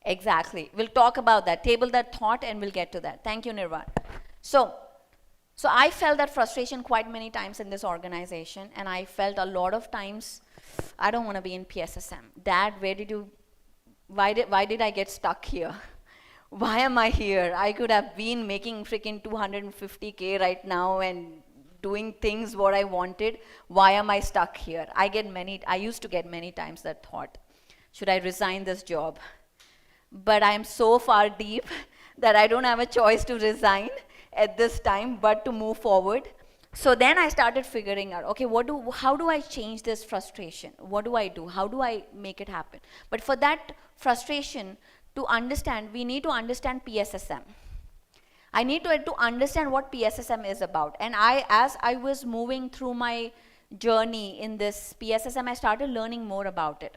Exactly. We'll talk about that. Table that thought and we'll get to that. Thank you, Nirvan. So I felt that frustration quite many times in this organization, and I felt a lot of times, I don't want to be in PSSM. Dad, why did I get stuck here? Why am I here? I could have been making freaking 250K right now and doing things what I wanted. Why am I stuck here? I used to get many times that thought, should I resign this job? But I'm so far deep that I don't have a choice to resign at this time, but to move forward. So then I started figuring out, okay, how do I change this frustration? What do I do? How do I make it happen? But for that frustration to understand, we need to understand PSSM. I need to understand what PSSM is about. And as I was moving through my journey in this PSSM, I started learning more about it.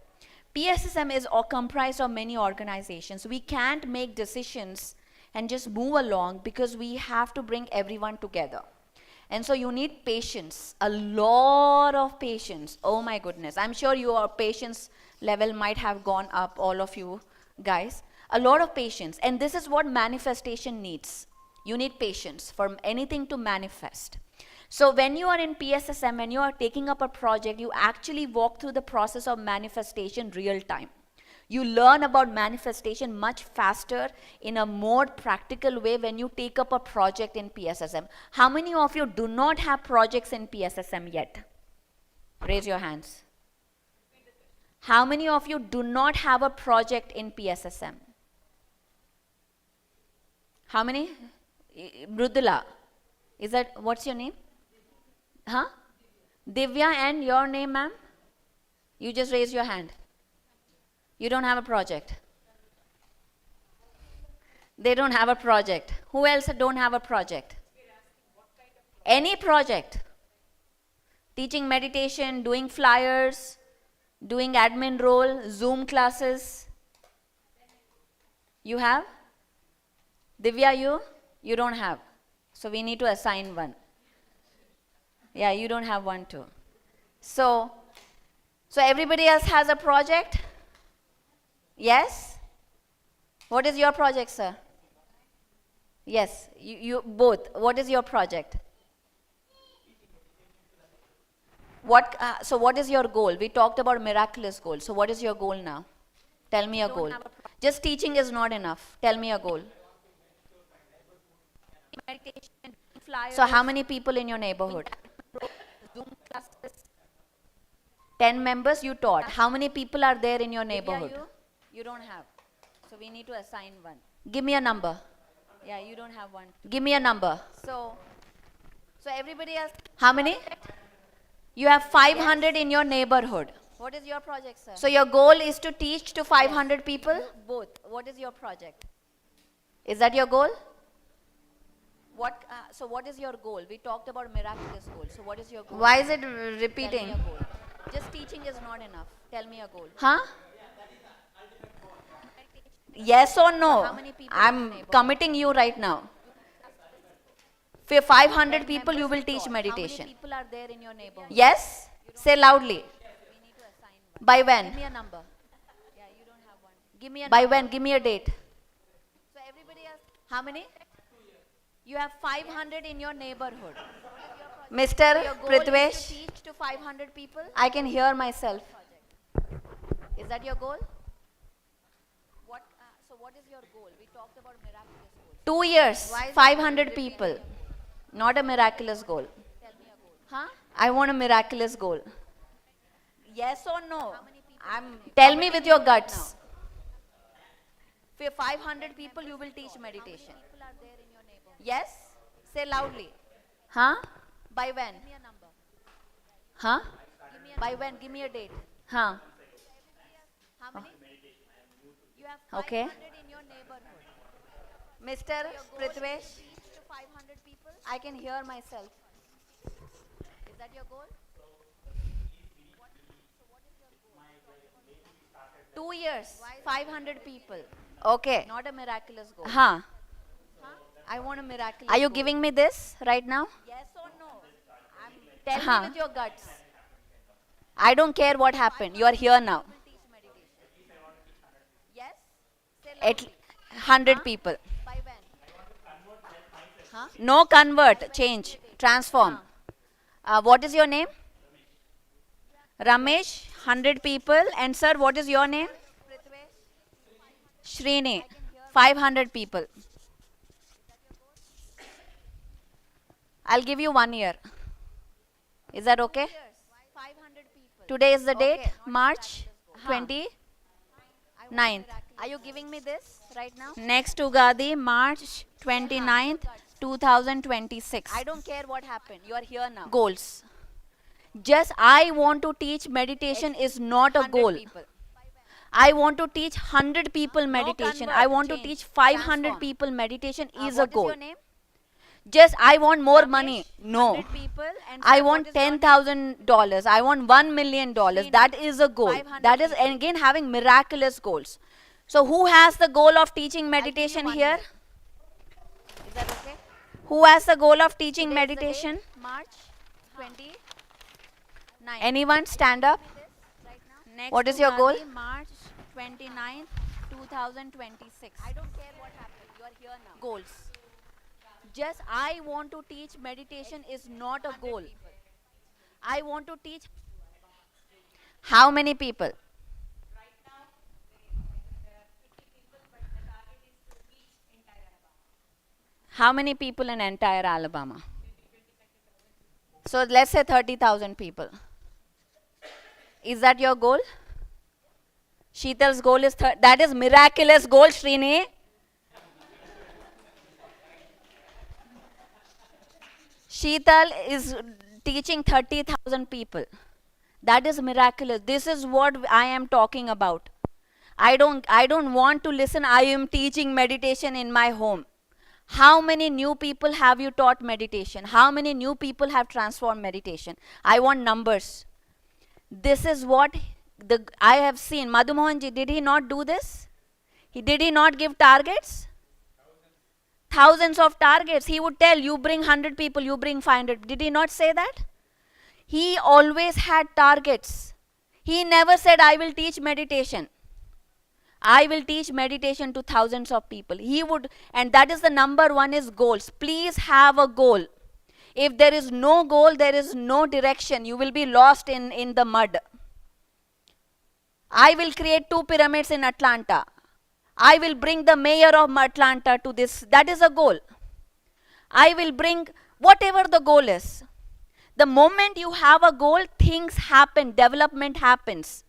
PSSM is comprised of many organizations. We can't make decisions and just move along because we have to bring everyone together. And so you need patience, a lot of patience. Oh my goodness. I'm sure your patience level might have gone up, all of you guys. A lot of patience. And this is what manifestation needs. You need patience for anything to manifest. So when you are in PSSM, when you are taking up a project, you actually walk through the process of manifestation real time. You learn about manifestation much faster in a more practical way when you take up a project in PSSM. How many of you do not have projects in PSSM yet? Raise your hands. How many of you do not have a project in PSSM? How many? Mrudula. What's your name? Huh? Divya, and your name, ma'am? You just raise your hand. You don't have a project. They don't have a project. Who else don't have a project? Any project. Teaching meditation, doing flyers, doing admin role, Zoom classes. You have? Divya, you don't have. So we need to assign one. Yeah, you don't have one too. So So everybody else has a project? Yes? What is your project, sir? Yes, you both. What is your project? So what is your goal? We talked about miraculous goal. So what is your goal now? Tell me a goal. Just teaching is not enough. Tell me a goal. So how many people in your neighborhood? 10 members you taught. How many people are there in your neighborhood? You don't have. So we need to assign one. Give me a number. Yeah, you don't have one. Give me a number. So everybody else. How many? You have 500 in your neighborhood. What is your project, sir? So your goal is to teach to 500 people? Both. What is your project? Is that your goal? So what is your goal? We talked about miraculous goal. So what is your goal? Why is it repeating? Tell me a goal. Just teaching is not enough. Tell me a goal. Huh? Yes or no? How many people I'm committing you right now. For 500 people you will teach meditation. How many people are there in your neighborhood? Yes? Say loudly. By when? Give me a number. Yeah, you don't have one. Give me a By when? Give me a date. So everybody else, how many? You have 500 in your neighborhood. Mr. Prithvesh, teach to 500 people? I can hear myself. Is that your goal? So what is your goal? We talked about miraculous goals. 2 years, 500 people. Not a miraculous goal. Tell me a goal. Huh? I want a miraculous goal. Yes or no? Tell me with your guts. For 500 people you will teach meditation. How many people are there in your neighborhood? Yes? Say loudly. Huh? By when? Give me a number. Huh? By when? Give me a date. Huh? How many? You have 500 in your neighborhood. Mr. Prithvesh, to 500 people? I can hear myself. Is that your goal? So what is your goal? 2 years, 500 people. Okay. Not a miraculous goal. Huh? I want a miraculous Are you giving me this right now? Yes or no? Tell me with your guts. I don't care what happened. You are here now. Yes? At 100 people. By when? Huh? No convert, change, transform. What is your name? Ramesh, 100 people. And sir, what is your name? Srini, 500 people. I'll give you 1 year. Is that okay? Today is the date, March 29th. Are you giving me this right now? Next Ugadi, March 29th, 2026. I don't care what happened. You are here now. Goals. Just I want to teach meditation is not a goal. I want to teach 100 people meditation. I want to teach 500 people meditation is a goal. What is your name? Just I want more money. No. I want $10,000. I want $1 million. That is a goal. That is again having miraculous goals. So who has the goal of teaching meditation here? Is that okay? Who has the goal of teaching meditation? March 29. Anyone stand up? What is your goal? March 29th, 2026. I don't care what happened. You are here now. Goals. Just I want to teach meditation is not a goal. I want to teach how many people? How many people in entire Alabama? So let's say 30,000 people. Is that your goal? Sheetal's goal is, that is miraculous goal, Srini. Sheetal is teaching 30,000 people. That is miraculous. This is what I am talking about. I don't want to listen, I am teaching meditation in my home. How many new people have you taught meditation? How many new people have transformed meditation? I want numbers. This is what I have seen. Madhu Mohanji, did he not do this? Did he not give targets? Thousands of targets. He would tell, you bring 100 people, you bring 500. Did he not say that? He always had targets. He never said, I will teach meditation. I will teach meditation to thousands of people. He would, and that is the number one is goals. Please have a goal. If there is no goal, there is no direction. You will be lost in the mud. I will create 2 pyramids in Atlanta. I will bring the mayor of Atlanta to this. That is a goal. I will bring whatever the goal is. The moment you have a goal, things happen, development happens.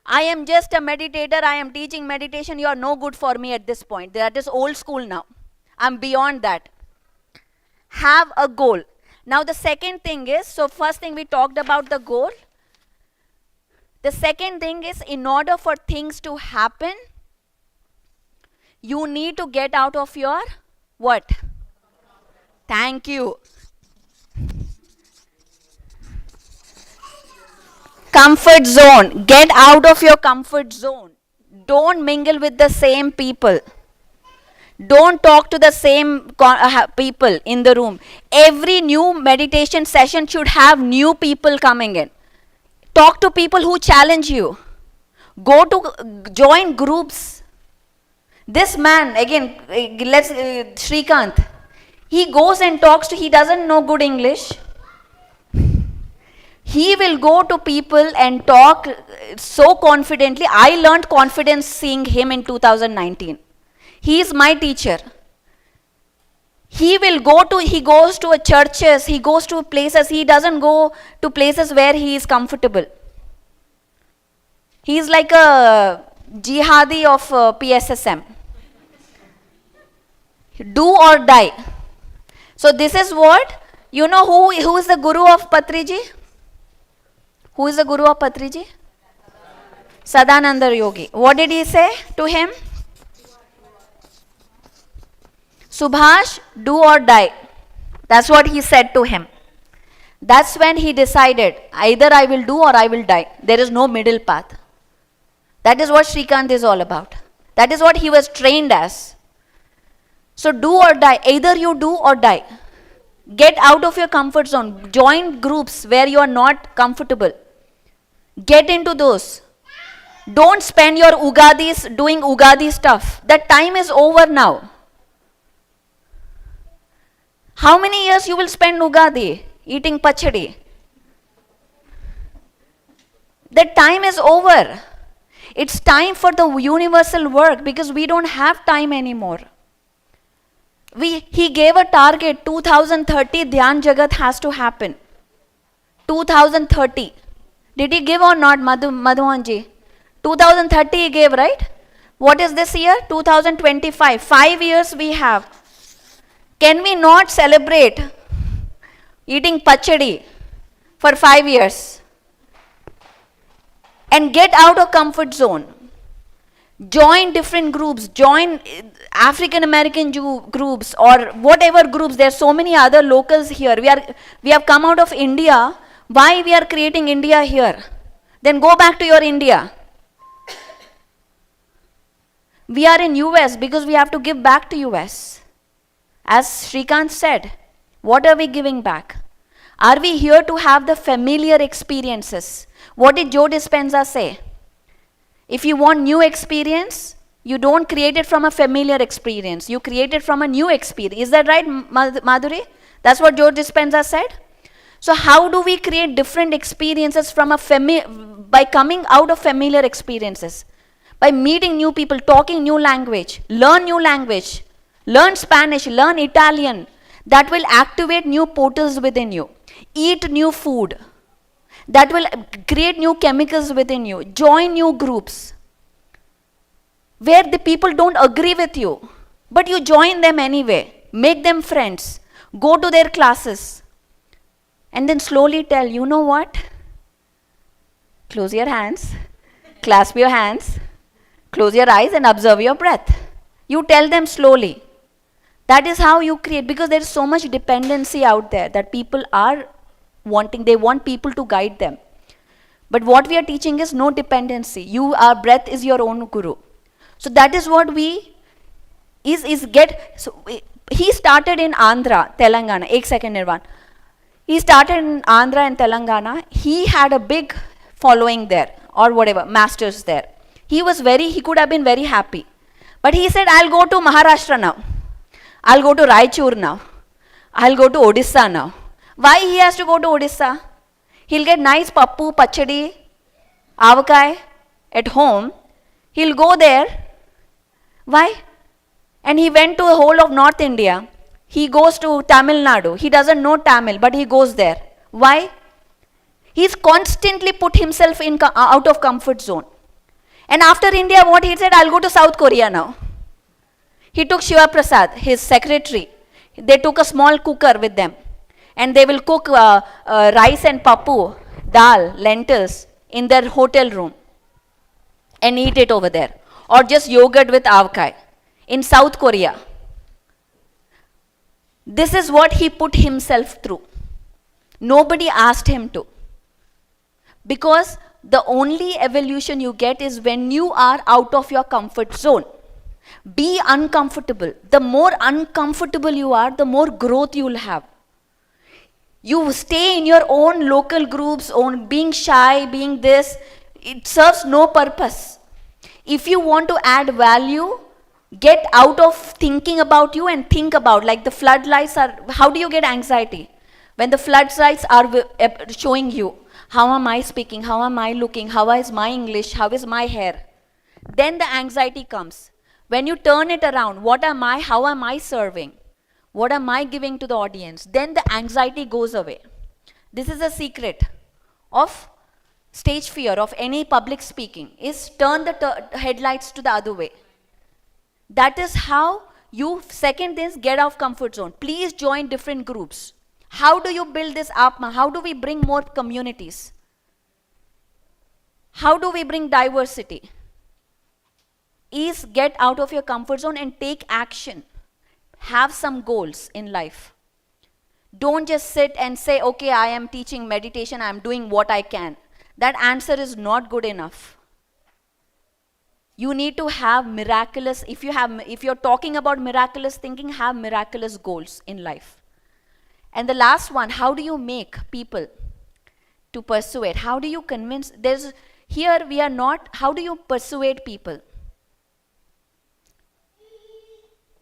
I am just a meditator, I am teaching meditation, you are no good for me at this point. That is old school now. I'm beyond that. Have a goal. Now the second thing is, so first thing we talked about the goal. The second thing is, in order for things to happen, you need to get out of your what? Thank you. Comfort zone. Get out of your comfort zone. Don't mingle with the same people. Don't talk to the same people in the room. Every new meditation session should have new people coming in. Talk to people who challenge you. Go to join groups. This man, again, Shrikant, he goes and talks to, he doesn't know good English. He will go to people and talk so confidently. I learned confidence seeing him in 2019. He is my teacher. He goes to churches, he goes to places, he doesn't go to places where he is comfortable. He is like a jihadi of PSSM. Do or die. So this is what, you know who is the guru of Patriji? Who is the guru of Patriji? Sadananda Yogi. What did he say to him? Subhash, do or die. That's what he said to him. That's when he decided, either I will do or I will die. There is no middle path. That is what Shrikant is all about. That is what he was trained as. So do or die. Either you do or die. Get out of your comfort zone. Join groups where you are not comfortable. Get into those. Don't spend your Ugadis doing Ugadi stuff. That time is over now. How many years you will spend Ugadi eating pachadi? That time is over. It's time for the universal work because we don't have time anymore. He gave a target, 2030 Dhyan Jagat has to happen. 2030. Did he give or not, Madhuvanji? 2030 he gave, right? What is this year? 2025. 5 years we have. Can we not celebrate eating pachadi for 5 years? And get out of comfort zone. Join different groups. Join African American groups or whatever groups. There are so many other locals here. We have come out of India. Why we are creating India here? Then go back to your India. We are in US because we have to give back to US. As Shrikant said, what are we giving back? Are we here to have the familiar experiences? What did Joe Dispenza say? If you want new experience, you don't create it from a familiar experience. You create it from a new experience. Is that right, Madhuri? That's what Joe Dispenza said. So how do we create different experiences from by coming out of familiar experiences? By meeting new people, talking new language, learn Spanish, learn Italian. That will activate new portals within you. Eat new food. That will create new chemicals within you. Join new groups where the people don't agree with you, but you join them anyway. Make them friends. Go to their classes. And then slowly tell, you know what? Close your hands, clasp your hands, close your eyes and observe your breath. You tell them slowly. That is how you create, because there is so much dependency out there that people are wanting, they want people to guide them. But what we are teaching is no dependency. Our breath is your own guru. So that is what we so he started in Andhra, Telangana. Ek second, Nirvan. He started in Andhra and Telangana. He had a big following there or whatever, masters there. He could have been very happy. But he said, I'll go to Maharashtra now. I'll go to Raichur now. I'll go to Odisha now. Why he has to go to Odisha? He'll get nice pappu, pachadi, avakai at home. He'll go there. Why? And he went to the whole of North India. He goes to Tamil Nadu. He doesn't know Tamil, but he goes there. Why? He's constantly put himself out of comfort zone. And after India, what he said, I'll go to South Korea now. He took Shiva Prasad, his secretary. They took a small cooker with them. And they will cook rice and pappu, dal, lentils in their hotel room. And eat it over there. Or just yogurt with avakai in South Korea. This is what he put himself through. Nobody asked him to. Because the only evolution you get is when you are out of your comfort zone. Be uncomfortable. The more uncomfortable you are, the more growth you will have. You stay in your own local groups, being shy, being this, it serves no purpose. If you want to add value, get out of thinking about you and think about, like the floodlights are, how do you get anxiety? When the floodlights are showing you, how am I speaking, how am I looking, how is my English, how is my hair? Then the anxiety comes. When you turn it around, what am I, how am I serving? What am I giving to the audience? Then the anxiety goes away. This is a secret of stage fear, of any public speaking, is turn the headlights to the other way. That is how you, second is get out of comfort zone. Please join different groups. How do you build this up? How do we bring more communities? How do we bring diversity? Is get out of your comfort zone and take action. Have some goals in life. Don't just sit and say, okay, I am teaching meditation, I am doing what I can. That answer is not good enough. You need to have miraculous, if you're talking about miraculous thinking, have miraculous goals in life. And the last one, how do you make people to persuade? How do you convince? How do you persuade people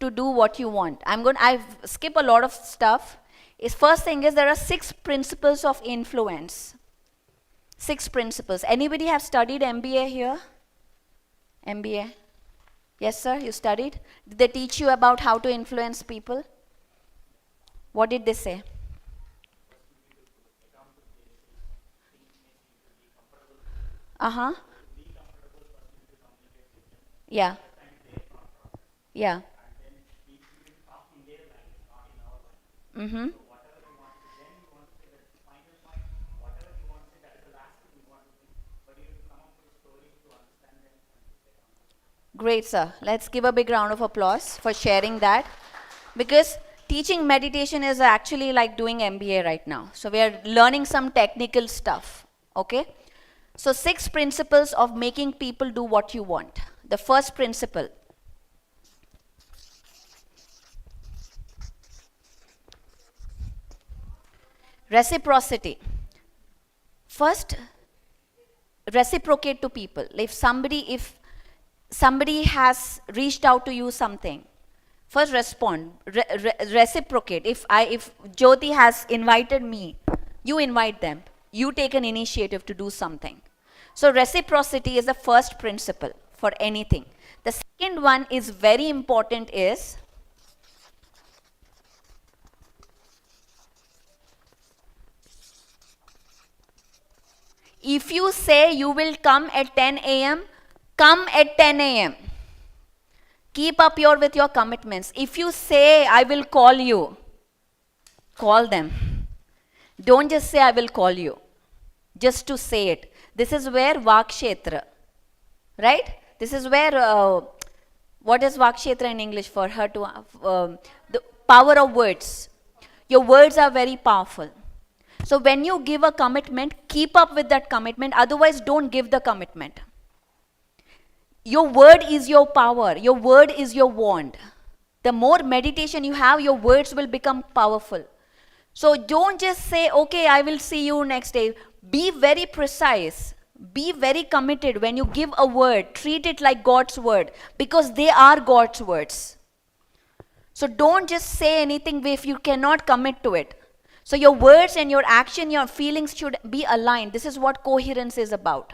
to do what you want? I skip a lot of stuff. First thing is there are 6 principles of influence. 6 principles. Anybody have studied MBA here? MBA? Yes, sir, you studied? Did they teach you about how to influence people? What did they say? Uh-huh. Yeah. Yeah. Mm-hmm. Great, sir. Let's give a big round of applause for sharing that. Because teaching meditation is actually like doing MBA right now. So we are learning some technical stuff. Okay? So 6 principles of making people do what you want. The first principle. Reciprocity. First, reciprocate to people. If somebody has reached out to you something, first respond, reciprocate. If Jyoti has invited me, you invite them. You take an initiative to do something. So reciprocity is the first principle for anything. The second one is very important is if you say you will come at 10 a.m., come at 10 a.m. Keep up with your commitments. If you say, I will call you, call them. Don't just say, I will call you. Just to say it. This is where Vakshetra, right? This is where, what is Vakshetra in English for her to, the power of words. Your words are very powerful. So when you give a commitment, keep up with that commitment. Otherwise, don't give the commitment. Your word is your power. Your word is your wand. The more meditation you have, your words will become powerful. So don't just say, okay, I will see you next day. Be very precise Be very committed. When you give a word, treat it like God's word, because they are God's words. So don't just say anything if you cannot commit to it. So your words and your action, your feelings should be aligned. This is what coherence is about.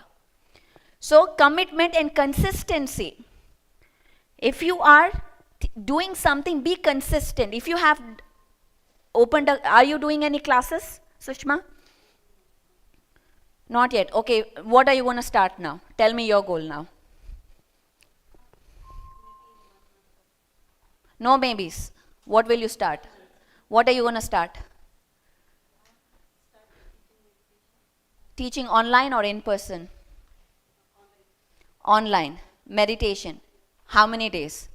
So commitment and consistency. If you are doing something, be consistent. If you have opened are you doing any classes, Sushma? Not yet. Okay, what are you going to start now? Tell me your goal now. No babies. What will you start? What are you going to start? Teaching online or in person? Online. Meditation. How many days?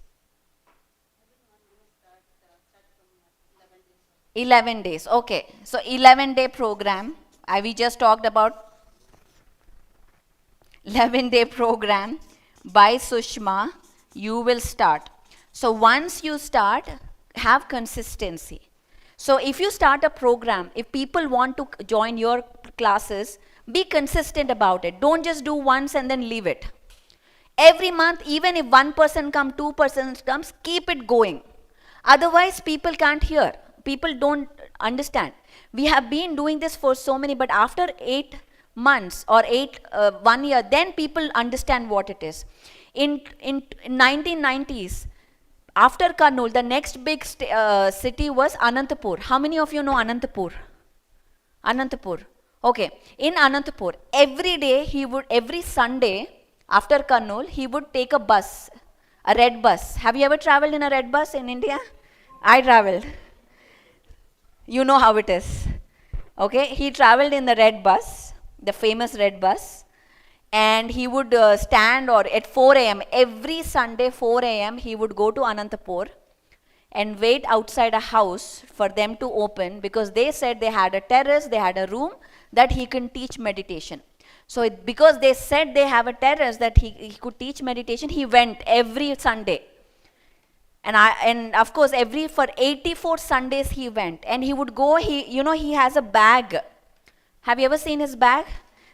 11 days. Okay. So 11-day program. We just talked about 11-day program by Sushma. You will start. So once you start, have consistency. So if you start a program, if people want to join your classes, be consistent about it. Don't just do once and then leave it. Every month, even if one person comes, 2% comes, keep it going. Otherwise, people can't hear. People don't understand. We have been doing this for so many, but after 8 months or 1 year, then people understand what it is. In 1990s, after Karnool, the next big city was Anantapur. How many of you know Anantapur? Anantapur. Okay. In Anantapur, every day every Sunday after Karnool, he would take a bus, a red bus. Have you ever traveled in a red bus in India? I traveled. You know how it is. Okay. He traveled in the red bus, the famous red bus. And he would stand, or at 4 a.m. every Sunday 4 a.m. he would go to Anantapur and wait outside a house for them to open, because they said they had a terrace, they had a room that he can teach meditation. So because they said they have a terrace that he could teach meditation, he went every Sunday. And of course for 84 Sundays he went, and he would go, he has a bag. Have you ever seen his bag?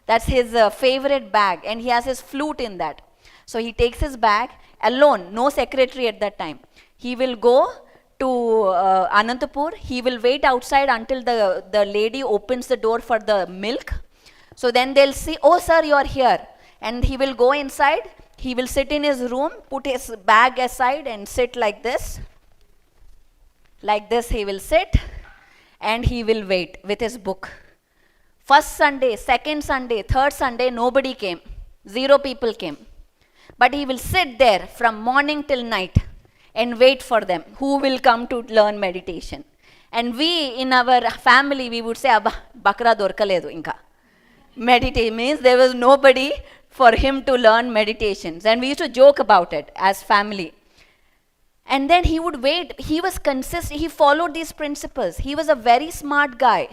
That's his favorite bag, and he has his flute in that. So he takes his bag alone, no secretary at that time. He will go to Anantapur. He will wait outside until the lady opens the door for the milk. So then they'll see, oh sir, you are here. And he will go inside. He will sit in his room, put his bag aside and sit like this. Like this he will sit, and he will wait with his book. First Sunday, second Sunday, third Sunday, nobody came. 0 people came. But he will sit there from morning till night and wait for them. Who will come to learn meditation? And we, in our family, we would say, Abba, bakra dorkaledu inka. Meditation means there was nobody for him to learn meditations. And we used to joke about it as family. And then he would wait. He was consistent. He followed these principles. He was a very smart guy.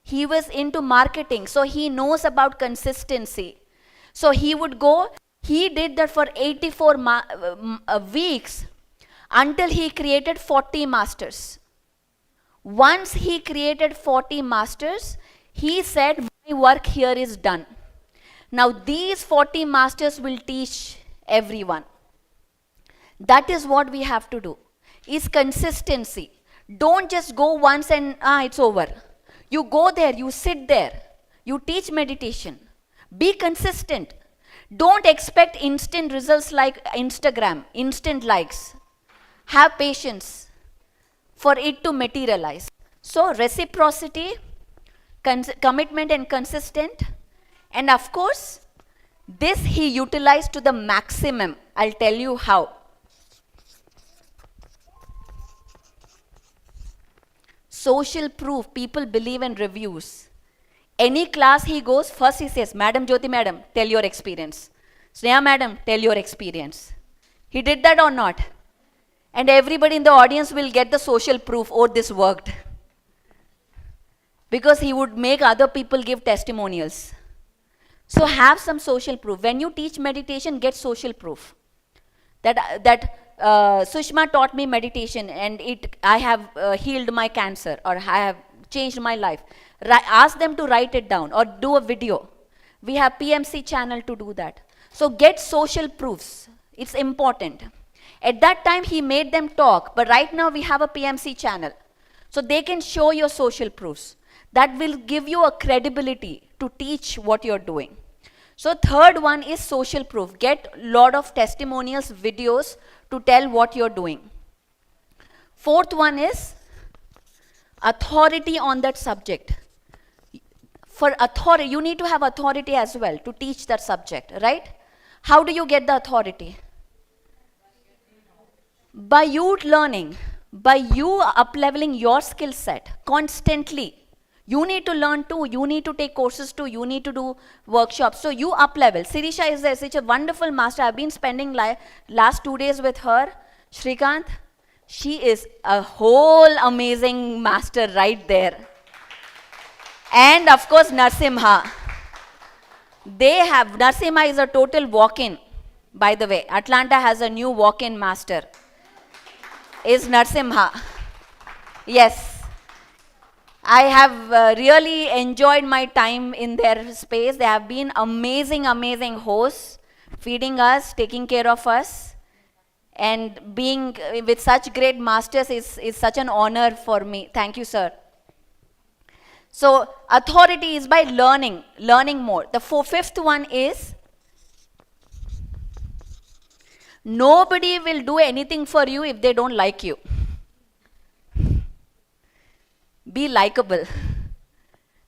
He was into marketing, so he knows about consistency. So he would go, he did that for 84 weeks until he created 40 masters. Once he created 40 masters, he said, my work here is done. Now these 40 masters will teach everyone. That is what we have to do, is consistency. Don't just go once and it's over. You go there, you sit there, you teach meditation. Be consistent. Don't expect instant results like Instagram, instant likes. Have patience for it to materialize. So reciprocity, commitment and consistent. And of course, this he utilized to the maximum. I'll tell you how. Social proof, people believe in reviews. Any class he goes, first he says, Madam Jyoti Madam, tell your experience. Sneha Madam, tell your experience. He did that or not? And everybody in the audience will get the social proof, oh, this worked. Because he would make other people give testimonials. So have some social proof. When you teach meditation, get social proof. Sushma taught me meditation, and I have healed my cancer, or I have changed my life. Ask them to write it down or do a video. We have PMC channel to do that. So get social proofs. It's important. At that time, he made them talk, but right now we have a PMC channel. So they can show your social proofs. That will give you a credibility to teach what you're doing. So third one is social proof. Get a lot of testimonials, videos to tell what you're doing. Fourth one is authority on that subject. For authority, you need to have authority as well to teach that subject, right? How do you get the authority? By you learning, by you up-leveling your skill set constantly. You need to learn too, you need to take courses too, you need to do workshops. So you up-level. Sirisha is there, such a wonderful master. I've been spending last 2 days with her. Shrikant, she is a whole amazing master right there. And of course, Narsimha. Narsimha is a total walk-in, by the way. Atlanta has a new walk-in master. Is Narsimha. Yes. I have really enjoyed my time in their space. They have been amazing, amazing hosts, feeding us, taking care of us. And being with such great masters is such an honor for me. Thank you, sir. So authority is by learning more. The fifth one is nobody will do anything for you if they don't like you. Be likable.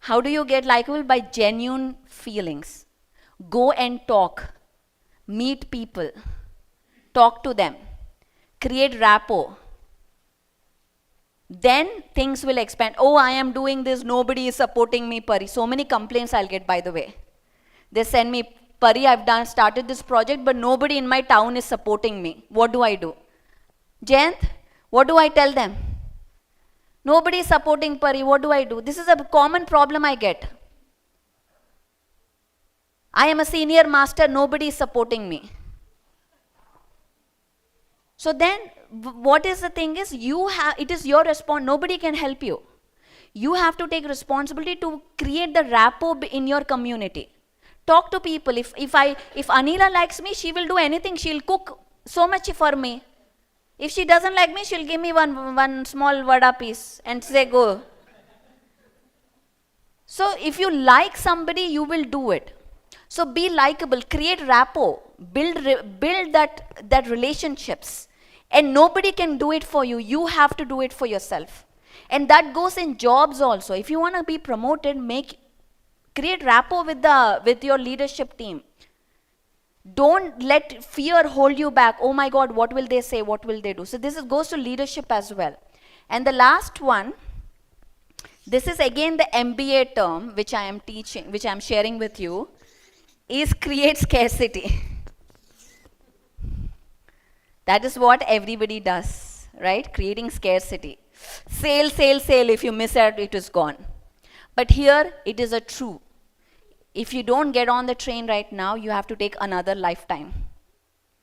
How do you get likable? By genuine feelings. Go and talk. Meet people. Talk to them. Create rapport. Then things will expand. Oh, I am doing this, nobody is supporting me, Pari. So many complaints I'll get, by the way. They send me, Pari, I've started this project, but nobody in my town is supporting me. What do I do? Jayant, what do I tell them? Nobody is supporting Pari, what do I do? This is a common problem I get. I am a senior master, nobody is supporting me. So then, what is the thing is, it is your response, nobody can help you. You have to take responsibility to create the rapport in your community. Talk to people. If Anila likes me, she will do anything. She'll cook so much for me. If she doesn't like me, she'll give me one small vada piece and say, go. So if you like somebody, you will do it. So be likable, create rapport, build that relationships. And nobody can do it for you. You have to do it for yourself. And that goes in jobs also. If you want to be promoted, create rapport with your leadership team. Don't let fear hold you back. Oh my God, what will they say? What will they do? So this goes to leadership as well. And the last one, this is again the MBA term which I am teaching, which I am sharing with you, is create scarcity. That is what everybody does, right? Creating scarcity. Sale, sale, sale. If you miss it, it is gone. But here, it is a true. If you don't get on the train right now, you have to take another lifetime.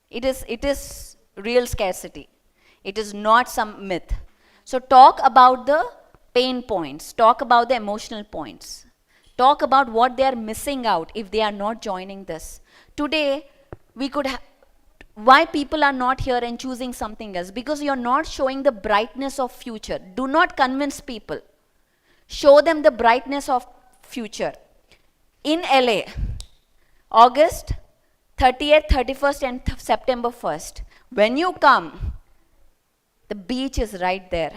It is real scarcity. It is not some myth. So talk about the pain points. Talk about the emotional points. Talk about what they are missing out if they are not joining this. Today, we could why people are not here and choosing something else? Because you're not showing the brightness of future. Do not convince people. Show them the brightness of future. In LA, August 30th, 31st and September 1st, when you come, the beach is right there.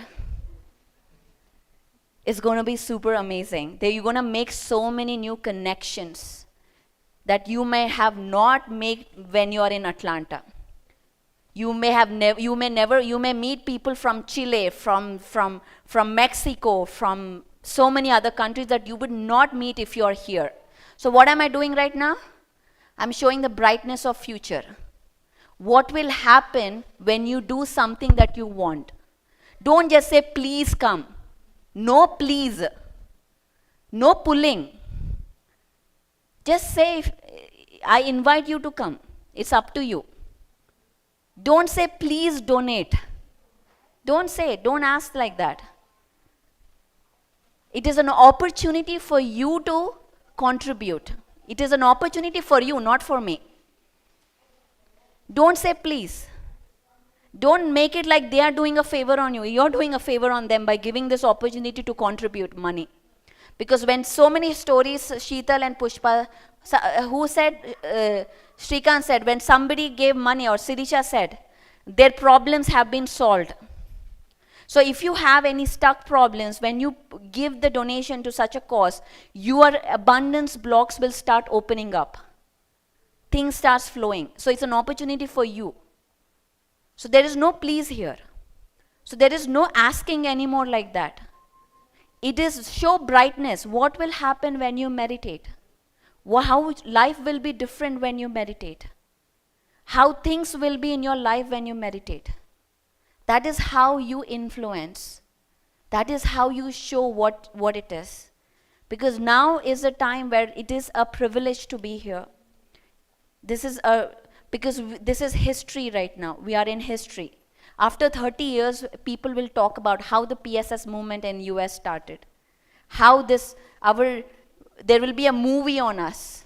It's going to be super amazing. You're going to make so many new connections that you may have not made when you are in Atlanta. You may meet people from Chile, from Mexico, from so many other countries that you would not meet if you are here. So what am I doing right now? I'm showing the brightness of future. What will happen when you do something that you want? Don't just say, please come. No please. No pulling. Just say, I invite you to come. It's up to you. Don't say, please donate. Don't say it. Don't ask like that. It is an opportunity for you to contribute. It is an opportunity for you, not for me. Don't say please. Don't make it like they are doing a favor on you. You're doing a favor on them by giving this opportunity to contribute money. Because when so many stories, Sheetal and Pushpa, who said, Shrikant said, when somebody gave money, or Sirisha said, their problems have been solved. So if you have any stuck problems, when you give the donation to such a cause, your abundance blocks will start opening up. Things starts flowing. So it's an opportunity for you. So there is no please here. So there is no asking anymore like that. It is show brightness. What will happen when you meditate? How life will be different when you meditate? How things will be in your life when you meditate? That is how you influence. That is how you show what it is. Because now is a time where it is a privilege to be here. Because this is history right now. We are in history. After 30 years, people will talk about how the PSS movement in US started. How there will be a movie on us,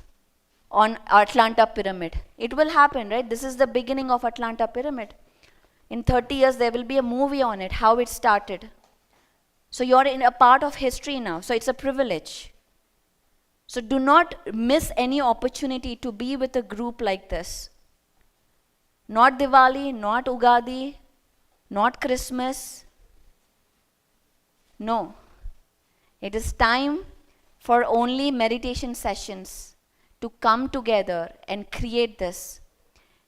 on Atlanta Pyramid. It will happen, right? This is the beginning of Atlanta Pyramid. In 30 years, there will be a movie on it, how it started. So you're in a part of history now. So it's a privilege. So do not miss any opportunity to be with a group like this. Not Diwali, not Ugadi, not Christmas. No. It is time for only meditation sessions to come together and create this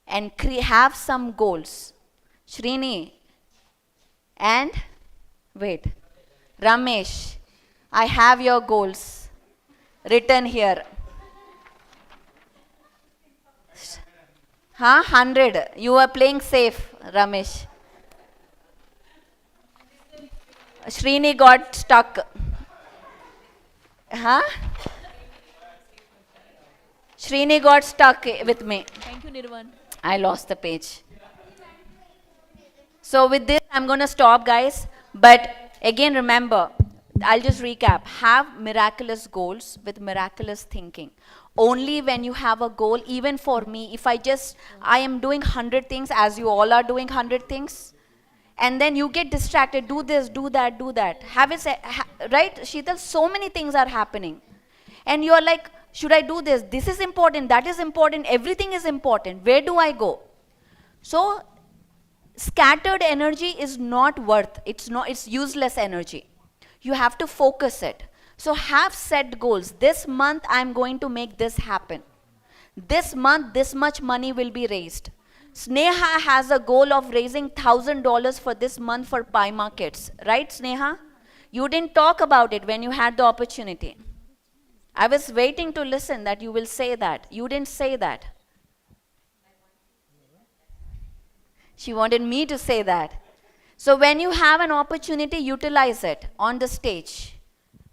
and have some goals. Srini and Ramesh, I have your goals written here. 100. You are playing safe, Ramesh. Srini got stuck. Srini got stuck with me. Thank you, Nirvan. I lost the page. So with this, I'm going to stop, guys. But again, remember, I'll just recap. Have miraculous goals with miraculous thinking. Only when you have a goal, even for me, if I am doing 100 things as you all are doing 100 things, and then you get distracted, do this, do that, do that. Right, Sheetal? So many things are happening. And you're like, should I do this? This is important, that is important, everything is important. Where do I go? So, scattered energy is not worth, it's useless energy. You have to focus it. So have set goals. This month I'm going to make this happen. This month this much money will be raised. Sneha has a goal of raising $1,000 for this month for pie markets. Right, Sneha? You didn't talk about it when you had the opportunity. I was waiting to listen that you will say that. You didn't say that. She wanted me to say that. So when you have an opportunity, utilize it on the stage.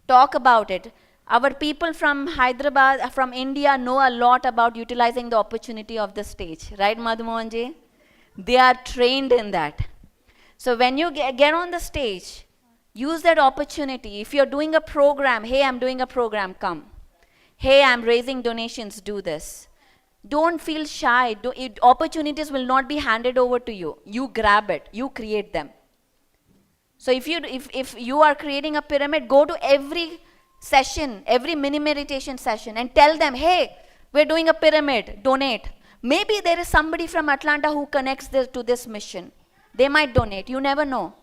Talk about it. Our people from Hyderabad, from India, know a lot about utilizing the opportunity of the stage. Right, Madhumohanji? They are trained in that. So when you get on the stage, use that opportunity. If you're doing a program, hey, I'm doing a program, come. Hey, I'm raising donations, do this. Don't feel shy. Opportunities will not be handed over to you. You grab it. You create them. So if you are creating a pyramid, go to every session, every mini meditation session and tell them, hey, we're doing a pyramid, donate. Maybe there is somebody from Atlanta who connects to this mission. They might donate. You never know.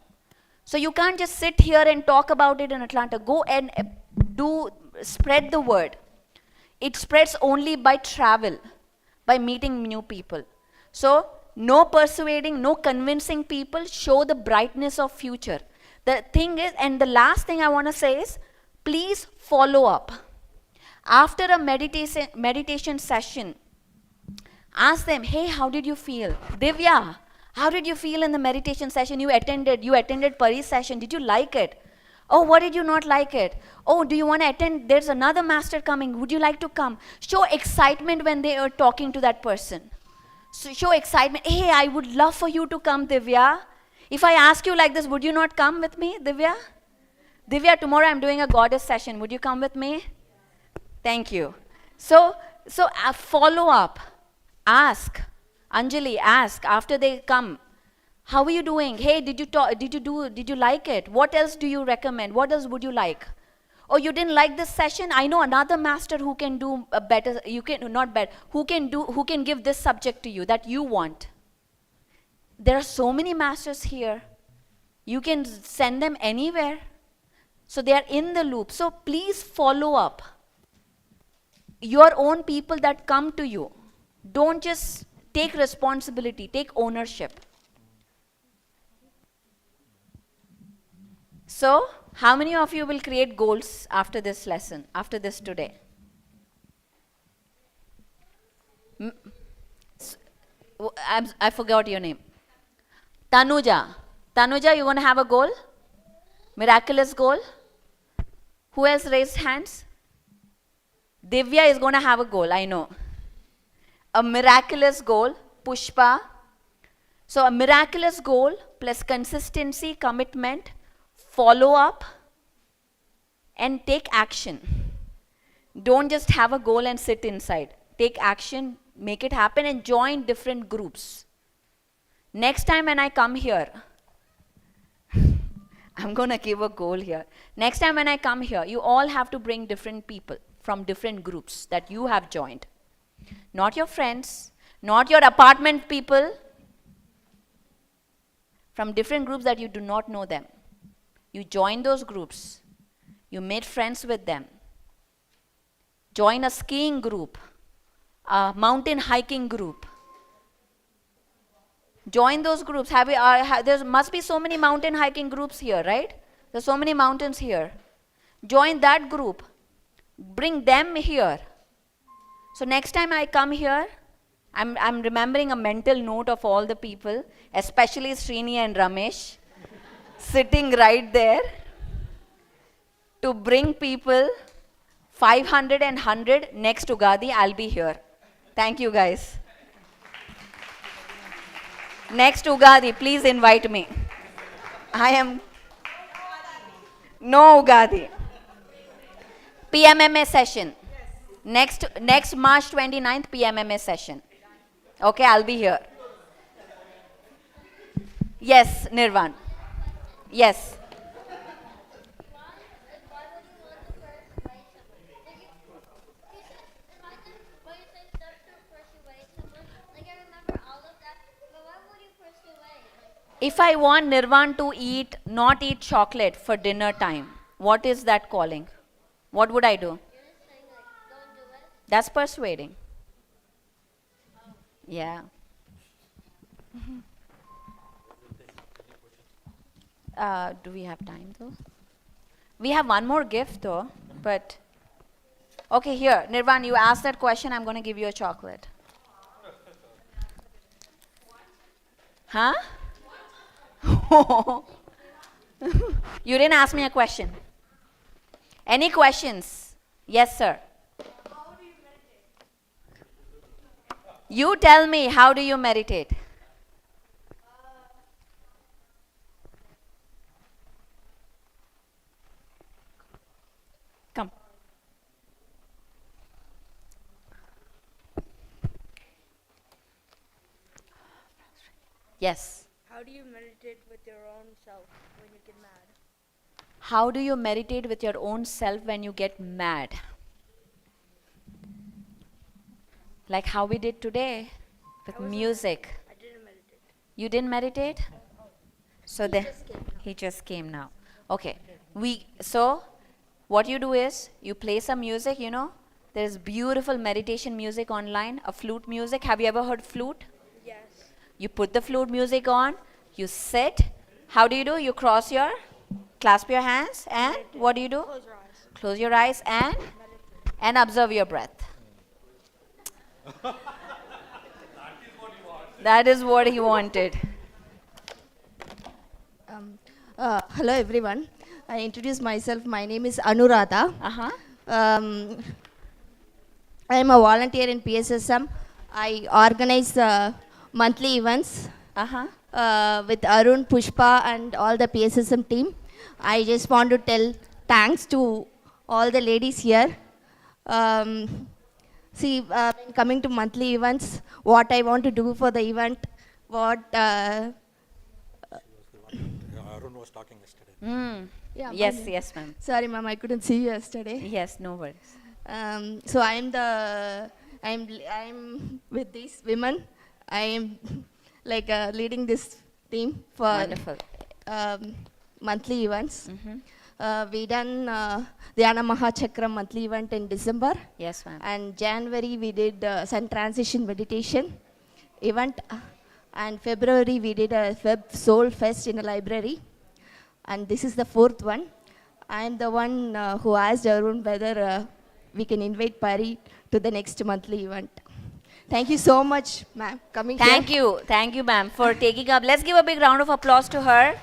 So you can't just sit here and talk about it in Atlanta. Go and spread the word. It spreads only by travel, by meeting new people. So no persuading, no convincing people, show the brightness of future. The thing is, and the last thing I want to say is, please follow up. After a meditation session, ask them, hey, how did you feel? Divya, how did you feel in the meditation session you attended? You attended Pari's session. Did you like it? Oh, what did you not like it? Oh, do you want to attend? There's another master coming. Would you like to come? Show excitement when they are talking to that person. So show excitement. Hey, I would love for you to come, Divya. If I ask you like this, would you not come with me, Divya? Divya, tomorrow I'm doing a goddess session. Would you come with me? Thank you. So follow up. Ask. Anjali, ask after they come. How are you doing? Hey, did you like it? What else do you recommend? What else would you like? Oh, you didn't like this session? I know another master who can do a better, who can give this subject to you that you want. There are so many masters here. You can send them anywhere. So they are in the loop. So please follow up. Your own people that come to you. Don't just take responsibility, take ownership. So, how many of you will create goals after this lesson, after this today? I forgot your name. Tanuja. Tanuja, you want to have a goal? Miraculous goal? Who else raised hands? Divya is going to have a goal, I know. A miraculous goal. Pushpa. So a miraculous goal plus consistency, commitment, follow up, and take action. Don't just have a goal and sit inside. Take action, make it happen, and join different groups. Next time when I come here, I'm going to give a goal here. Next time when I come here, you all have to bring different people from different groups that you have joined. Not your friends, not your apartment people, from different groups that you do not know them. You join those groups. You made friends with them. Join a skiing group, a mountain hiking group. Join those groups. There must be so many mountain hiking groups here, right? There's so many mountains here. Join that group. Bring them here. So next time I come here, I'm remembering a mental note of all the people, especially Srini and Ramesh, sitting right there to bring people 500 and 100 next Ugadi. I'll be here. Thank you guys. Next Ugadi, please invite me. No Ugadi. PMMA session. Next March 29th PMMA session. Okay, I'll be here. Yes, Nirvan. Yes. If I want Nirvan to not eat chocolate for dinner time, what is that calling? What would I do? That's persuading. Yeah. Do we have time though? We have one more gift though, but okay, here, Nirvan, you asked that question, I'm going to give you a chocolate. Huh? You didn't ask me a question. Any questions? Yes, sir. You tell me, how do you meditate? Come. Yes. How do you meditate with your own self when you get mad? How do you meditate with your own self when you get mad? Like how we did today with music. I didn't meditate. You didn't meditate? So he just came now. Okay. So what you do is you play some music, you know. There's beautiful meditation music online, a flute music. Have you ever heard flute? Yes. You put the flute music on, you sit. How do? You clasp your hands, and what do? Close your eyes. Close your eyes and observe your breath. That is what he wanted. Hello everyone. I introduce myself. My name is Anuradha. I am a volunteer in PSSM. I organize monthly events with Arun, Pushpa and all the PSSM team. I just want to tell thanks to all the ladies here. See, when coming to monthly events, what I want to do for the event, what... Arun was talking yesterday. Yeah, Yes, yes, ma'am. Sorry, ma'am, I couldn't see you yesterday. Yes, no worries. So I'm with these women. I am like leading this team for Wonderful. Monthly events. We done Dhyana Mahachakram monthly event in December. Yes, ma'am. And January we did Sun Transition meditation event. And February we did a Feb Soul Fest in a library. And this is the fourth one. I am the one who asked Arun whether we can invite Pari to the next monthly event. Thank you so much, ma'am, coming Thank here. thank you, ma'am, for taking up. Let's give a big round of applause to her.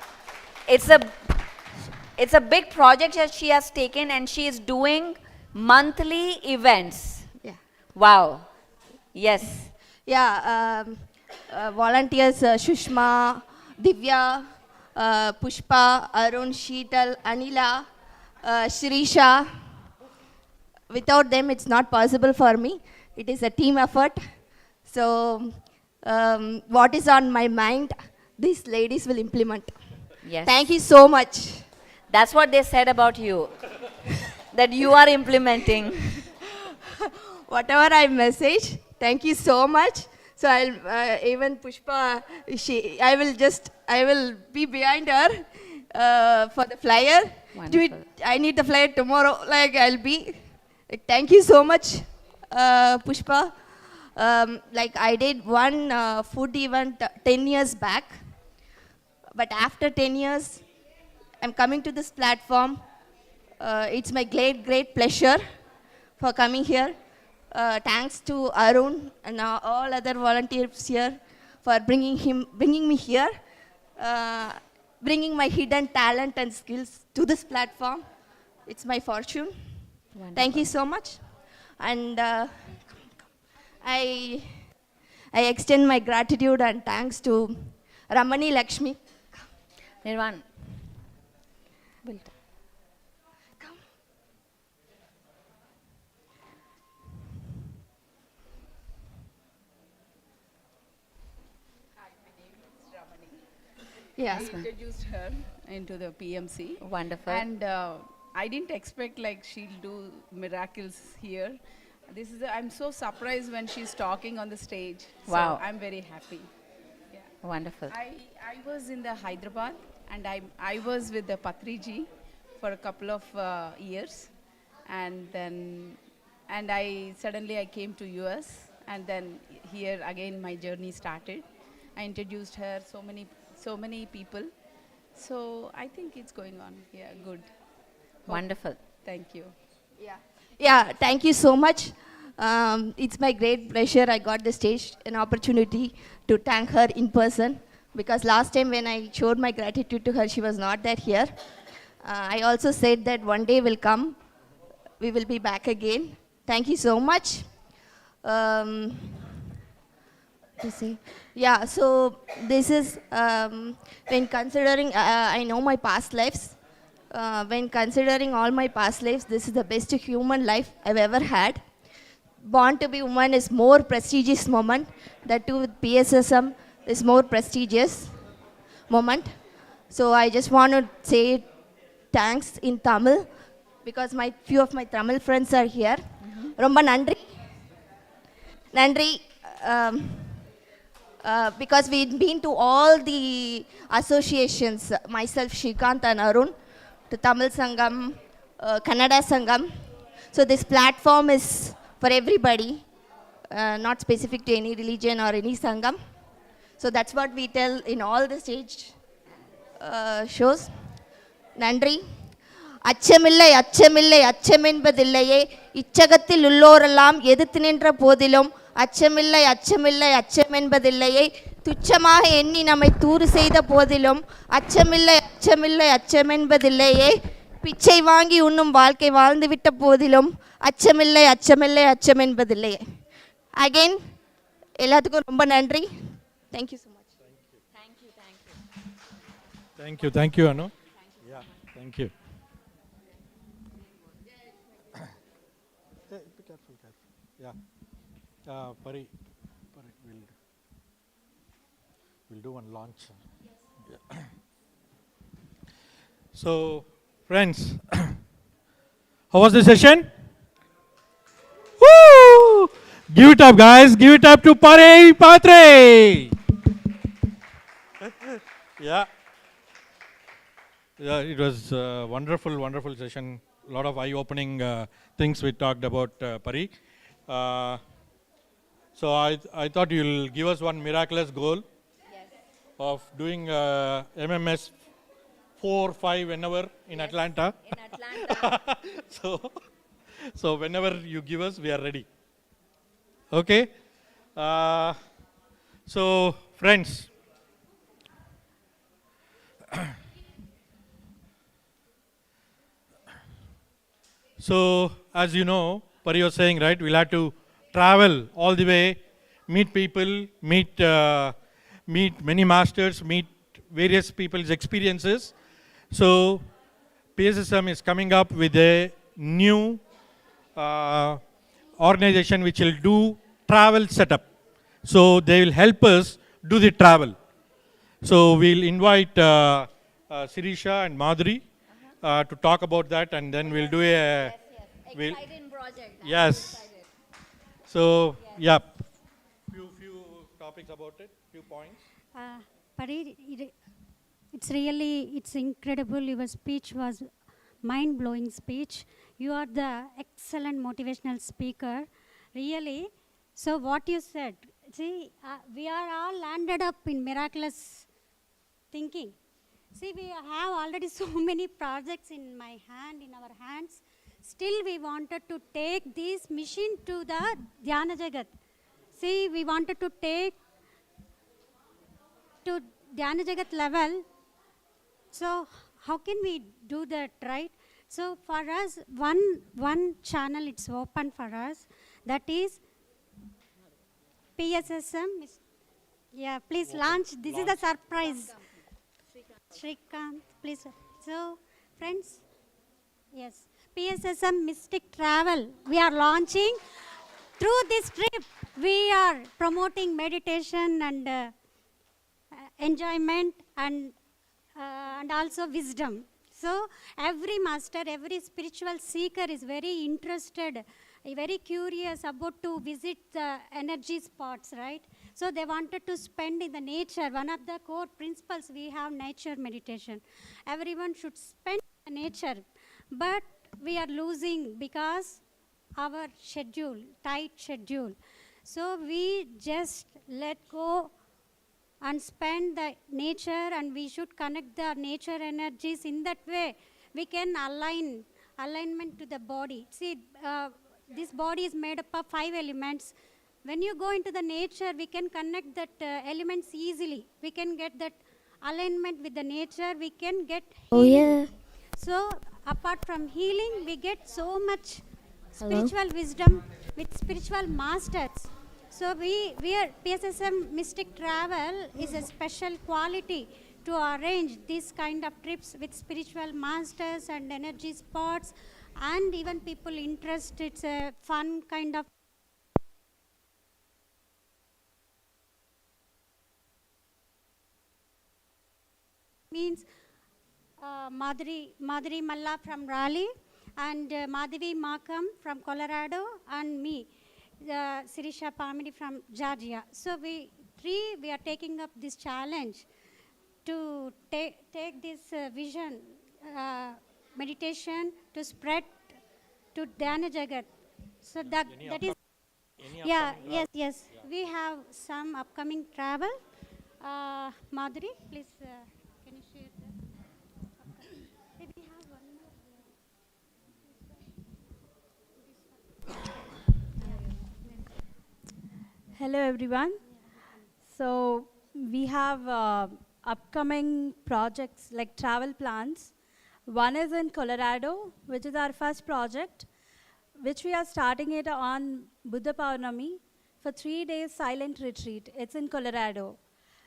It's a big project that she has taken, and she is doing monthly events. Yeah. Wow. Yes. Yeah, volunteers Shushma, Divya, Pushpa, Arun, Sheetal, Anila, Shrisha. Without them, it's not possible for me. It is a team effort. So, what is on my mind, these ladies will implement. Yes. Thank you so much. That's what they said about you, that you are implementing. Whatever I message, thank you so much. So I'll even Pushpa, I will be behind her for the flyer. I need the flyer tomorrow. Like I'll be. Thank you so much, Pushpa. Like I did one food event 10 years back, but after 10 years, I'm coming to this platform. It's my great pleasure for coming here. Thanks to Arun and all other volunteers here for bringing me here, bringing my hidden talent and skills to this platform. It's my fortune. Wonderful. Thank you so much. And I extend my gratitude and thanks to Ramani Lakshmi. Nirvan. Yes, I introduced her into the PMC. Wonderful. And I didn't expect like she'll do miracles here. I'm so surprised when she's talking on the stage. Wow. So I'm very happy. Yeah. Wonderful. I was in the Hyderabad, and I was with the Patriji for a couple of years, and then I came to US, and then here again my journey started. I introduced her so many people. So I think it's going on. Yeah, good. Wonderful. Thank you. Yeah, thank you so much. It's my great pleasure I got the stage, an opportunity to thank her in person, because last time when I showed my gratitude to her, she was not there here. I also said that one day will come, we will be back again. Thank you so much. Yeah, so this is, when considering, I know my past lives, when considering all my past lives, this is the best human life I've ever had. Born to be woman is more prestigious moment. That too with PSSM is more prestigious moment. So I just want to say thanks in Tamil, because few of my Tamil friends are here. Romba nandri. Nandri. Because we've been to all the associations, myself, Shrikant and Arun, to Tamil Sangam, Kannada Sangam. So this platform is for everybody, not specific to any religion or any Sangam. So that's what we tell in all the stage shows. Nandri. அச்சமில்லை அச்சமில்லை அச்சமென்பதில்லையே இச்சகத்தில் உள்ளோரெல்லாம் எதிர்த்து நின்ற போதிலும் அச்சமில்லை அச்சமில்லை அச்சமென்பதில்லையே துச்சமாக எண்ணி நம்மை தூறு செய்த போதிலும் அச்சமில்லை அச்சமில்லை அச்சமென்பதில்லையே பிச்சை வாங்கி உண்ணும் வாழ்க்கை வாழ்ந்துவிட்ட போதிலும் அச்சமில்லை அச்சமில்லை அச்சமென்பதில்லையே. Again, எல்லாத்துக்கும் ரொம்ப நன்றி. Thank you so much. Thank you, Anu. Yeah, thank you. Be careful. Yeah. Pari, we'll do one launch. Yeah. So, friends, how was the session? Woo! Give it up, guys. Give it up to Pare Patre. Yeah. Yeah, it was a wonderful, wonderful session. A lot of eye-opening things we talked about, Pari. So I thought you'll give us one miraculous goal of doing MMS 4, 5, whenever in Atlanta. In Atlanta. So whenever you give us, we are ready. Okay. So friends, so as you know, Pari was saying, right, we'll have to travel all the way, meet people, meet many masters, meet various people's experiences. So PSSM is coming up with a new organization which will do travel setup. So they will help us do the travel. So we'll invite Sirisha and Madhuri to talk about that, and then we'll do a... We'll, exciting project. yes. So, yeah, few topics about it, few points. Pari, it's incredible. Your speech was mind-blowing speech. You are the excellent motivational speaker, really. So what you said, see, we are all landed up in miraculous thinking. See, we have already so many projects in our hands. Still, we wanted to take this mission to the Dhyana Jagat. See, we wanted to take to Dhyana Jagat level. So, how can we do that, right? So, for us, one channel it's open for us. That is PSSM. Yeah, please launch. This is the surprise. Shrikant, please. So, friends, yes, PSSM Mystic Travel. We are launching. Through this trip, we are promoting meditation and enjoyment and also wisdom. So, every master, every spiritual seeker is very interested, very curious about to visit the energy spots, right? So they wanted to spend in the nature. One of the core principles we have nature meditation. Everyone should spend in nature, but we are losing because our schedule, tight schedule. So we just let go and spend the nature, and we should connect the nature energies. In that way, we can alignment to the body. See, this body is made up of 5 elements. When you go into the nature, we can connect that elements easily. We can get that alignment with the nature. We can get healing. Oh, yeah. So, apart from healing, we get so much spiritual wisdom with spiritual masters. So, we are PSSM Mystic Travel is a special quality to arrange this kind of trips with spiritual masters and energy spots, and even people interested. It's a fun kind of means Madhuri Malla from Raleigh, and Madhavi Makam from Colorado, and me, Sirisha Pamidi from Georgia. So we are taking up this challenge to take this vision, meditation to spread to Dhyana Jagat. So that is, yeah, yes. Yeah. We have some upcoming travel. Madhuri, please, can you share that? Okay. We have one more. Hello everyone. So we have upcoming projects like travel plans. One is in Colorado, which is our first project, which we are starting it on Buddha Paurnami for 3 days silent retreat. It's in Colorado.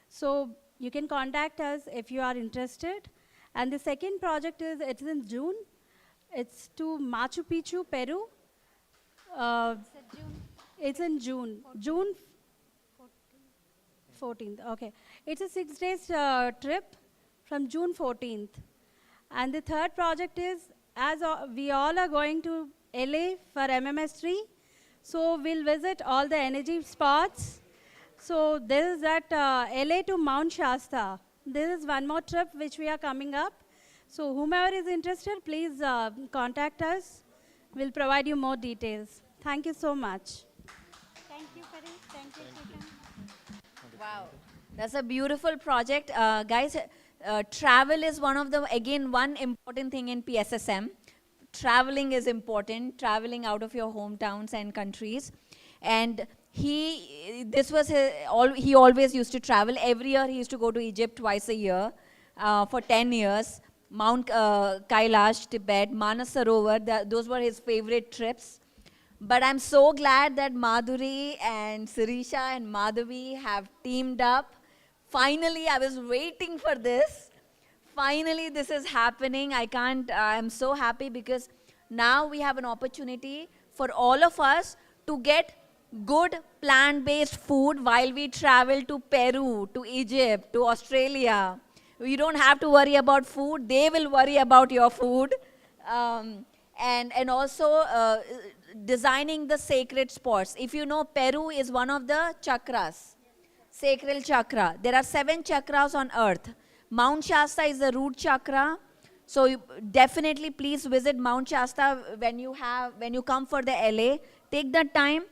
So you can contact us if you are interested. And the second project it's in June. It's to Machu Picchu, Peru. It's in June. June 14th. Okay. It's a 6 days trip from June 14th. And the third project is, as we all are going to LA for MMS3, so we'll visit all the energy spots. So this is at LA to Mount Shasta. This is one more trip which we are coming up. So whomever is interested, please contact us. We'll provide you more details. Thank you so much. Thank you, Pari. Thank you, Shrikant. Wow, that's a beautiful project. Guys, travel is one of the, again, one important thing in PSSM. Traveling is important, traveling out of your hometowns and countries. And he always used to travel. Every year he used to go to Egypt twice a year for 10 years. Mount Kailash, Tibet, Manas Sarovar, those were his favorite trips. But I'm so glad that Madhuri and Sirisha and Madhavi have teamed up. Finally, I was waiting for this. Finally, this is happening. I'm so happy because now we have an opportunity for all of us to get good plant-based food while we travel to Peru, to Egypt, to Australia. You don't have to worry about food. They will worry about your food. And also designing the sacred spots. If you know, Peru is one of the chakras, sacral chakra. There are 7 chakras on earth. Mount Shasta is the root chakra. So definitely please visit Mount Shasta when you come for the LA. Take the time.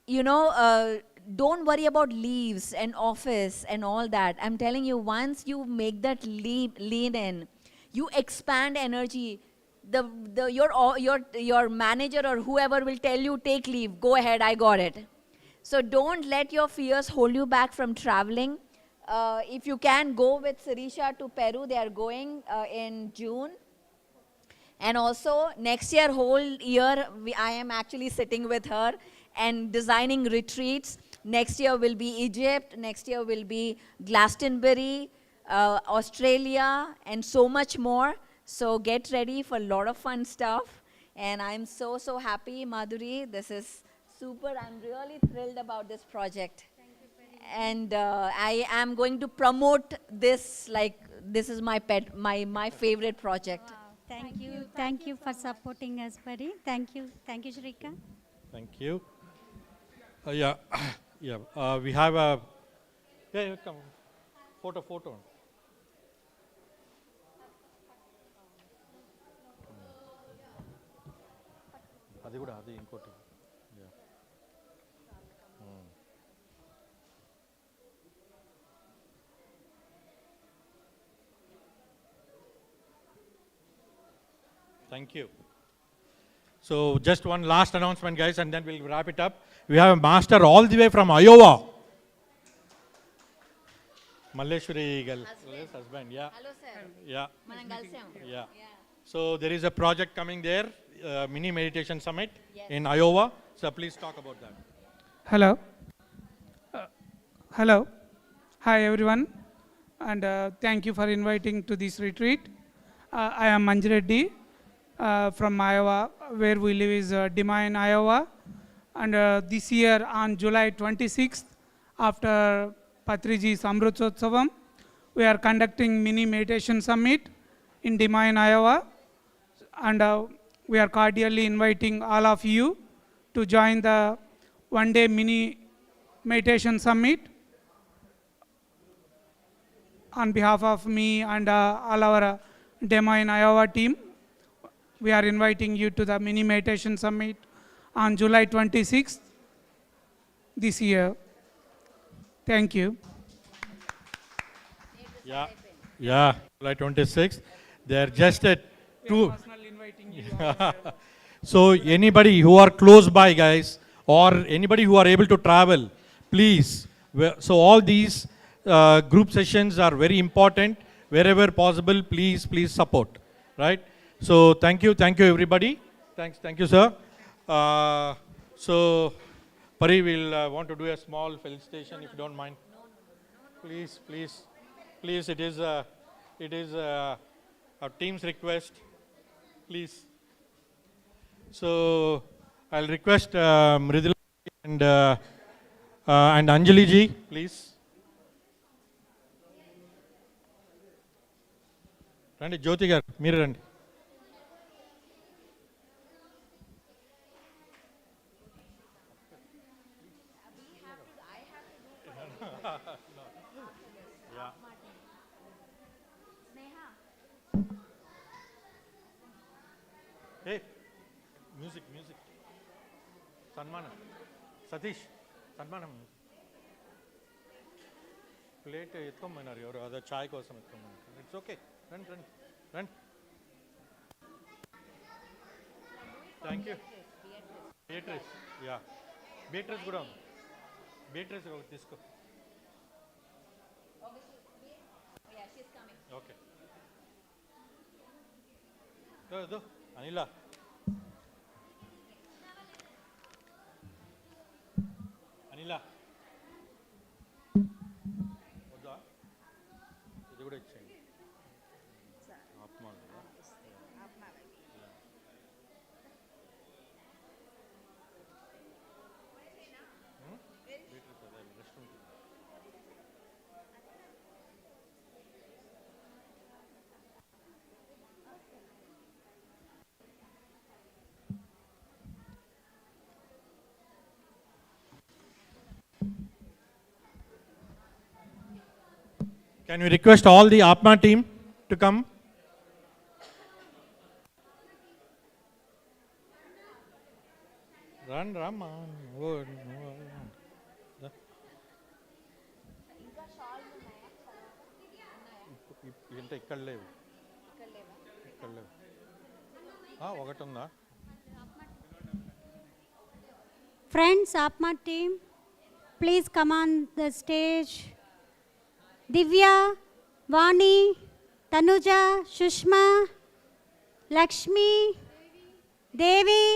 Don't worry about leaves and office and all that. I'm telling you, once you make that lean in, you expand energy. Your manager or whoever will tell you, take leave, go ahead, I got it. So don't let your fears hold you back from traveling. If you can, go with Sirisha to Peru. They are going in June. And also next year, whole year, I am actually sitting with her and designing retreats. Next year will be Egypt. Next year will be Glastonbury, Australia, and so much more. So get ready for a lot of fun stuff. And I'm so, so happy, Madhuri. This is super. I'm really thrilled about this project. And I am going to promote this like this is my pet, my favorite project. Wow. Thank you. Thank you for supporting us, Pari. Thank you. Thank you, Shrikant. Thank you. Yeah. We have a come photo. అది కూడా అది ఇంకోటి. Thank you. So just one last announcement, guys, and then we'll wrap it up. We have a master all the way from Iowa. Malleshwari husband, yeah. Hello, sir. Yeah. Yeah. So there is a project coming there, mini meditation summit in Iowa. So please talk about that. Hello. Hello. Hi, everyone. And thank you for inviting to this retreat. I am Manjireddy from Iowa, where we live is Des Moines, Iowa. And this year on July 26th, after Patriji's Amritsotsavam, we are conducting mini meditation summit in Des Moines, Iowa. And we are cordially inviting all of you to join the one-day mini meditation summit. On behalf of me and all our Des Moines, Iowa team, we are inviting you to the mini meditation summit on July 26th this year. Thank you. Yeah, July 26th. They're just at 2. So anybody who are close by, guys, or anybody who are able to travel, please. So all these group sessions are very important. Wherever possible, please support. Right? So thank you everybody. Thank you, sir. So Pari will want to do a small felicitation if you don't mind. Please. It is our team's request. Please. So I'll request Mridula and Anjali ji, please. Randi, Jyoti garu, meer randi. Hey, music. Sanmanam. Satish, Sanmanam. Plate etkomanari or other chai kosam etkomanari. It's okay. Run. Thank you. Beatrice. Yeah. Beatrice kuda. Beatrice తీసుకో. Yeah, she's coming. Okay. Do. Anila. Anila. వద్దా? ఇది కూడా ఇచ్చేయండి. ఆత్మాలు కదా? Can we request all the Atma team to come? Run, man. ఇక్కడ లేవు ఒకటి ఉందా? Friends, Atma team, please come on the stage. Divya, Vani, Tanuja, Shushma, Lakshmi, Devi,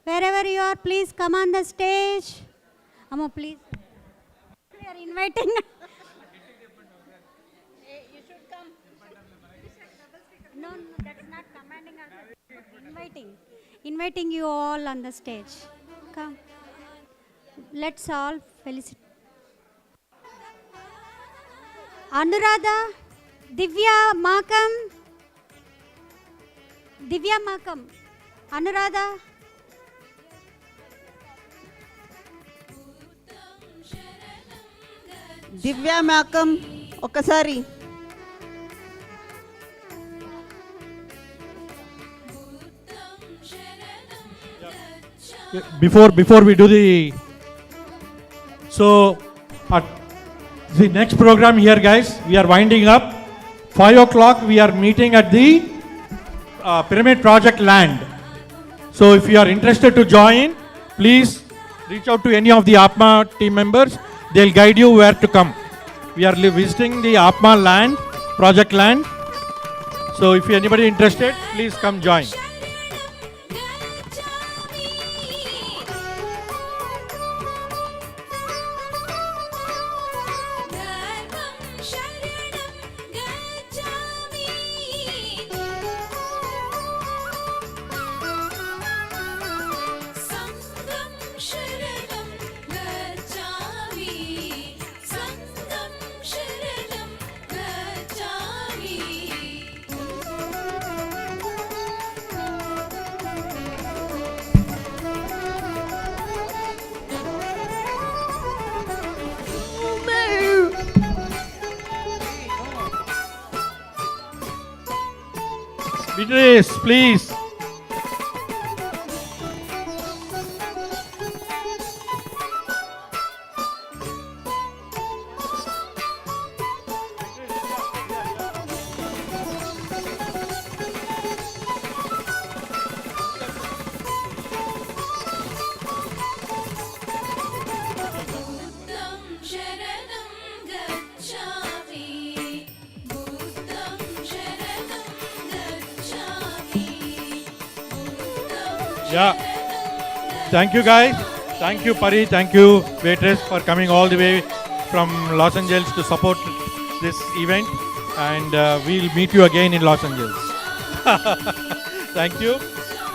wherever you are, please come on the stage. Amma, please. We are inviting. You should come. No, that's not commanding us. Inviting you all on the stage. Come. Let's all felicitate. Anuradha, Divya Makam, Anuradha. Divya Makam, Okasari. Before we do the next program here, guys, we are winding up. 5 o'clock we are meeting at the Pyramid Project land. So if you are interested to join, please reach out to any of the Atma team members. They'll guide you where to come. We are visiting the Atma land, project land. So if anybody interested, please come join. Beatrice, please. Yeah. Thank you, guys. Thank you, Pari. Thank you, Beatrice, for coming all the way from Los Angeles to support this event. And we'll meet you again in Los Angeles. Thank you.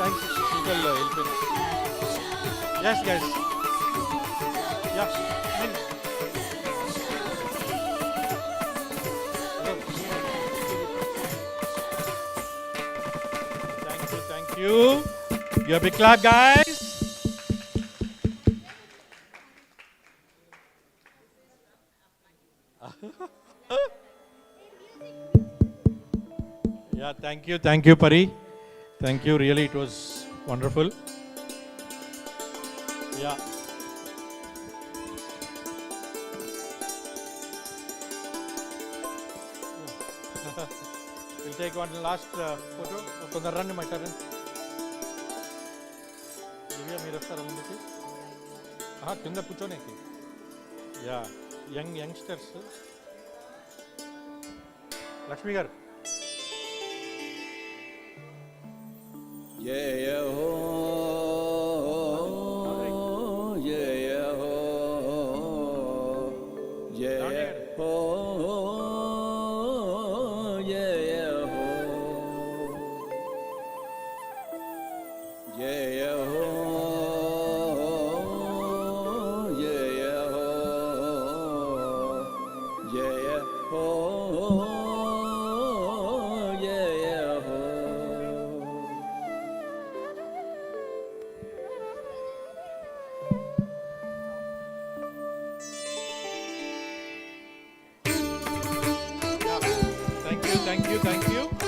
Thank you. Yes, guys. Yeah. Thank you. Give a big clap, guys. Yeah, thank you, Pari. Thank you, really, it was wonderful. Yeah. We'll take one last photo. Tondar run, my turn. Divya, మీరు వస్తారా ముందుకి? కింద కూర్చోనేకి. Yeah, youngsters. Lakshmi garu. Jaya ho, Jaya ho, Jaya ho, Jaya ho, Jaya ho, Jaya ho, Jaya ho. Thank you.